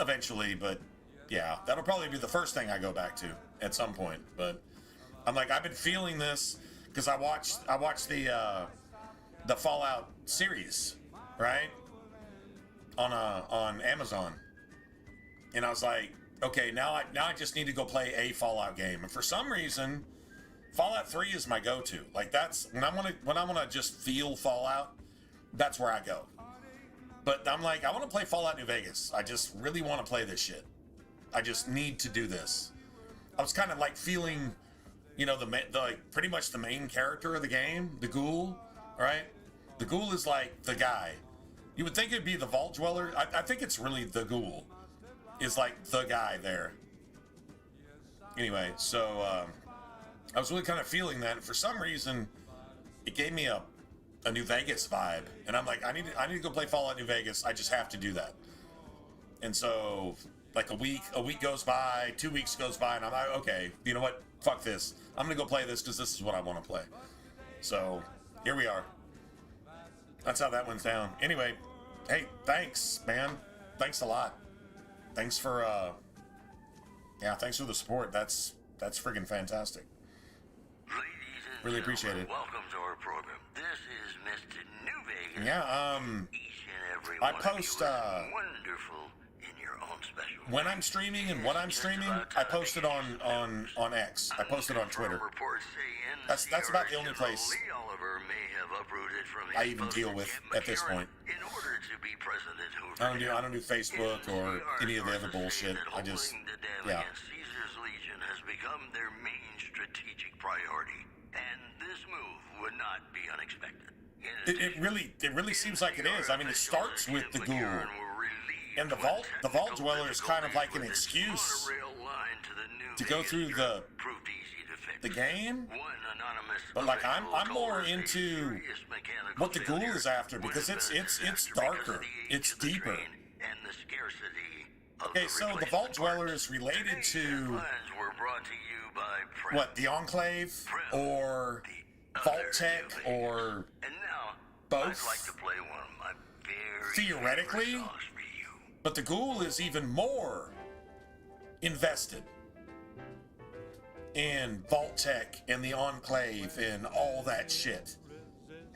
eventually, but yeah, that'll probably be the first thing I go back to at some point. But I'm like, I've been feeling this because I watched the Fallout series, right, on Amazon, and I was like, okay, now I just need to go play a Fallout game, and for some reason, Fallout 3 is my go-to. Like, that's when I want to just feel Fallout, that's where I go. But I'm like, I want to play Fallout New Vegas. I just really want to play this shit. I just need to do this. I was kind of like feeling, you know, the like pretty much the main character of the game, the Ghoul, right? The Ghoul is like the guy. You would think it'd be the Vault Dweller. I think it's really the Ghoul is like the guy there. Anyway, so I was really kind of feeling that, and for some reason, it gave me a New Vegas vibe, and I'm like, I need to go play Fallout New Vegas. I just have to do that. And so, like a week goes by, 2 weeks goes by, and I'm like, okay, you know what? Fuck this. I'm gonna go play this because this is what I want to play. So here we are. That's how that went down. Anyway, hey, thanks, man. Thanks a lot. Thanks for thanks for the support. That's friggin' fantastic. Really appreciate it. Welcome to our program. This is Mr. New Vegas. Yeah, Each and every I one post of you is wonderful in your own special when I'm streaming and what I'm streaming, I post it on X. I post it on Twitter. That's about the only place Lee Oliver may have uprooted from I his even post deal with at this point. in order to be president I don't do Facebook or any of the other bullshit. I just yeah. Caesar's Legion has become their main strategic priority, and this move would not be unexpected. It really seems like it is. I mean, it starts with the Ghoul, and the Vault Dweller is kind of like an excuse to go through the game. But like I'm more into what the Ghoul is after because it's darker, it's deeper. Okay, so the Vault Dweller is related to what, the Enclave or Vault Tech or both? Theoretically, but the Ghoul is even more invested in Vault Tech and the Enclave and all that shit.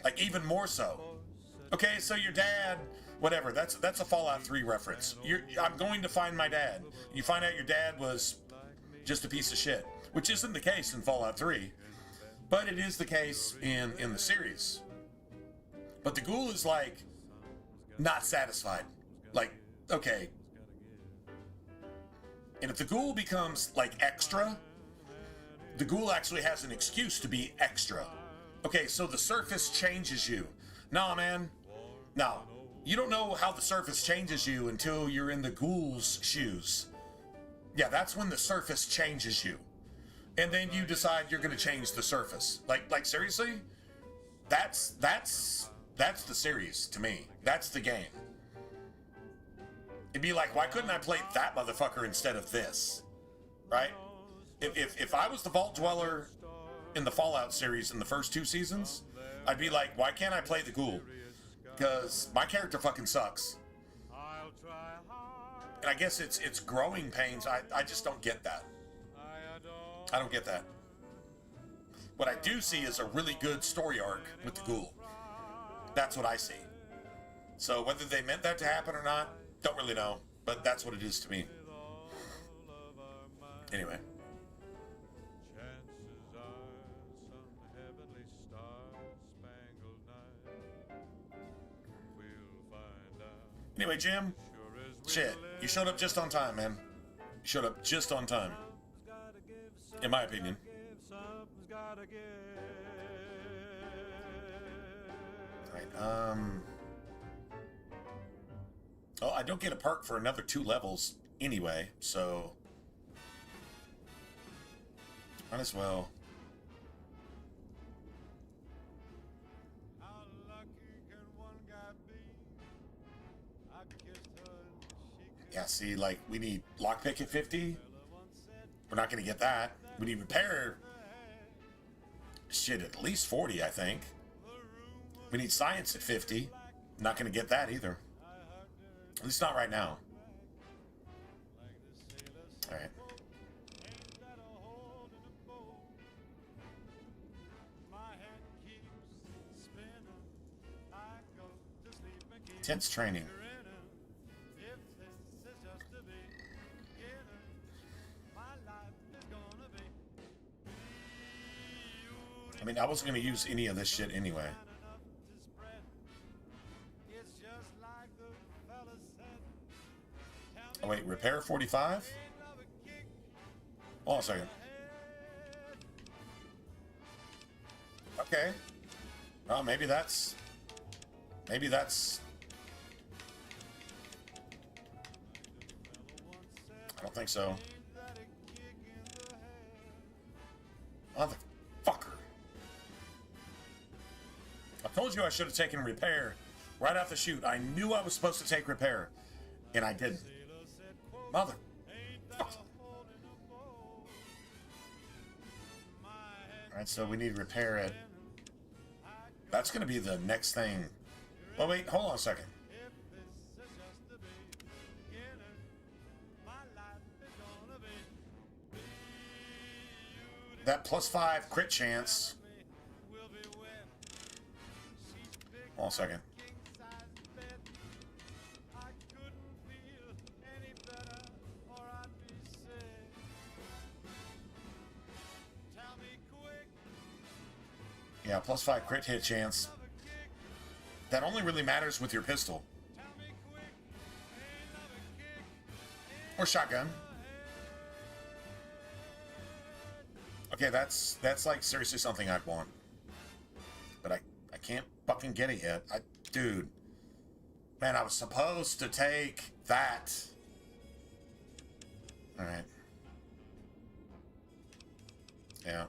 Like, even more so. Okay, so your dad, whatever, that's a Fallout 3 reference. I'm going to find my dad. You find out your dad was just a piece of shit, which isn't the case in Fallout 3, but it is the case in the series. But the Ghoul is like not satisfied. Like, okay. And if the Ghoul becomes like extra, the Ghoul actually has an excuse to be extra. Okay, so the surface changes you. Nah, man. No. You don't know how the surface changes you until you're in the Ghoul's shoes. Yeah, that's when the surface changes you. And then you decide you're going to change the surface. Like seriously? That's the series to me. That's the game. It'd be like, why couldn't I play that motherfucker instead of this? Right? If I was the Vault Dweller in the Fallout series in the first 2 seasons, I'd be like, why can't I play the Ghoul? Because my character fucking sucks. And I guess it's growing pains. I just don't get that. I don't get that. What I do see is a really good story arc with the Ghoul. That's what I see. So whether they meant that to happen or not, don't really know. But that's what it is to me. Anyway. Anyway, Jim, shit, you showed up just on time, man. You showed up just on time. In my opinion. Alright, oh, I don't get a perk for another 2 levels anyway, so might as well. Yeah, see, like, we need lockpick at 50. We're not going to get that. We need repair. Shit, at least 40, I think. We need science at 50. Not going to get that either. At least not right now. Alright. Intense training. I mean, I wasn't going to use any of this shit anyway. Oh, wait, repair 45? Hold on a second. Okay. Well, maybe that's... Maybe that's... I don't think so. Motherfucker. I told you I should have taken repair right off the chute. I knew I was supposed to take repair, and I didn't. Mother. Alright, so we need repair at... That's going to be the next thing. Oh, wait, hold on a second. That +5 crit chance. Hold on a second. Yeah, +5 crit hit chance. That only really matters with your pistol. Or shotgun. Okay, that's like seriously something I'd want. But I can't fucking get it yet. Dude. Man, I was supposed to take that. Alright. Yeah.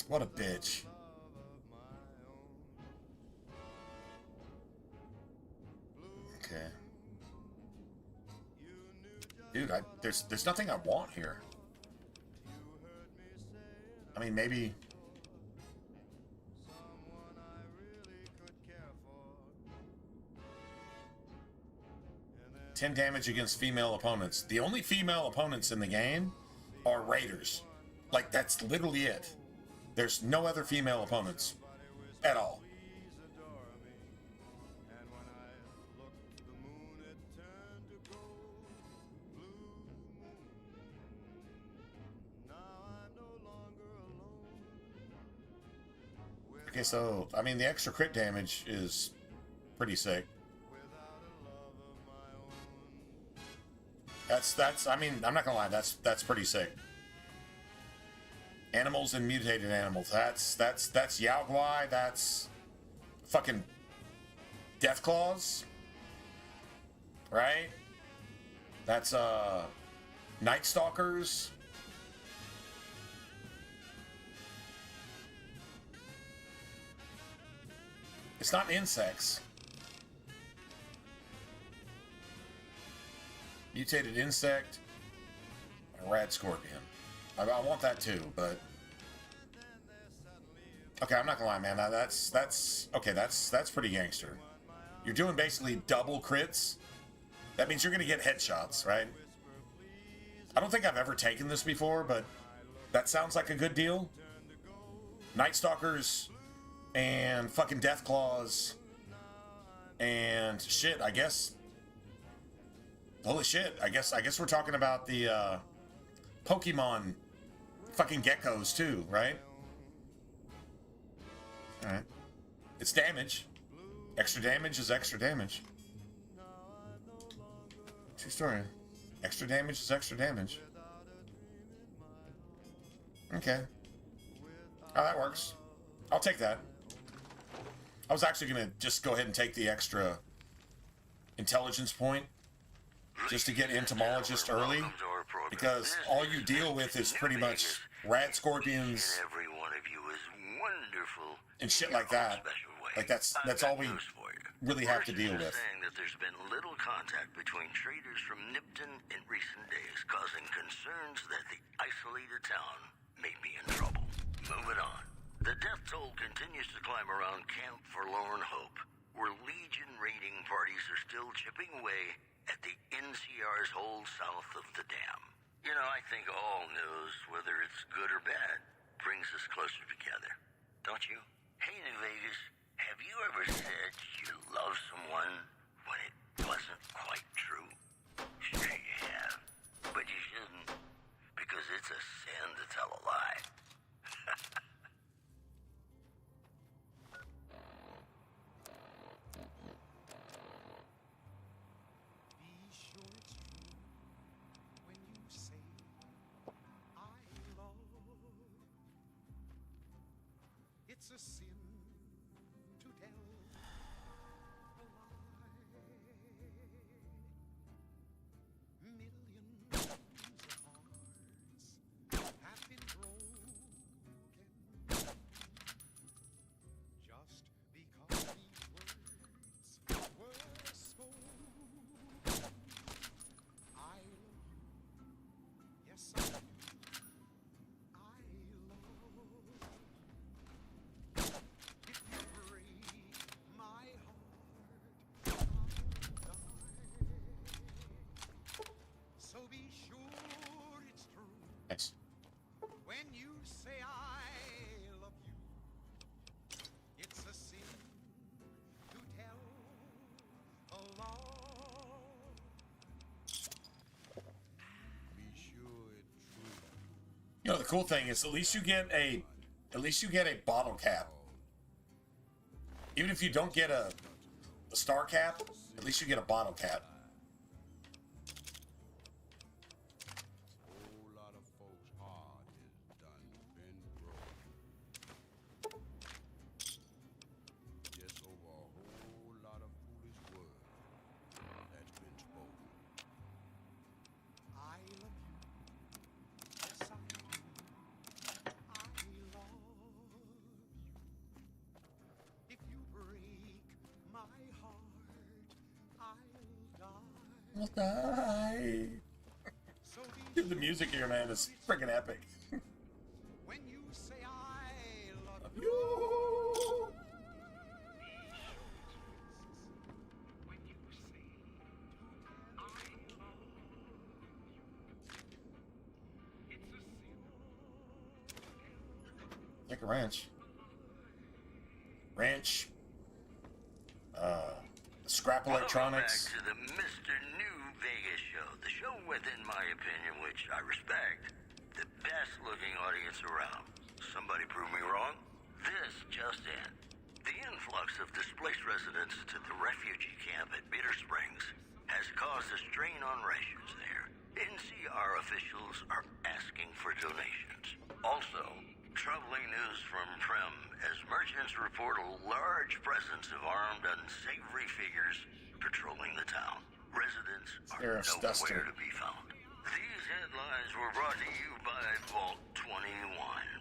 What a bitch. Okay. Dude, there's nothing I want here. I mean, maybe... "10 damage against female opponents." The only female opponents in the game are raiders. Like, that's literally it. There's no other female opponents at all. Okay, so, I mean, the extra crit damage is pretty sick. That's. I mean, I'm not gonna lie. That's pretty sick. Animals and mutated animals. That's Yao Guai. That's fucking Death Claws. Right? That's Night Stalkers. It's not insects. Mutated insect. A rad scorpion. I want that too, but okay, I'm not gonna lie, man. That's okay. That's pretty gangster. You're doing basically double crits. That means you're gonna get headshots, right? I don't think I've ever taken this before, but that sounds like a good deal. Night Stalkers and fucking Death Claws and shit. I guess. Holy shit! I guess we're talking about the Pokemon fucking geckos too, right? All right. It's damage. Extra damage is extra damage. True story. Extra damage is extra damage. Okay. Oh, that works. I'll take that. I was actually gonna just go ahead and take the extra intelligence point just to get entomologist early, because all you deal with is pretty much rat scorpions and shit like that. Like that's all we really have to deal with. Saying that there's been little contact between traders from Nipton in recent days, causing concerns that the isolated town may be in trouble. Moving on. The death toll continues to climb around Camp Forlorn Hope, where Legion raiding parties are still chipping away at the NCR's hold south of the dam. You know, I think all news, whether it's good or bad, brings us closer together. Don't you? Hey, New Vegas, have you ever said you love someone when it wasn't quite true? Sure you have, but you shouldn't, because it's a sin to tell a lie. It's a sin to tell a lie. Millions of hearts have been broken just because these words were spoken. I love you. Yes, I do. So be sure it's true. Nice. When you say I love you, it's a sin to tell a lie. Be sure it's true. You know, the cool thing is at least you get a bottle cap. Even if you don't get a star cap, at least you get a bottle cap. Whole lot of folks' heart is done been broken. Just over a whole lot of foolish words that's been spoken. I love you. Yes, I do. I love you. If you break my heart, I'll die. I'll die. Dude, the music here, man, is freaking epic. When you say I love you. Take a ranch. Ranch. Scrap Electronics. Welcome back to the Mr. New Vegas show. The show with, in my opinion, which I respect, the best looking audience around. Somebody prove me wrong? This just in. The influx of displaced residents to the refugee camp at Bitter Springs has caused a strain on rations there. NCR officials are asking for donations. Also, troubling news from Prim as merchants report a large presence of armed, unsavory figures patrolling the town. Residents are nowhere to be found. These headlines were brought to you by Vault 21.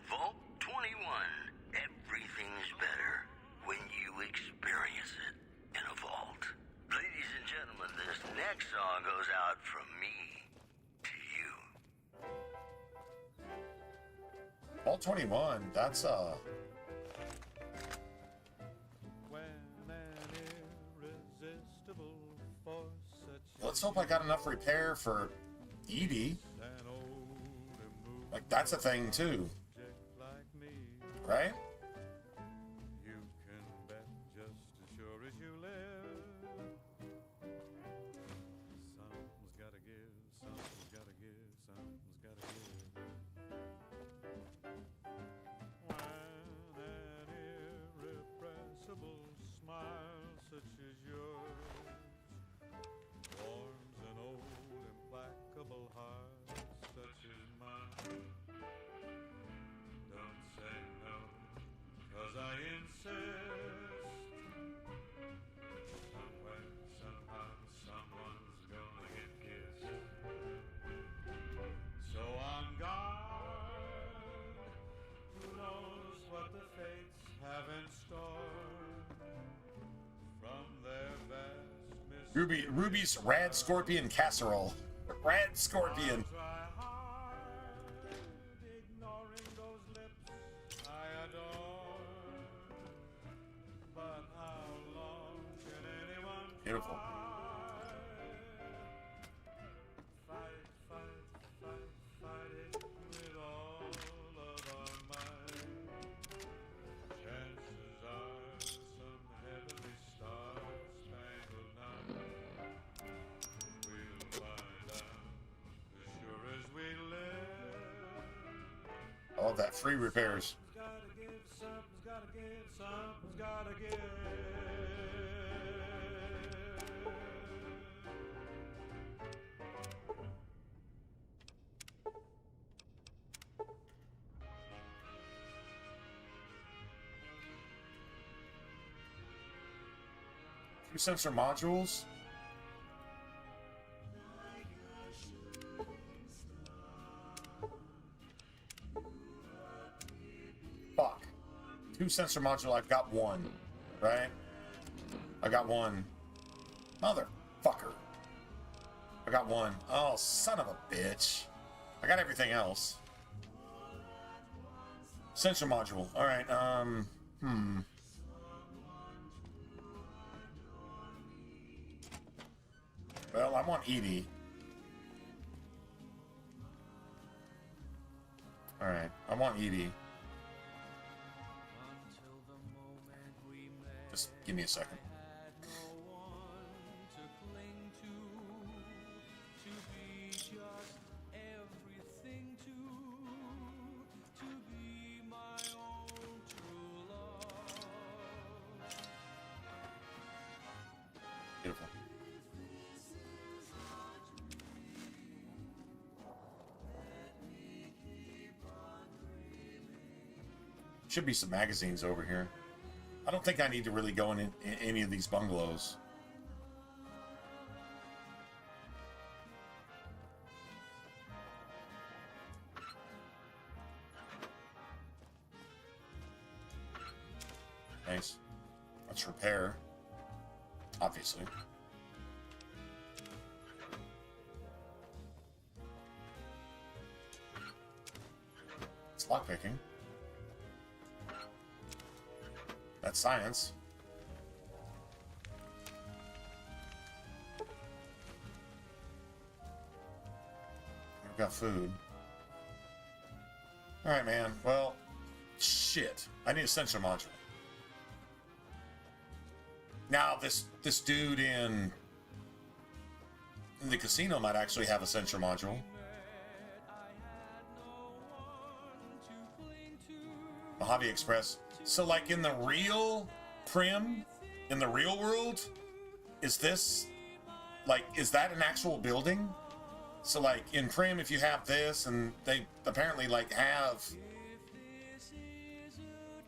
Vault 21. Everything's better when you experience it in a vault. Ladies and gentlemen, this next song goes out from me to you. Vault 21, that's let's hope I got enough repair for Edie. Like, that's a thing too. Right? You can bet just as sure as you live. Something's gotta give, something's gotta give, something's gotta give. When an irrepressible smile such as yours warms an old implacable heart such as mine. Don't say no, 'cause I insist. Somewhere, somehow, someone's gonna get kissed. So on guard, who knows what the fates have in store from their vast Ruby's Rad Scorpion Casserole. Rad Scorpion. Beautiful. I love that. Free repairs. Two sensor modules. Fuck. Two sensor module, I've got one. Right? I got one. Motherfucker. I got one. Oh, son of a bitch. I got everything else. Sensor module. Alright, Well, I want Edie. Alright, I want Edie. Just give me a second. Beautiful. Should be some magazines over here. I don't think I need to really go in any of these bungalows. Nice. Let's repair. Obviously. It's lockpicking. That's science. We've got food. Alright, man. Well, shit. I need a sensor module. Now, this dude in the casino might actually have a sensor module. Mojave Express. So, like, in the real Prim, in the real world, is this, like, is that an actual building? So like in Prim, if you have this, and they apparently like have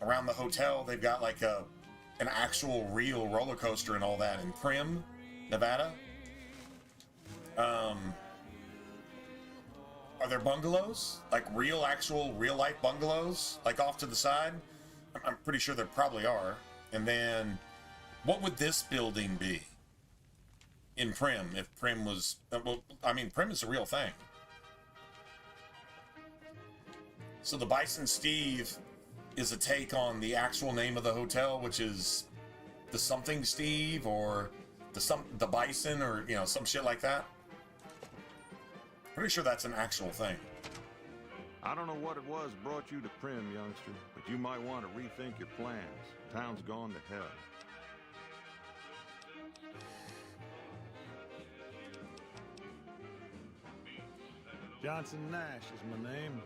around the hotel, they've got like an actual real roller coaster and all that in Prim, Nevada. Are there bungalows? Like real, actual, real life bungalows? Like off to the side? I'm pretty sure there probably are. And then, what would this building be in Prim if Prim was... Well, I mean, Prim is a real thing. So the Bison Steve is a take on the actual name of the hotel, which is the something Steve or the Bison or, you know, some shit like that. Pretty sure that's an actual thing. I don't know what it was brought you to Prim, youngster, but you might want to rethink your plans. Town's gone to hell. Johnson Nash is my name.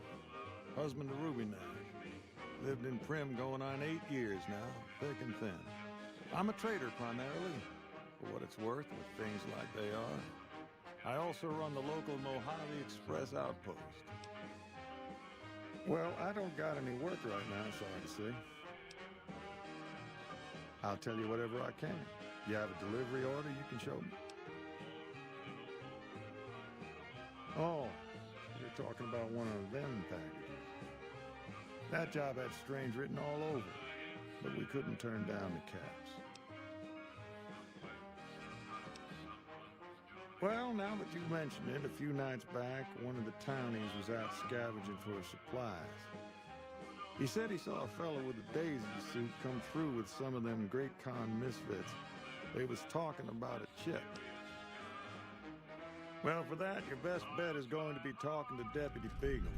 Husband to Ruby Nash. Lived in Prim going on 8 years now, thick and thin. I'm a trader primarily, for what it's worth with things like they are. I also run the local Mojave Express outpost. Well, I don't got any work right now, sorry to say. I'll tell you whatever I can. You have a delivery order you can show me? Oh, you're talking about one of them packages. That job had strange written all over, but we couldn't turn down the caps. Well, now that you mention it, a few nights back, one of the townies was out scavenging for supplies. He said he saw a fellow with a daisy suit come through with some of them Great Con misfits. They was talking about a chip. Well, for that, your best bet is going to be talking to Deputy Beagle.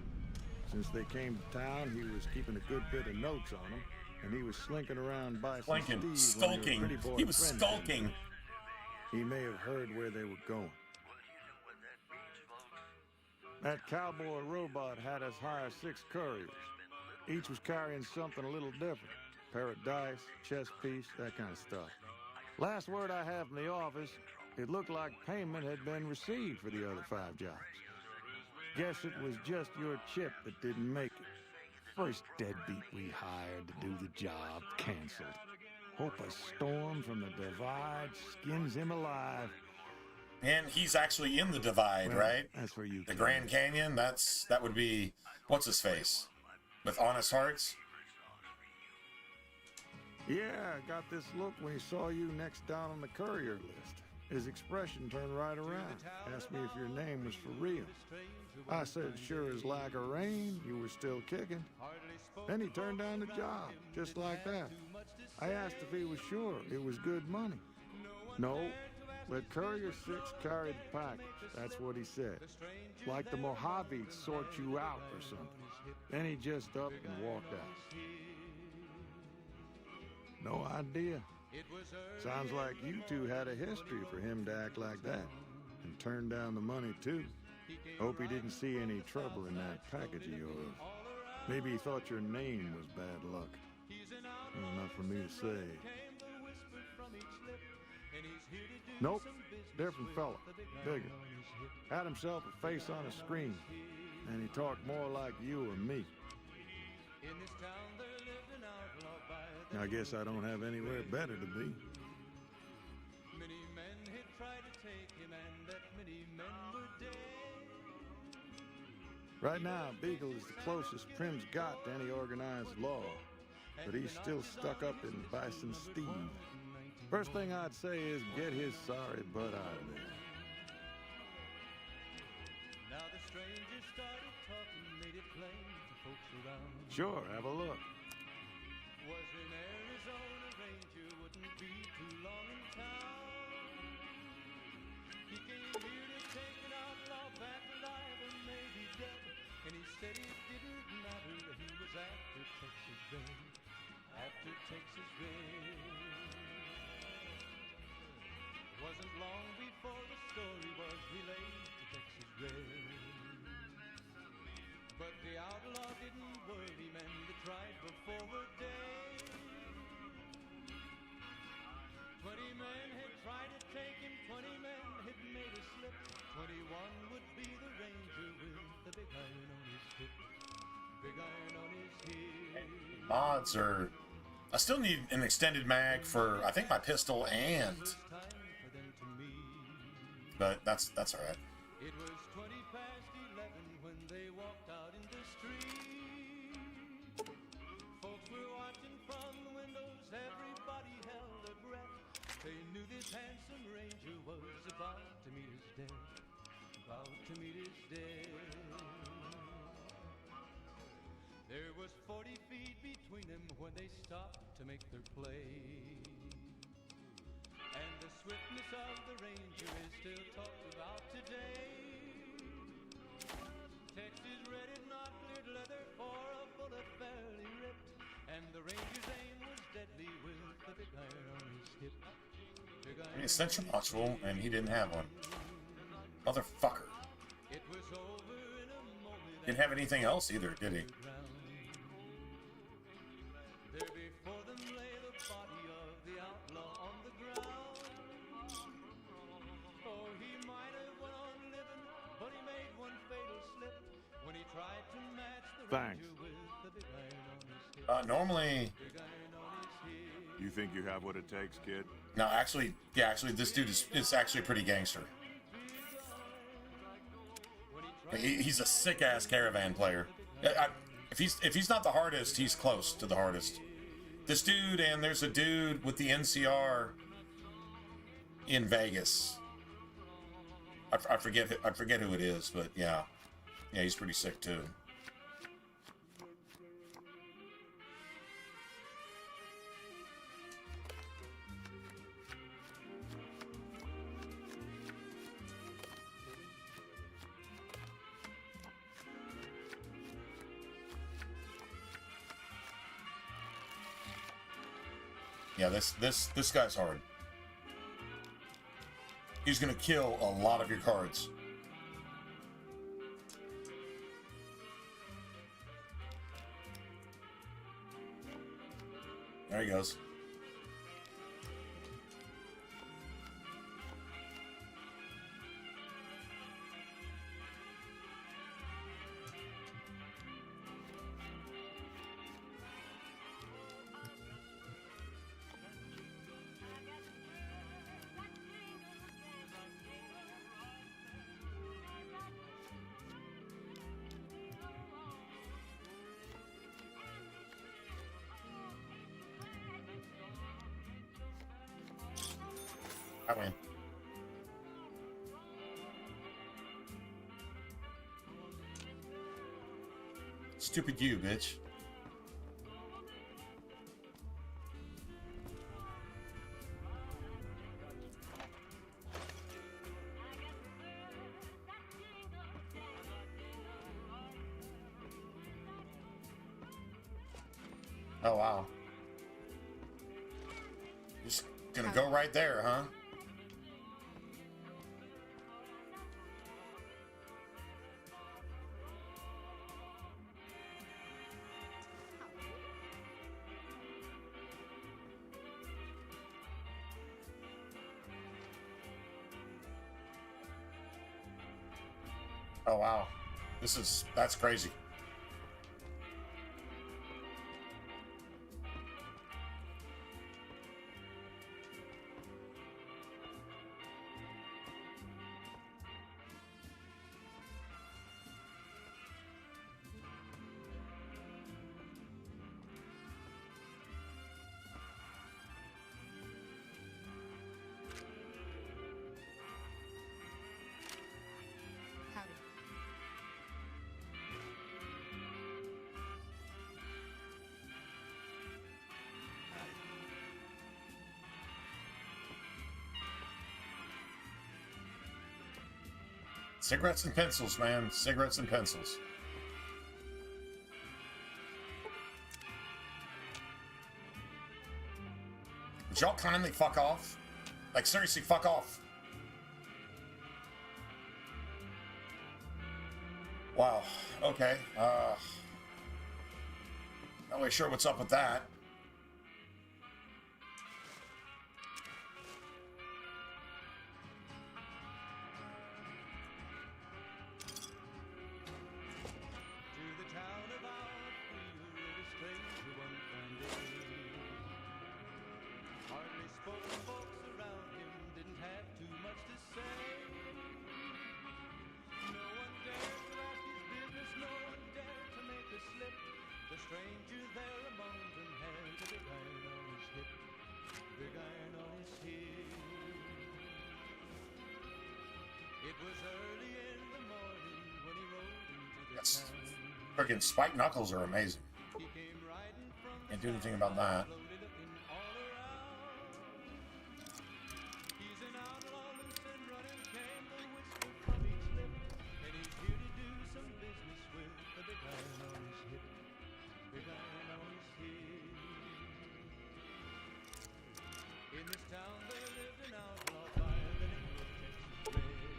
Since they came to town, he was keeping a good bit of notes on them, and he was slinking around by Slinking, skulking. He was skulking. He may have heard where they were going. That cowboy robot had us hire 6 couriers. Each was carrying something a little different. Pair of dice, chess piece, that kind of stuff. Last word I have from the office, it looked like payment had been received for the other 5 jobs. Guess it was just your chip that didn't make it. First deadbeat we hired to do the job canceled. Hope a storm from the divide skins him alive. And he's actually in the divide, Well, right? That's where you The Grand Canyon, that would be, what's his face? With Honest Hearts? Yeah, I got this look when he saw you next down on the courier list. His expression turned right around. Asked me if your name was for real. I said, sure as like a rain, you were still kicking. Then he turned down the job, just like that. I asked if he was sure it was good money. No, let Courier 6 carry the package. That's what he said. Like the Mojaves sort you out or something. Then he just up and walked out. No idea. Sounds like you two had a history for him to act like that. And turn down the money, too. Hope he didn't see any trouble in that package of yours. Maybe he thought your name was bad luck. Enough for me to say. Nope, different fella, bigger. Had himself a face on a screen, and he talked more like you or me. I guess I don't have anywhere better to be. Right now, Beagle is the closest Prim's got to any organized law, but he's still stuck up in Bison Steve. First thing I'd say is get his sorry butt out of there. Now the stranger started talking, made it plain to folks around. Sure, have a look. Was in Arizona Ranger, wouldn't be too long in town. He came here to take an outlaw back alive or maybe dead, and he said it didn't matter, he was after Texas Red, after Texas Red. Wasn't long before the story was relayed to Texas Red. But the outlaw didn't worry men that tried before a day. 20 men had tried to take him, 20 men had made a slip. 21 would be the Mods are... I still need an extended mag for, I think, my pistol and... But that's all right. It was 11 when they walked out in the street. Folks were watching from the windows, everybody held their breath. They knew this handsome ranger was about to meet his death. About to meet his death. There was 40 feet between them when they stopped to make their play. And the swiftness of the ranger is still talked about today. Texas red is not cleared leather for a bullet fairly ripped. And the ranger's aim was deadly with the big iron on his hip. An essential module, and he didn't have one. Motherfucker. It was over in a moment. Didn't have anything else either, did he? There before them lay the body of the outlaw on the ground. Oh, he might have went on living, but he made one fatal slip when he tried to match the ranger with the big iron on his hip. Normally... You think you have what it takes, kid? No, actually, yeah, this dude is actually pretty gangster. He's a sick-ass caravan player. If he's not the hardest, he's close to the hardest. This dude, and there's a dude with the NCR in Vegas. I forget who it is, but yeah, he's pretty sick too. Yeah, this guy's hard. He's gonna kill a lot of your cards. There he goes. I win. Stupid you, bitch. Oh, wow. Just gonna go right there, huh? Oh, wow. That's crazy. Cigarettes and pencils, man. Cigarettes and pencils. Would y'all kindly fuck off? Like, seriously, fuck off. Wow. Okay. Not really sure what's up with that. It was early in the morning when he rode into the Yes. town. Freaking spike knuckles are amazing. He came riding from Can't do anything about that. slowly looking all around. He's an outlaw, loose and running, came the whisper from each lip. And he's here to do some business with the big iron on his hip. Big iron on his hip. In this town there lived an outlaw by the name of Texas Red.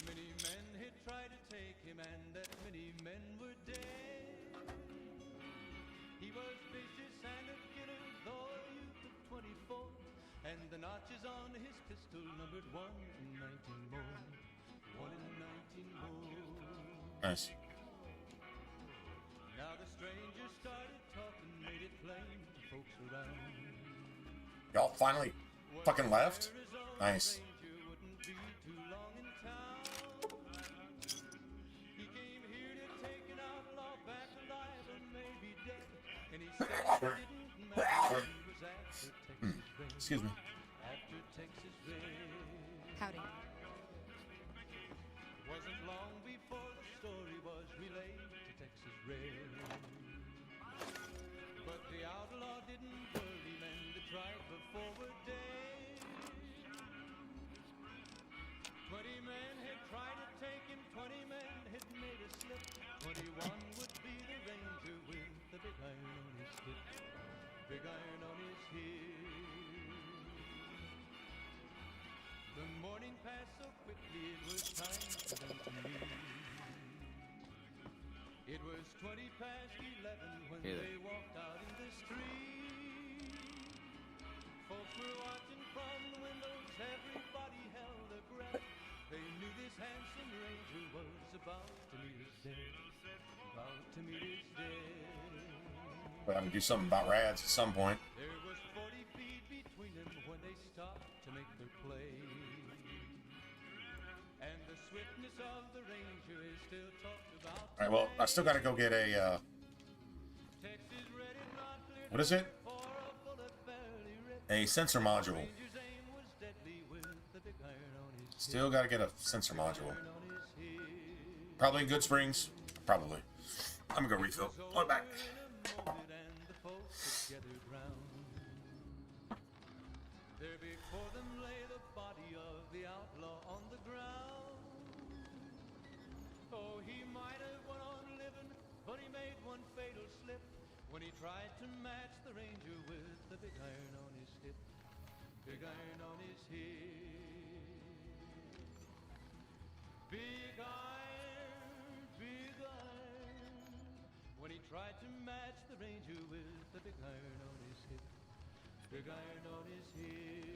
Many men had tried to take him, and that many men were dead. He was vicious and a killer, though a youth of 24, and the notches on his pistol numbered 1 in 19 more. 1 in 19 more. Nice. Now the stranger started talking, made it plain to folks around. Y'all finally fucking left? Nice. Excuse me. Howdy. Wasn't long before the story was relayed to Texas Red. But the outlaw didn't worry men that tried for forward days. 20 men had tried to take him, 20 men had made a slip. 21 would be the ranger with the big iron on his hip. Big iron on his hip. The morning passed so quickly it was time for them to leave. It was 20 past 11 when they walked out in the street. Folks were watching from the windows, everybody held their breath. They knew this handsome ranger was about to meet his death. About to meet his death. But I'm gonna do something about rads at some point. There was 40 feet between them when they stopped to make their play. And the swiftness of the ranger is still talked about. Alright, well, I still gotta go get a, what is it? A sensor module. Still gotta get a sensor module. Probably in Good Springs. Probably. I'm gonna go refill. I'll be back. There before them lay the body of the outlaw on the ground. Oh, he might have went on living, but he made one fatal slip when he tried to match the ranger with the big iron on his hip. Big iron on his hip. Big iron, big iron. When he tried to match the ranger with the big iron on his hip. Big iron on his hip.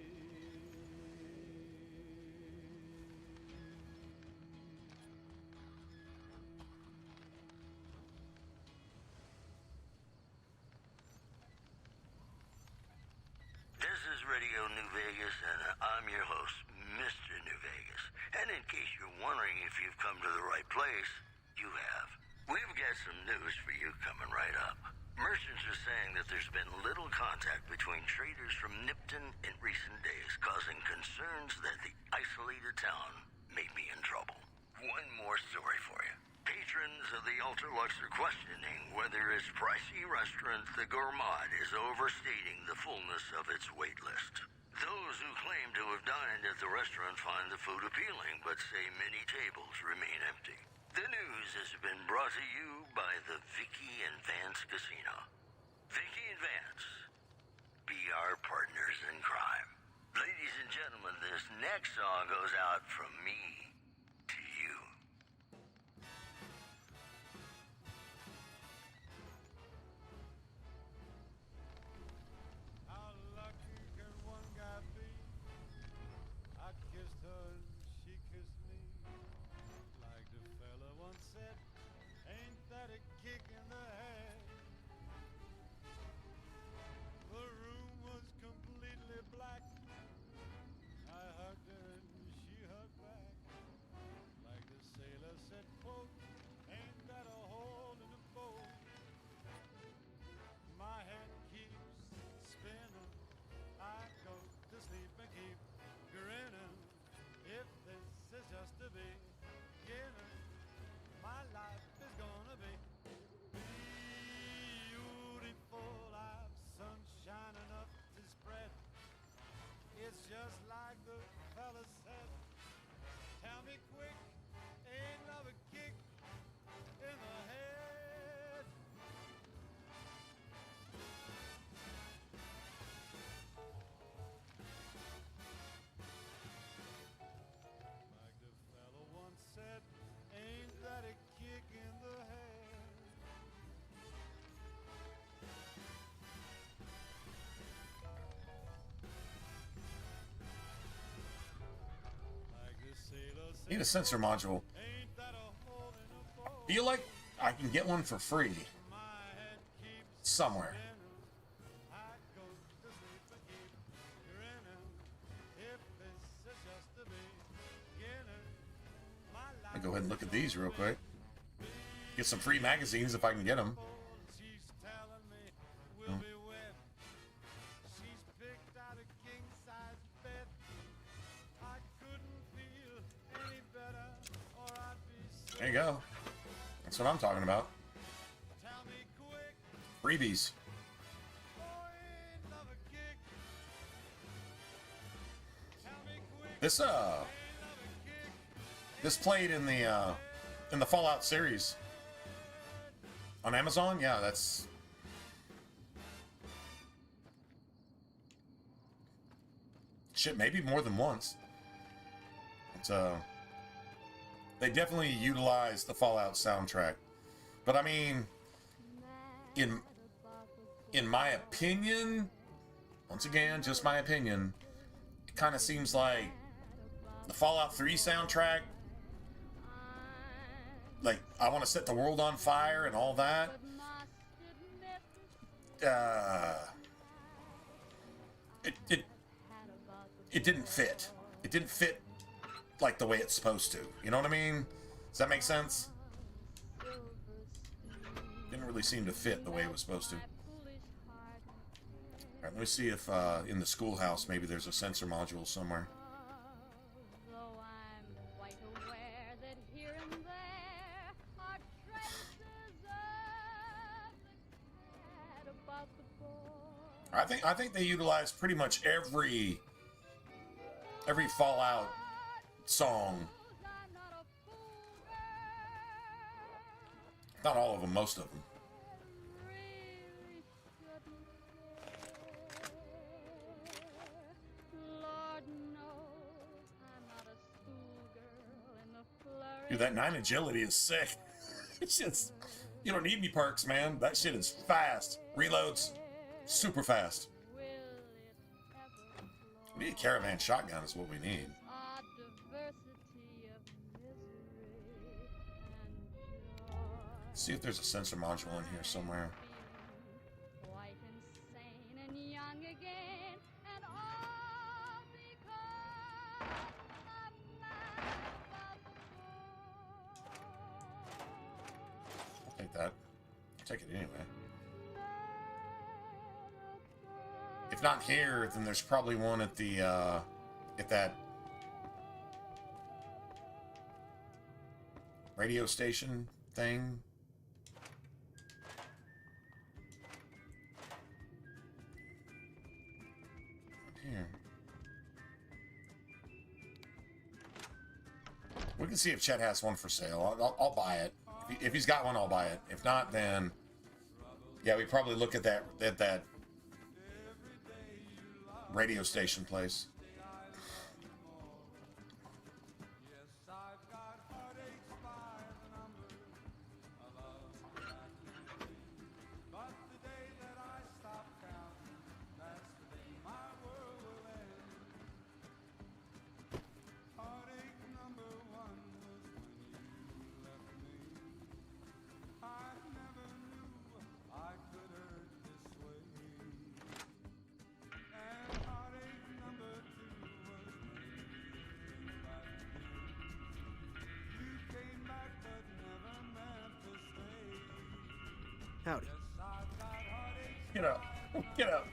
This is Radio New Vegas, and I'm your host, Mr. New Vegas. And in case you're wondering if you've come to the right place, you have. We've got some news for you coming right up. Merchants are saying that there's been little contact between traders from Nipton in recent days, causing concerns that the isolated town may be in trouble. One more story for you. Patrons of the Ultralux are questioning whether its pricey restaurant, the Gourmand, is overstating the fullness of its wait list. Those who claim to have dined at the restaurant find the food appealing, but say many tables remain empty. The news has been brought to you by the Vicky and Vance Casino. Vicky and Vance, be our partners in crime. Ladies and gentlemen, this next song goes out from me to you. How lucky can one guy be? I kissed her and she kissed me. Like the fella once said, ain't that a kick in the head? The room was completely black. I hugged her and she hugged back. Like the sailor said, quote, ain't that a hole in the boat? My head keeps spinning. I go to sleep and keep grinning. If beginning. My life is gonna be beautiful. I've sunshine enough to spread. It's just like the fella said. Tell me quick, ain't love a kick in the head? Like the fella once said, ain't that a kick in the head? Like the sailor said, Need a sensor module. ain't that a hole in a boat? Feel like I can get one for free somewhere. I'll go ahead and look at these real quick. Get some free magazines if I can get them. There you go. That's what I'm talking about. Freebies. This played in the Fallout series on Amazon. Yeah, that's shit. Maybe more than once. It's they definitely utilized the Fallout soundtrack, but I mean, in my opinion, once again, just my opinion, it kind of seems like the Fallout 3 soundtrack, like I Want to Set the World on Fire and all that, it didn't fit. It didn't fit like the way it's supposed to. You know what I mean? Does that make sense? Didn't really seem to fit the way it was supposed to. Alright, let me see if in the schoolhouse maybe there's a sensor module somewhere. I think they utilize pretty much every Fallout song. Not all of them, most of them. Dude, that 9 agility is sick. It's just, you don't need any perks, man. That shit is fast. Reloads super fast. We need a caravan shotgun is what we need. See if there's a sensor module in here somewhere. I'll take that. I'll take it anyway. If not here, then there's probably one at the at that radio station thing. Here. We can see if Chet has one for sale. I'll buy it. If he's got one, I'll buy it. If not, then yeah, we probably look at that radio station place. Howdy. Get up. Get up.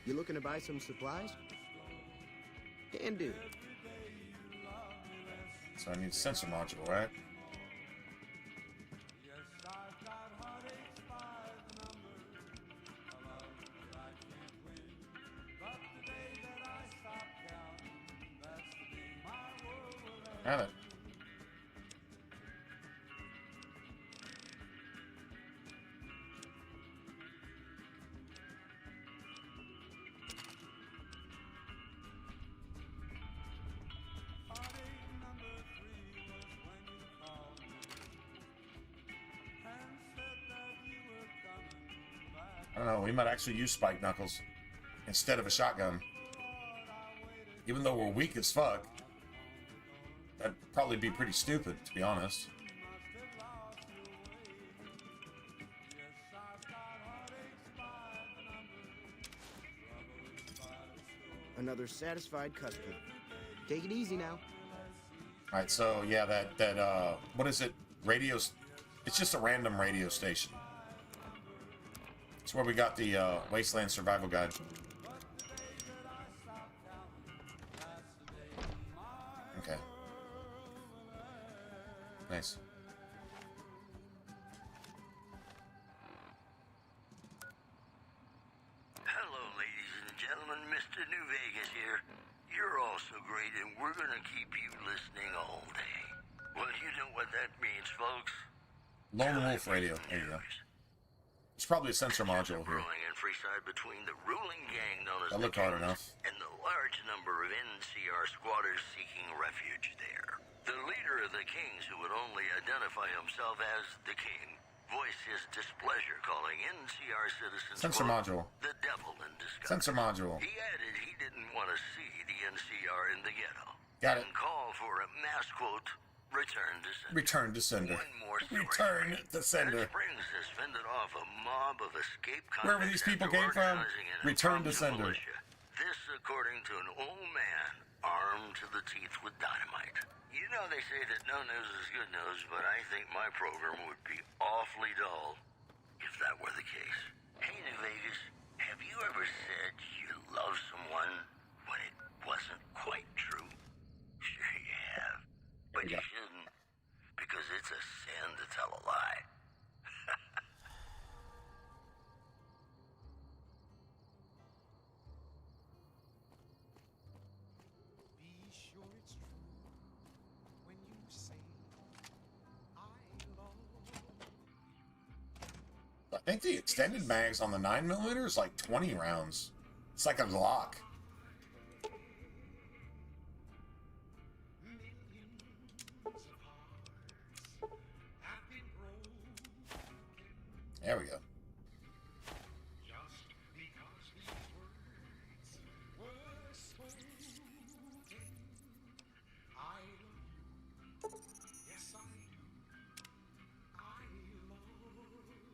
You looking to buy some supplies? Can do. So I need a sensor module, right? Got it. I don't know, we might actually use spike knuckles instead of a shotgun. Even though we're weak as fuck, that'd probably be pretty stupid, to be honest. Another satisfied customer. Take it easy now. Alright, so yeah, that what is it? It's just a random radio station. It's where we got the Wasteland Survival Guide. Okay. Nice. Hello, ladies and gentlemen. Mr. New Vegas here. You're all so great, and we're gonna keep you listening all day. Well, you know what that means, folks. Lone Wolf Radio. There you go. It's probably a sensor module here. Brewing and Freeside between the ruling gang known as That the looked hard Kings enough. and the large number of NCR squatters seeking refuge there. The leader of the Kings, who would only identify himself as the King, voiced his displeasure, calling NCR citizens Sensor quote, module. the devil in disguise. Sensor module. He added he didn't want to see the NCR in the ghetto. Got it. And called for a mass quote, return to sender. Return to sender. One more story. Return to sender. Springs has fended off a mob of escaped Wherever these people came from, return to sender. militia. This, according to an old man armed to the teeth with dynamite. You know they say that no news is good news, but I think my program would be awfully dull if that were the case. Hey, New Vegas, have you ever said you love someone when it wasn't quite true? Sure you have, but you shouldn't, because it's a sin to tell a lie. Be sure it's true when you say I love. I think the extended mags on the 9mm is like 20 rounds. It's like a Glock. There we go. Just because these words were spoken, I love you. Yes, I do. I love you.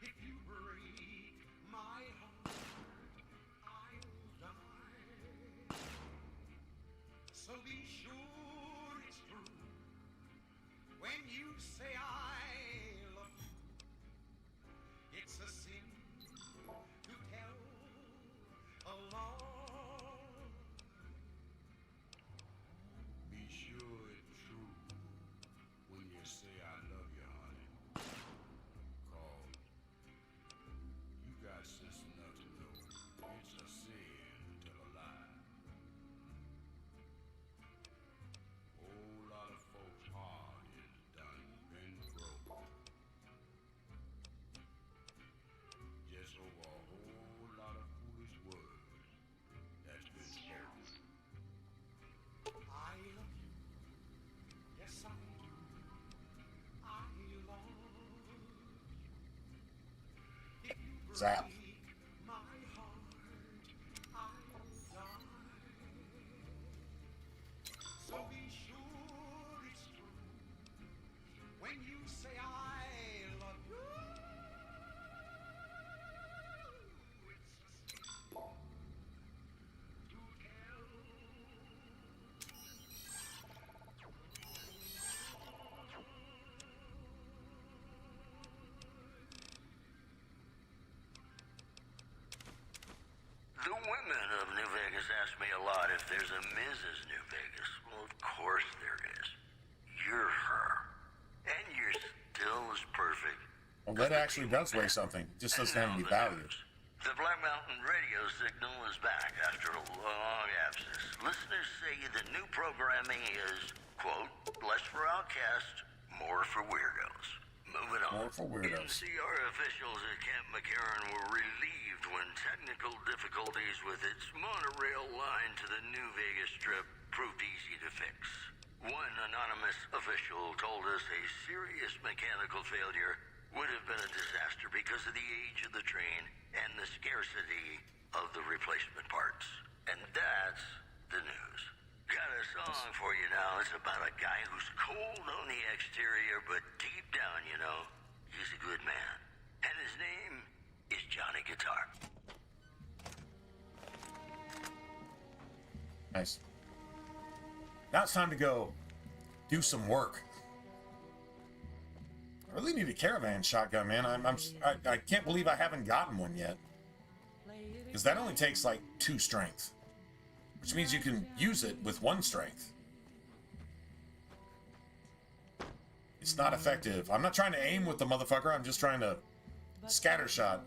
If you break my heart, I'll die. So be sure it's true when you say I love you. It's a sin to tell a lie. Be sure it's true when you say I love you, honey. Call. You got sense enough to know it's a sin to tell a lie. Whole lot of folks' heart is done been broken. Just over a whole lot of foolish words that's been spoken. I love you. Yes, I do. I love you. If you Zap. break my heart, I'll die. So be sure it's true when you say I love you. It's a sin to tell. The women of New Vegas ask me a lot if there's a Mrs. New Vegas. Well, of course there is. You're her. And you're still as perfect. Well, that actually does weigh something. It just doesn't have any value. The Black Mountain radio signal is back after a long absence. Listeners say the new programming is, quote, less for outcasts, more for weirdos. Moving on. More for weirdos. NCR officials at Camp McCarran were relieved when technical difficulties with its monorail line to the New Vegas Strip proved easy to fix. One anonymous official told us a serious mechanical failure would have been a disaster because of the age of the train and the scarcity of the replacement parts. And that's the news. Got a song for you now. It's about a guy who's cold on the exterior, but deep down, you know, he's a good man. And his name is Johnny Guitar. Nice. Now it's time to go do some work. I really need a caravan shotgun, man. I can't believe I haven't gotten one yet. Because that only takes like 2 strength. Which means you can use it with 1 strength. It's not effective. I'm not trying to aim with the motherfucker. I'm just trying to scatter shot.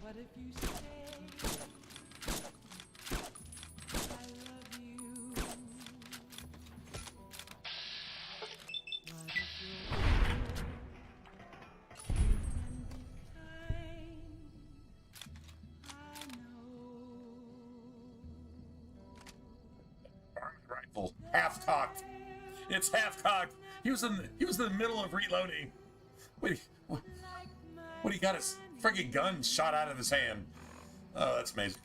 What if you stay? I love you. What if you're good? You can be kind. I know. Rifle half cocked. It's half cocked. He was in the middle of reloading. Wait, what he got his friggin' gun shot out of his hand. Oh, that's amazing.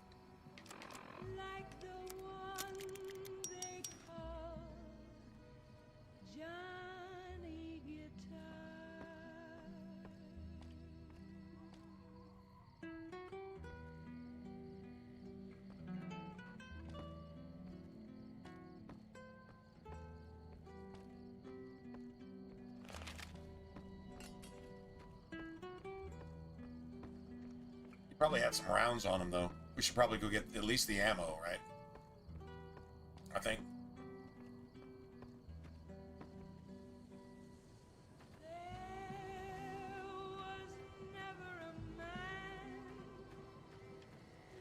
Like the one they call Johnny Guitar. Probably had some rounds on him, though. We should probably go get at least the ammo, right? I think.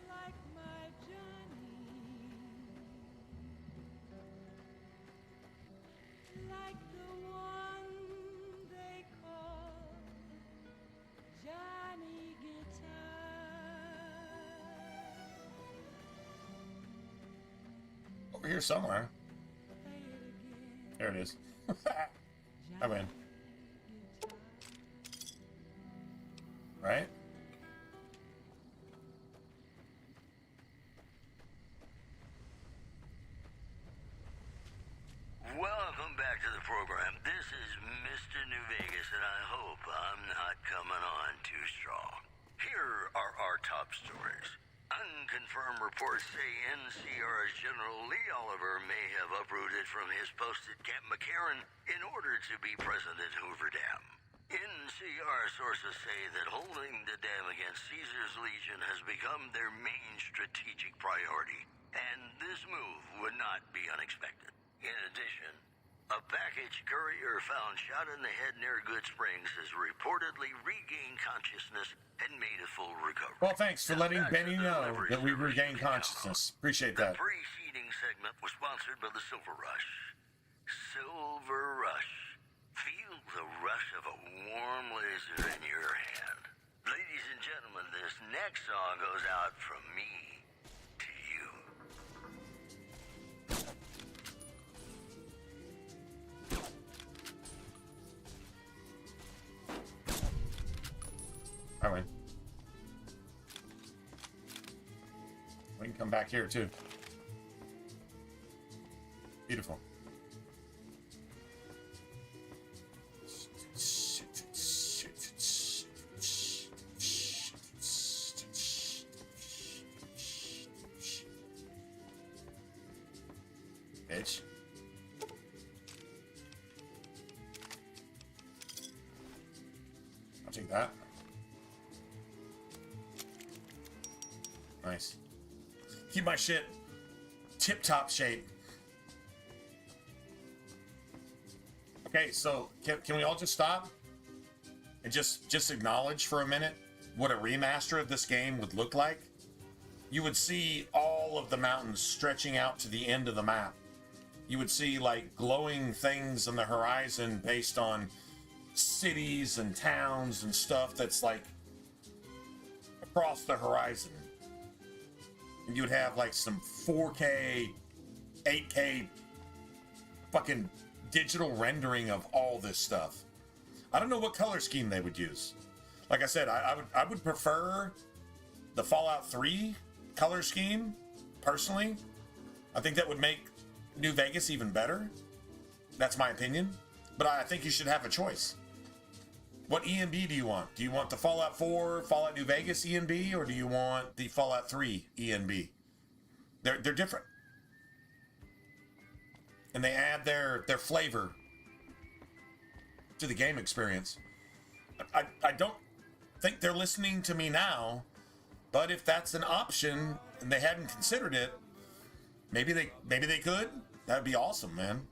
Like my Johnny, like the one they call Johnny Guitar. Over here somewhere. There it is. I win. Right? Welcome back to the program. This is Mr. New Vegas, and I hope I'm not coming on too strong. Here are our top stories. Unconfirmed reports say NCR's General Lee Oliver may have uprooted from his post at Camp McCarran in order to be present at Hoover Dam. NCR sources say that holding the dam against Caesar's Legion has become their main strategic priority, and this move would not be unexpected. In addition, a package courier found shot in the head near Good Springs has reportedly regained consciousness and made a full recovery. Well, thanks for letting Benny know that we regained consciousness. Appreciate that. The preceding segment was sponsored by the Silver Rush. Silver Rush. Feel the rush of a warm laser in your hand. Ladies and gentlemen, this next song goes out from me to you. I win. We can come back here too. Beautiful. Bitch. I'll take that. Nice. Keep my shit tip-top shape. Okay, so can we all just stop and just acknowledge for a minute what a remaster of this game would look like? You would see all of the mountains stretching out to the end of the map. You would see like glowing things on the horizon based on cities and towns and stuff that's like across the horizon. And you'd have like some 4K, 8K fucking digital rendering of all this stuff. I don't know what color scheme they would use. Like I said, I would prefer the Fallout 3 color scheme, personally. I think that would make New Vegas even better. That's my opinion. But I think you should have a choice. What ENB do you want? Do you want the Fallout 4, Fallout New Vegas ENB, or do you want the Fallout 3 ENB? They're different. And they add their flavor to the game experience. I don't think they're listening to me now, but if that's an option and they hadn't considered it, maybe they could. That'd be awesome, man.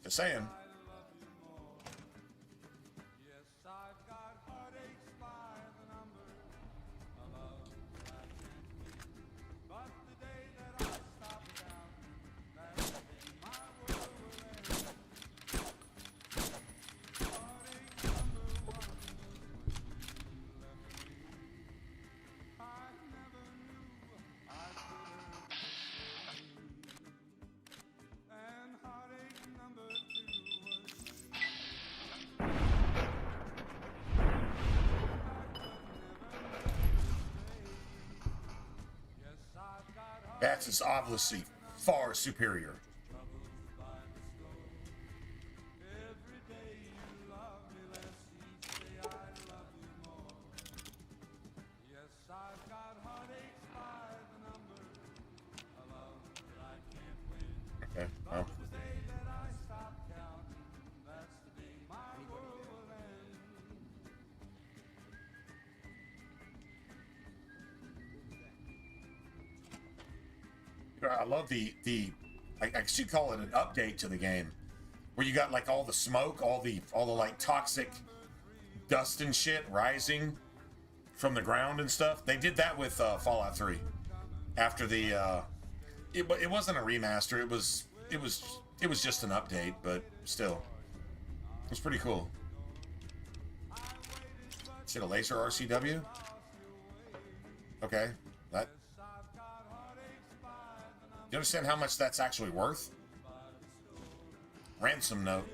Just saying. Bats is obviously far superior. Okay, well. I love I guess you call it an update to the game, where you got like all the smoke, all the like toxic dust and shit rising from the ground and stuff. They did that with Fallout 3 after the it wasn't a remaster. It was just an update, but still, it was pretty cool. Shit, a laser RCW? Okay, that. You understand how much that's actually worth? Ransom note.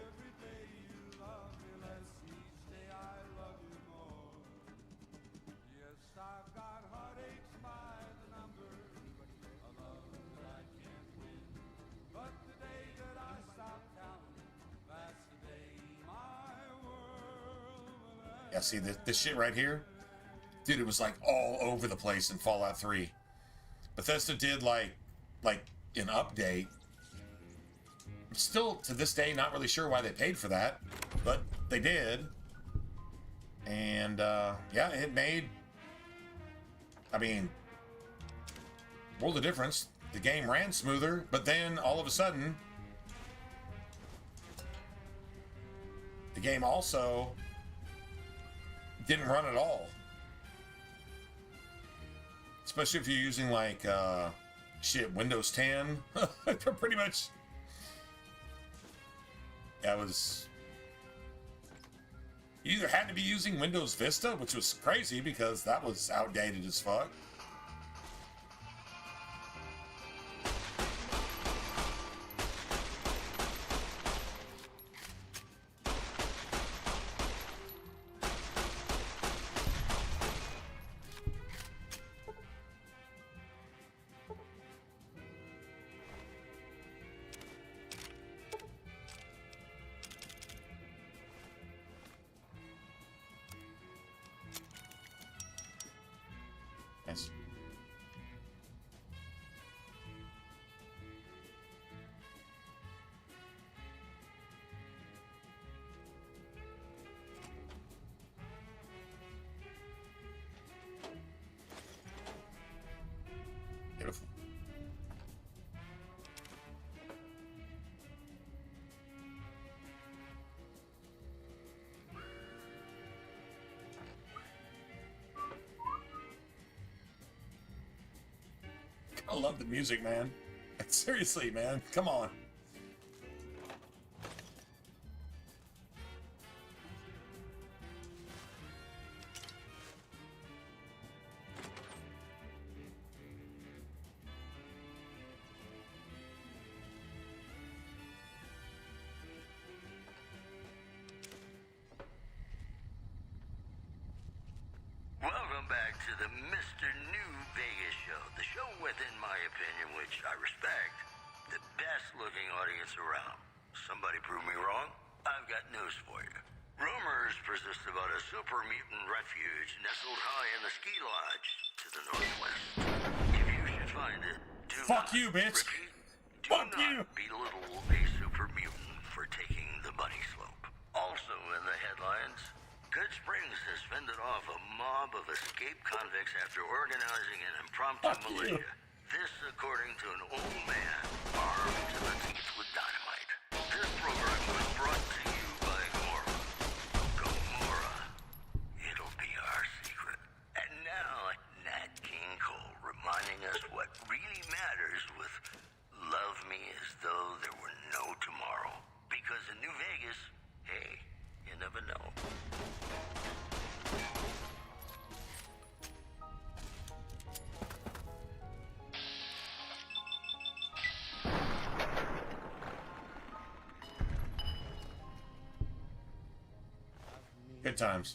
Yeah, see this shit right here? Dude, it was like all over the place in Fallout 3. Bethesda did like an update. I'm still to this day not really sure why they paid for that, but they did. And yeah, it made, I mean, world of difference. The game ran smoother, but then all of a sudden the game also didn't run at all. Especially if you're using like shit, Windows 10. Pretty much. That was. You either had to be using Windows Vista, which was crazy because that was outdated as fuck. love the music, man. Seriously, man. Come on. Welcome back to the Mr. New Vegas show. The show with, in my opinion, which I respect, the best looking audience around. Somebody prove me wrong? I've got news for you. Rumors persist about a super mutant refuge nestled high in the ski lodge to the northwest. If you should find it, do Fuck not, you, bitch. Repeat, do Fuck not you. belittle a super mutant for taking the bunny slope. Also in the headlines, Good Springs has fended off a mob of escaped convicts after organizing an impromptu militia. This according to an old man armed to the teeth with dynamite. This program was brought to you by Gomorrah. Gomorrah. It'll be our secret. And now, Nat King Cole reminding us what really matters with Love Me as though there were no tomorrow. Because in New Vegas, hey, you never know. Good times.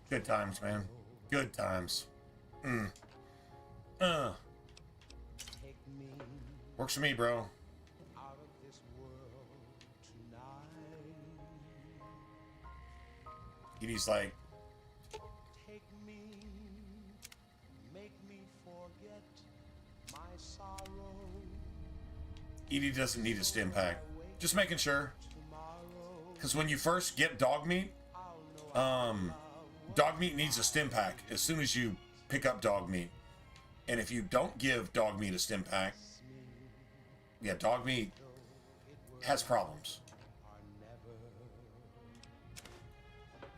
Good times, man. Good times. Works for me, bro. Edie's like, Take me, make me forget my sorrow. Edie doesn't need a stim pack. Just making sure. Because when you first get dog meat, dog meat needs a stim pack as soon as you pick up dog meat. And if you don't give dog meat a stim pack, yeah, dog meat has problems.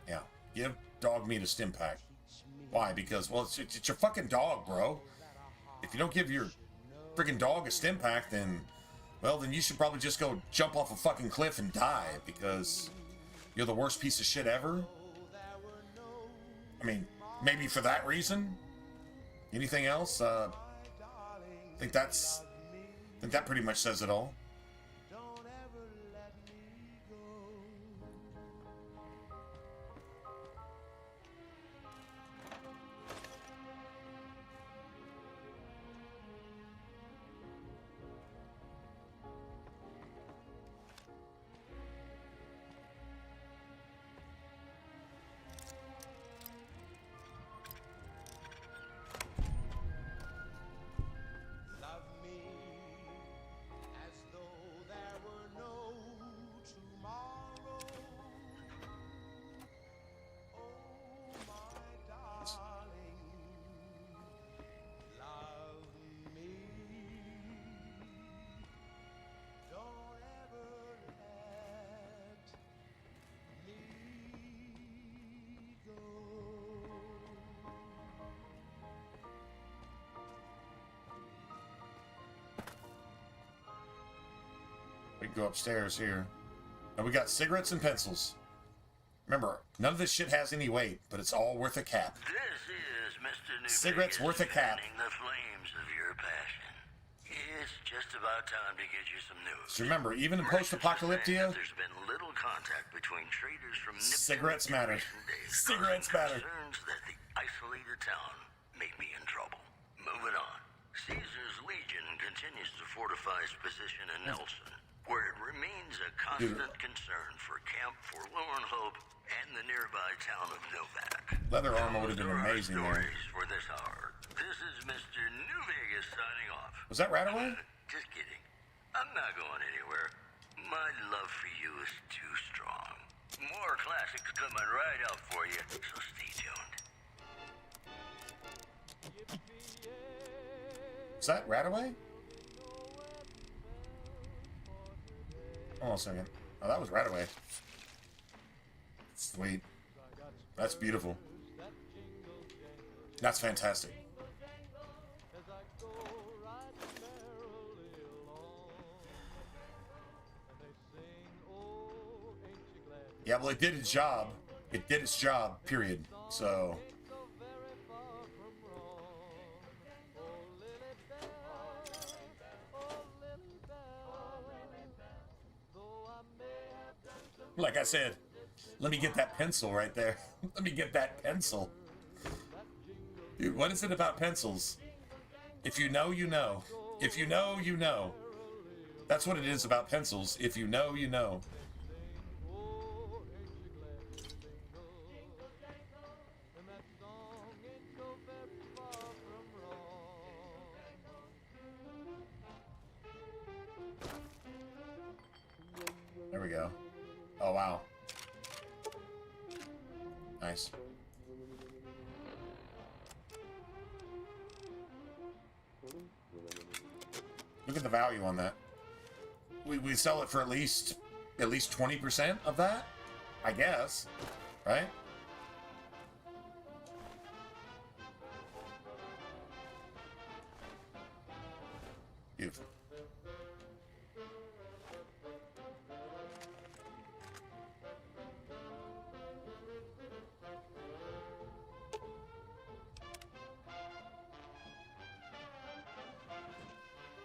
Yeah, give dog meat a stim pack. Why? Because, well, it's your fucking dog, bro. If you don't give your freaking dog a stim pack, then, well, then you should probably just go jump off a fucking cliff and die because you're the worst piece of shit ever. I mean, maybe for that reason. Anything else? I think that pretty much says it all. We can go upstairs here. And we got cigarettes and pencils. Remember, none of this shit has any weight, but it's all worth a cap. This is Mr. New Cigarettes Vegas worth a cap. fanning the flames of your passion. It's just about time to get you some news. So remember, even in post-apocalyptia, There's been little contact between traders from Nipton cigarettes in matter. recent days, Cigarettes causing matter. concerns that the isolated town may be in trouble. Moving on. Caesar's Legion continues to fortify its position in Nelson, where it remains a constant concern for Camp Forlorn Hope and the nearby town of Novak. Leather armor would have been amazing there. Stories for this hour. This is Mr. New Vegas signing off. Was that Radaway? Just kidding. I'm not going anywhere. My love for you is too strong. More classics coming right up for you, so stay tuned. Is that Radaway? Hold on a second. Oh, that was Radaway. Sweet. That's beautiful. That's fantastic. Yeah, well, it did its job. It did its job, period. So... Like I said, let me get that pencil right there. Let me get that pencil. Dude, what is it about pencils? If you know, you know. If you know, you know. That's what it is about pencils. If you know, you know. There we go. Oh, wow. Nice. Look at the value on that. We sell it for at least 20% of that, I guess, right? Beautiful.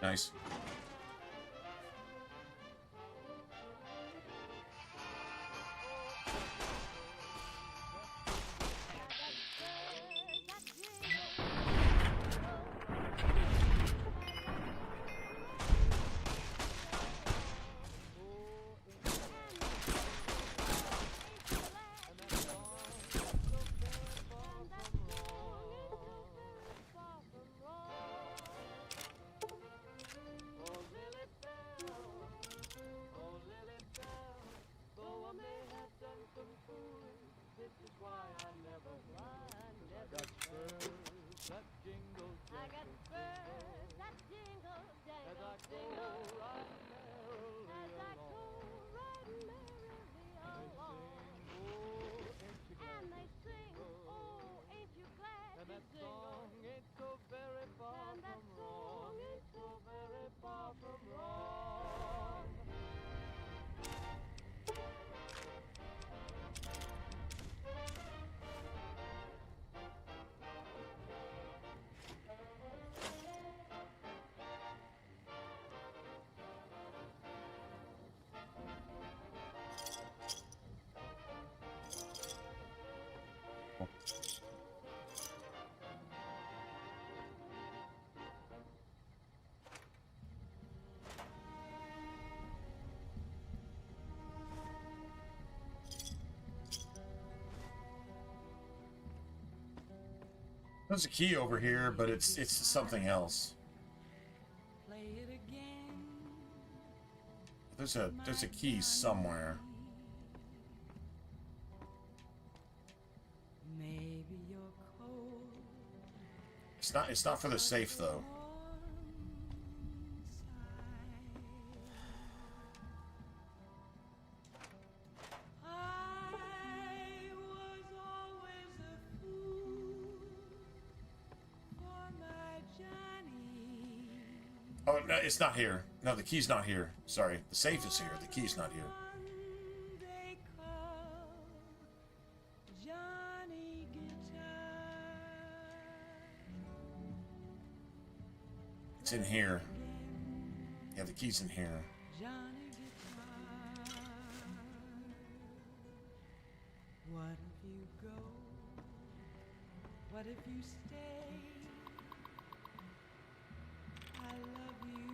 Nice. There's a key over here, but it's something else. There's a key somewhere. It's not for the safe though. Oh, no, it's not here. No, the key's not here. Sorry, the safe is here. The key's not here. It's in here. Yeah, the key's in here. What if you go? What if you stay? I love you.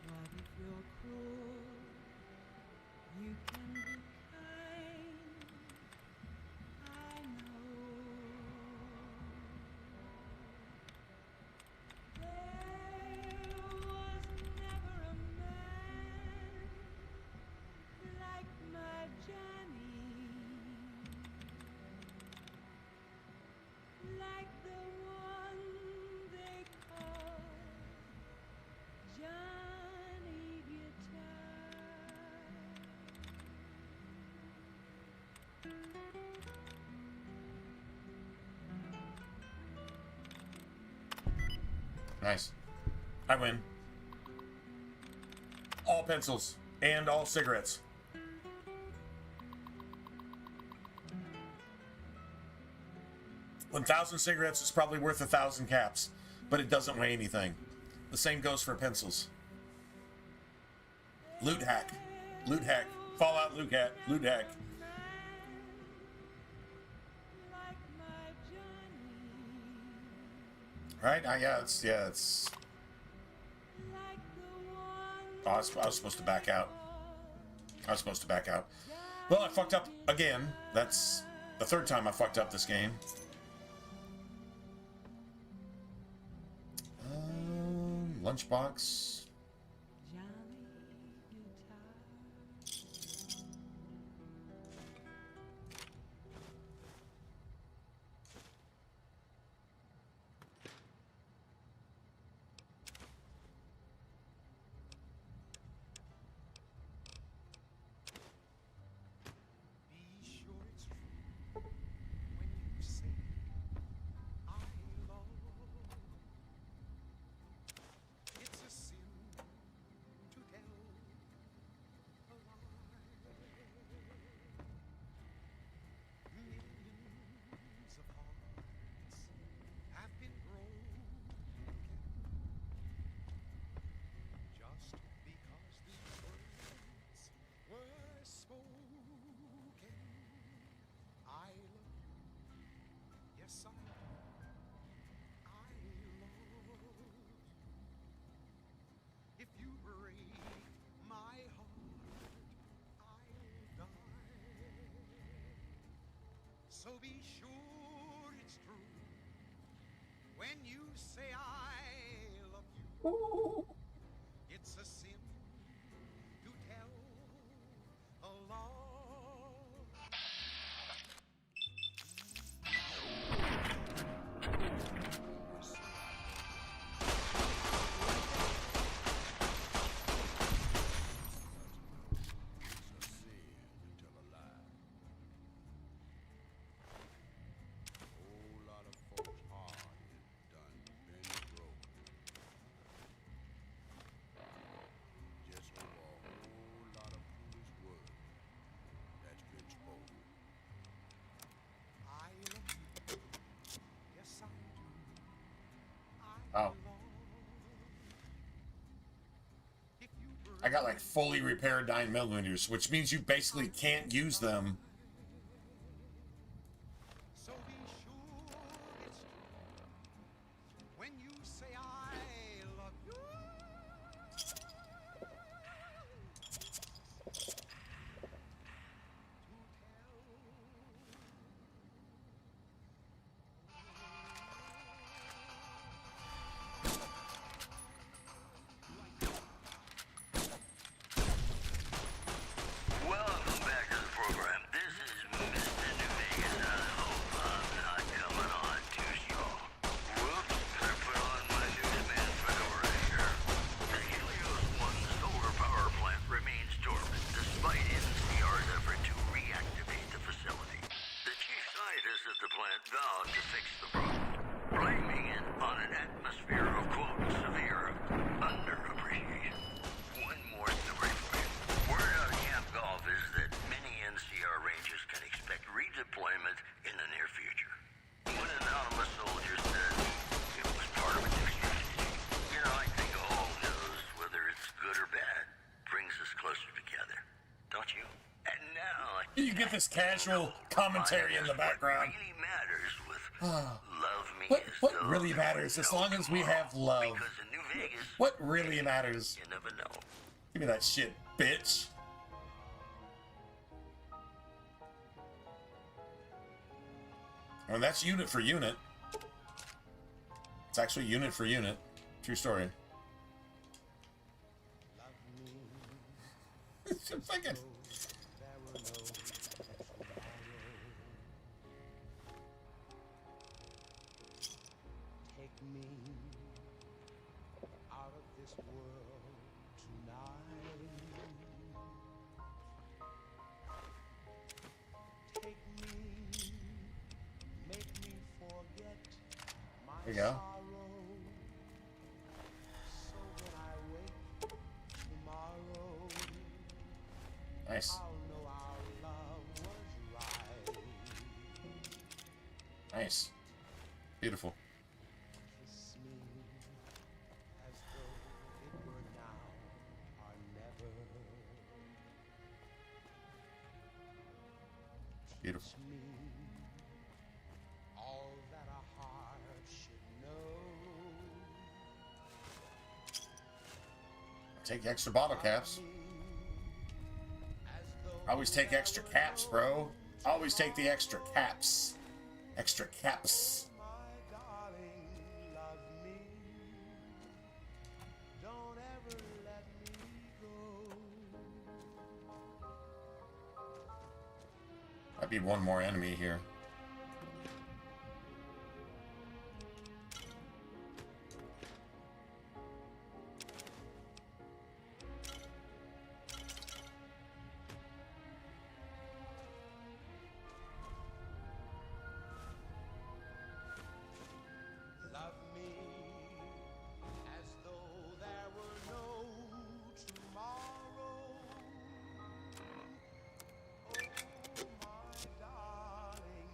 What if you're cruel? You can be kind. I know. There was never a man like my Johnny. Nice. I win. All pencils and all cigarettes. $1,000 cigarettes is probably worth 1,000 caps, but it doesn't weigh anything. The same goes for pencils. Loot hack. Loot hack. Fallout loot hack. Loot hack. Right? It's... Oh, I was supposed to back out. Well, I fucked up again. That's the third time I fucked up this game. Lunchbox. So be sure it's true when you say I love you. It's a sin to tell a lie. Oh. I got like fully repaired 9mm, which means you basically can't use them. So be sure it's true when you say I love you. Welcome back to the program. This is Mr. New Vegas. I hope I'm not coming on too strong. Whoops, better put on my newsman fedora here. The Helios 1 solar power plant remains dormant despite NCR's effort to reactivate the facility. The chief scientist at the plant vowed to fix the problem, blaming it on an atmosphere of, quote, severe underappreciation. One more story for you. Word out of Camp Golf is that many NCR Rangers can expect redeployment in the near future. One anonymous soldier said it was part of a new strategy. You know, I think all knows whether it's good or bad brings us closer together. Don't you? And now... You get this casual commentary in the background. Really matters with love me What really matters as long as we have love? because in New Vegas, What really matters? you never know. Give me that shit, bitch. I mean, that's unit for unit. It's actually unit for unit. True story. It's just fucking... Take me out of this world tonight. Take me, make me forget my There you go. sorrow. Nice. Nice. Beautiful. Beautiful. Take extra bottle caps. Always take extra caps, bro. Always take the extra caps. Extra caps. Might be one more enemy here.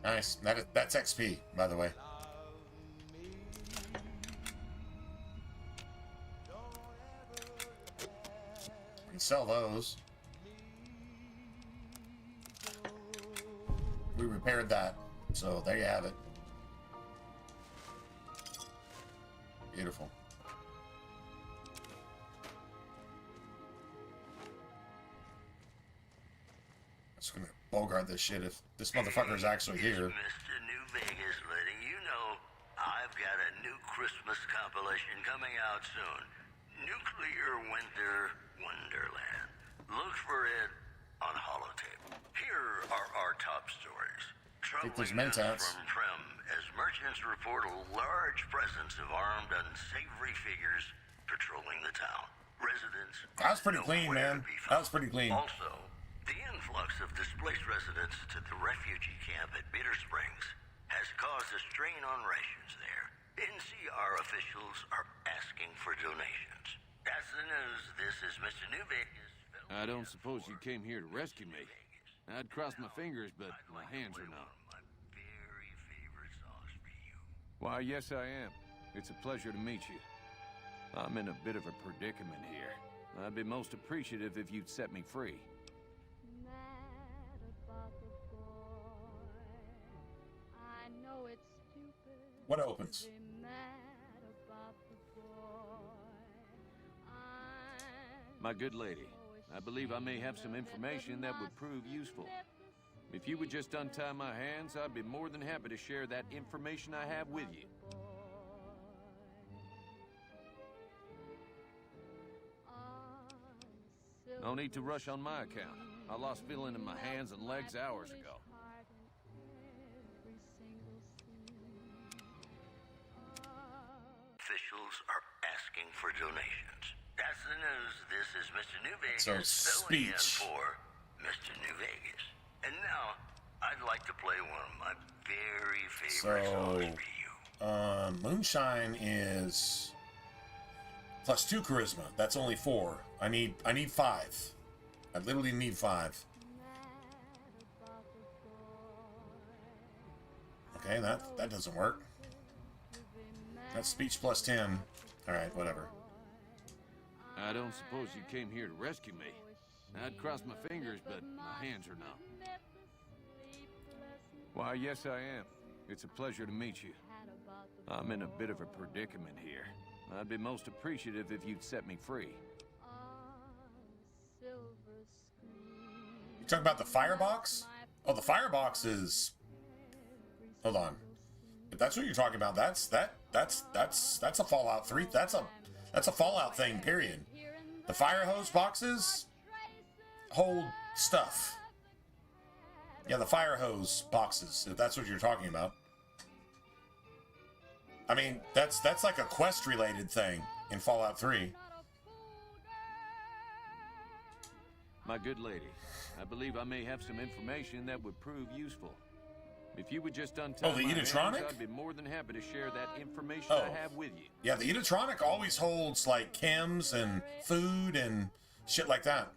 Nice. That's XP, by the way. We can sell those. We repaired that, so there you have it. Beautiful. Just gonna bogart this shit if this motherfucker is actually here. Mr. New Vegas letting you know I've got a new Christmas compilation coming out soon. Nuclear Winter Wonderland. Look for it on holotape. Here are our top stories. Troubling news from Prim as merchants report a large presence of armed, unsavory figures patrolling the town. Residents. That was pretty clean, man. That was pretty clean. Also, the influx of displaced residents to the refugee camp at Bitter Springs has caused a strain on rations there. NCR officials are asking for donations. That's the news. This is Mr. New Vegas. I don't suppose you came here to rescue me. I'd cross my fingers, but my hands are numb. Why, yes, I am. It's a pleasure to meet you. I'm in a bit of a predicament here. I'd be most appreciative if you'd set me free. What opens? My good lady, I believe I may have some information that would prove useful. If you would just untie my hands, I'd be more than happy to share that information I have with you. No need to rush on my account. I lost feeling in my hands and legs hours ago. Officials are asking for donations. That's the news. This is Mr. New Vegas. So filling in speech. for Mr. New Vegas. And now, I'd like to play one of my very favorite songs for you. Moonshine is +2 charisma. That's only 4. I need 5. I literally need 5. Okay, that doesn't work. That's speech +10. All right, whatever. I don't suppose you came here to rescue me. I'd cross my fingers, but my hands are numb. Why, yes, I am. It's a pleasure to meet you. I'm in a bit of a predicament here. I'd be most appreciative if you'd set me free. You talking about the firebox? Oh, the firebox is. Hold on. If that's what you're talking about, that's a Fallout 3. That's a Fallout thing. Period. The fire hose boxes hold stuff. Yeah, the fire hose boxes. If that's what you're talking about. I mean, that's like a quest-related thing in Fallout 3. My good lady, I believe I may have some information that would prove useful. If you would just untie the my hands, Edetronic? I'd be more than happy to share that information Oh. I have with you. Yeah, the Edetronic always holds like chems and food and shit like that.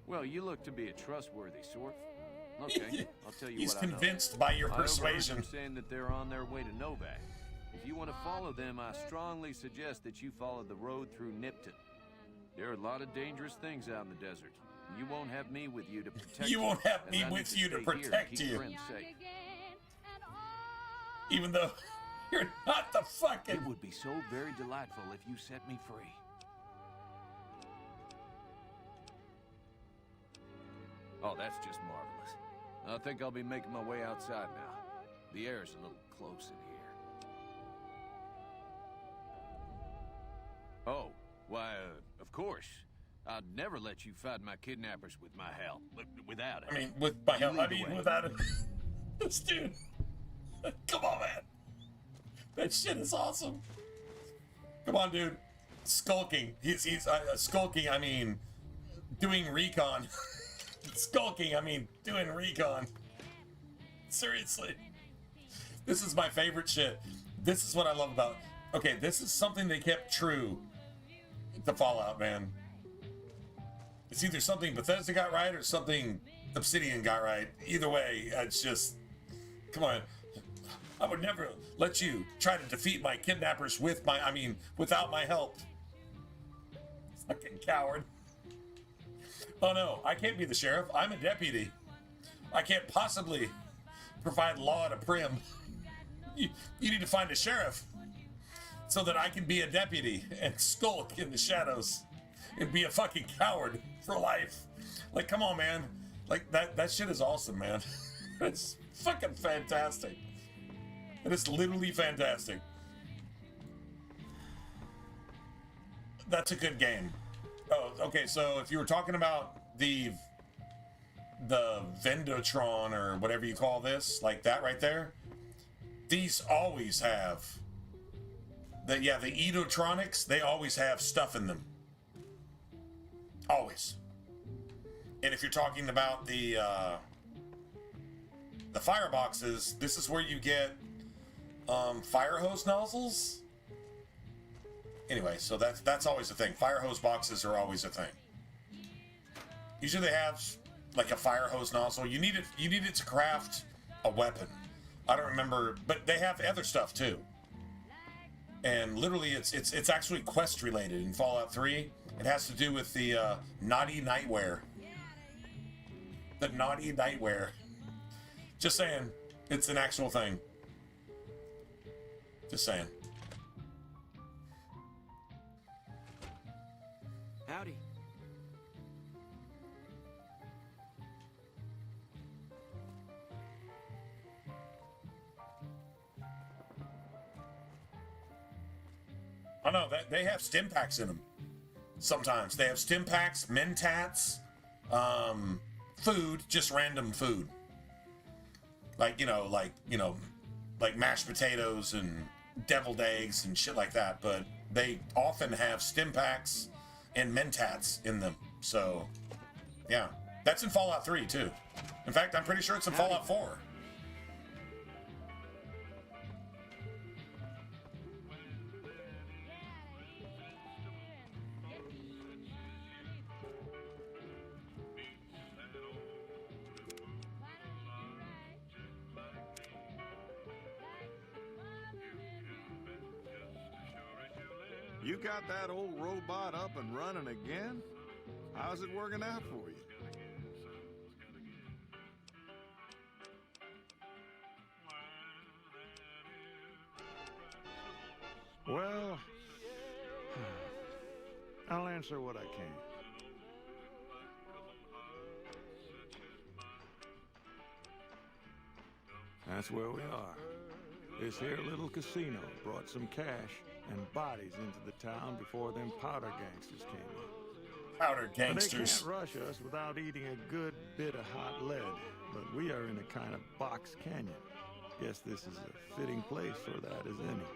Well, you look to be a trustworthy sort. Okay, I'll tell you He's what I know. convinced by your I overheard persuasion. them saying that they're on their way to Novak. If you want to follow them, I strongly suggest that you follow the road through Nipton. There are a lot of dangerous things out in the desert. You won't have me with you to protect you. You won't have and me I need with you to stay here and protect keep you. friends safe. Even though you're not the fucking... It would be so very delightful if you set me free. Oh, that's just marvelous. I think I'll be making my way outside now. The air's a little close in here. Oh, why, of course. I'd never let you fight my kidnappers with my help. Without it. I mean, with my help. You I lead the mean, way. without it. This dude. Come on, man. That shit is awesome. Come on, dude. Skulking. He's skulking, I mean, doing recon. Skulking, I mean, doing recon. Seriously. This is my favorite shit. This is what I love about... Okay, this is something they kept true to Fallout, man. It's either something Bethesda got right or something Obsidian got right. Either way, it's just... Come on. I would never let you try to defeat my kidnappers with my... I mean, without my help. Fucking coward. Oh no, I can't be the sheriff. I'm a deputy. I can't possibly provide law to Prim. You need to find a sheriff so that I can be a deputy and skulk in the shadows and be a fucking coward for life. Like, come on, man. Like, that shit is awesome, man. It's fucking fantastic. It is literally fantastic. That's a good game. Oh, okay, so if you were talking about the Vendotron or whatever you call this, like that right there, these always have the Edotronics, they always have stuff in them. Always. And if you're talking about the fireboxes, this is where you get fire hose nozzles. Anyway, so that's always a thing. Fire hose boxes are always a thing. Usually they have like a fire hose nozzle. You need it to craft a weapon. I don't remember, but they have other stuff too. And literally, it's actually quest related in Fallout 3. It has to do with the naughty nightwear. The naughty nightwear. Just saying, it's an actual thing. Just saying. Howdy. Oh no, they have stim packs in them. Sometimes they have stim packs, mentats, food, just random food. Like mashed potatoes and deviled eggs and shit like that. But they often have stim packs and mentats in them. So, yeah, that's in Fallout 3 too. In fact, I'm pretty sure it's in Fallout 4. You got that old robot up and running again? How's it working out for you? Well, I'll answer what I can. That's where we are. This here little casino brought some cash and bodies into the town before them powder gangsters came in. Powder gangsters. But they can't rush us without eating a good bit of hot lead. But we are in a kind of box canyon. Guess this is a fitting place for that as any.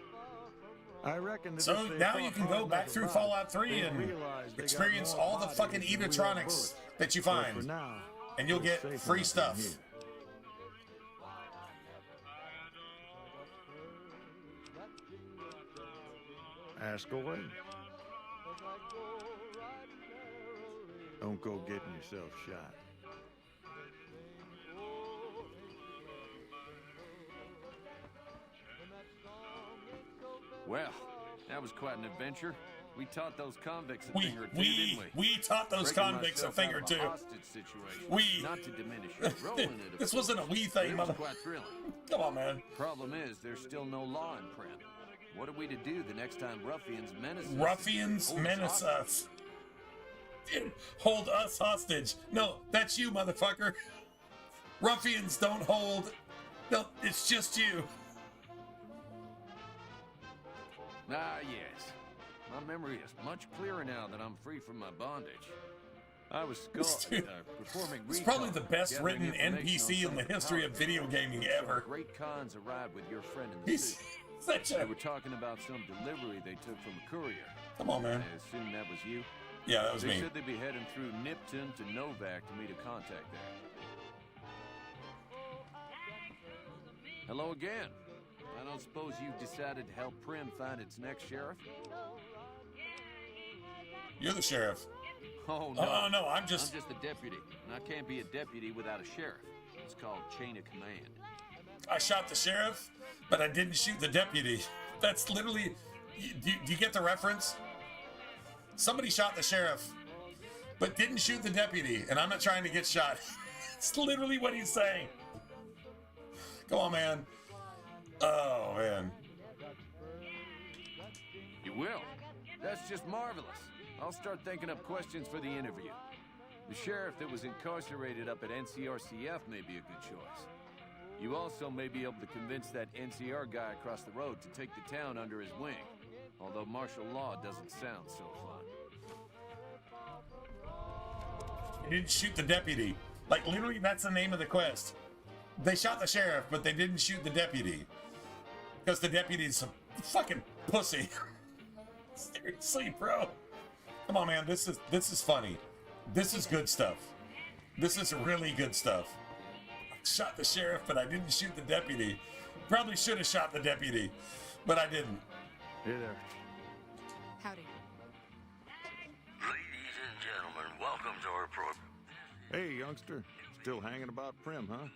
I reckon that So now you can go back through Fallout 3 and experience all the fucking Edotronics that you find. And you'll get free stuff. Ask away. Don't go getting yourself shot. Well, that was quite an adventure. We taught those convicts a thing or two, didn't we? We taught those Breaking convicts a myself thing out or of two. a hostage situation. We. Not to diminish your role in it. This wasn't a we thing, It was mother. quite thrilling. Come on, man. Problem is, there's still no law in Prim. What are we to do the next time ruffians menace us? Ruffians menace us. Hold us hostage. No, that's you, motherfucker. Ruffians don't hold. No, it's just you. Ah, yes. My memory is much clearer now that I'm free from my bondage. I was performing It's recon, probably the best gathering written information NPC on in the some of the history of power video gaming Some ever. Great cons arrived with your friend in the He's suit. such a... They were talking about some delivery they took from a courier. Come on, man. I assume that was you? Yeah, that was they me. said they'd be heading through Nipton to Novak to meet a contact there. Hello again. I don't suppose you've decided to help Prim find its next sheriff? You're the sheriff. Oh, no. Oh, no, I'm just a deputy, and I can't be a deputy without a sheriff. It's called chain of command. I shot the sheriff, but I didn't shoot the deputy. That's literally... Do you get the reference? Somebody shot the sheriff, but didn't shoot the deputy, and I'm not trying to get shot. It's literally what he's saying. Come on, man. Oh, man. You will? That's just marvelous. I'll start thinking up questions for the interview. The sheriff that was incarcerated up at NCRCF may be a good choice. You also may be able to convince that NCR guy across the road to take the town under his wing. Although martial law doesn't sound so fun. He didn't shoot the deputy. Like, literally, that's the name of the quest. They shot the sheriff, but they didn't shoot the deputy. Because the deputy's a fucking pussy. Seriously, bro. Come on, man. This is funny. This is good stuff. This is really good stuff. I shot the sheriff, but I didn't shoot the deputy. Probably should have shot the deputy, but I didn't. Hey there. Howdy. Ladies and gentlemen, welcome to our program. Hey, youngster. Still hanging about Prim, huh?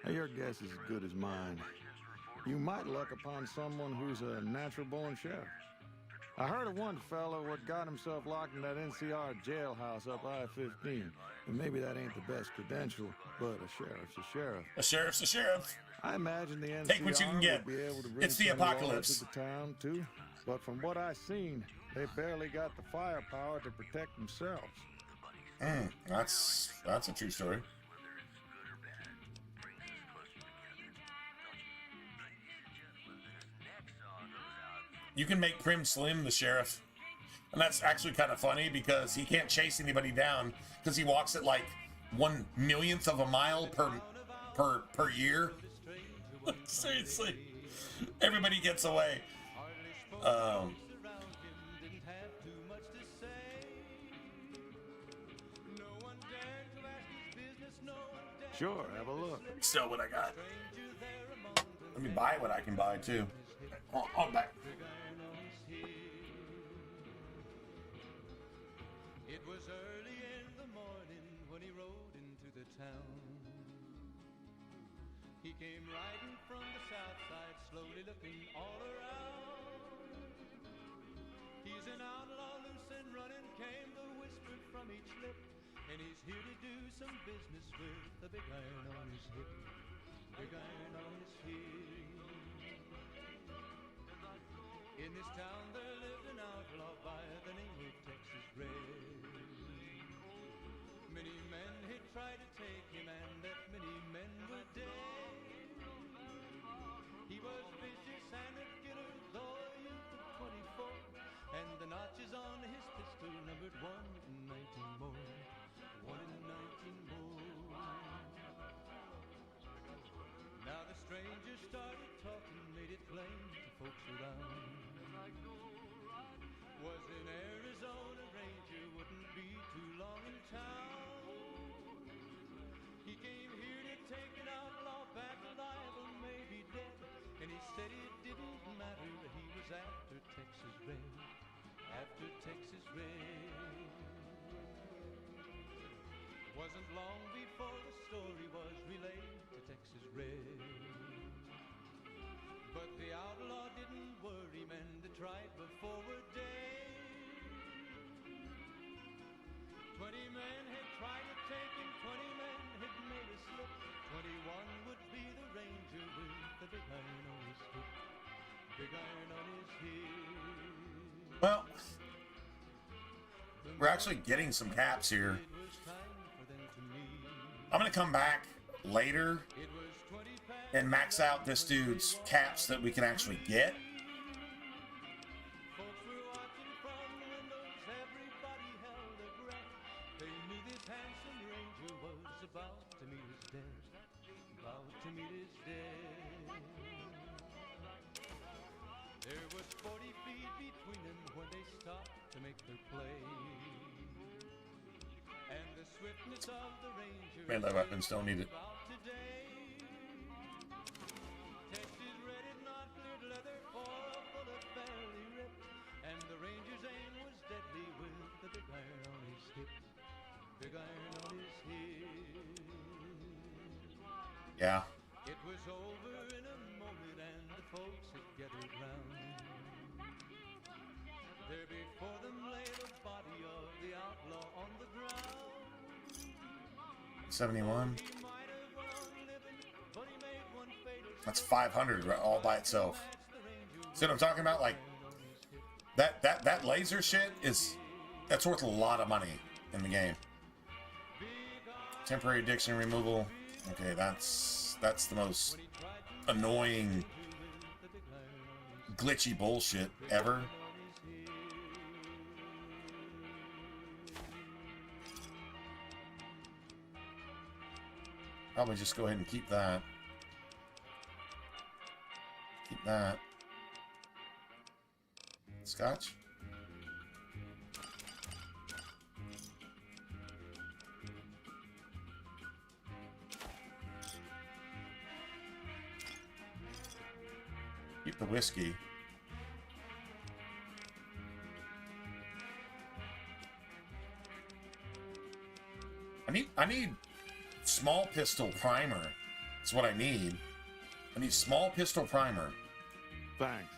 Hey, your guess is as good as mine. You might luck upon someone who's a natural-born sheriff. I heard of one fellow what got himself locked in that NCR jailhouse up I-15. And maybe that ain't the best credential, but a sheriff's a sheriff. A sheriff's a sheriff. I imagine the NCR Take what you can get. would be able to bring It's the some law apocalypse. to the town, too. But from what I've seen, they barely got the firepower to protect themselves. That's a true story. You can make Prim Slim the sheriff. And that's actually kind of funny because he can't chase anybody down because he walks at like 1/1,000,000th of a mile per year. Seriously. Everybody gets away. Sure, have a look. Sell what I got. Let me buy what I can buy too. Oh, back. It was early in the morning when he rode into the town. He came riding from the south side, slowly looking all around. He's an outlaw, loose and running, came the whisper from each lip. And he's here to do some business with the big iron on his hip. Big iron on his hip. In this town there lived an outlaw by the name of Texas Red. Many men had tried to take him and that many men were dead. He was vicious and a killer, though a youth of 24. And the notches on his pistol numbered 1 in 19 more. 1 in 19 more. Now the stranger started talking, made it plain to folks around. Was in Arizona Ranger, wouldn't be too long in town. He came here to take an outlaw back alive or maybe dead. And he said it didn't matter after Texas Red. After Texas Red. Wasn't long before the story was relayed to Texas Red. But the outlaw didn't worry men that tried before a day. 20 men had tried to take him, 20 men had made a slip. 21 would be the ranger with the big iron on his hip. Big iron on his hip. Well, we're actually getting some caps here. I'm gonna come back later and max out this dude's caps that we can actually get. There was 40 feet between them when they stopped to make their play. And the swiftness of the ranger Melee weapons don't need it. Texas Red had not cleared leather for a bullet fairly ripped. And the ranger's aim was deadly with the big iron on his hip. Big iron on his hip. Yeah. It was over in a moment and the folks had gathered round. There before them lay the body of the outlaw on the ground. 71. That's 500 all by itself. See what I'm talking about? Like that laser shit that's worth a lot of money in the game. Temporary addiction removal. Okay, that's the most annoying glitchy bullshit ever. Probably just go ahead and keep that. Keep that. Scotch. Keep the whiskey. I need small pistol primer. That's what I need. I need small pistol primer. Thanks.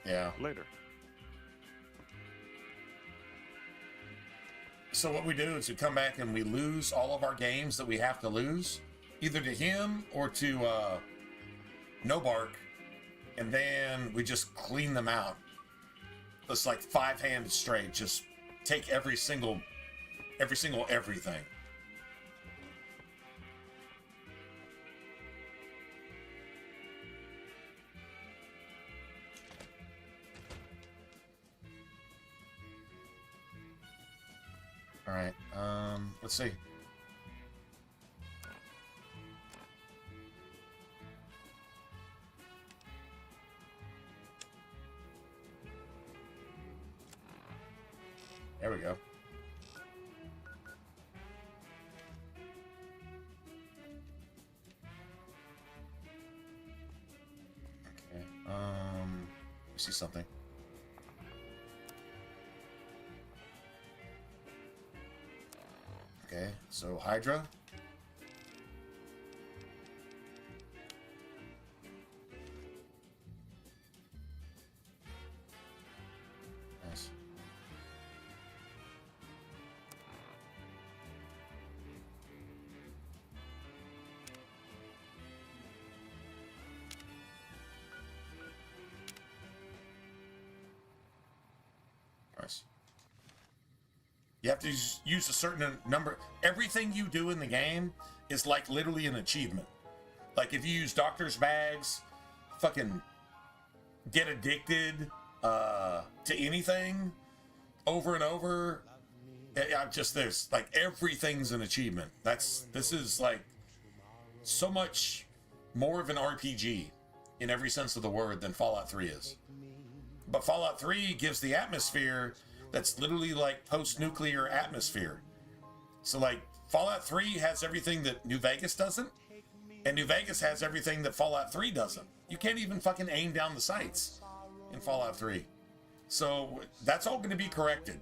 Yeah. Later. So what we do is we come back and we lose all of our games that we have to lose, either to him or to No Bark, and then we just clean them out. It's like 5-handed straight. Just take every single everything. All right. Let's see. There we go. Okay. Let me see something. Okay, so Hydra. Nice. Nice. You have to use a certain number. Everything you do in the game is like literally an achievement. Like if you use doctor's bags, fucking get addicted to anything over and over. There's like everything's an achievement. This is like so much more of an RPG in every sense of the word than Fallout 3 is. But Fallout 3 gives the atmosphere that's literally like post-nuclear atmosphere. So like Fallout 3 has everything that New Vegas doesn't, And New Vegas has everything that Fallout 3 doesn't. You can't even fucking aim down the sights in Fallout 3. So that's all going to be corrected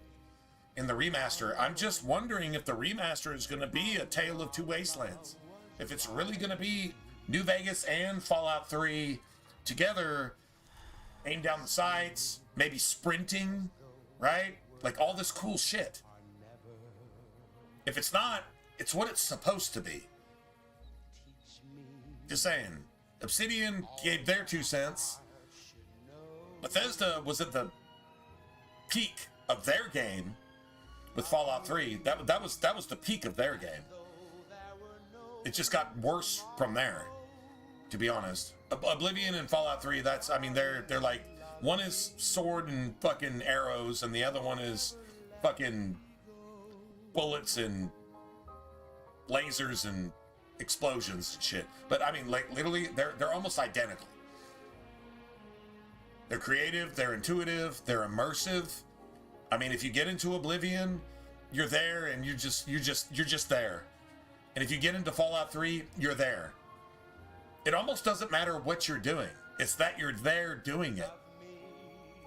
in the remaster. I'm just wondering if the remaster is going to be a Tale of Two Wastelands. If it's really going to be New Vegas and Fallout 3 together, aim down the sights, maybe sprinting, right? Like all this cool shit. If it's not, it's what it's supposed to be. Just saying. Obsidian gave their 2 cents. Bethesda was at the peak of their game with Fallout 3. That was the peak of their game. It just got worse from there, to be honest. Oblivion and Fallout 3, that's, I mean, they're like, one is sword and fucking arrows, and the other one is fucking bullets and lasers and explosions and shit. But I mean, like, literally, they're almost identical. They're creative, they're intuitive, they're immersive. I mean, if you get into Oblivion, you're there, and you're just there. And if you get into Fallout 3, you're there. It almost doesn't matter what you're doing. It's that you're there doing it.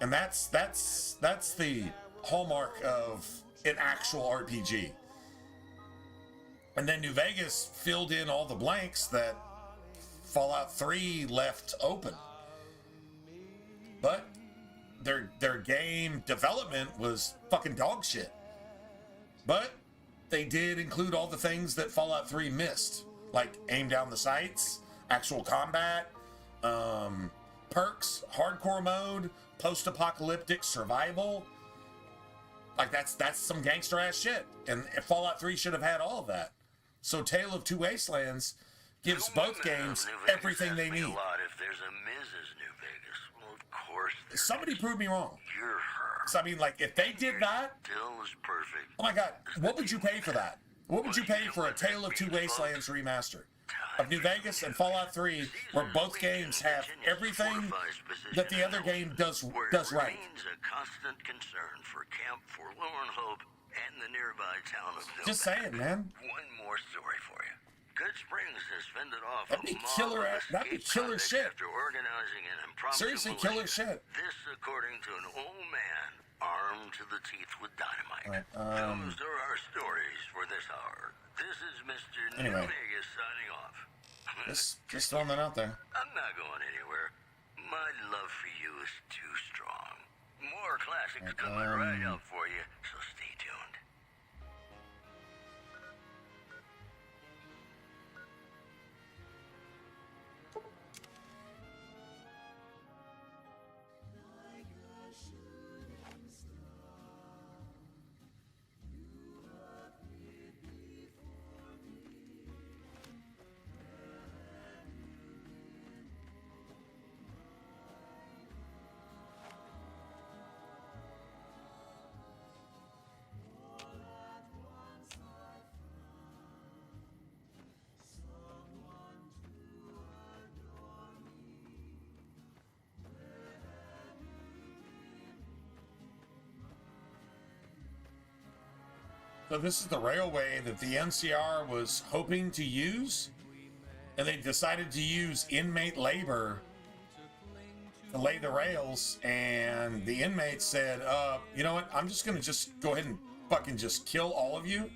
And that's the hallmark of an actual RPG. And then New Vegas filled in all the blanks that Fallout 3 left open. But their game development was fucking dog shit. But they did include all the things that Fallout 3 missed, like aim down the sights, actual combat, perks, hardcore mode, post-apocalyptic survival. Like that's some gangster ass shit. And Fallout 3 should have had all of that. So Tale of Two Wastelands gives both games everything they need. A lot if there's a Mrs. New Vegas. Well, of course. Somebody prove me wrong. You're her. So I mean, like, if they did that, Still is perfect. oh my god, what would you pay for that? What would you pay for a Tale of Two Wastelands remaster of New Vegas and Fallout 3, where both games have everything that the other game does right? Remains a constant concern for Camp Forlorn Hope and the nearby town of New Just saying, man. One more story for you. Good Springs has fended off That'd be killer. That'd be killer shit. after organizing an impromptu Seriously, militia. killer shit. This, according to an old man armed to the teeth with dynamite. Right, Those are our stories for this hour. This is Mr. Anyway. New Vegas signing off. Just throwing that out there. I'm not going anywhere. My love for you is too strong. More classics coming right up for you, so stay tuned. So this is the railway that the NCR was hoping to use, and they decided to use inmate labor to lay the rails, and the inmates said, you know what, I'm just gonna go ahead and fucking just kill all of you.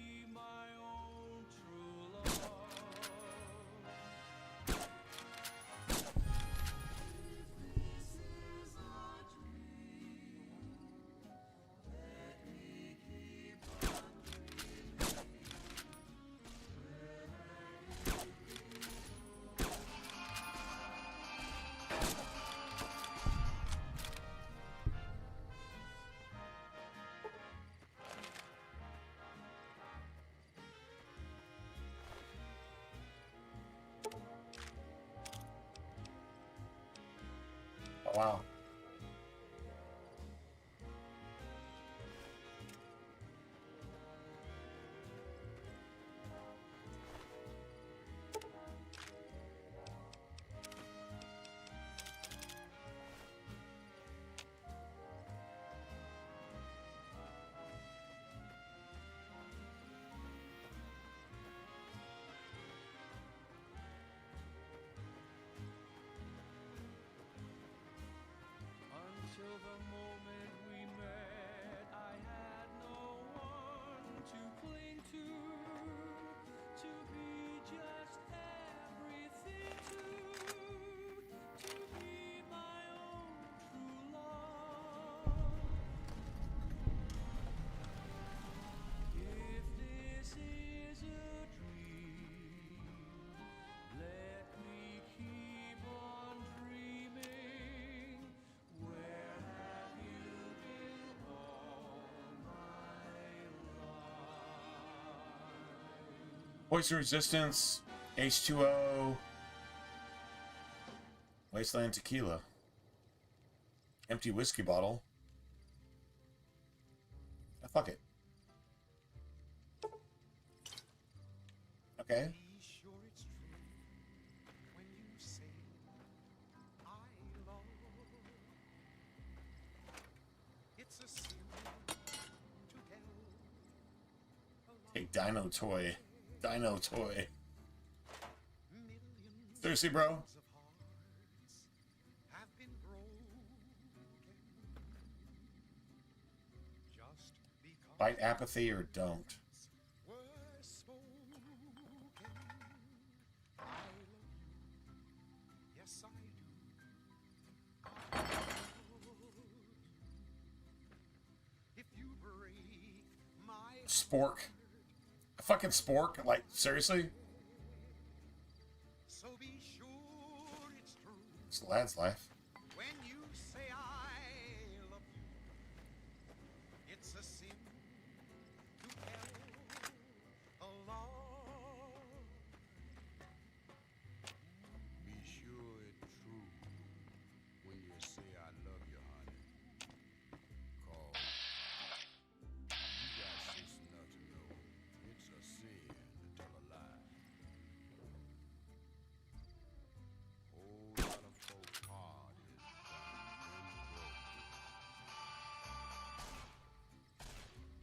Oh, wow. Poison resistance, H2O, Wasteland tequila, empty whiskey bottle. Ah, fuck it. Okay. Be sure it's true when you say I love. It's a sin to tell. Hey, Dino Toy. Dino Toy. Seriously, bro? Have been broken just because Fight apathy or don't. were spoken. I love you. Yes, I do. If you break my Spork. A fucking spork? Like, seriously? so be sure it's true It's the lad's life. when you say I love you. It's a sin to tell a lie. Be sure it's true when you say I love you, honey. Call. You got sense enough to know it's a sin to tell a lie. Whole lot of folks' heart is done broke.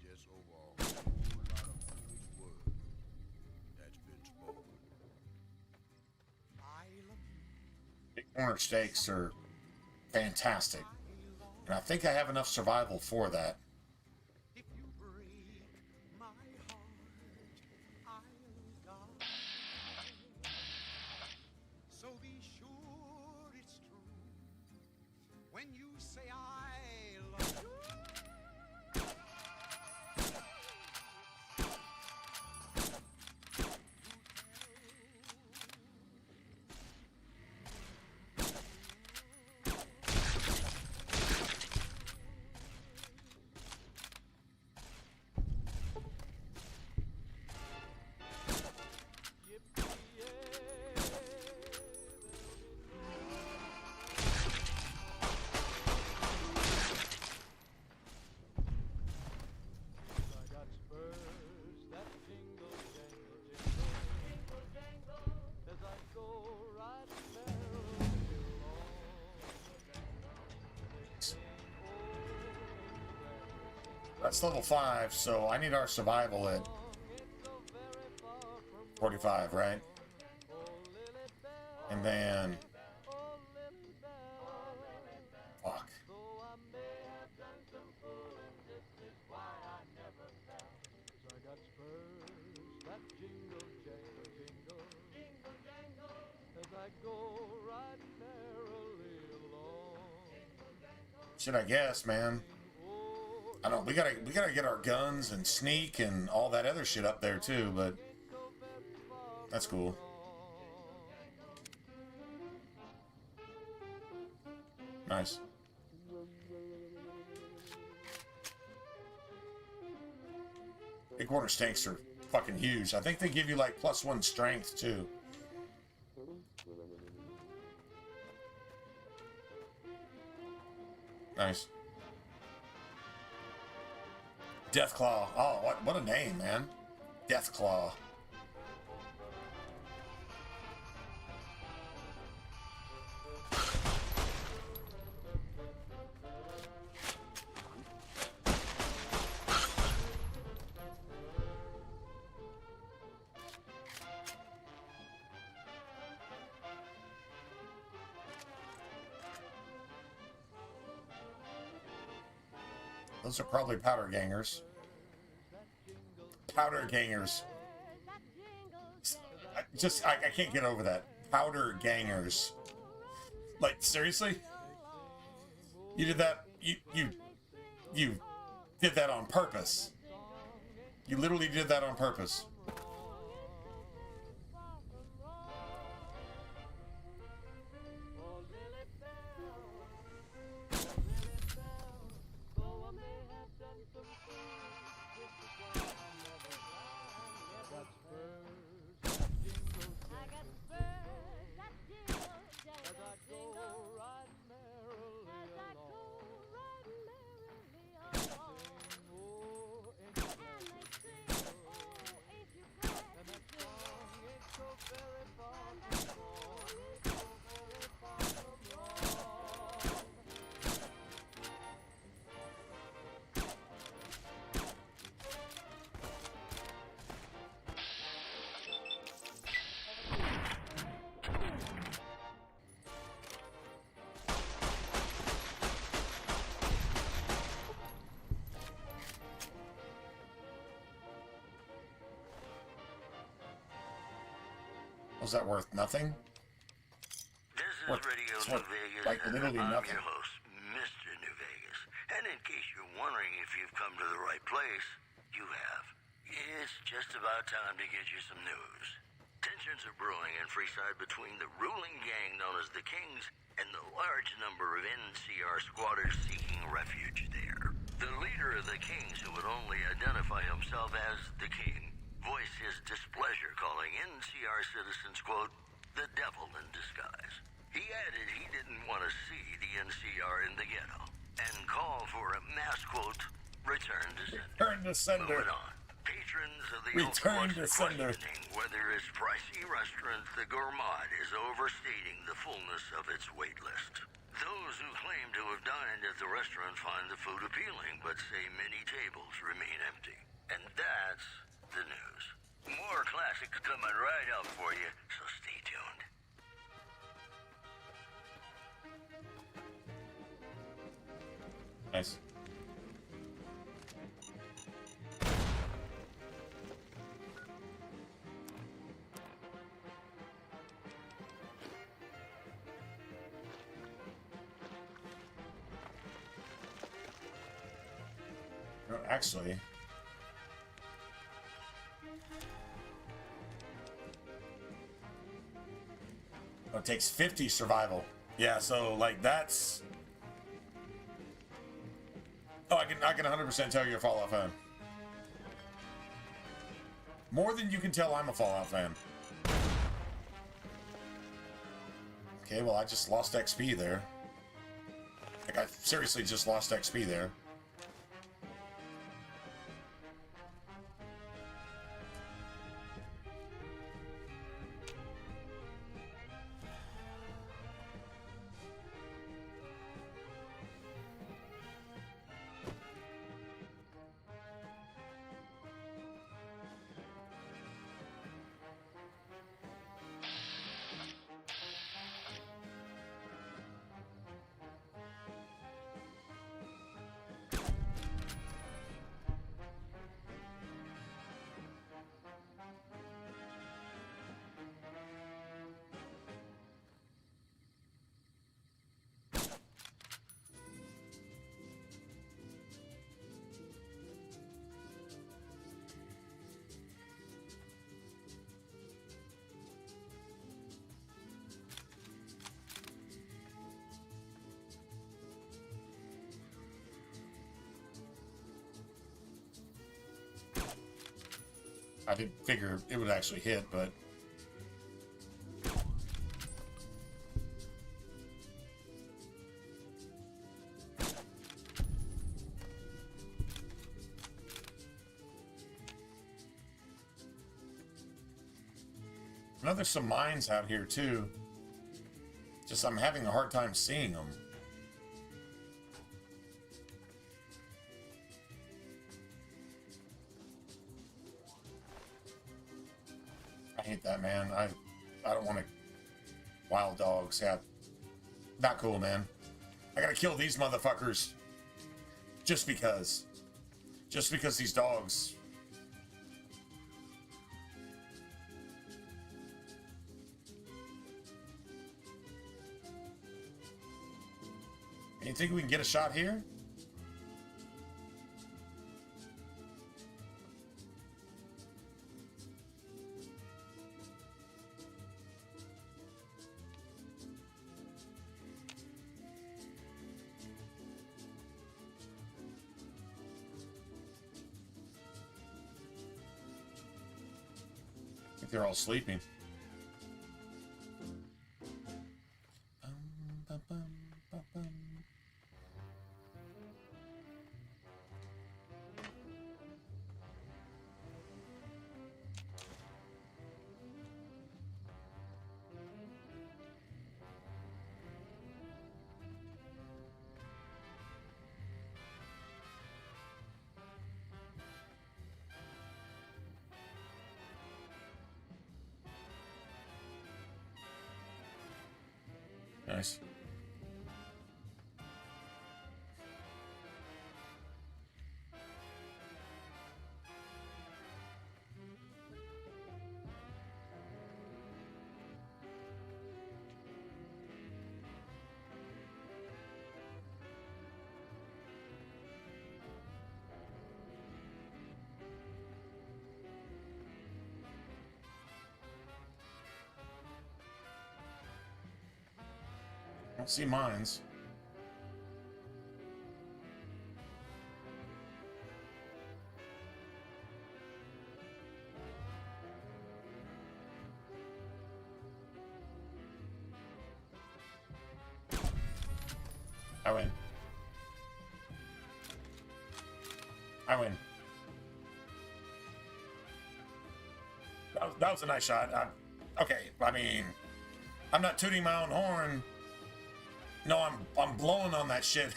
Just over a whole lot of foolish words that's been spoken. I love you. Big corner steaks are fantastic. And I think I have enough survival for that. If you break my heart, I'll die. So be sure it's true when you say I love you. I got spurs that jingle, jangle, jingle, jingle, jangle, as I go riding merrily along. That's level 5, so I need our survival at 45, right? And then... Fuck. I got spurs that jingle, jangle, jingle, jingle, jangle, as I go riding merrily along. Shit, I guess, man. I don't. We gotta get our guns and sneak and all that other shit up there too. But that's cool. Nice. Big corner steaks are fucking huge. I think they give you like +1 strength too. Nice. Deathclaw. Oh, what a name, man. Deathclaw. Those are probably powder gangers. Powder gangers. I can't get over that. Powder gangers. Like, seriously? You did that, you did that on purpose. You literally did that on purpose. Was that worth nothing? This is Worth, Radio it's New worth, Vegas, like and literally I'm nothing. your host, Mr. New Vegas. And in case you're wondering if you've come to the right place, you have. It's just about time to get you some news. Tensions are brewing in Freeside between the ruling gang known as the Kings and the large number of NCR squatters seeking refuge there. The leader of the Kings, who would only identify himself as the King, voiced his displeasure, calling NCR citizens, quote, the devil in disguise. He added he didn't want to see the NCR in the ghetto and called for a mass, quote, return to sender. Return to sender. Moving on. Patrons of the Return Old to Course sender. questioning whether its pricey restaurant, the Gourmand, is overstating the fullness of its wait list. Those who claim to have dined at the restaurant find the food appealing, but say many tables remain empty. And that's the news. More classics coming right up for you, so stay tuned. Nice. No, actually, it takes 50 survival. Yeah, so like that's. Oh, I can 100% tell you're a Fallout fan. More than you can tell I'm a Fallout fan. Okay, well I just lost XP there. Like I seriously just lost XP there. I didn't figure it would actually hit, but I know there's some mines out here too. Just I'm having a hard time seeing them. I hate that, man. I don't want to. Wild dogs, yeah. Not cool, man. I gotta kill these motherfuckers. Just because. Just because these dogs. You think we can get a shot here? I think they're all sleeping. Nice. don't see mines. I win. I win. That was a nice shot. Okay, I mean, I'm not tooting my own horn. No, I'm blowing on that shit.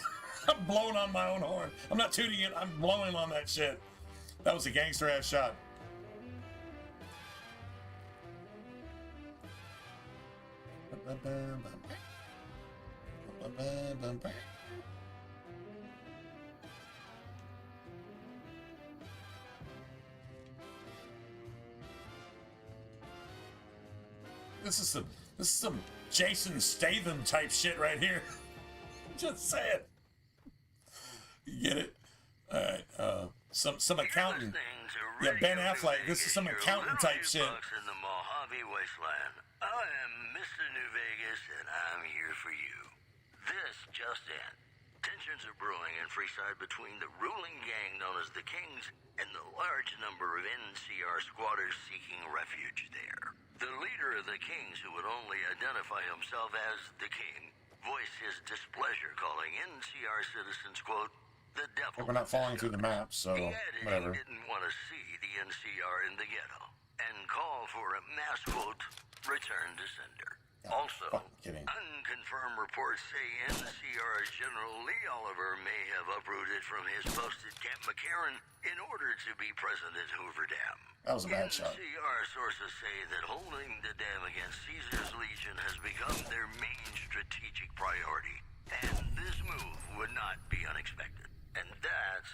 I'm blowing on my own horn. I'm not tooting it. I'm blowing on that shit. That was a gangster ass shot. This is some Jason Statham type shit right here. Just saying. You get it? All right. Some accountant. Yeah, Ben Affleck. This is some accountant type shit. In the Mojave Wasteland. I am Mr. New Vegas, and I'm here for you. This just in. Tensions are brewing in Freeside between the ruling gang known as the Kings and the large number of NCR squatters seeking refuge there. The leader of the Kings, who would only identify himself as the King, voiced his displeasure, calling NCR citizens, quote, the devil. We're not falling through the map, so whatever. He didn't want to see the NCR in the ghetto and call for a mass, quote, return to sender. Also, unconfirmed reports say NCR's General Lee Oliver may have uprooted from his post at Camp McCarran in order to be present at Hoover Dam. That was a bad shot. NCR sources say that holding the dam against Caesar's Legion has become their main strategic priority, and this move would not be unexpected. And that's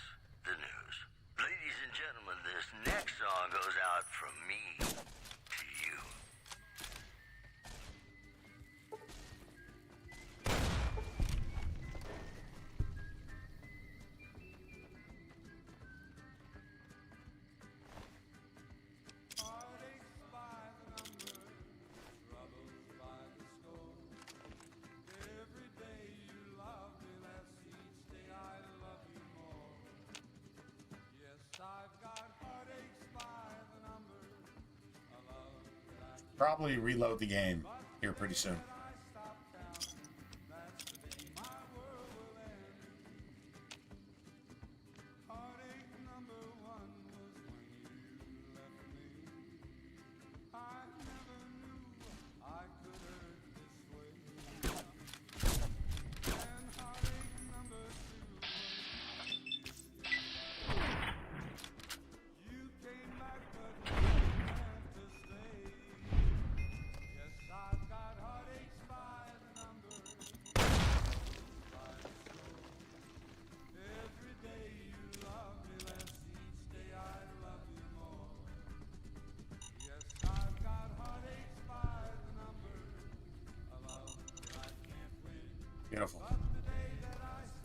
the news. Ladies and gentlemen, this next song goes out from me to you. Probably reload the game here pretty soon. Beautiful.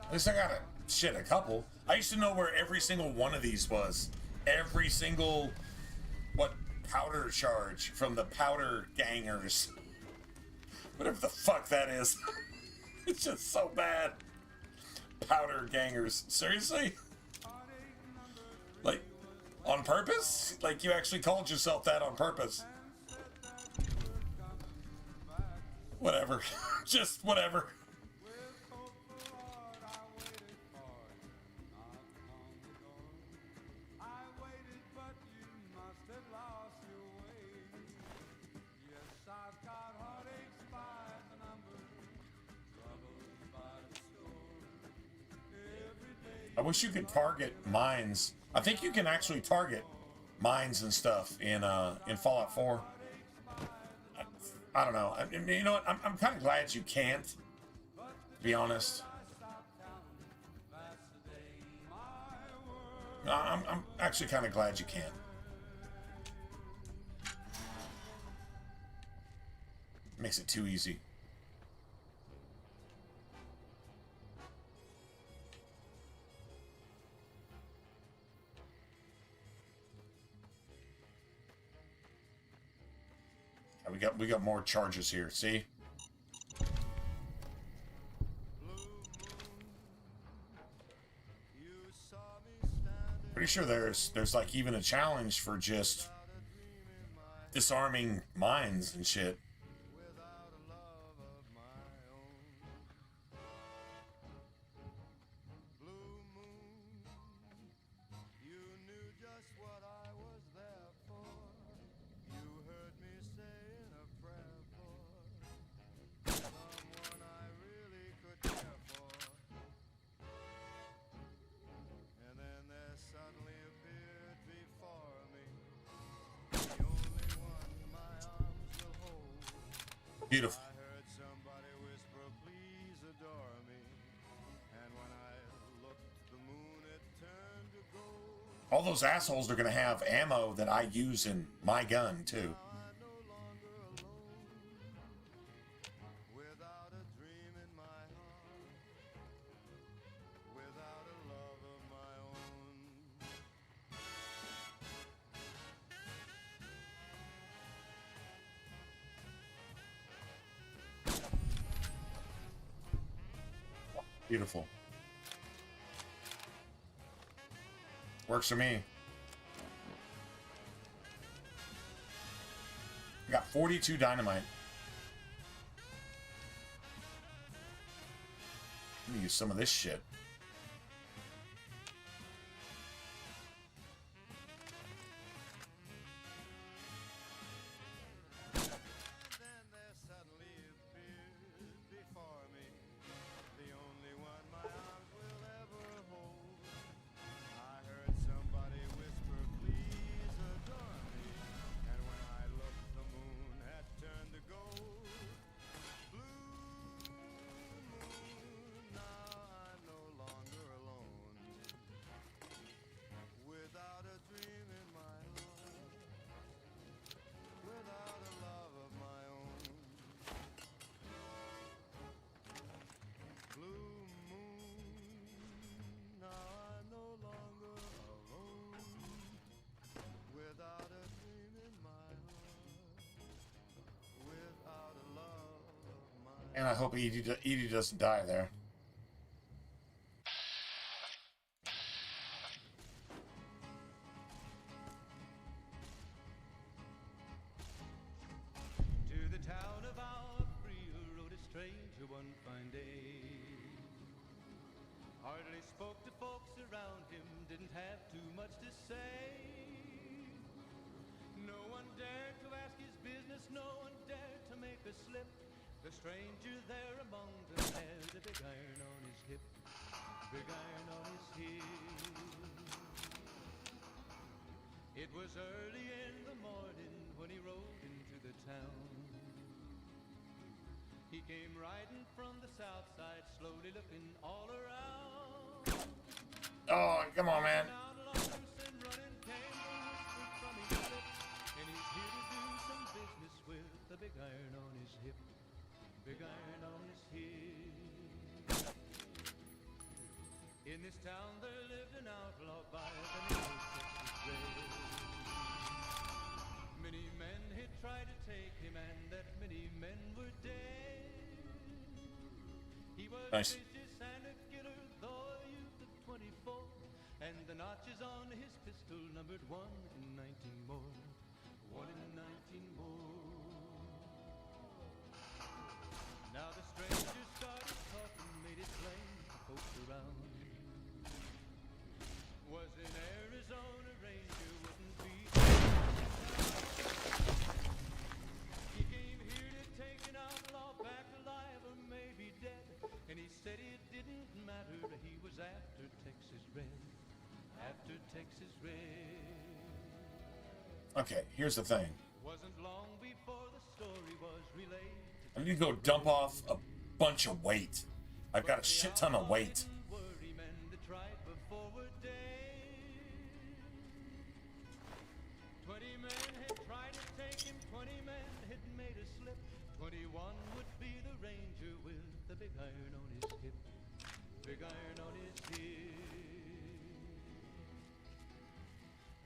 At least I got a couple. I used to know where every single one of these was. Every single, powder charge from the powder gangers. Whatever the fuck that is. It's just so bad. Powder gangers. Seriously? Like, on purpose? Like, you actually called yourself that on purpose. Whatever. Just whatever. I wish you could target mines. I think you can actually target mines and stuff in Fallout 4. I don't know. You know what? I'm kind of glad you can't, to be honest. No, I'm actually kind of glad you can't. Makes it too easy. We got more charges here, see? Pretty sure there's like even a challenge for just disarming mines and shit. Beautiful. All those assholes are gonna have ammo that I use in my gun too. Beautiful. Works for me. I got 42 dynamite. Let me use some of this shit. And I hope Edie doesn't die there. To the town of our free rode a stranger one fine day. Hardly spoke to folks around him, didn't have too much to say. No one dared to ask his business, no one dared to make a slip. The stranger there among them had a big iron on his hip, big iron on his hip. It was early in the morning when he rode into the town. He came riding from the south side, slowly looking all around. Oh, come on, man. And he's here to do some business with the big iron on his hip. Big iron on his hip. In this town there lived an outlaw by the name of Texas Red. Many men had tried to take him, and that many men were dead. He was Nice. vicious and a killer, though a youth of 24, and the notches on his pistol numbered 1 in 19 more. 1 in 19 more. Now the stranger started talking, made it plain to folks around. Was an Arizona Ranger, wouldn't be. He came here to take an outlaw back alive or maybe dead. And he said it didn't matter, he was after Texas Red. After Texas Red. Okay, here's the thing. Wasn't long before the story was relayed. I need to go dump off a bunch of weight. I've got a shit ton of weight. 20 men had tried to take him, 20 men had made a slip. 21 would be the ranger with the big iron on his hip. Big iron on his hip.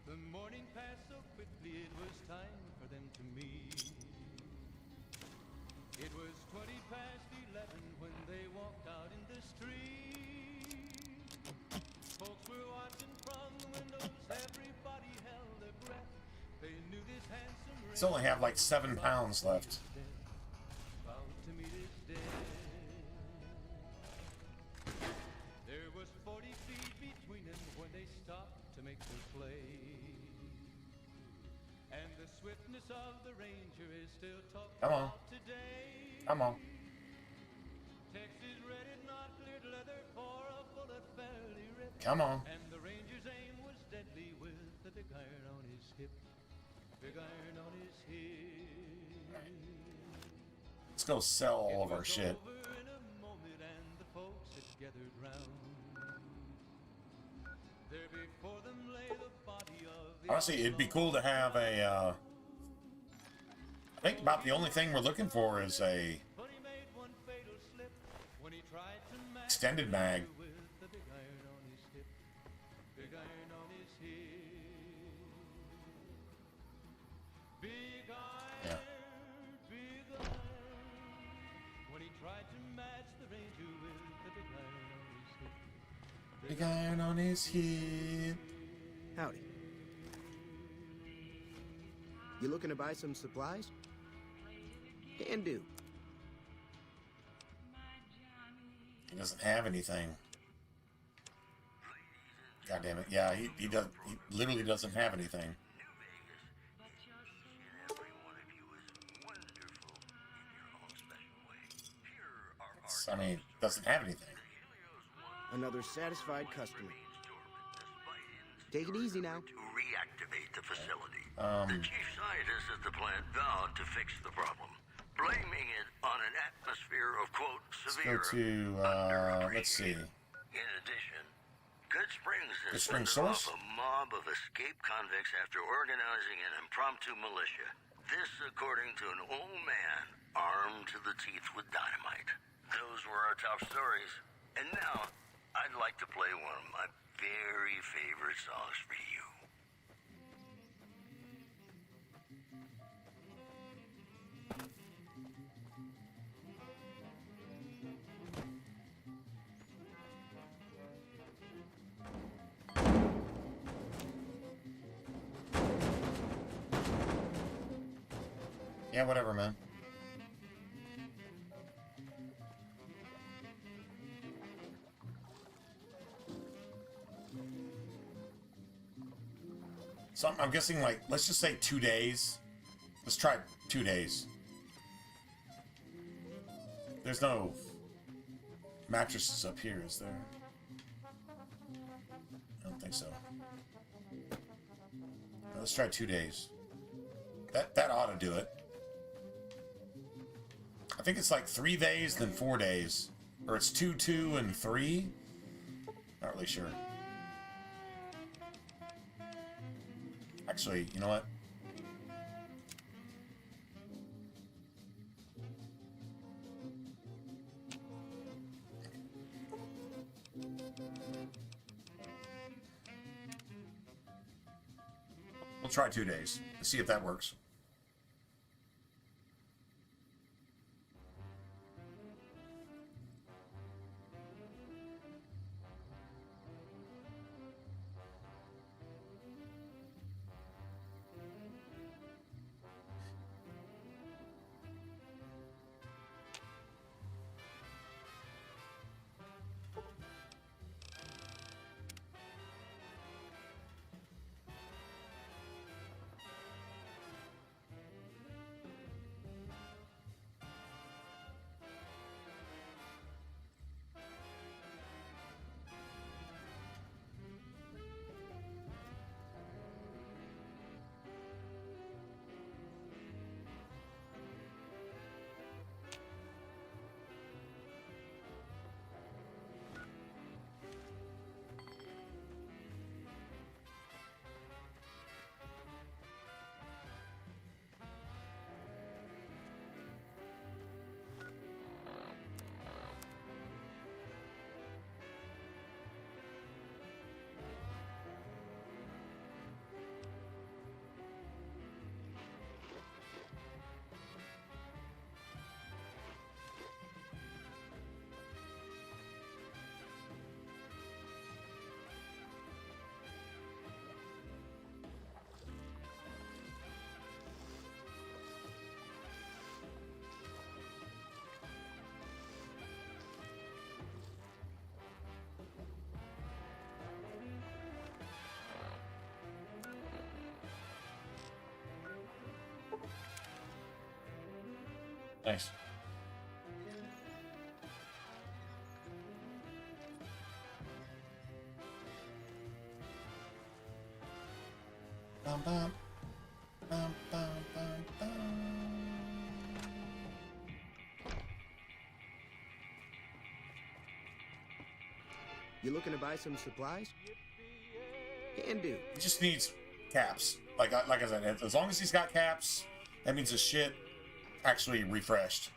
The morning passed so quickly, it was time for them to meet. It was 20 past 11 when they walked out in the street. Folks were watching from the It's only have like 7 pounds left. There was 40 feet between them when they stopped to make their play. And the swiftness of the Ranger is still talked Come on. about today. Come on. Texas red is not cleared leather for a bullet fairly ripped. Come on. And the Ranger's aim was deadly with the big iron on his hip. Big iron on his hip. Let's go sell all of our shit. Honestly, it'd be cool to have a, I think about the only thing we're looking for is a extended mag. Yeah. Big iron on his hip. Howdy. You looking to buy some supplies? Can do. He doesn't have anything. God damn it. Yeah, he literally doesn't have anything. I mean, doesn't have anything. Another satisfied customer. Take it easy now. To reactivate the facility. The chief scientist at the plant vowed to fix the problem, blaming it on an atmosphere of, quote, severe Let's go to, let's see. In addition, Good Springs Good has Springs fended source? off a mob of escaped convicts after organizing an impromptu militia. This according to an old man armed to the teeth with dynamite. Those were our top stories. And now, I'd like to play one of my very favorite songs for you. Yeah, whatever, man. So I'm guessing, like, let's just say 2 days. Let's try 2 days. There's no mattresses up here, is there? I don't think so. Let's try 2 days. That ought to do it. I think it's like 3 days, then 4 days. Or it's 2, 2, and 3? Not really sure. Actually, you know what? We'll try 2 days. Let's see if that works. Thanks. Bum, bum. Bum, bum, bum, bum. You looking to buy some supplies? Can do. He just needs caps. Like I said, as long as he's got caps, that means his shit actually refreshed.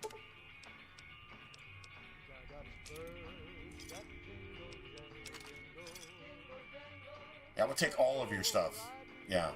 Yeah, we'll take all of your stuff. Yeah.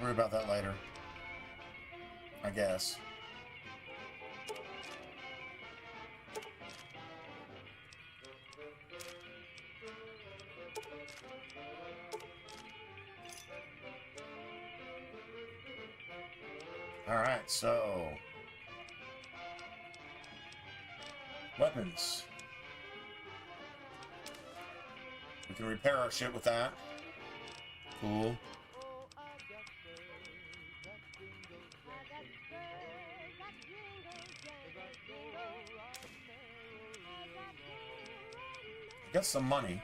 Worry about that later, I guess. All right, so weapons. We can repair our shit with that. Cool. Got some money.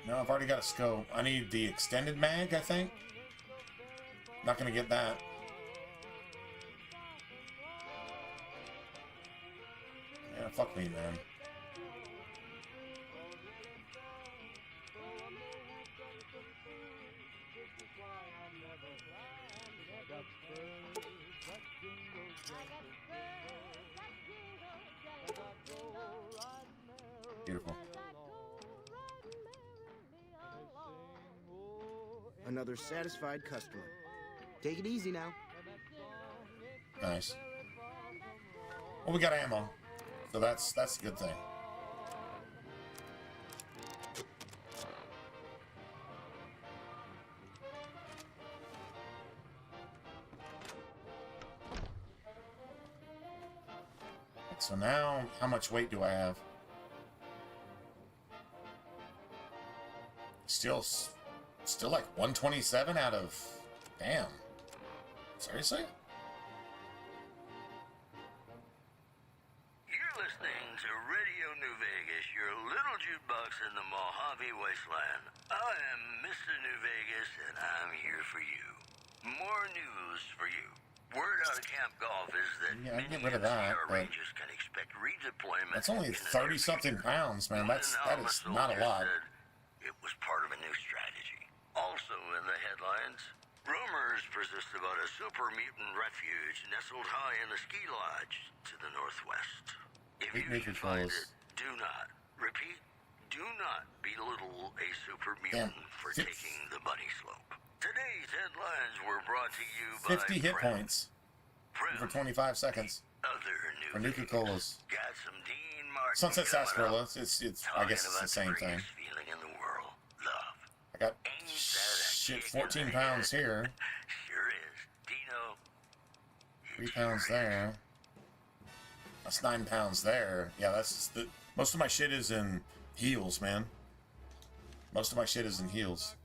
No, I've already got a scope. I need the extended mag, I think. Not gonna get that. Yeah, fuck me, man. Beautiful. Another satisfied customer. Take it easy now. Nice. Well, we got ammo, so that's a good thing. So now, how much weight do I have? Still like 127 out of... Damn. Seriously? You're listening to Radio New Vegas, your little jukebox in the Mojave Wasteland. I am Mr. New Vegas, and I'm here for you. More news for you. Word out of Camp Golf is that Yeah, I many can get rid of that, NCR but Rangers can expect redeployment. that's only 30-something pounds, man. That is not a lot. It was part of a new strategy. Also in the headlines, rumors persist about a super mutant refuge nestled high in the ski lodge to the northwest. If you should find it, do not, repeat, do not belittle a super mutant for taking the bunny slope. Today's headlines were brought to you by 50 hit points for 25 seconds for Nuka-Colas. Got some Dean Martin Sunset coming Sarsaparilla. up. It's I guess it's the same thing. Feeling in the world, love. I got shit 14 pounds here. Sure is. Dino, 3 pounds there. That's 9 pounds there. Yeah, that's the most of my shit is in heels, man. Most of my shit is in heels.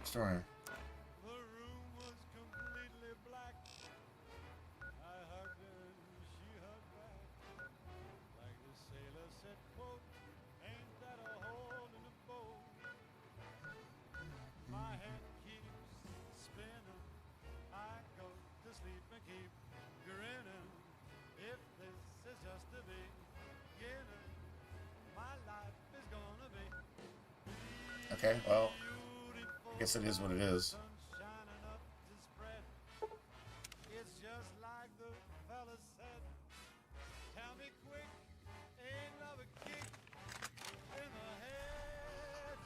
Story. Okay, well, I guess it is what it is. It's just like the fella said. Tell me quick, ain't love a kick in the head?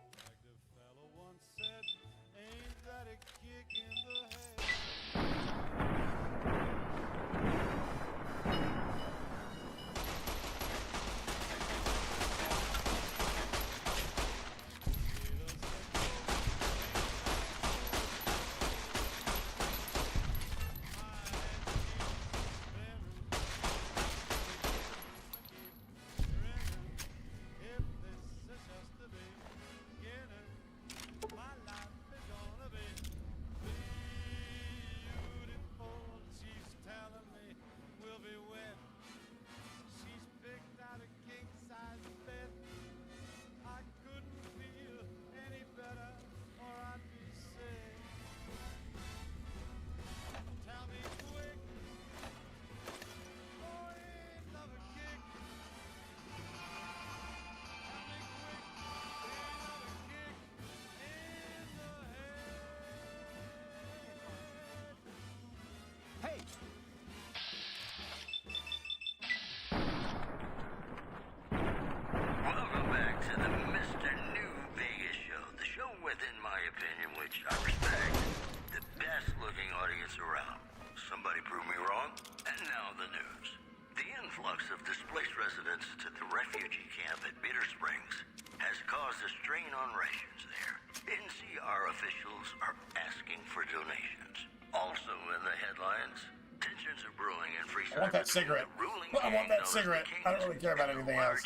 Like the fella once said, ain't that a kick in the head? Welcome back to the Mr. New Vegas show. The show with, in my opinion, which I respect, the best looking audience around. Somebody prove me wrong? And now the news. The influx of displaced residents to the refugee camp at Bitter Springs has caused a strain on rations there. NCR officials are asking for donations. Also in the headlines, tensions are brewing in Freeside. I want that cigarette. I want that cigarette. I don't really care about anything else.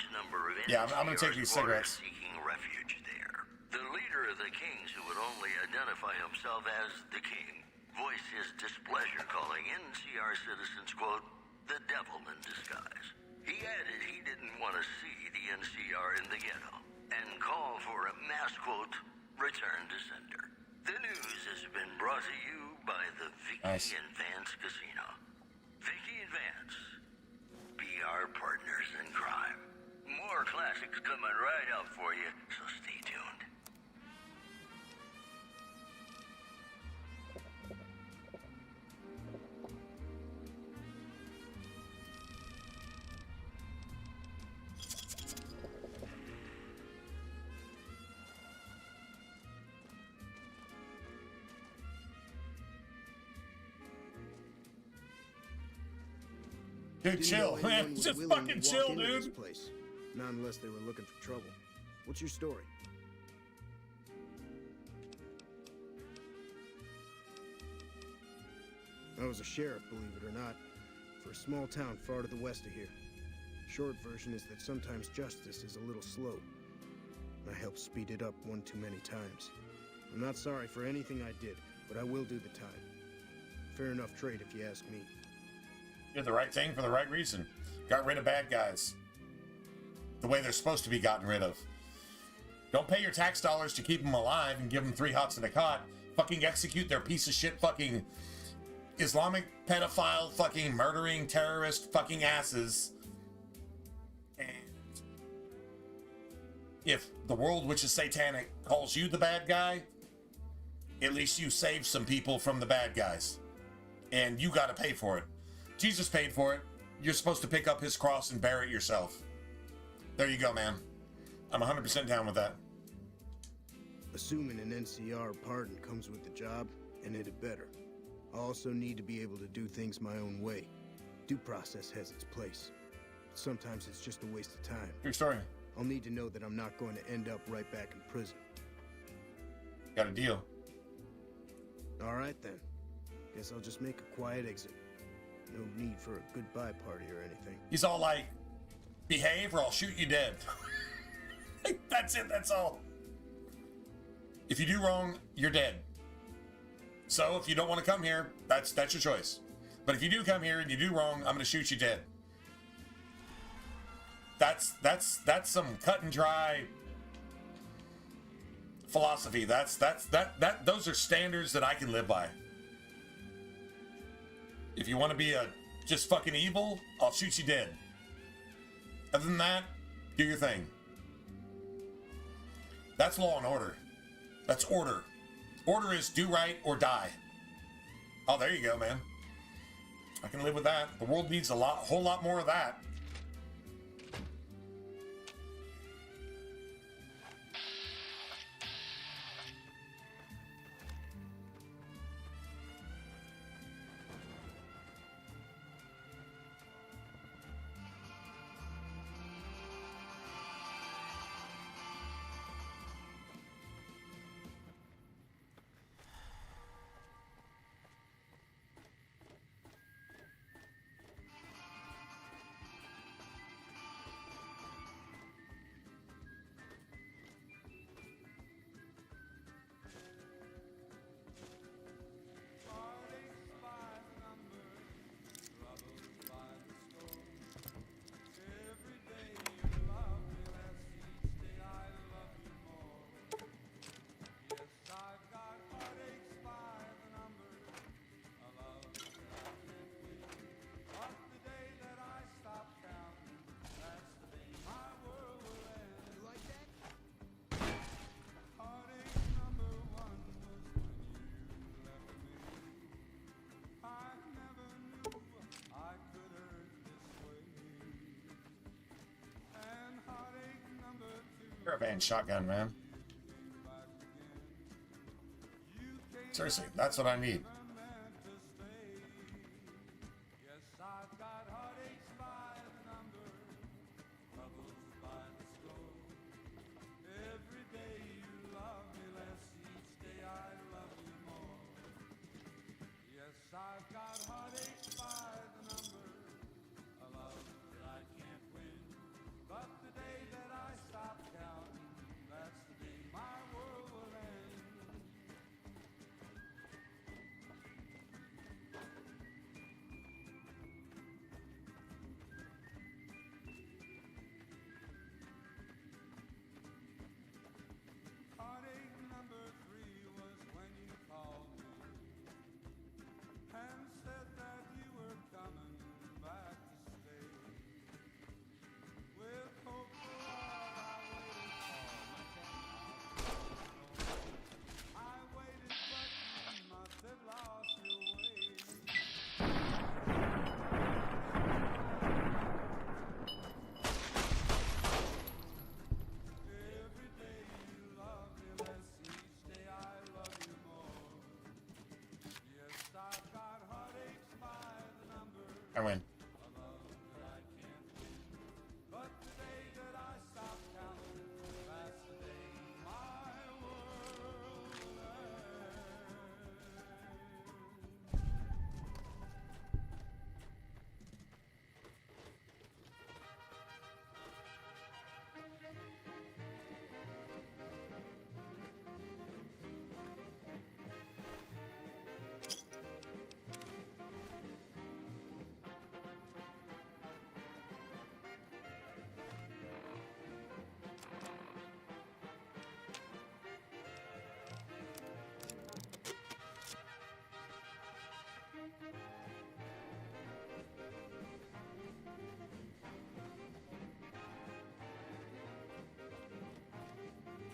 Yeah, I'm gonna take these cigarettes. Seeking refuge there. The leader of the Kings, who would only identify himself as the King, voiced his displeasure, calling NCR citizens, quote, the devil in disguise. He added he didn't want to see the NCR in the ghetto and called for a mass, quote, return to sender. The news has been brought to you by the Vicky and Vance Casino. Vicky and Vance, be our partners in crime. More classics coming right up for you, so stay tuned. Dude, chill, man. Just fucking chill, This dude. place. Not unless they were looking for trouble. What's your story? I was a sheriff, believe it or not, for a small town far to the west of here. Short version is that sometimes justice is a little slow. I helped speed it up one too many times. I'm not sorry for anything I did, but I will do the time. Fair enough trade if you ask me. Did the right thing for the right reason. Got rid of bad guys. The way they're supposed to be gotten rid of. Don't pay your tax dollars to keep them alive and give them 3 hots in a cot. Fucking execute their piece of shit fucking Islamic pedophile fucking murdering terrorist fucking asses. And if the world, which is satanic, calls you the bad guy, at least you save some people from the bad guys. And you gotta pay for it. Jesus paid for it. You're supposed to pick up his cross and bear it yourself. There you go, man. I'm 100% down with that. Assuming an NCR pardon comes with the job, and it had better. I also need to be able to do things my own way. Due process has its place. Sometimes it's just a waste of time. True story. I'll need to know that I'm not going to end up right back in prison. Got a deal. All right, then. Guess I'll just make a quiet exit. No need for a goodbye party or anything. He's all like, behave or I'll shoot you dead. That's it, that's all. If you do wrong, you're dead. So if you don't want to come here, that's your choice. But if you do come here and you do wrong, I'm gonna shoot you dead. That's some cut and dry philosophy. Those are standards that I can live by. If you want to be just fucking evil, I'll shoot you dead. Other than that, do your thing. That's law and order. That's order. Order is do right or die. Oh, there you go, man. I can live with that. The world needs a whole lot more of that. Caravan shotgun, man. Seriously, that's what I need. I win.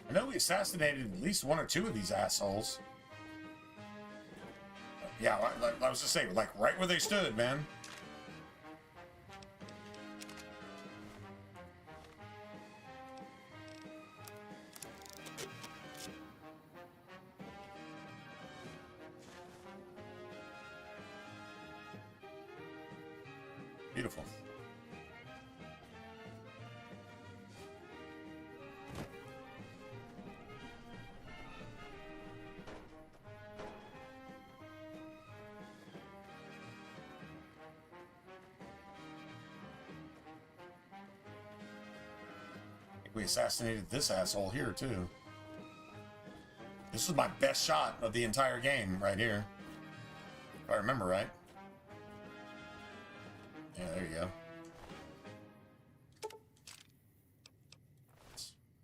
I know we assassinated at least one or two of these assholes. Yeah, I was just saying, like, right where they stood, man. Beautiful. We assassinated this asshole here, too. This was my best shot of the entire game, right here. If I remember right. Yeah, there you go.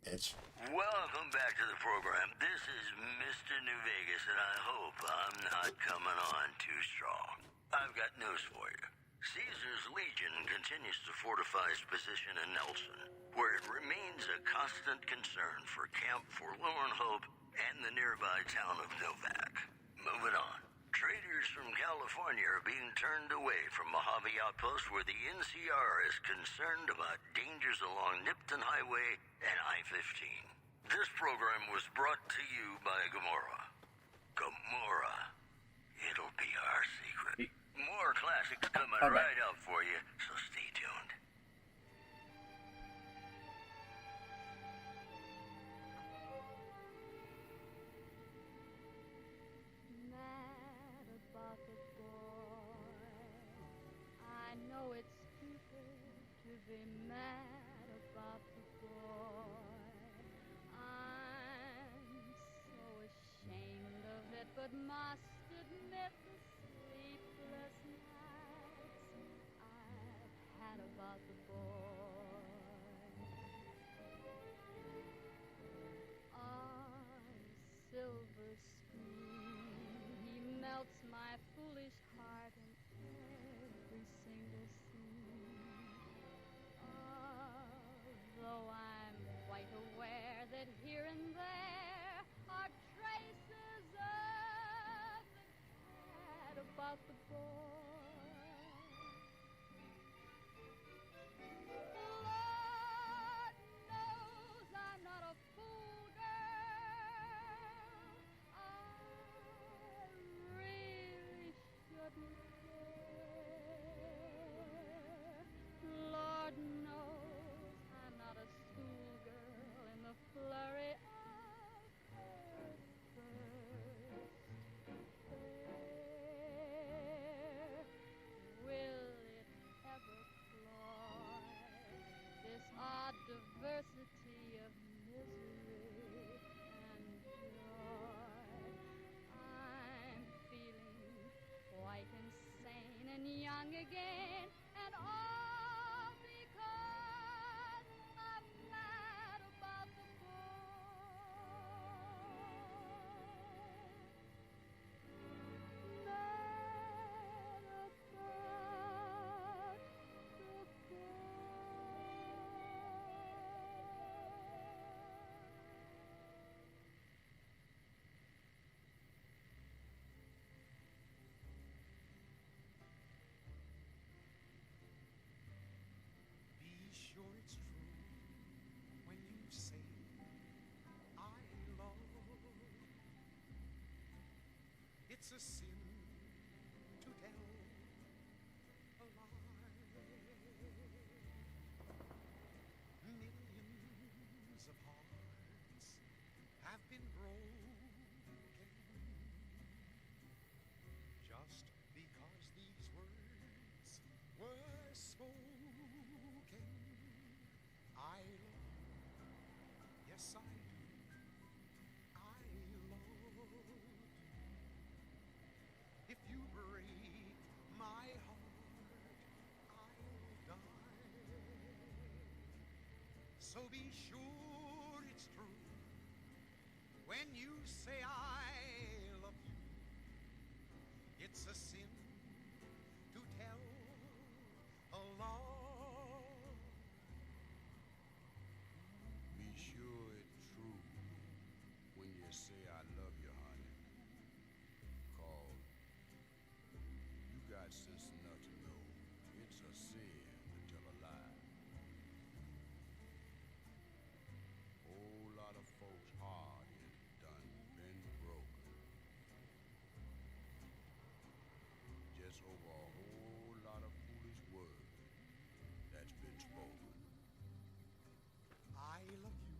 Bitch. Welcome back to the program. This is Mr. New Vegas, and I hope I'm not coming on too strong. I've got news for you. Caesar's Legion continues to fortify its position in Nelson, where it remains a constant concern for Camp Forlorn Hope and the nearby town of Novak. Moving on. Traders from California are being turned away from Mojave Outpost, where the NCR is concerned about dangers along Nipton Highway and I-15. This program was brought to you by Gamora. Gamora. It'll be our secret. More classics coming right up for you, so stay tuned. Mad about the boy. I know it's stupid to be mad about the boy. I'm so ashamed of it, but must admit the sleepless nights I've had about the boy. On silver screen, he melts my foolish heart in every single scene. Although I'm quite aware that here and there are traces of the cat about the boy. Lord knows I'm not a fool, girl. I really shouldn't care. Lord knows I'm not a schoolgirl in the flurry of her first affair. Will it ever cloy this odd diversity of misery and joy? I'm feeling quite insane and young again, and all because I'm mad about the boy. Mad about the Be sure it's true when you say I love. It's a sin to tell a lie. Millions of hearts have been broken just because these words were spoken. I love you. Yes, I do. I love you. If you break my heart, I'll die. So be sure it's true when you say I love you. It's a sin to tell a lie. Be sure it's true when you say I love you, honey. 'Cause you got sense enough to know it's a sin to tell a lie. Whole lot of folks' heart is done been broken. Just over a whole lot of foolish words that's been spoken. I love you.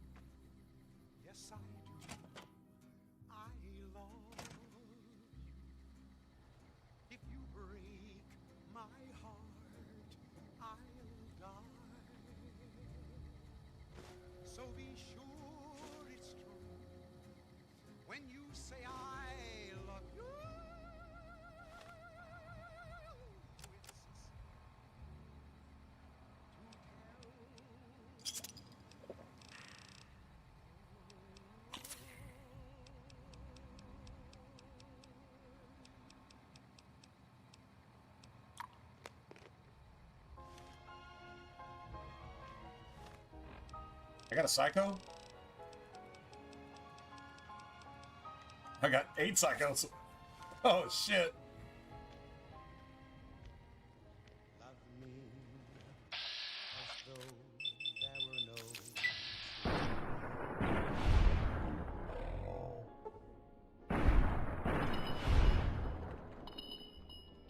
Yes, I do. I love you. If you break my heart, I'll die. So be sure it's true when you say I love you. I got a psycho? I got 8 psychos. Oh, shit. Love me as though there were no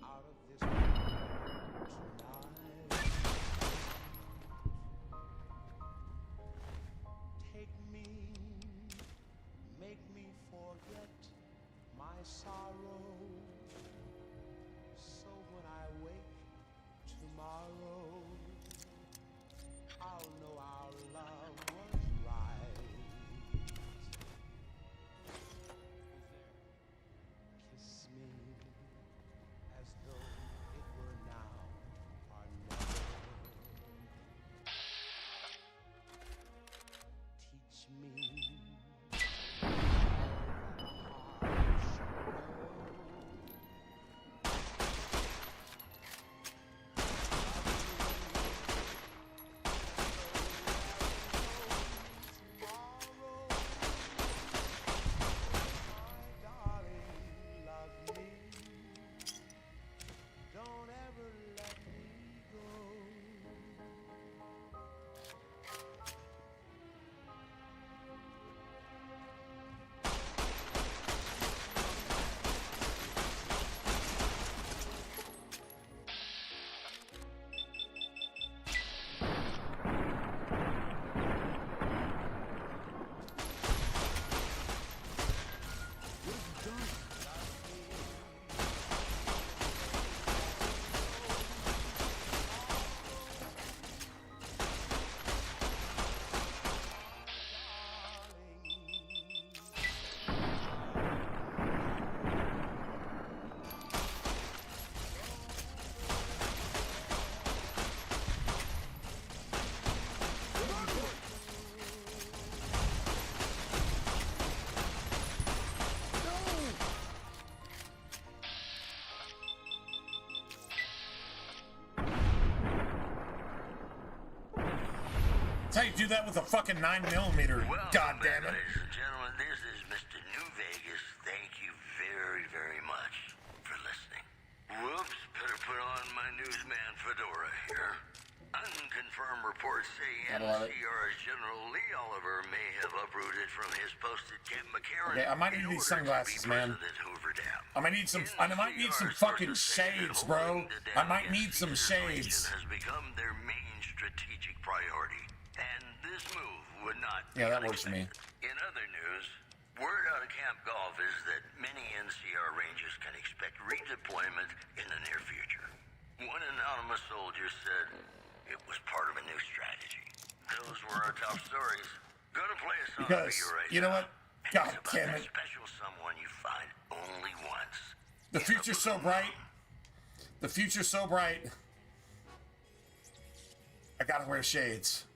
out of this world tonight. Take me, make me forget my sorrow, so when I wake tomorrow, I'll know our love was right. Kiss me as though it were now or never. Teach me That's how you do that with a fucking 9mm. God damn it. Ladies and gentlemen, this is Mr. New Vegas. Thank you very, very much for listening. Whoops, better put on my newsman fedora here. Unconfirmed reports say NCR's General Lee Oliver may have uprooted from his post at Camp McCarran. Okay, I might need these sunglasses, man. I might need some. I might need some fucking shades, bro. I might need some shades. Has become their main strategic priority, and this move would not. Yeah, that works for me. In other news, word out of Camp Golf is that many NCR Rangers can expect redeployment in the near future. One anonymous soldier said it was part of a new strategy. Those were our top stories. Gonna play a song Because, for you right you know now. what? God It's about damn that it. special someone you find only once. The future's so bright. The future's so bright. I gotta wear shades.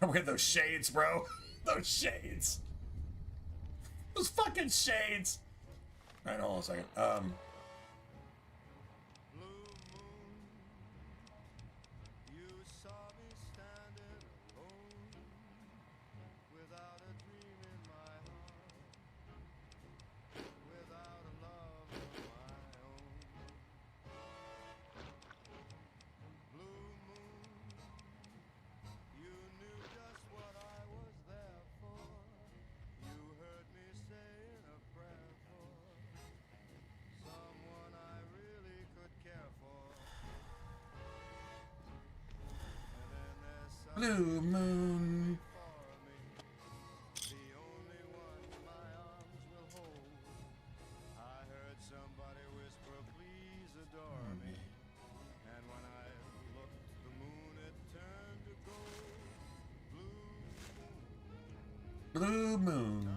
Gotta wear those shades, bro. Those shades. Those fucking shades. Alright, hold on a second. Blue moon. Blue moon.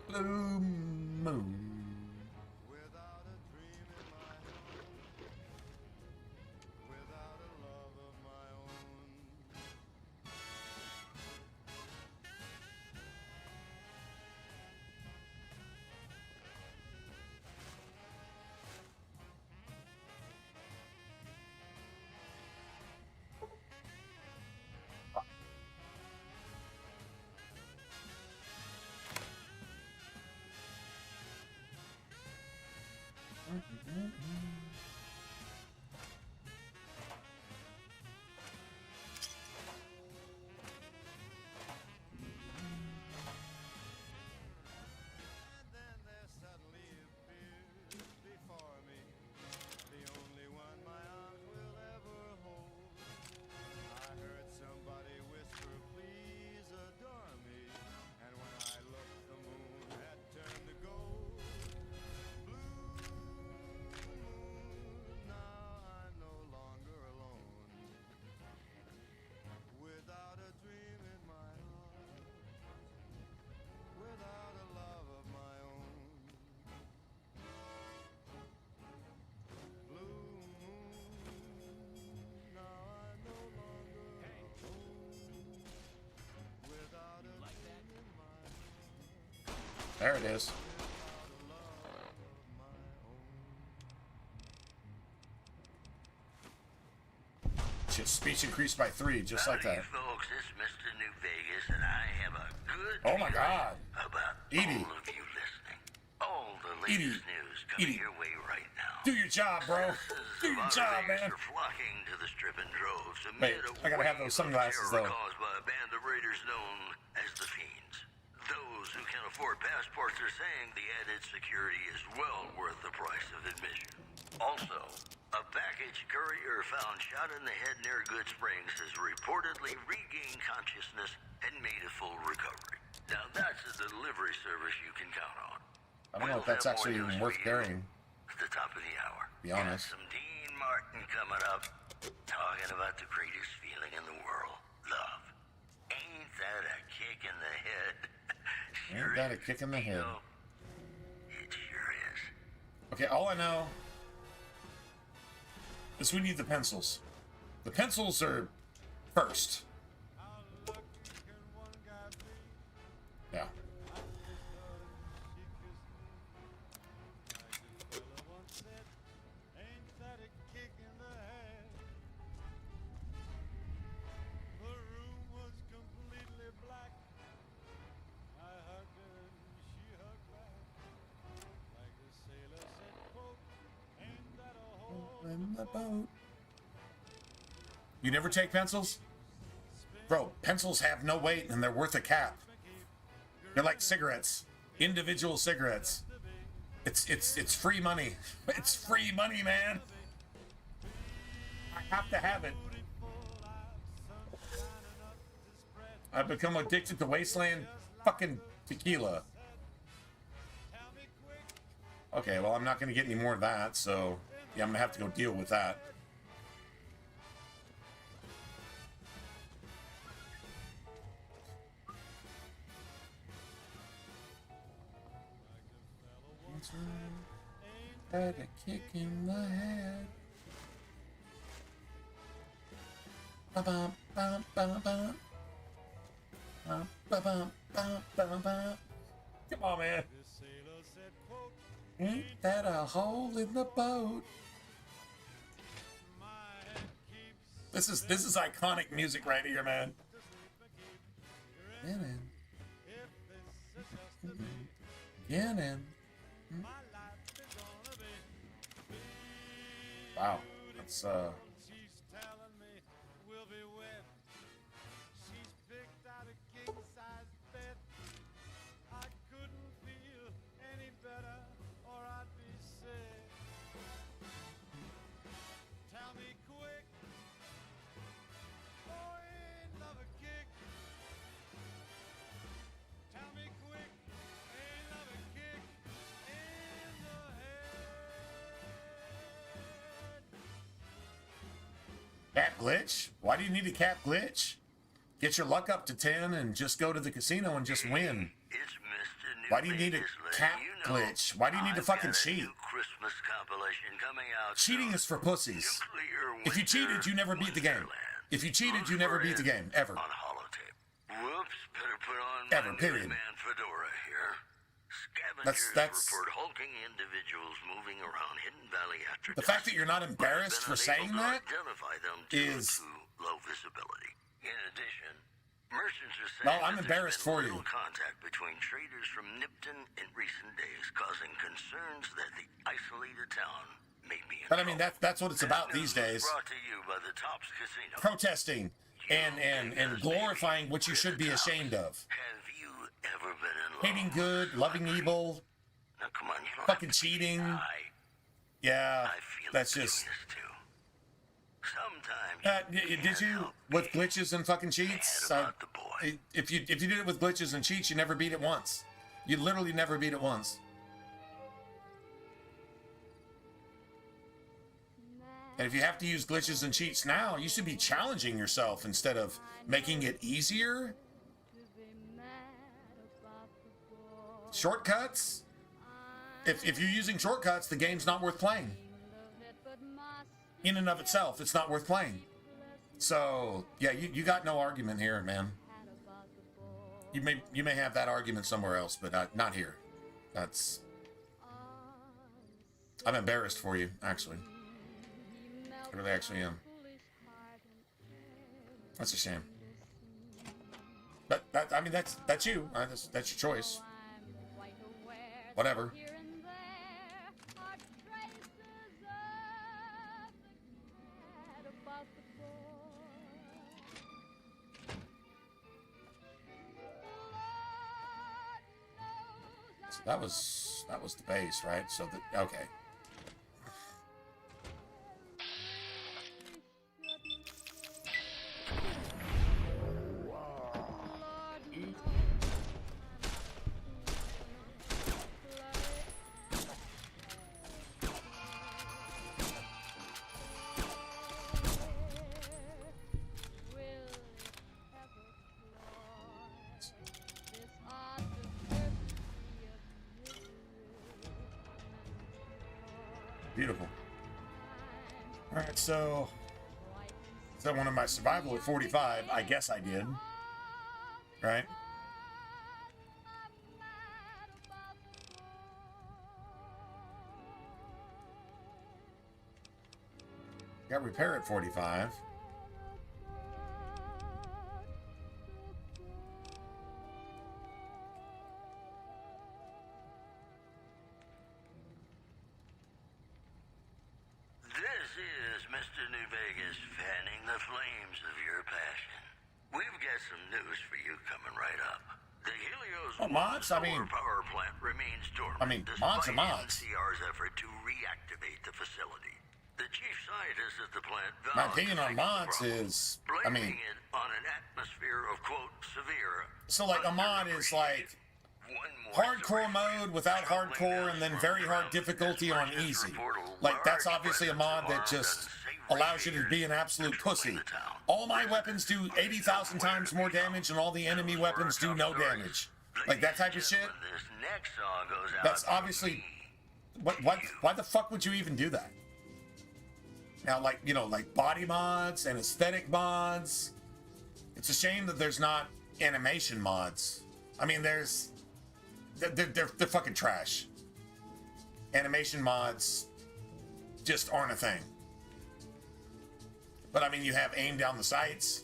Blue moon. There it is. Shit, speech increased by 3, just like that. Folks, it's Mr. New Vegas, and I have a good Oh my God. about Edie. all of you listening. All the latest news coming your way right now. Do your job, bro. Do your job, man. Are flocking to the strip in droves Wait, amid a I gotta have those sunglasses, terror though. caused by a band of raiders known as the Fiends. Those who can afford passports are saying the added security is well worth the price of admission. Also, a package courier found shot in the head near Good Springs has reportedly regained consciousness and made a full recovery. Now that's a delivery service you can count on. I don't know if that's actually even worth carrying. At the top of the hour. Be honest. Got some Dean Martin coming up, talking about the greatest feeling in the world, love. Ain't that a kick in the head? Ain't that a kick in the head? It sure is. Okay, all I know is we need the pencils. The pencils are first. Yeah. In the boat. You never take pencils? Bro, pencils have no weight and they're worth a cap. They're like cigarettes. Individual cigarettes. It's free money. It's free money, man. I have to have it. I've become addicted to Wasteland fucking tequila. Okay, well, I'm not going to get any more of that, so yeah, I'm going to have to go deal with that. Had a kick in the head. Ba-bum, bum, bum, bum. Ba-bum, bum, bum, bum. Come on, man. Ain't that a hole in the boat? This is iconic music right here, man. Get in. Wow, that's Cap glitch? Why do you need a cap glitch? Get your luck up to 10 and just go to the casino and just win. Why do you need a cap glitch? Why do you need to fucking cheat? Christmas compilation coming out. Cheating is for pussies. If you cheated, you never beat the game. If you cheated, you never beat the game. Ever. On holotape. Whoops, better put on Ever, my period. man fedora here. Scavengers That's report hulking individuals moving around Hidden Valley after the fact that you're not embarrassed for saying that identify them due is to low visibility. In addition, Merchants are saying No, I'm that embarrassed there's for been you. little contact between traders from Nipton in recent days, causing concerns that the isolated town may be in But I mean, that's what it's about News these days. was brought to you by the Tops Casino. Protesting and glorifying what you should be ashamed of. Have you ever been in love? Hating good, loving evil, Now, come on, you don't fucking cheating. Yeah, that's just. Sometimes. Did you with glitches and fucking cheats? If you did it with glitches and cheats, you never beat it once. You literally never beat it once. And if you have to use glitches and cheats now, you should be challenging yourself instead of making it easier. Shortcuts? If you're using shortcuts, the game's not worth playing. In and of itself, it's not worth playing. So, yeah, you got no argument here, man. You may have that argument somewhere else, but not here. I'm embarrassed for you, actually. I really actually am. That's a shame. But I mean, that's you. That's your choice. Whatever. So that was the base, right? So okay. Beautiful. All right, so is that one of my survival at 45? I guess I did. Right? Got repair at 45. This is Mr. New Vegas fanning the flames of your passion. We've got some news for you coming right up. The Helios mods? I mean, solar power plant remains dormant. I mean, mods are despite mods. NCR's effort to reactivate the facility. The chief scientist at the plant, My opinion on mods is, I mean, blaming it on an atmosphere of quote severe. so like a mod is like hardcore mode without hardcore and then very hard difficulty on easy. Like that's obviously a mod that just allows you to be an absolute pussy. All my weapons do 80,000 times more damage and all the enemy weapons do no damage. Like that type of shit. This next song goes out. That's obviously why the fuck would you even do that? Now, like, you know, like body mods and aesthetic mods. It's a shame that there's not animation mods. I mean, they're fucking trash. Animation mods just aren't a thing. But I mean, you have aim down the sights,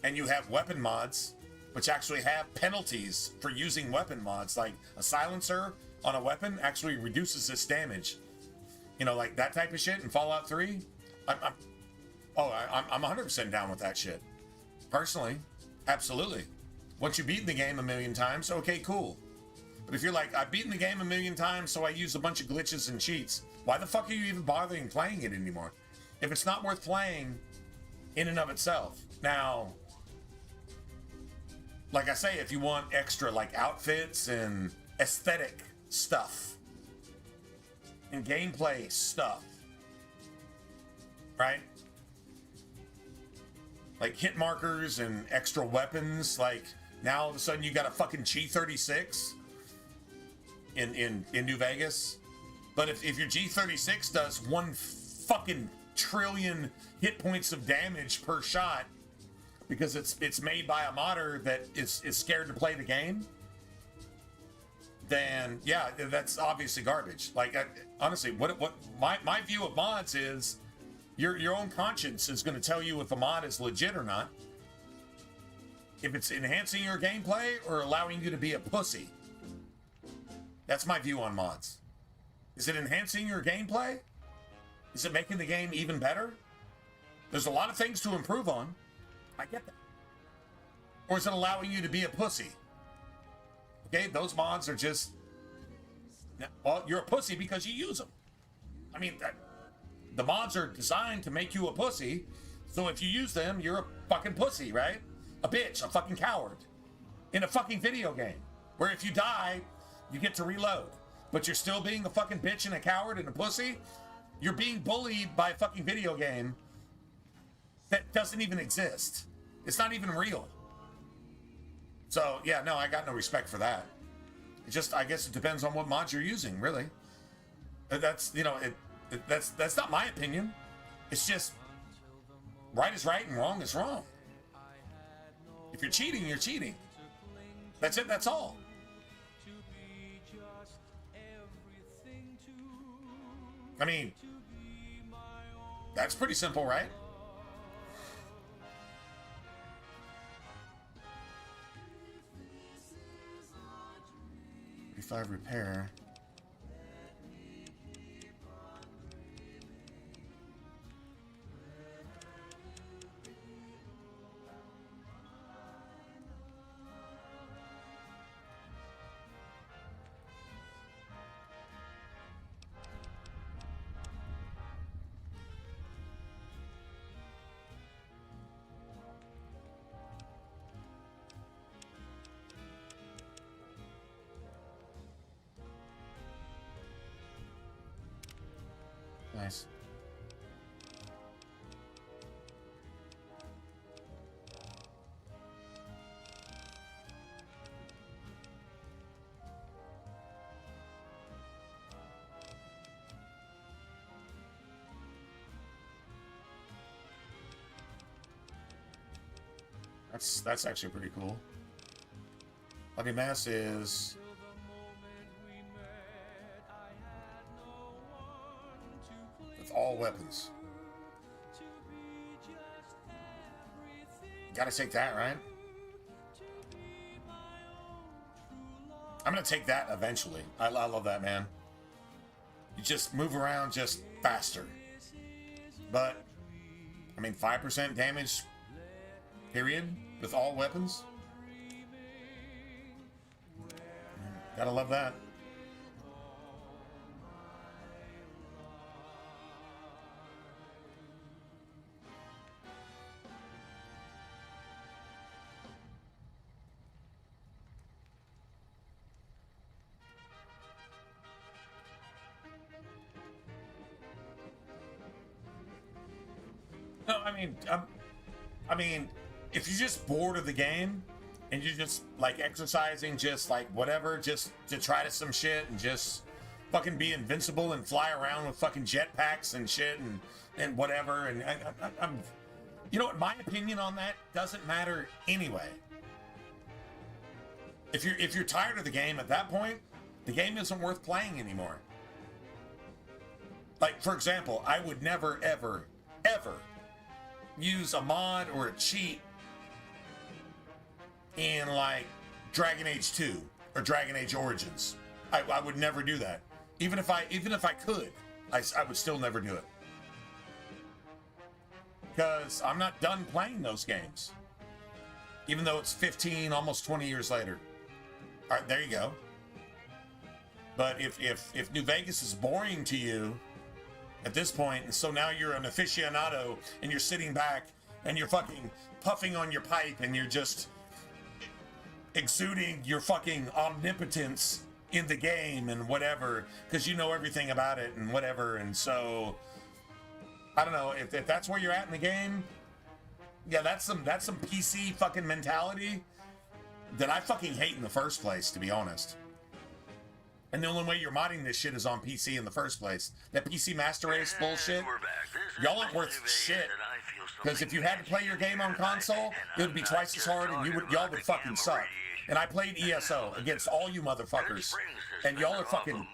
and you have weapon mods, which actually have penalties for using weapon mods. Like a silencer on a weapon actually reduces its damage. You know, like that type of shit in Fallout 3. I'm 100% down with that shit. Personally, absolutely. Once you've beaten the game a million times, okay, cool. But if you're like, I've beaten the game a million times, so I use a bunch of glitches and cheats, why the fuck are you even bothering playing it anymore? If it's not worth playing in and of itself. Now, like I say, if you want extra like outfits and aesthetic stuff and gameplay stuff, right? Like hit markers and extra weapons. Like now all of a sudden you got a fucking G36 in New Vegas. But if your G36 does 1 fucking trillion hit points of damage per shot because it's made by a modder that is scared to play the game, then yeah, that's obviously garbage. Like honestly, what my view of mods is, your own conscience is going to tell you if a mod is legit or not. if it's enhancing your gameplay or allowing you to be a pussy. That's my view on mods. Is it enhancing your gameplay? Is it making the game even better? There's a lot of things to improve on. I get that. Or is it allowing you to be a pussy? Okay, those mods are just... Well, you're a pussy because you use them. I mean, the mods are designed to make you a pussy, so if you use them, you're a fucking pussy, right? A bitch, a fucking coward. In a fucking video game, where if you die, you get to reload. But you're still being a fucking bitch and a coward and a pussy? You're being bullied by a fucking video game that doesn't even exist. It's not even real. So, yeah, no, I got no respect for that. It just, I guess it depends on what mods you're using, really. That's, you know, that's not my opinion. It's just, right is right and wrong is wrong. If you're cheating, you're cheating. That's it, that's all. I mean, that's pretty simple, right? $35 repair. Nice. That's actually pretty cool. Bloody Mass is... with all weapons. Gotta take that, right? I'm gonna take that eventually. I love that, man. You just move around just faster. But, I mean, 5% damage, period, with all weapons. Gotta love that. No, I mean, if you're just bored of the game and you're just like exercising, just like whatever, just to try to some shit and just fucking be invincible and fly around with fucking jetpacks and shit and whatever, and I'm, you know what, my opinion on that doesn't matter anyway. If you're tired of the game at that point, the game isn't worth playing anymore. Like, for example, I would never, ever, ever use a mod or a cheat in like Dragon Age 2 or Dragon Age Origins. I would never do that. Even if I could, I would still never do it. Because I'm not done playing those games. Even though it's 15, almost 20 years later. All right, there you go. But if New Vegas is boring to you at this point, and so now you're an aficionado and you're sitting back and you're fucking puffing on your pipe and you're just exuding your fucking omnipotence in the game and whatever, because you know everything about it and whatever, and so I don't know if that's where you're at in the game. Yeah, that's some PC fucking mentality that I fucking hate in the first place, to be honest. And the only way you're modding this shit is on PC in the first place. That PC Master Race bullshit, y'all aren't worth shit. Because if you had to play your game on console, it would be twice as hard, and y'all would fucking suck. And I played ESO against all you motherfuckers, and y'all are fucking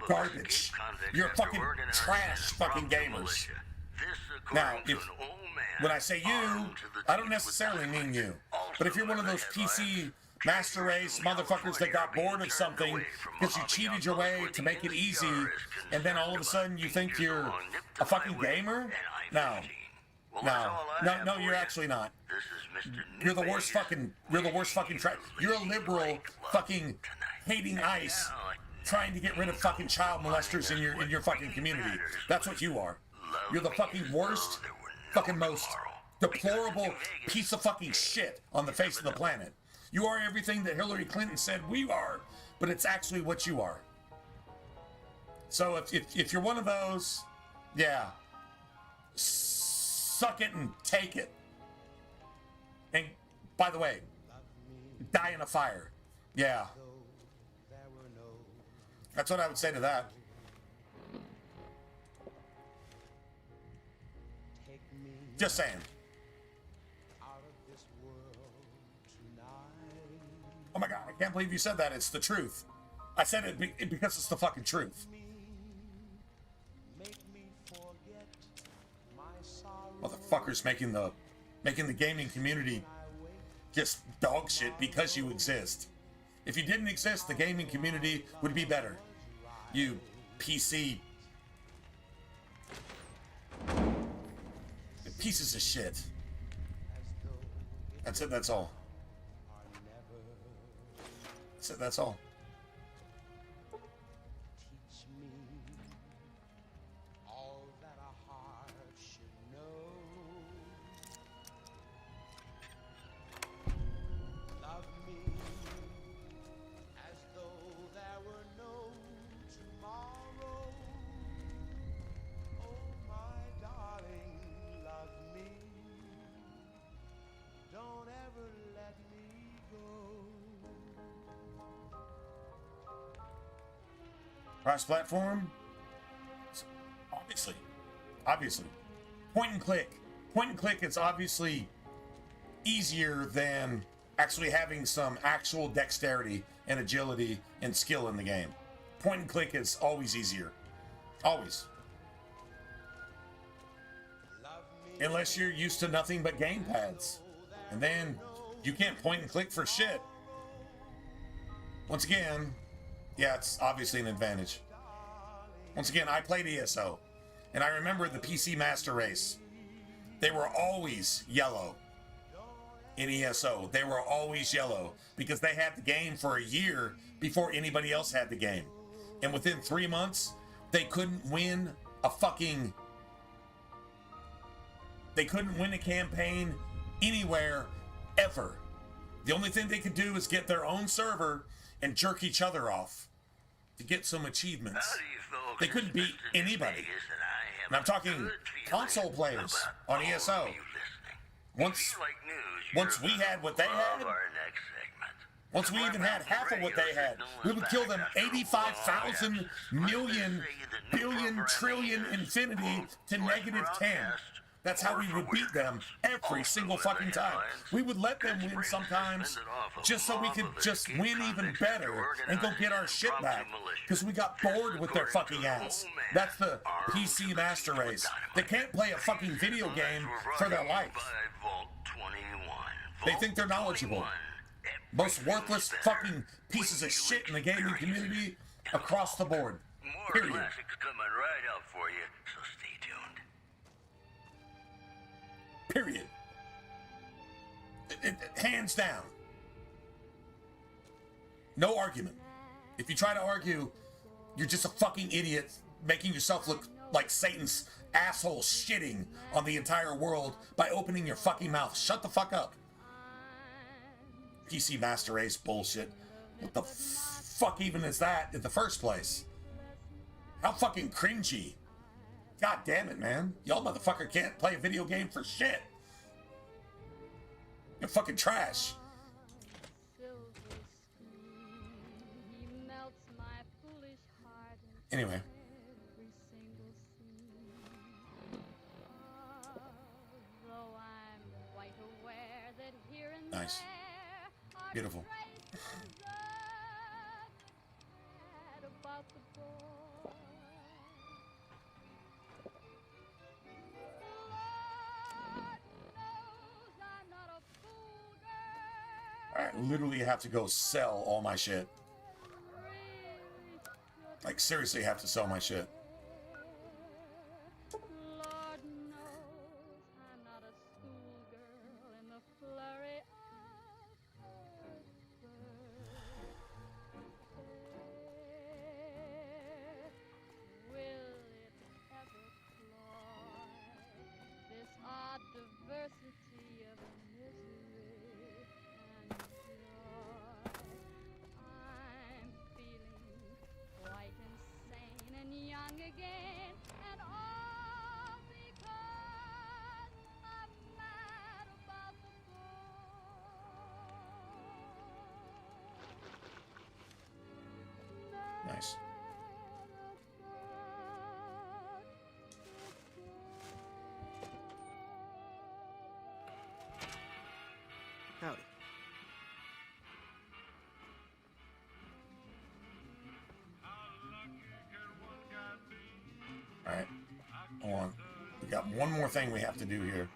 garbage. You're fucking trash fucking gamers. Now, when I say you, I don't necessarily mean you. But if you're one of those PC master race motherfuckers that got bored of something because you cheated your way to make it easy, and then all of a sudden you think you're a fucking gamer? No. No, you're actually not. You're the worst fucking you're a liberal fucking hating ICE trying to get rid of fucking child molesters in your fucking community. That's what you are. You're the fucking worst, fucking most deplorable piece of fucking shit on the face of the planet. You are everything that Hillary Clinton said we are, but it's actually what you are. So if you're one of those, yeah, suck it and take it. And by the way, die in a fire. Yeah. That's what I would say to that. Just saying. Oh my God, I can't believe you said that. It's the truth. I said it because it's the fucking truth. Motherfuckers making the gaming community just dog shit because you exist. If you didn't exist, the gaming community would be better. You PC pieces of shit. That's it, that's all. That's it, that's all. Cross-platform? Obviously. Point and click is obviously easier than actually having some actual dexterity and agility and skill in the game. Point and click is always easier. Always. Unless you're used to nothing but gamepads. And then you can't point and click for shit. Once again, yeah, it's obviously an advantage. Once again, I played ESO, and I remember the PC Master Race. They were always yellow in ESO. They were always yellow because they had the game for a year before anybody else had the game. And within 3 months, they couldn't win a fucking... They couldn't win a campaign anywhere, ever. The only thing they could do is get their own server and jerk each other off to get some achievements. They couldn't beat anybody. And I'm talking console players on ESO. Once we had what they had, once we even had half of what they had, we would kill them 85,000 million, billion, trillion, infinity to -10. That's how we would beat them every single fucking time. We would let them win sometimes just so we could just win even better and go get our shit back because we got bored with their fucking ass. That's the PC Master Race. They can't play a fucking video game for their life. They think they're knowledgeable. Most worthless fucking pieces of shit in the gaming community across the board. Period. More classics coming right up for you, so stay tuned. Period. Hands down. No argument. If you try to argue, you're just a fucking idiot making yourself look like Satan's asshole shitting on the entire world by opening your fucking mouth. Shut the fuck up. PC Master Race bullshit. What the fuck even is that in the first place? How fucking cringy. God damn it, man. Y'all motherfucker can't play a video game for shit. You're fucking trash. Anyway. Nice. Beautiful. literally have to go sell all my shit. Like, seriously have to sell my shit. Lord knows I'm not a schoolgirl in the flurry of first birth. Will it ever cloy this odd diversity of misery and joy? I'm feeling quite insane and young again, and all because I'm mad about the ball. Nice. Howdy. Alright. Hold on. We got one more thing we have to do here.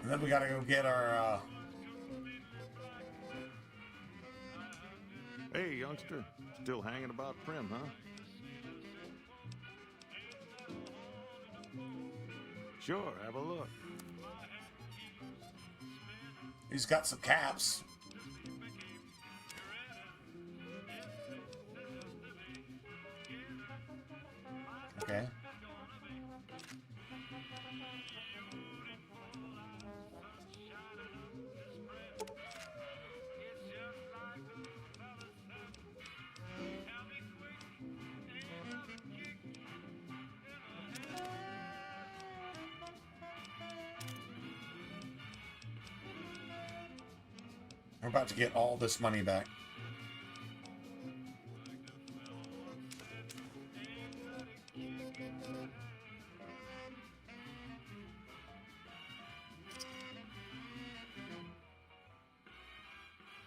And then we gotta go get our, Hey, youngster. Still hanging about Prim, huh? Sure, have a look. He's got some caps. Okay. We're about to get all this money back.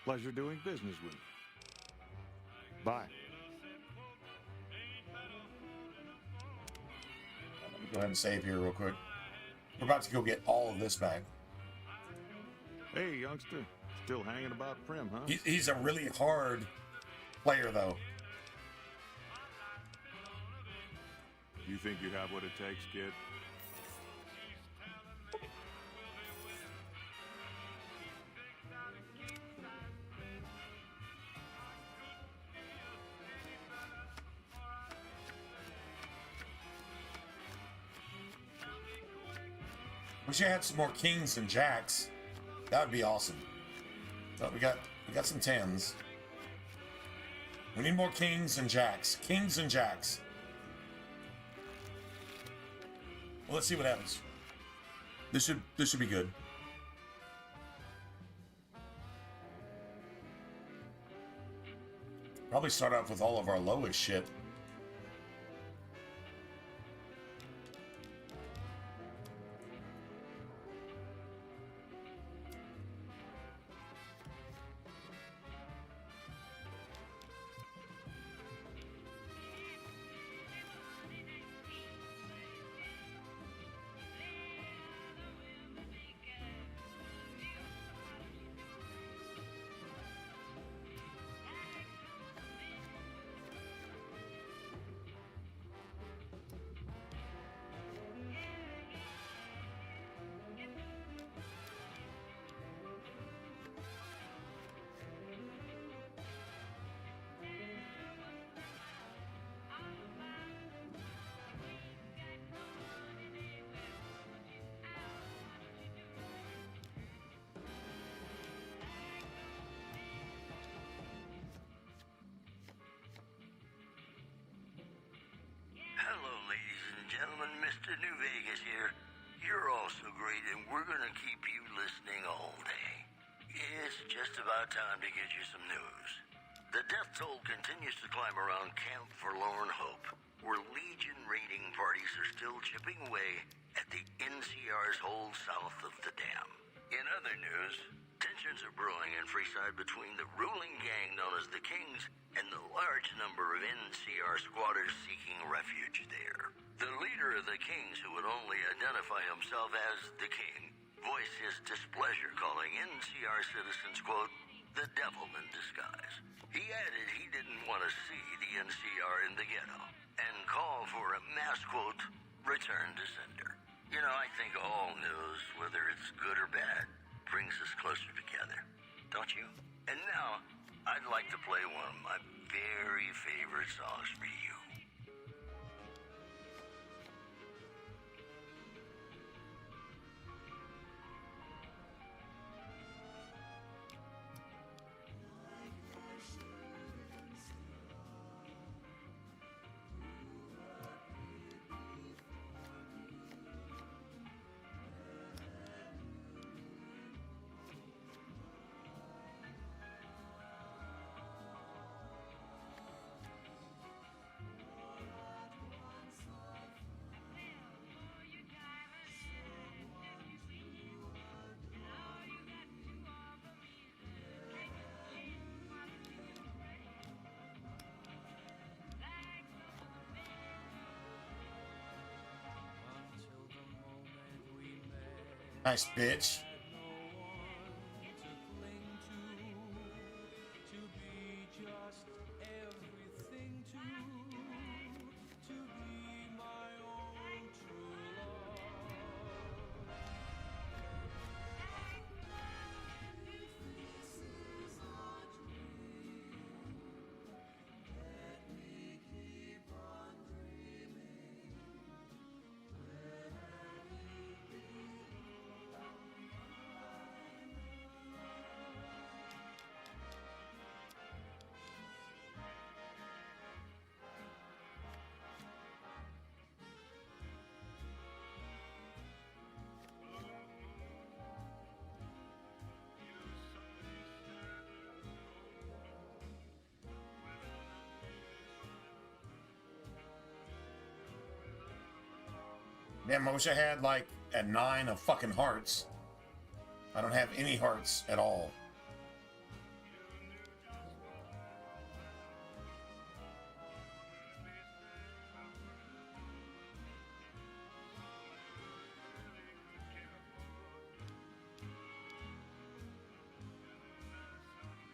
Pleasure doing business with you. Bye. Let me go ahead and save here real quick. We're about to go get all of this back. Hey, youngster. Still hanging about Prim, huh? He's a really hard player, though. You think you have what it takes, kid? Wish I had some more kings and jacks. That would be awesome. But we got some tens. We need more kings and jacks. Kings and jacks. Well, let's see what happens. This should be good. Probably start off with all of our lowest shit. Hello, ladies and gentlemen. Mr. New Vegas here. You're all so great, and we're gonna keep you listening all day. It's just about time to get you some news. The death toll continues to climb around Camp Forlorn Hope, where Legion raiding parties are still chipping away at the NCR's hold south of the dam. In other news, Tensions are brewing in Freeside between the ruling gang known as the Kings and the large number of NCR squatters seeking refuge there. The leader of the Kings, who would only identify himself as the King, voiced his displeasure, calling NCR citizens, quote, the devil in disguise. He added he didn't want to see the NCR in the ghetto and called for a mass, quote, return to sender. You know, I think all news, whether it's good or bad, brings us closer together, don't you? And now, I'd like to play one of my very favorite songs for you. Nice, bitch. Damn, I wish I had like a 9 of fucking hearts. I don't have any hearts at all.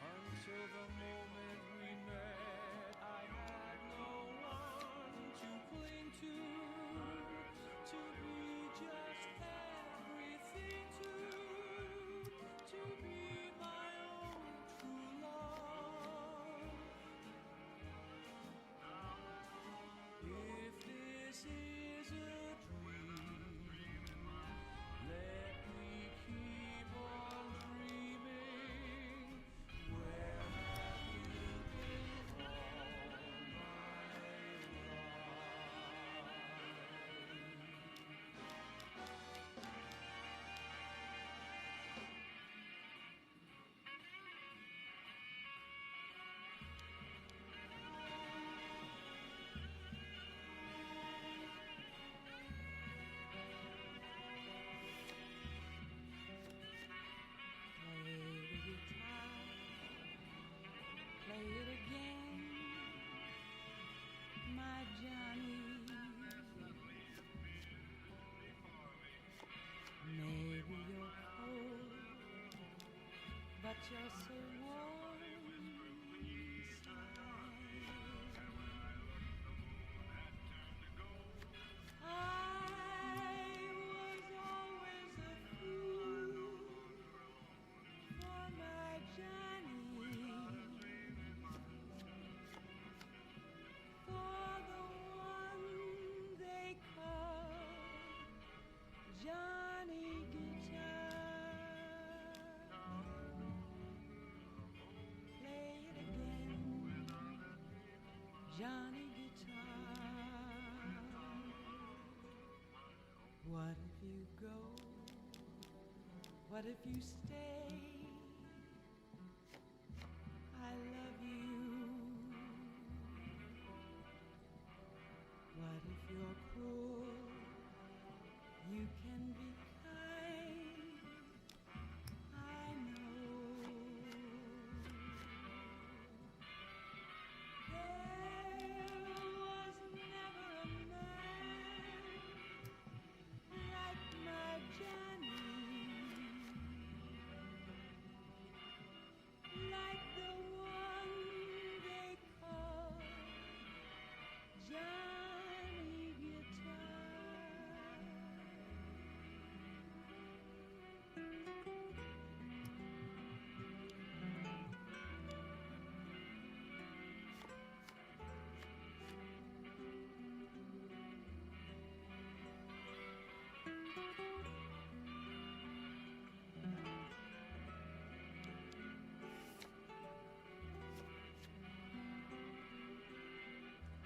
Until the moment we met, I had no one to cling to be just everything to be my own true love. If this is a dream, let me keep on dreaming. Where have you been all my Play it again, my Johnny. Maybe you're cold, but you're so warm inside. I was always a fool for my Johnny. For the one they call Johnny Guitar. Play it again, Johnny Guitar. What if you go? What if you stay? I love you. What if you're cruel? You can be kind. I know.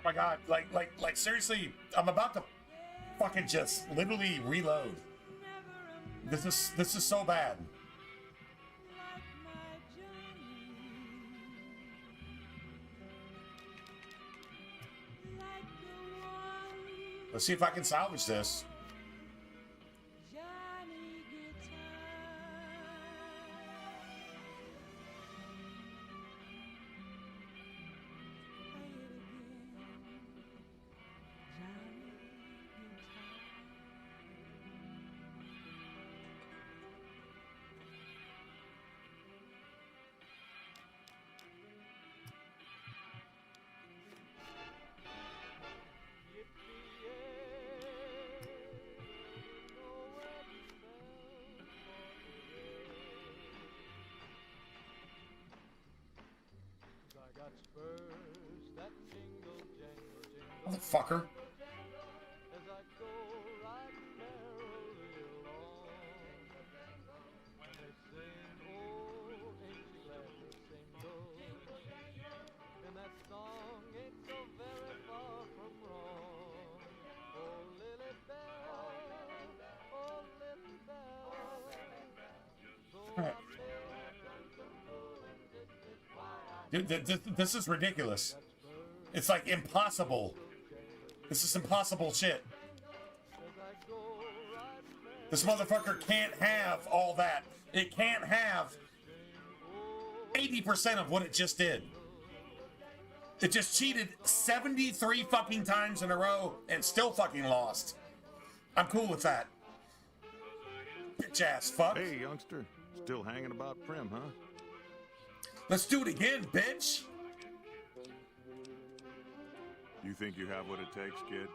my god. Like seriously, I'm about to fucking just literally reload. This is so bad. Let's see if I can salvage this. Motherfucker. Dude, this is ridiculous. It's like impossible. This is impossible shit. This motherfucker can't have all that. It can't have 80% of what it just did. It just cheated 73 fucking times in a row and still fucking lost. I'm cool with that. Bitch ass fuck. Hey, youngster. Still hanging about Prim, huh? Let's do it again, bitch. You think you have what it takes, kid?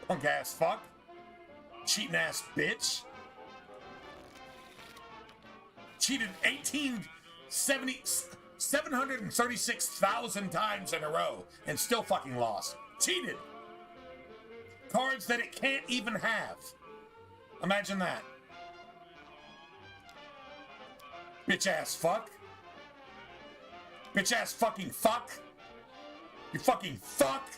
Punk ass fuck. Cheating ass bitch. Cheated 736,000 times in a row and still fucking lost. Cheated. Cards that it can't even have. Imagine that. Bitch ass fuck. Bitch ass fucking fuck. You fucking fuck.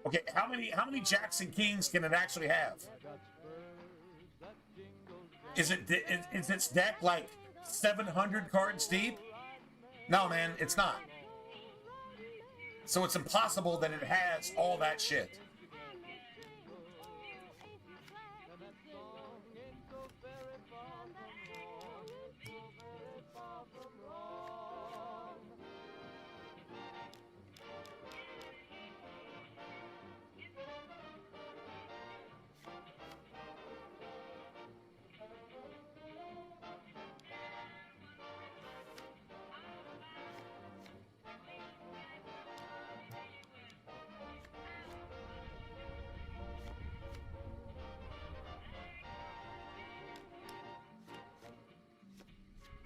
Okay, how many Jackson Kings can it actually have? Is its deck like 700 cards deep? No, man, it's not. So it's impossible that it has all that shit.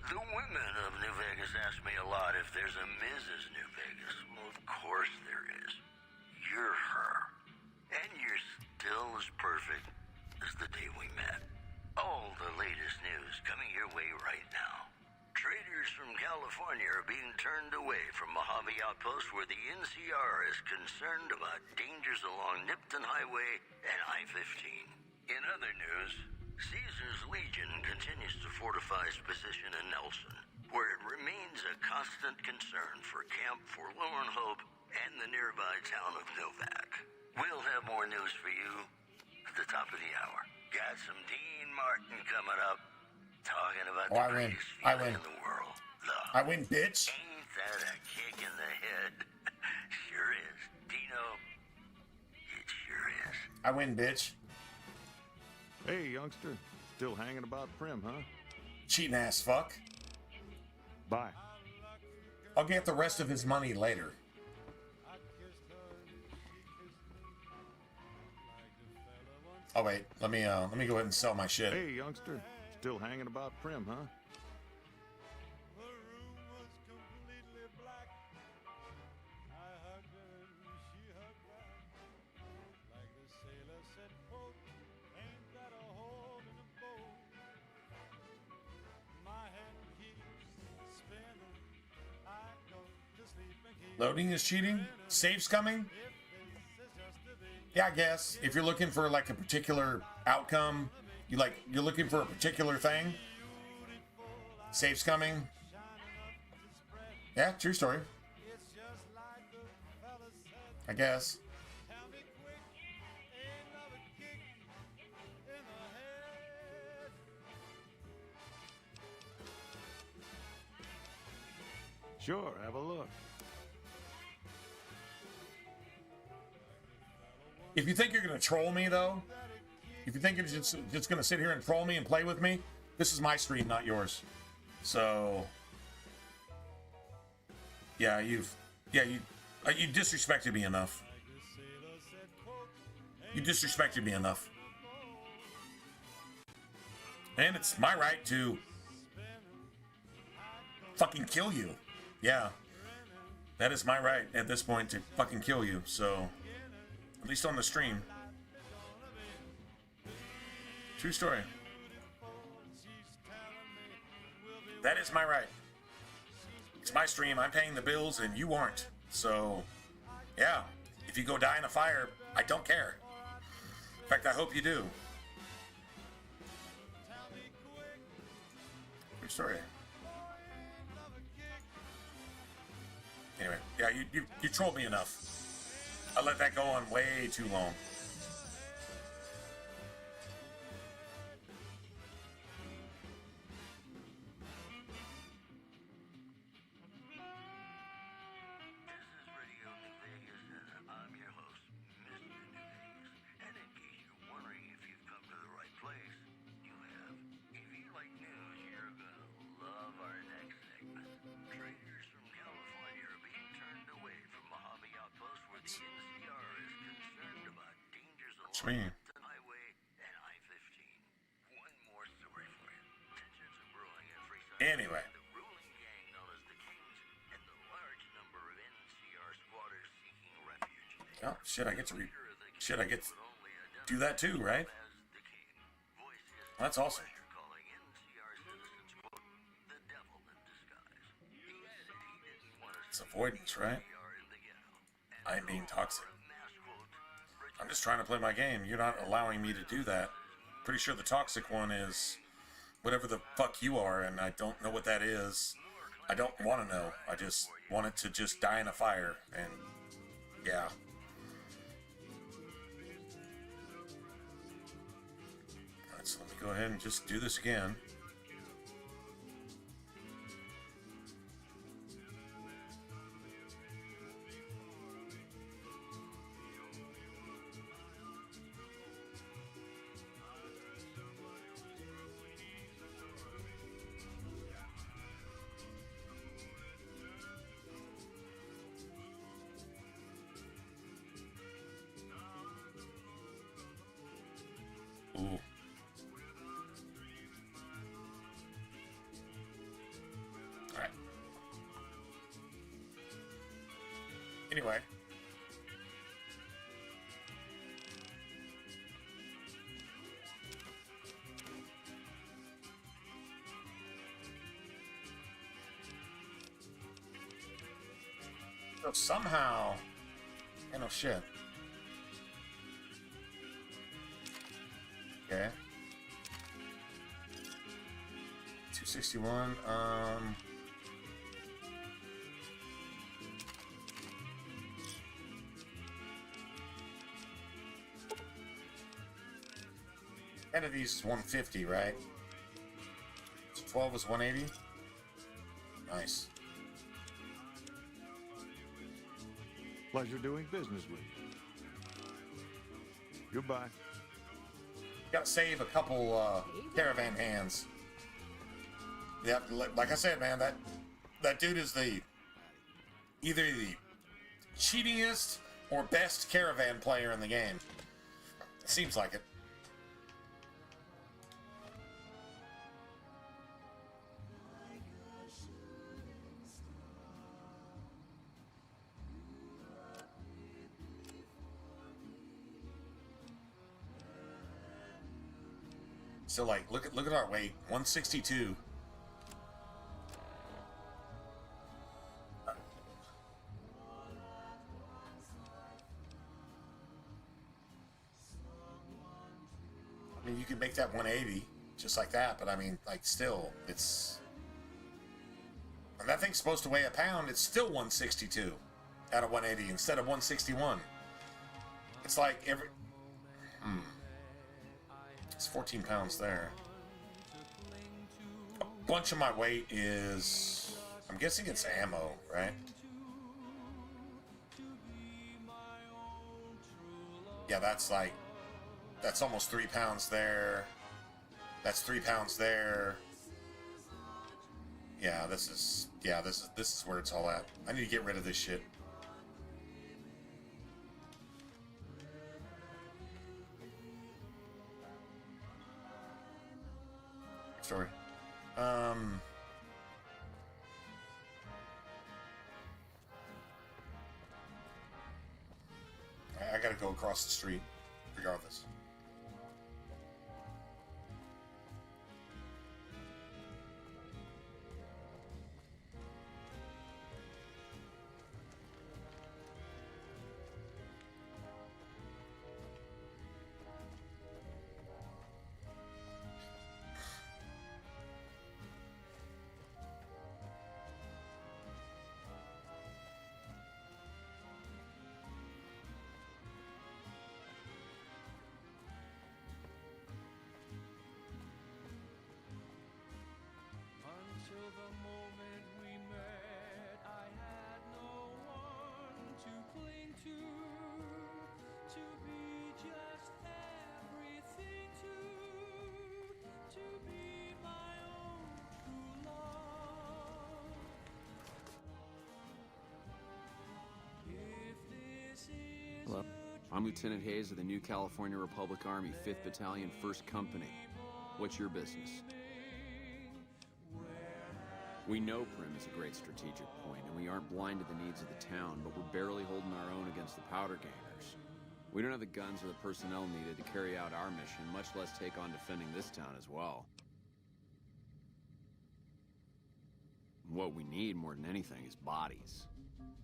The women of New Vegas ask me a lot if there's a Mrs. New Vegas. Well, of course there is. You're her. And you're still as perfect as the day we met. All the latest news coming your way right now. Traders from California are being turned away from Mojave Outpost where the NCR is concerned about dangers along Nipton Highway and I-15. In other news, Caesar's Legion continues to fortify its position in Nelson, where it remains a constant concern for Camp Forlorn Hope and the nearby town of Novak. We'll have more news for you at the top of the hour. Got some Dean Martin coming up, talking about the greatest feeling in the world. I win, bitch. Ain't that a kick in the head? Sure is. Dino, it sure is. I win, bitch. Hey, youngster. Still hanging about Prim, huh? Cheating ass fuck. Bye. I'll get the rest of his money later. Oh wait, let me go ahead and sell my shit. Hey, youngster. Still hanging about Prim, huh? Loading is cheating? Save's coming? Yeah, I guess. If you're looking for like a particular outcome, you're looking for a particular thing. Save's coming. Yeah, true story. I guess. Sure, have a look. If you think you're going to troll me, though, if you think you're just going to sit here and troll me and play with me, this is my stream, not yours. So, yeah, you disrespected me enough. You disrespected me enough. And it's my right to fucking kill you. Yeah. That is my right at this point to fucking kill you, so... At least on the stream. True story. That is my right. It's my stream, I'm paying the bills, and you aren't. So, yeah. If you go die in a fire, I don't care. In fact, I hope you do. True story. Anyway, yeah, you trolled me enough. I let that go on way too long. I'm your host, Mr. New Vegas. And in case you're wondering if you've come to the right place, you have. If you like news, you're gonna love our next segment. Traders from California are being turned away from Mojave Outpost where the NCR is concerned about dangers along the highway and I-15. One more story for you. Tensions are brewing at Freeside. Anyway. The ruling gang known as the Kings and the large number of NCR squatters seeking refuge. Oh, shit, I get to do that too, right? That's awesome. It's avoidance, right? I'm being toxic. I'm just trying to play my game. You're not allowing me to do that. Pretty sure the toxic one is whatever the fuck you are, and I don't know what that is. I don't want to know. I just want it to just die in a fire, and yeah. Alright, so let me go ahead and just do this again. Ooh. Alright. Anyway. So somehow... Oh, no shit. Okay. 261, End of these is 150, right? So 12 is 180. Nice. Pleasure doing business with you. Goodbye. Gotta save a couple caravan hands. Yeah, like I said, man, that dude is either the cheatingest or best caravan player in the game. Seems like it. So like, look at our weight, 162. I mean, you can make that 180 just like that, but I mean, like, still, it's. And that thing's supposed to weigh a pound. It's still 162 out of 180 instead of 161. It's like every. It's 14 pounds there. A bunch of my weight is, I'm guessing it's ammo, right? Yeah, that's almost 3 pounds there. That's 3 pounds there. Yeah, this is where it's all at. I need to get rid of this shit. Sorry. I gotta go across the street, regardless. Until the moment we met, I had no one to cling to be just everything to be my own true love. If this is Hello. I'm Lieutenant Hayes of the New California Republic Army, 5th Battalion, 1st Company. What's your business? We know Prim is a great strategic point, and we aren't blind to the needs of the town, but we're barely holding our own against the powder gangers. We don't have the guns or the personnel needed to carry out our mission, much less take on defending this town as well. What we need more than anything is bodies.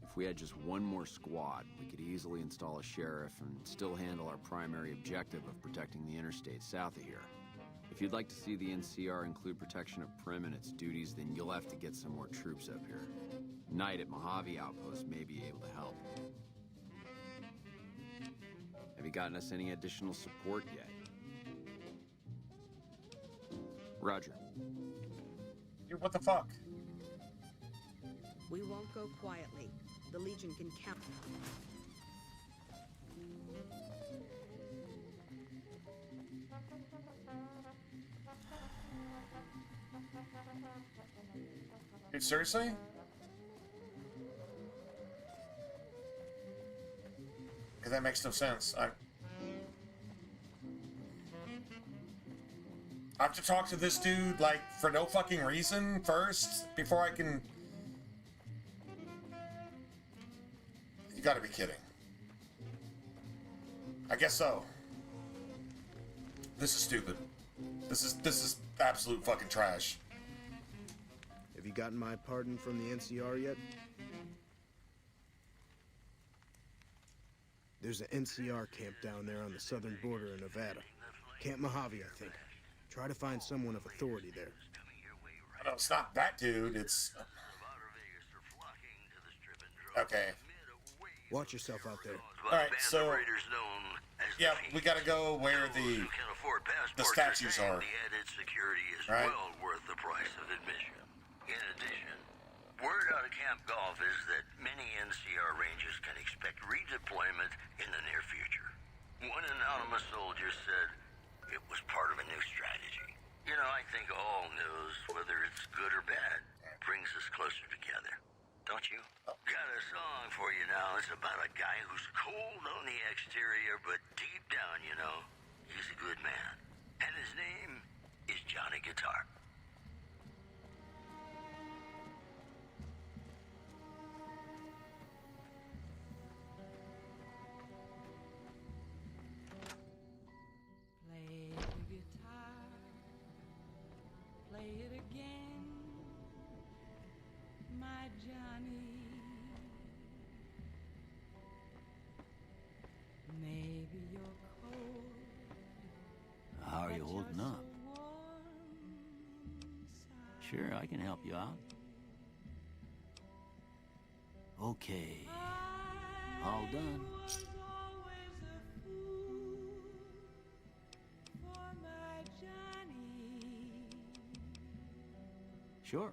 If we had just one more squad, we could easily install a sheriff and still handle our primary objective of protecting the interstate south of here. If you'd like to see the NCR include protection of Prim and its duties, then you'll have to get some more troops up here. Knight at Mojave Outpost may be able to help. Have you gotten us any additional support yet? Roger. Dude, what the fuck? We won't go quietly. The Legion can count. Dude, seriously? Because that makes no sense. I have to talk to this dude, like, for no fucking reason first, before I can... You gotta be kidding. I guess so. This is stupid. This is absolute fucking trash. Have you gotten my pardon from the NCR yet? There's an NCR camp down there on the southern border of Nevada. Camp Mojave, I think. Try to find someone of authority there. No, it's not that dude, it's... Okay. Watch yourself out there. Alright, so... Yeah, we gotta go where the statues are. The added security is right? well worth the price of admission. In addition, word out of Camp Golf is that many NCR Rangers can expect redeployment in the near future. One anonymous soldier said, It was part of a new strategy. You know, I think all news, whether it's good or bad, brings us closer together. Don't you? Got a song for you now. It's about a guy who's cold on the exterior, but deep down, you know, he's a good man. And his name is Johnny Guitar. Play the guitar, play it again, my Johnny. Maybe you're cold. How are you holding up? Sure, I can help you out. Okay. All done. Sure.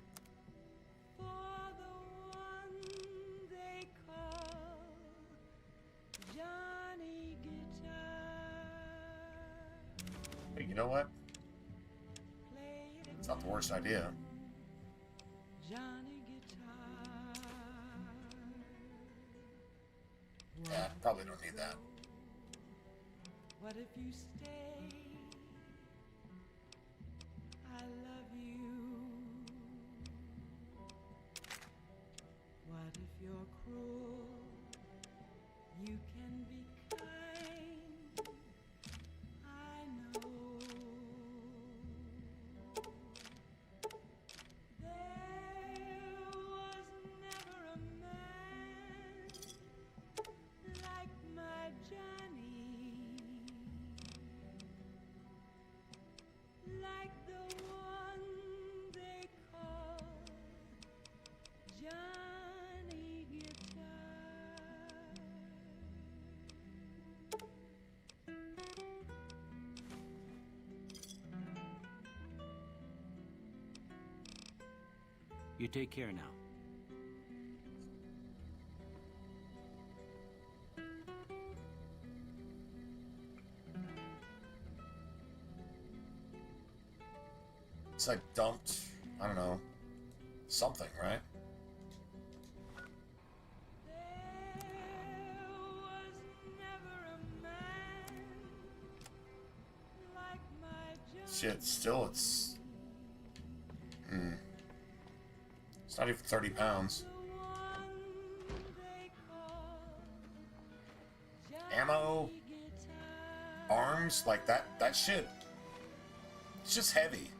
For the one they call Johnny Guitar. Hey, you know what? It's not the worst idea. Johnny Guitar. Yeah, probably don't need that. What if you stay? I love you. What if you're cruel? You can be kind. I know. There was never a man like my Johnny, like the one they call Johnny Guitar. You take care now. It's like dumped, I don't know, something, right? Shit, still it's... It's not even 30 pounds. Ammo, arms, like that shit. It's just heavy.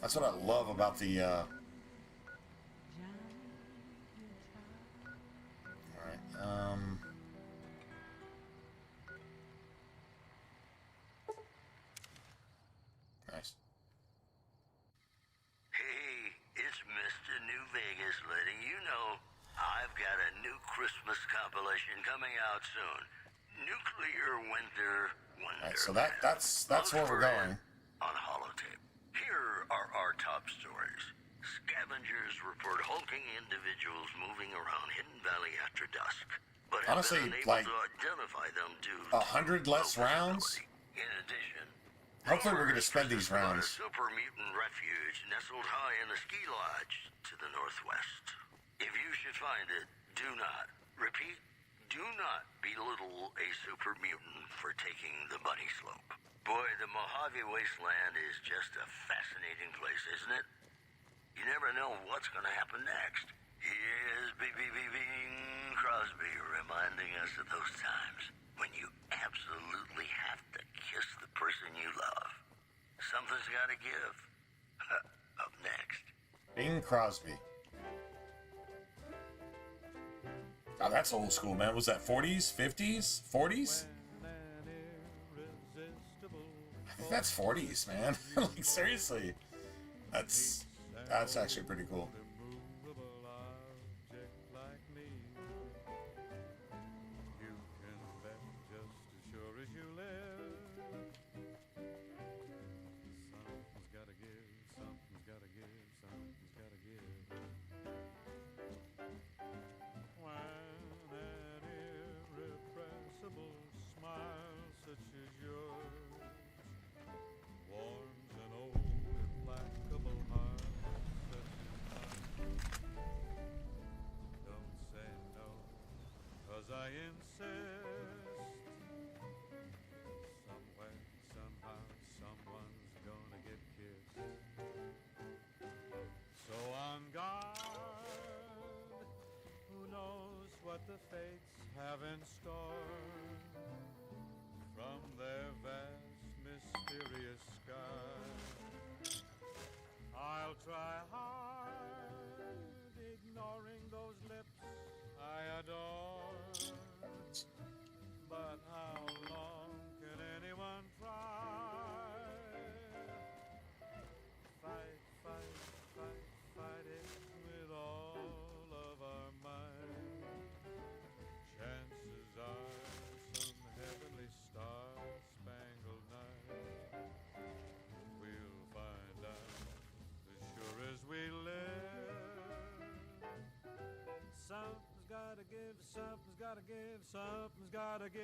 That's what I love about the, Alright, nice. Hey, it's Mr. New Vegas letting you know I've got a new Christmas compilation coming out soon. Nuclear Winter Wonder. Alright, so that's where we're going. On holotape. Here are our top stories. Scavengers report hulking individuals moving around Hidden Valley after dusk, but have Honestly, been unable like, to identify them due 100 less rounds? In addition, Hopefully we're going to spend these about a rounds. super mutant refuge nestled high in a ski lodge to the northwest. If you should find it, do not, repeat, do not belittle a super mutant for taking the bunny slope. Boy, the Mojave Wasteland is just a fascinating place, isn't it? You never know what's going to happen next. Here's Bing Crosby reminding us of those times when you absolutely have to kiss the person you love. Something's got to give. Up next. Bing Crosby. Oh, that's old school, man. Was that 40s, 50s, 40s? I think that's 40s, man. Like, seriously. That's actually pretty cool. Such as insist. Somewhere, somehow, someone's gonna get kissed. So on guard, who knows what the fates have in store from their vast, mysterious sky. I'll try hard, ignoring those lips I adore. But how long can anyone try? Fight, fight, fight, fight it with all of our might. Chances are some heavenly star-spangled night we'll find out as sure as we live. Something's gotta give, something's gotta give, something's gotta give.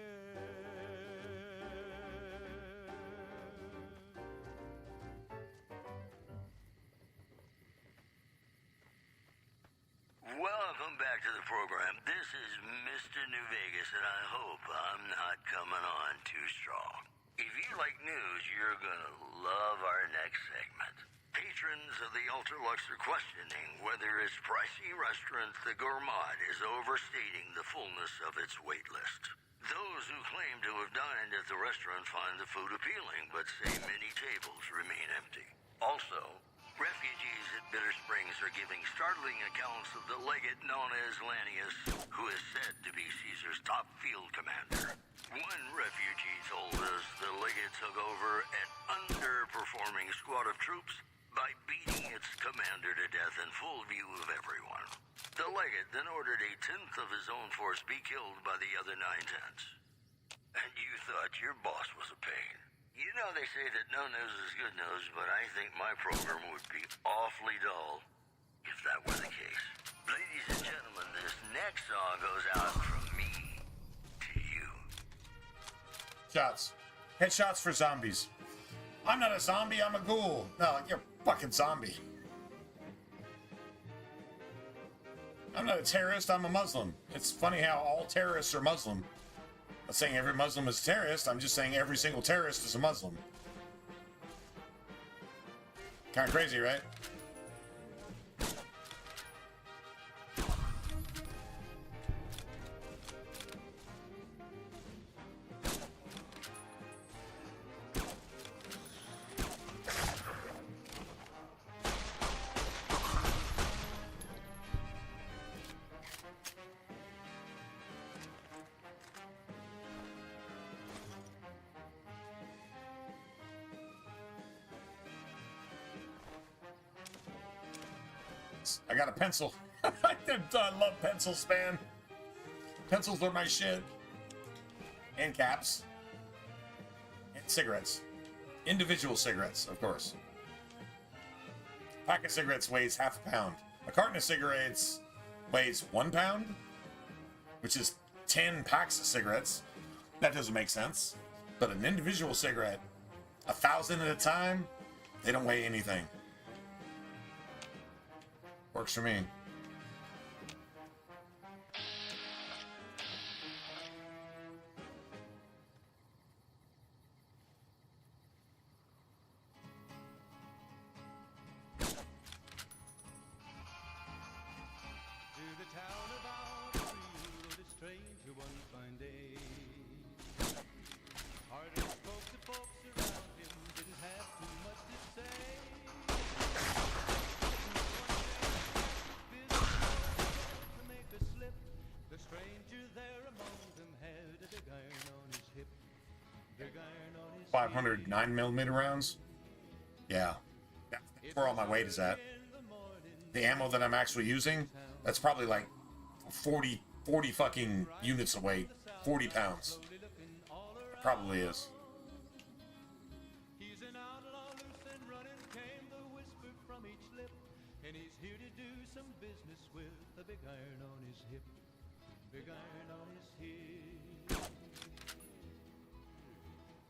Welcome back to the program. This is Mr. New Vegas, and I hope I'm not coming on too strong. If you like news, you're gonna love our next segment. Patrons of the Ultralux are questioning whether its pricey restaurant, the Gourmand, is overstating the fullness of its wait list. Those who claim to have dined at the restaurant find the food appealing, but say many tables remain empty. Also, refugees at Bitter Springs are giving startling accounts of the legate known as Lannius, who is said to be Caesar's top field commander. One refugee told us the legate took over an underperforming squad of troops by beating its commander to death in full view of everyone. The legate then ordered a tenth of his own force be killed by the other 9/10. And you thought your boss was a pain. You know they say that no news is good news, but I think my program would be awfully dull if that were the case. Ladies and gentlemen, this next song goes out from me to you. Shots. Headshots for zombies. I'm not a zombie, I'm a ghoul. No, you're a fucking zombie. I'm not a terrorist, I'm a Muslim. It's funny how all terrorists are Muslim. I'm not saying every Muslim is a terrorist, I'm just saying every single terrorist is a Muslim. Kind of crazy, right? I got a pencil. I love pencils, man. Pencils are my shit. And caps. And cigarettes. Individual cigarettes, of course. A pack of cigarettes weighs half a pound. A carton of cigarettes weighs 1 pound, which is 10 packs of cigarettes. That doesn't make sense. But an individual cigarette, 1,000 at a time, they don't weigh anything. Works for me. .500 9mm rounds. Yeah, that's where all my weight is at. The ammo that I'm actually using, that's probably like 40 fucking units of weight. 40 pounds. It probably is.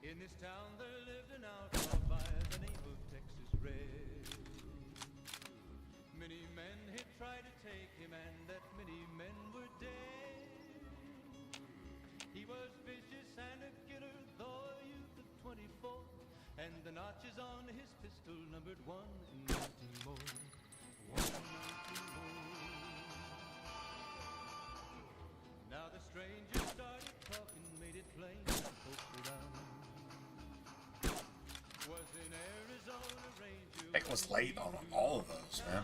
In this town there lived an outlaw by the name of Texas Red. Many men had tried to take him, and that many men were dead. was vicious and a killer, though a youth of 24, and the notches on his pistol numbered 1 and 19 more. 1 and 19 more. Now the stranger started talking, made it plain to folks around. Was in Arizona Ranger. I think it was late on all of those, man.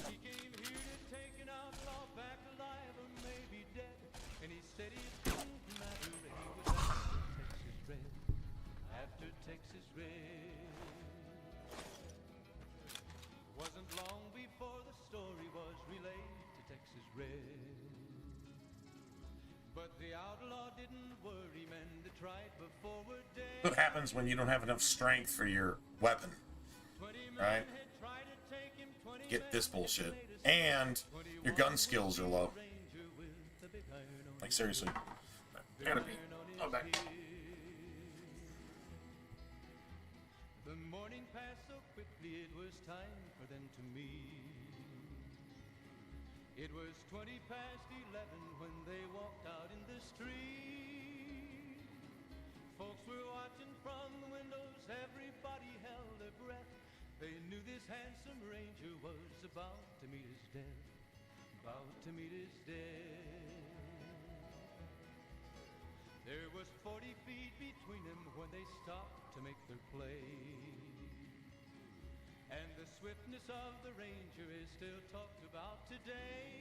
He came here to take an outlaw back alive or maybe dead, and he said it didn't matter. He was after Texas Red. Wasn't long before the story was relayed to Texas Red. But the outlaw didn't worry, men to try it before we're dead. What happens when you don't have enough strength for your weapon? Right? Get this bullshit. And your gun skills are low. Like, seriously. Gotta be. Oh, back. The morning passed so quickly, it was time for them to meet. It was 20 past 11 when they walked out in the street. Folks were watching from the windows, everybody held their breath. They knew this handsome ranger was about to meet his death. About to meet his death. There was 40 feet between them when they stopped to make their play. And the swiftness of the ranger is still talked about today.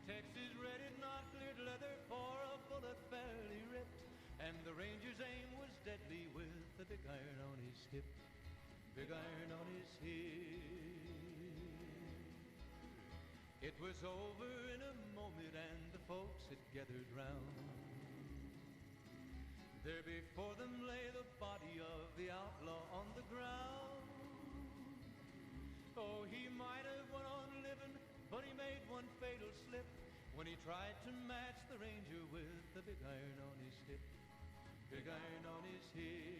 Texas Red had not cleared leather for a bullet fairly ripped, and the ranger's aim was deadly with the big iron on his hip. Big iron on his hip. It was over in a moment and the folks had gathered round. There before them lay the body of the outlaw on the ground. Oh, he might have went on living, but he made one fatal slip when he tried to match the ranger with the big iron on his hip. Big iron on his hip.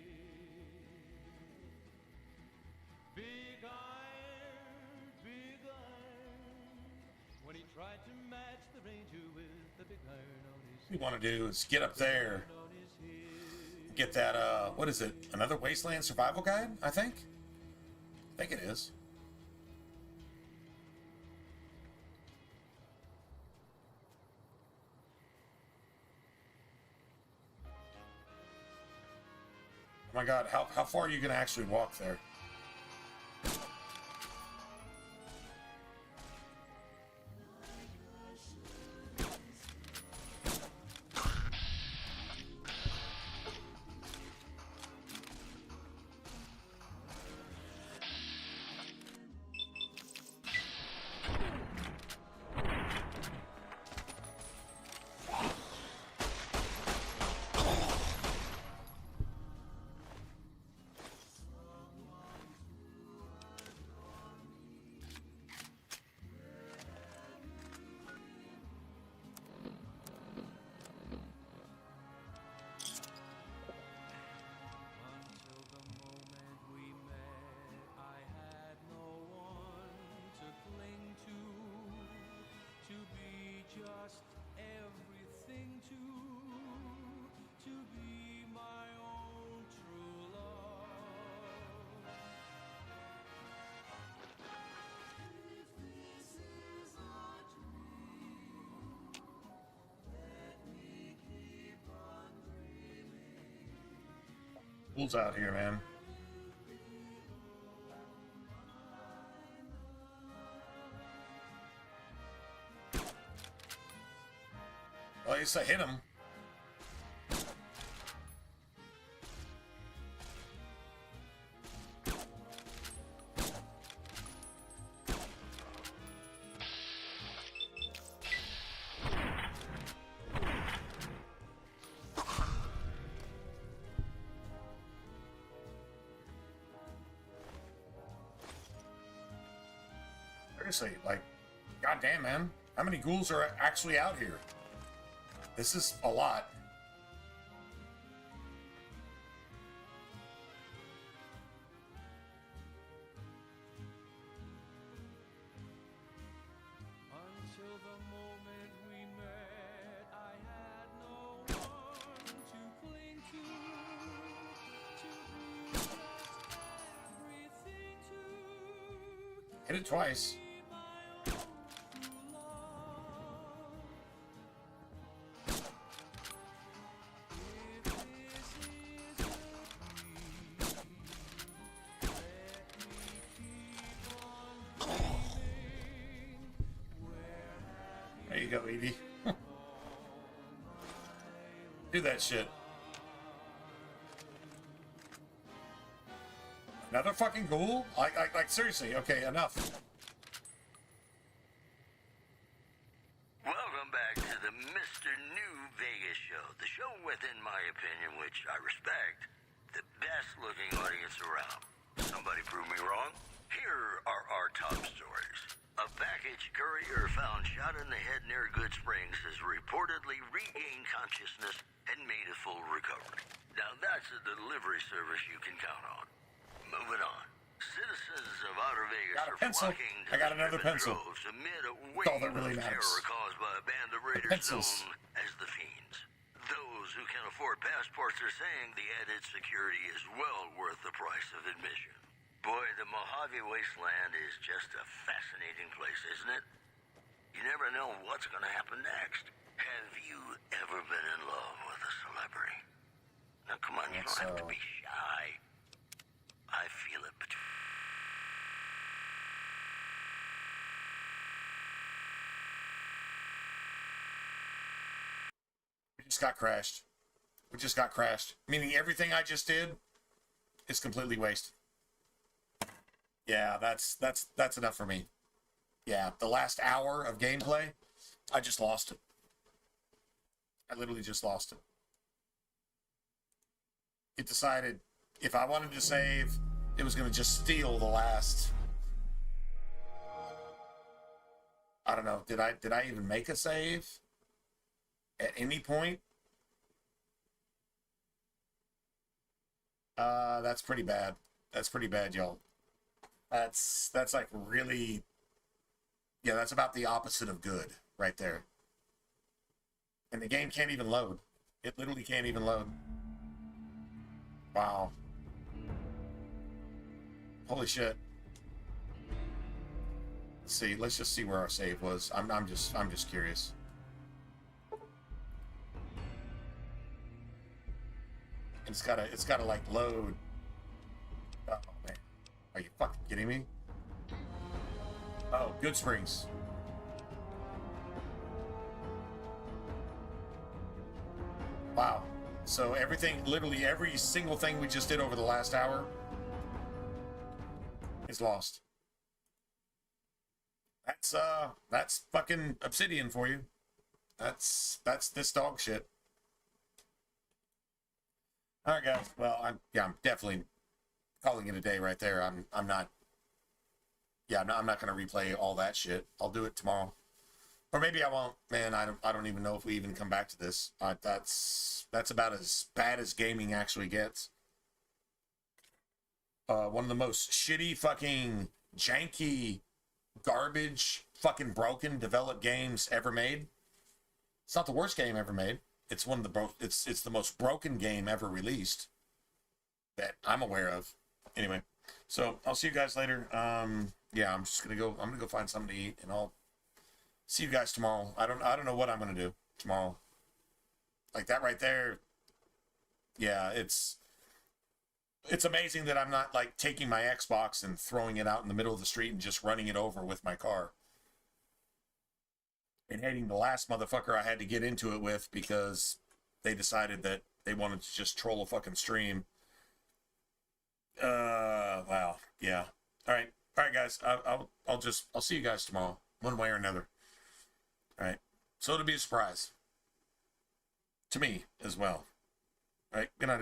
Big iron, big iron. When he tried to match the ranger with the big iron on his hip. What we want to do is get up there. Get that, what is it? Another Wasteland Survival Guide, I think? I think it is. Oh my god, how far are you going to actually walk there? Just everything to be my own true love. If this is a dream, let me keep on dreaming. Who's out here, man? Well, at least I hit him. Seriously, like, goddamn, man. How many ghouls are actually out here? This is a lot. Until the moment we met. Hit it twice. There you go, Edie. Do that shit. Another fucking ghoul? Like seriously, okay, enough. Welcome back to the Mr. New Vegas show. The show with, in my opinion, which I respect, the best looking audience around. Somebody prove me wrong? Here are our top stories. A package courier found shot in the head near Good Springs has reportedly regained consciousness and made a full recovery. Now that's a delivery service you can count on. Moving on. Citizens of Outer Vegas are flocking to I got another pencil. droves amid a That's all that wave really of matters. terror caused by a band of raiders Pencils. known as the Fiends. Those who can afford passports are saying the added security is well worth the price of admission. Boy, the Mojave Wasteland is just a fascinating place, isn't it? You never know what's going to happen next. Have you ever been in love with a celebrity? Now, come on, you don't have to be shy. I feel it between... We just got crashed. We just got crashed. Meaning everything I just did is completely wasted. Yeah, that's enough for me. Yeah, the last hour of gameplay, I just lost it. I literally just lost it. It decided if I wanted to save, it was going to just steal the last... I don't know. Did I even make a save at any point? That's pretty bad. That's pretty bad, y'all. That's like really... Yeah, that's about the opposite of good right there. And the game can't even load. It literally can't even load. Wow. Holy shit. Let's see. Let's just see where our save was. I'm just curious. It's gotta like load. Oh man. Are you fucking kidding me? Oh, Good Springs. Wow. So everything, literally every single thing we just did over the last hour is lost. That's fucking Obsidian for you. That's this dog shit. All right, guys. Well, I'm definitely calling it a day right there. I'm not going to replay all that shit. I'll do it tomorrow. Or maybe I won't. Man, I don't even know if we even come back to this. That's about as bad as gaming actually gets. One of the most shitty fucking janky garbage fucking broken developed games ever made. It's not the worst game ever made. It's one of the it's the most broken game ever released that I'm aware of. Anyway, so I'll see you guys later. Yeah, I'm gonna go find something to eat, and I'll see you guys tomorrow. I don't know what I'm gonna do tomorrow. Like that right there. Yeah, it's amazing that I'm not like taking my Xbox and throwing it out in the middle of the street and just running it over with my car. And hating the last motherfucker I had to get into it with because they decided that they wanted to just troll a fucking stream. Wow. Yeah. All right, guys. I'll see you guys tomorrow, one way or another. All right. So it'll be a surprise to me as well. All right. Good night.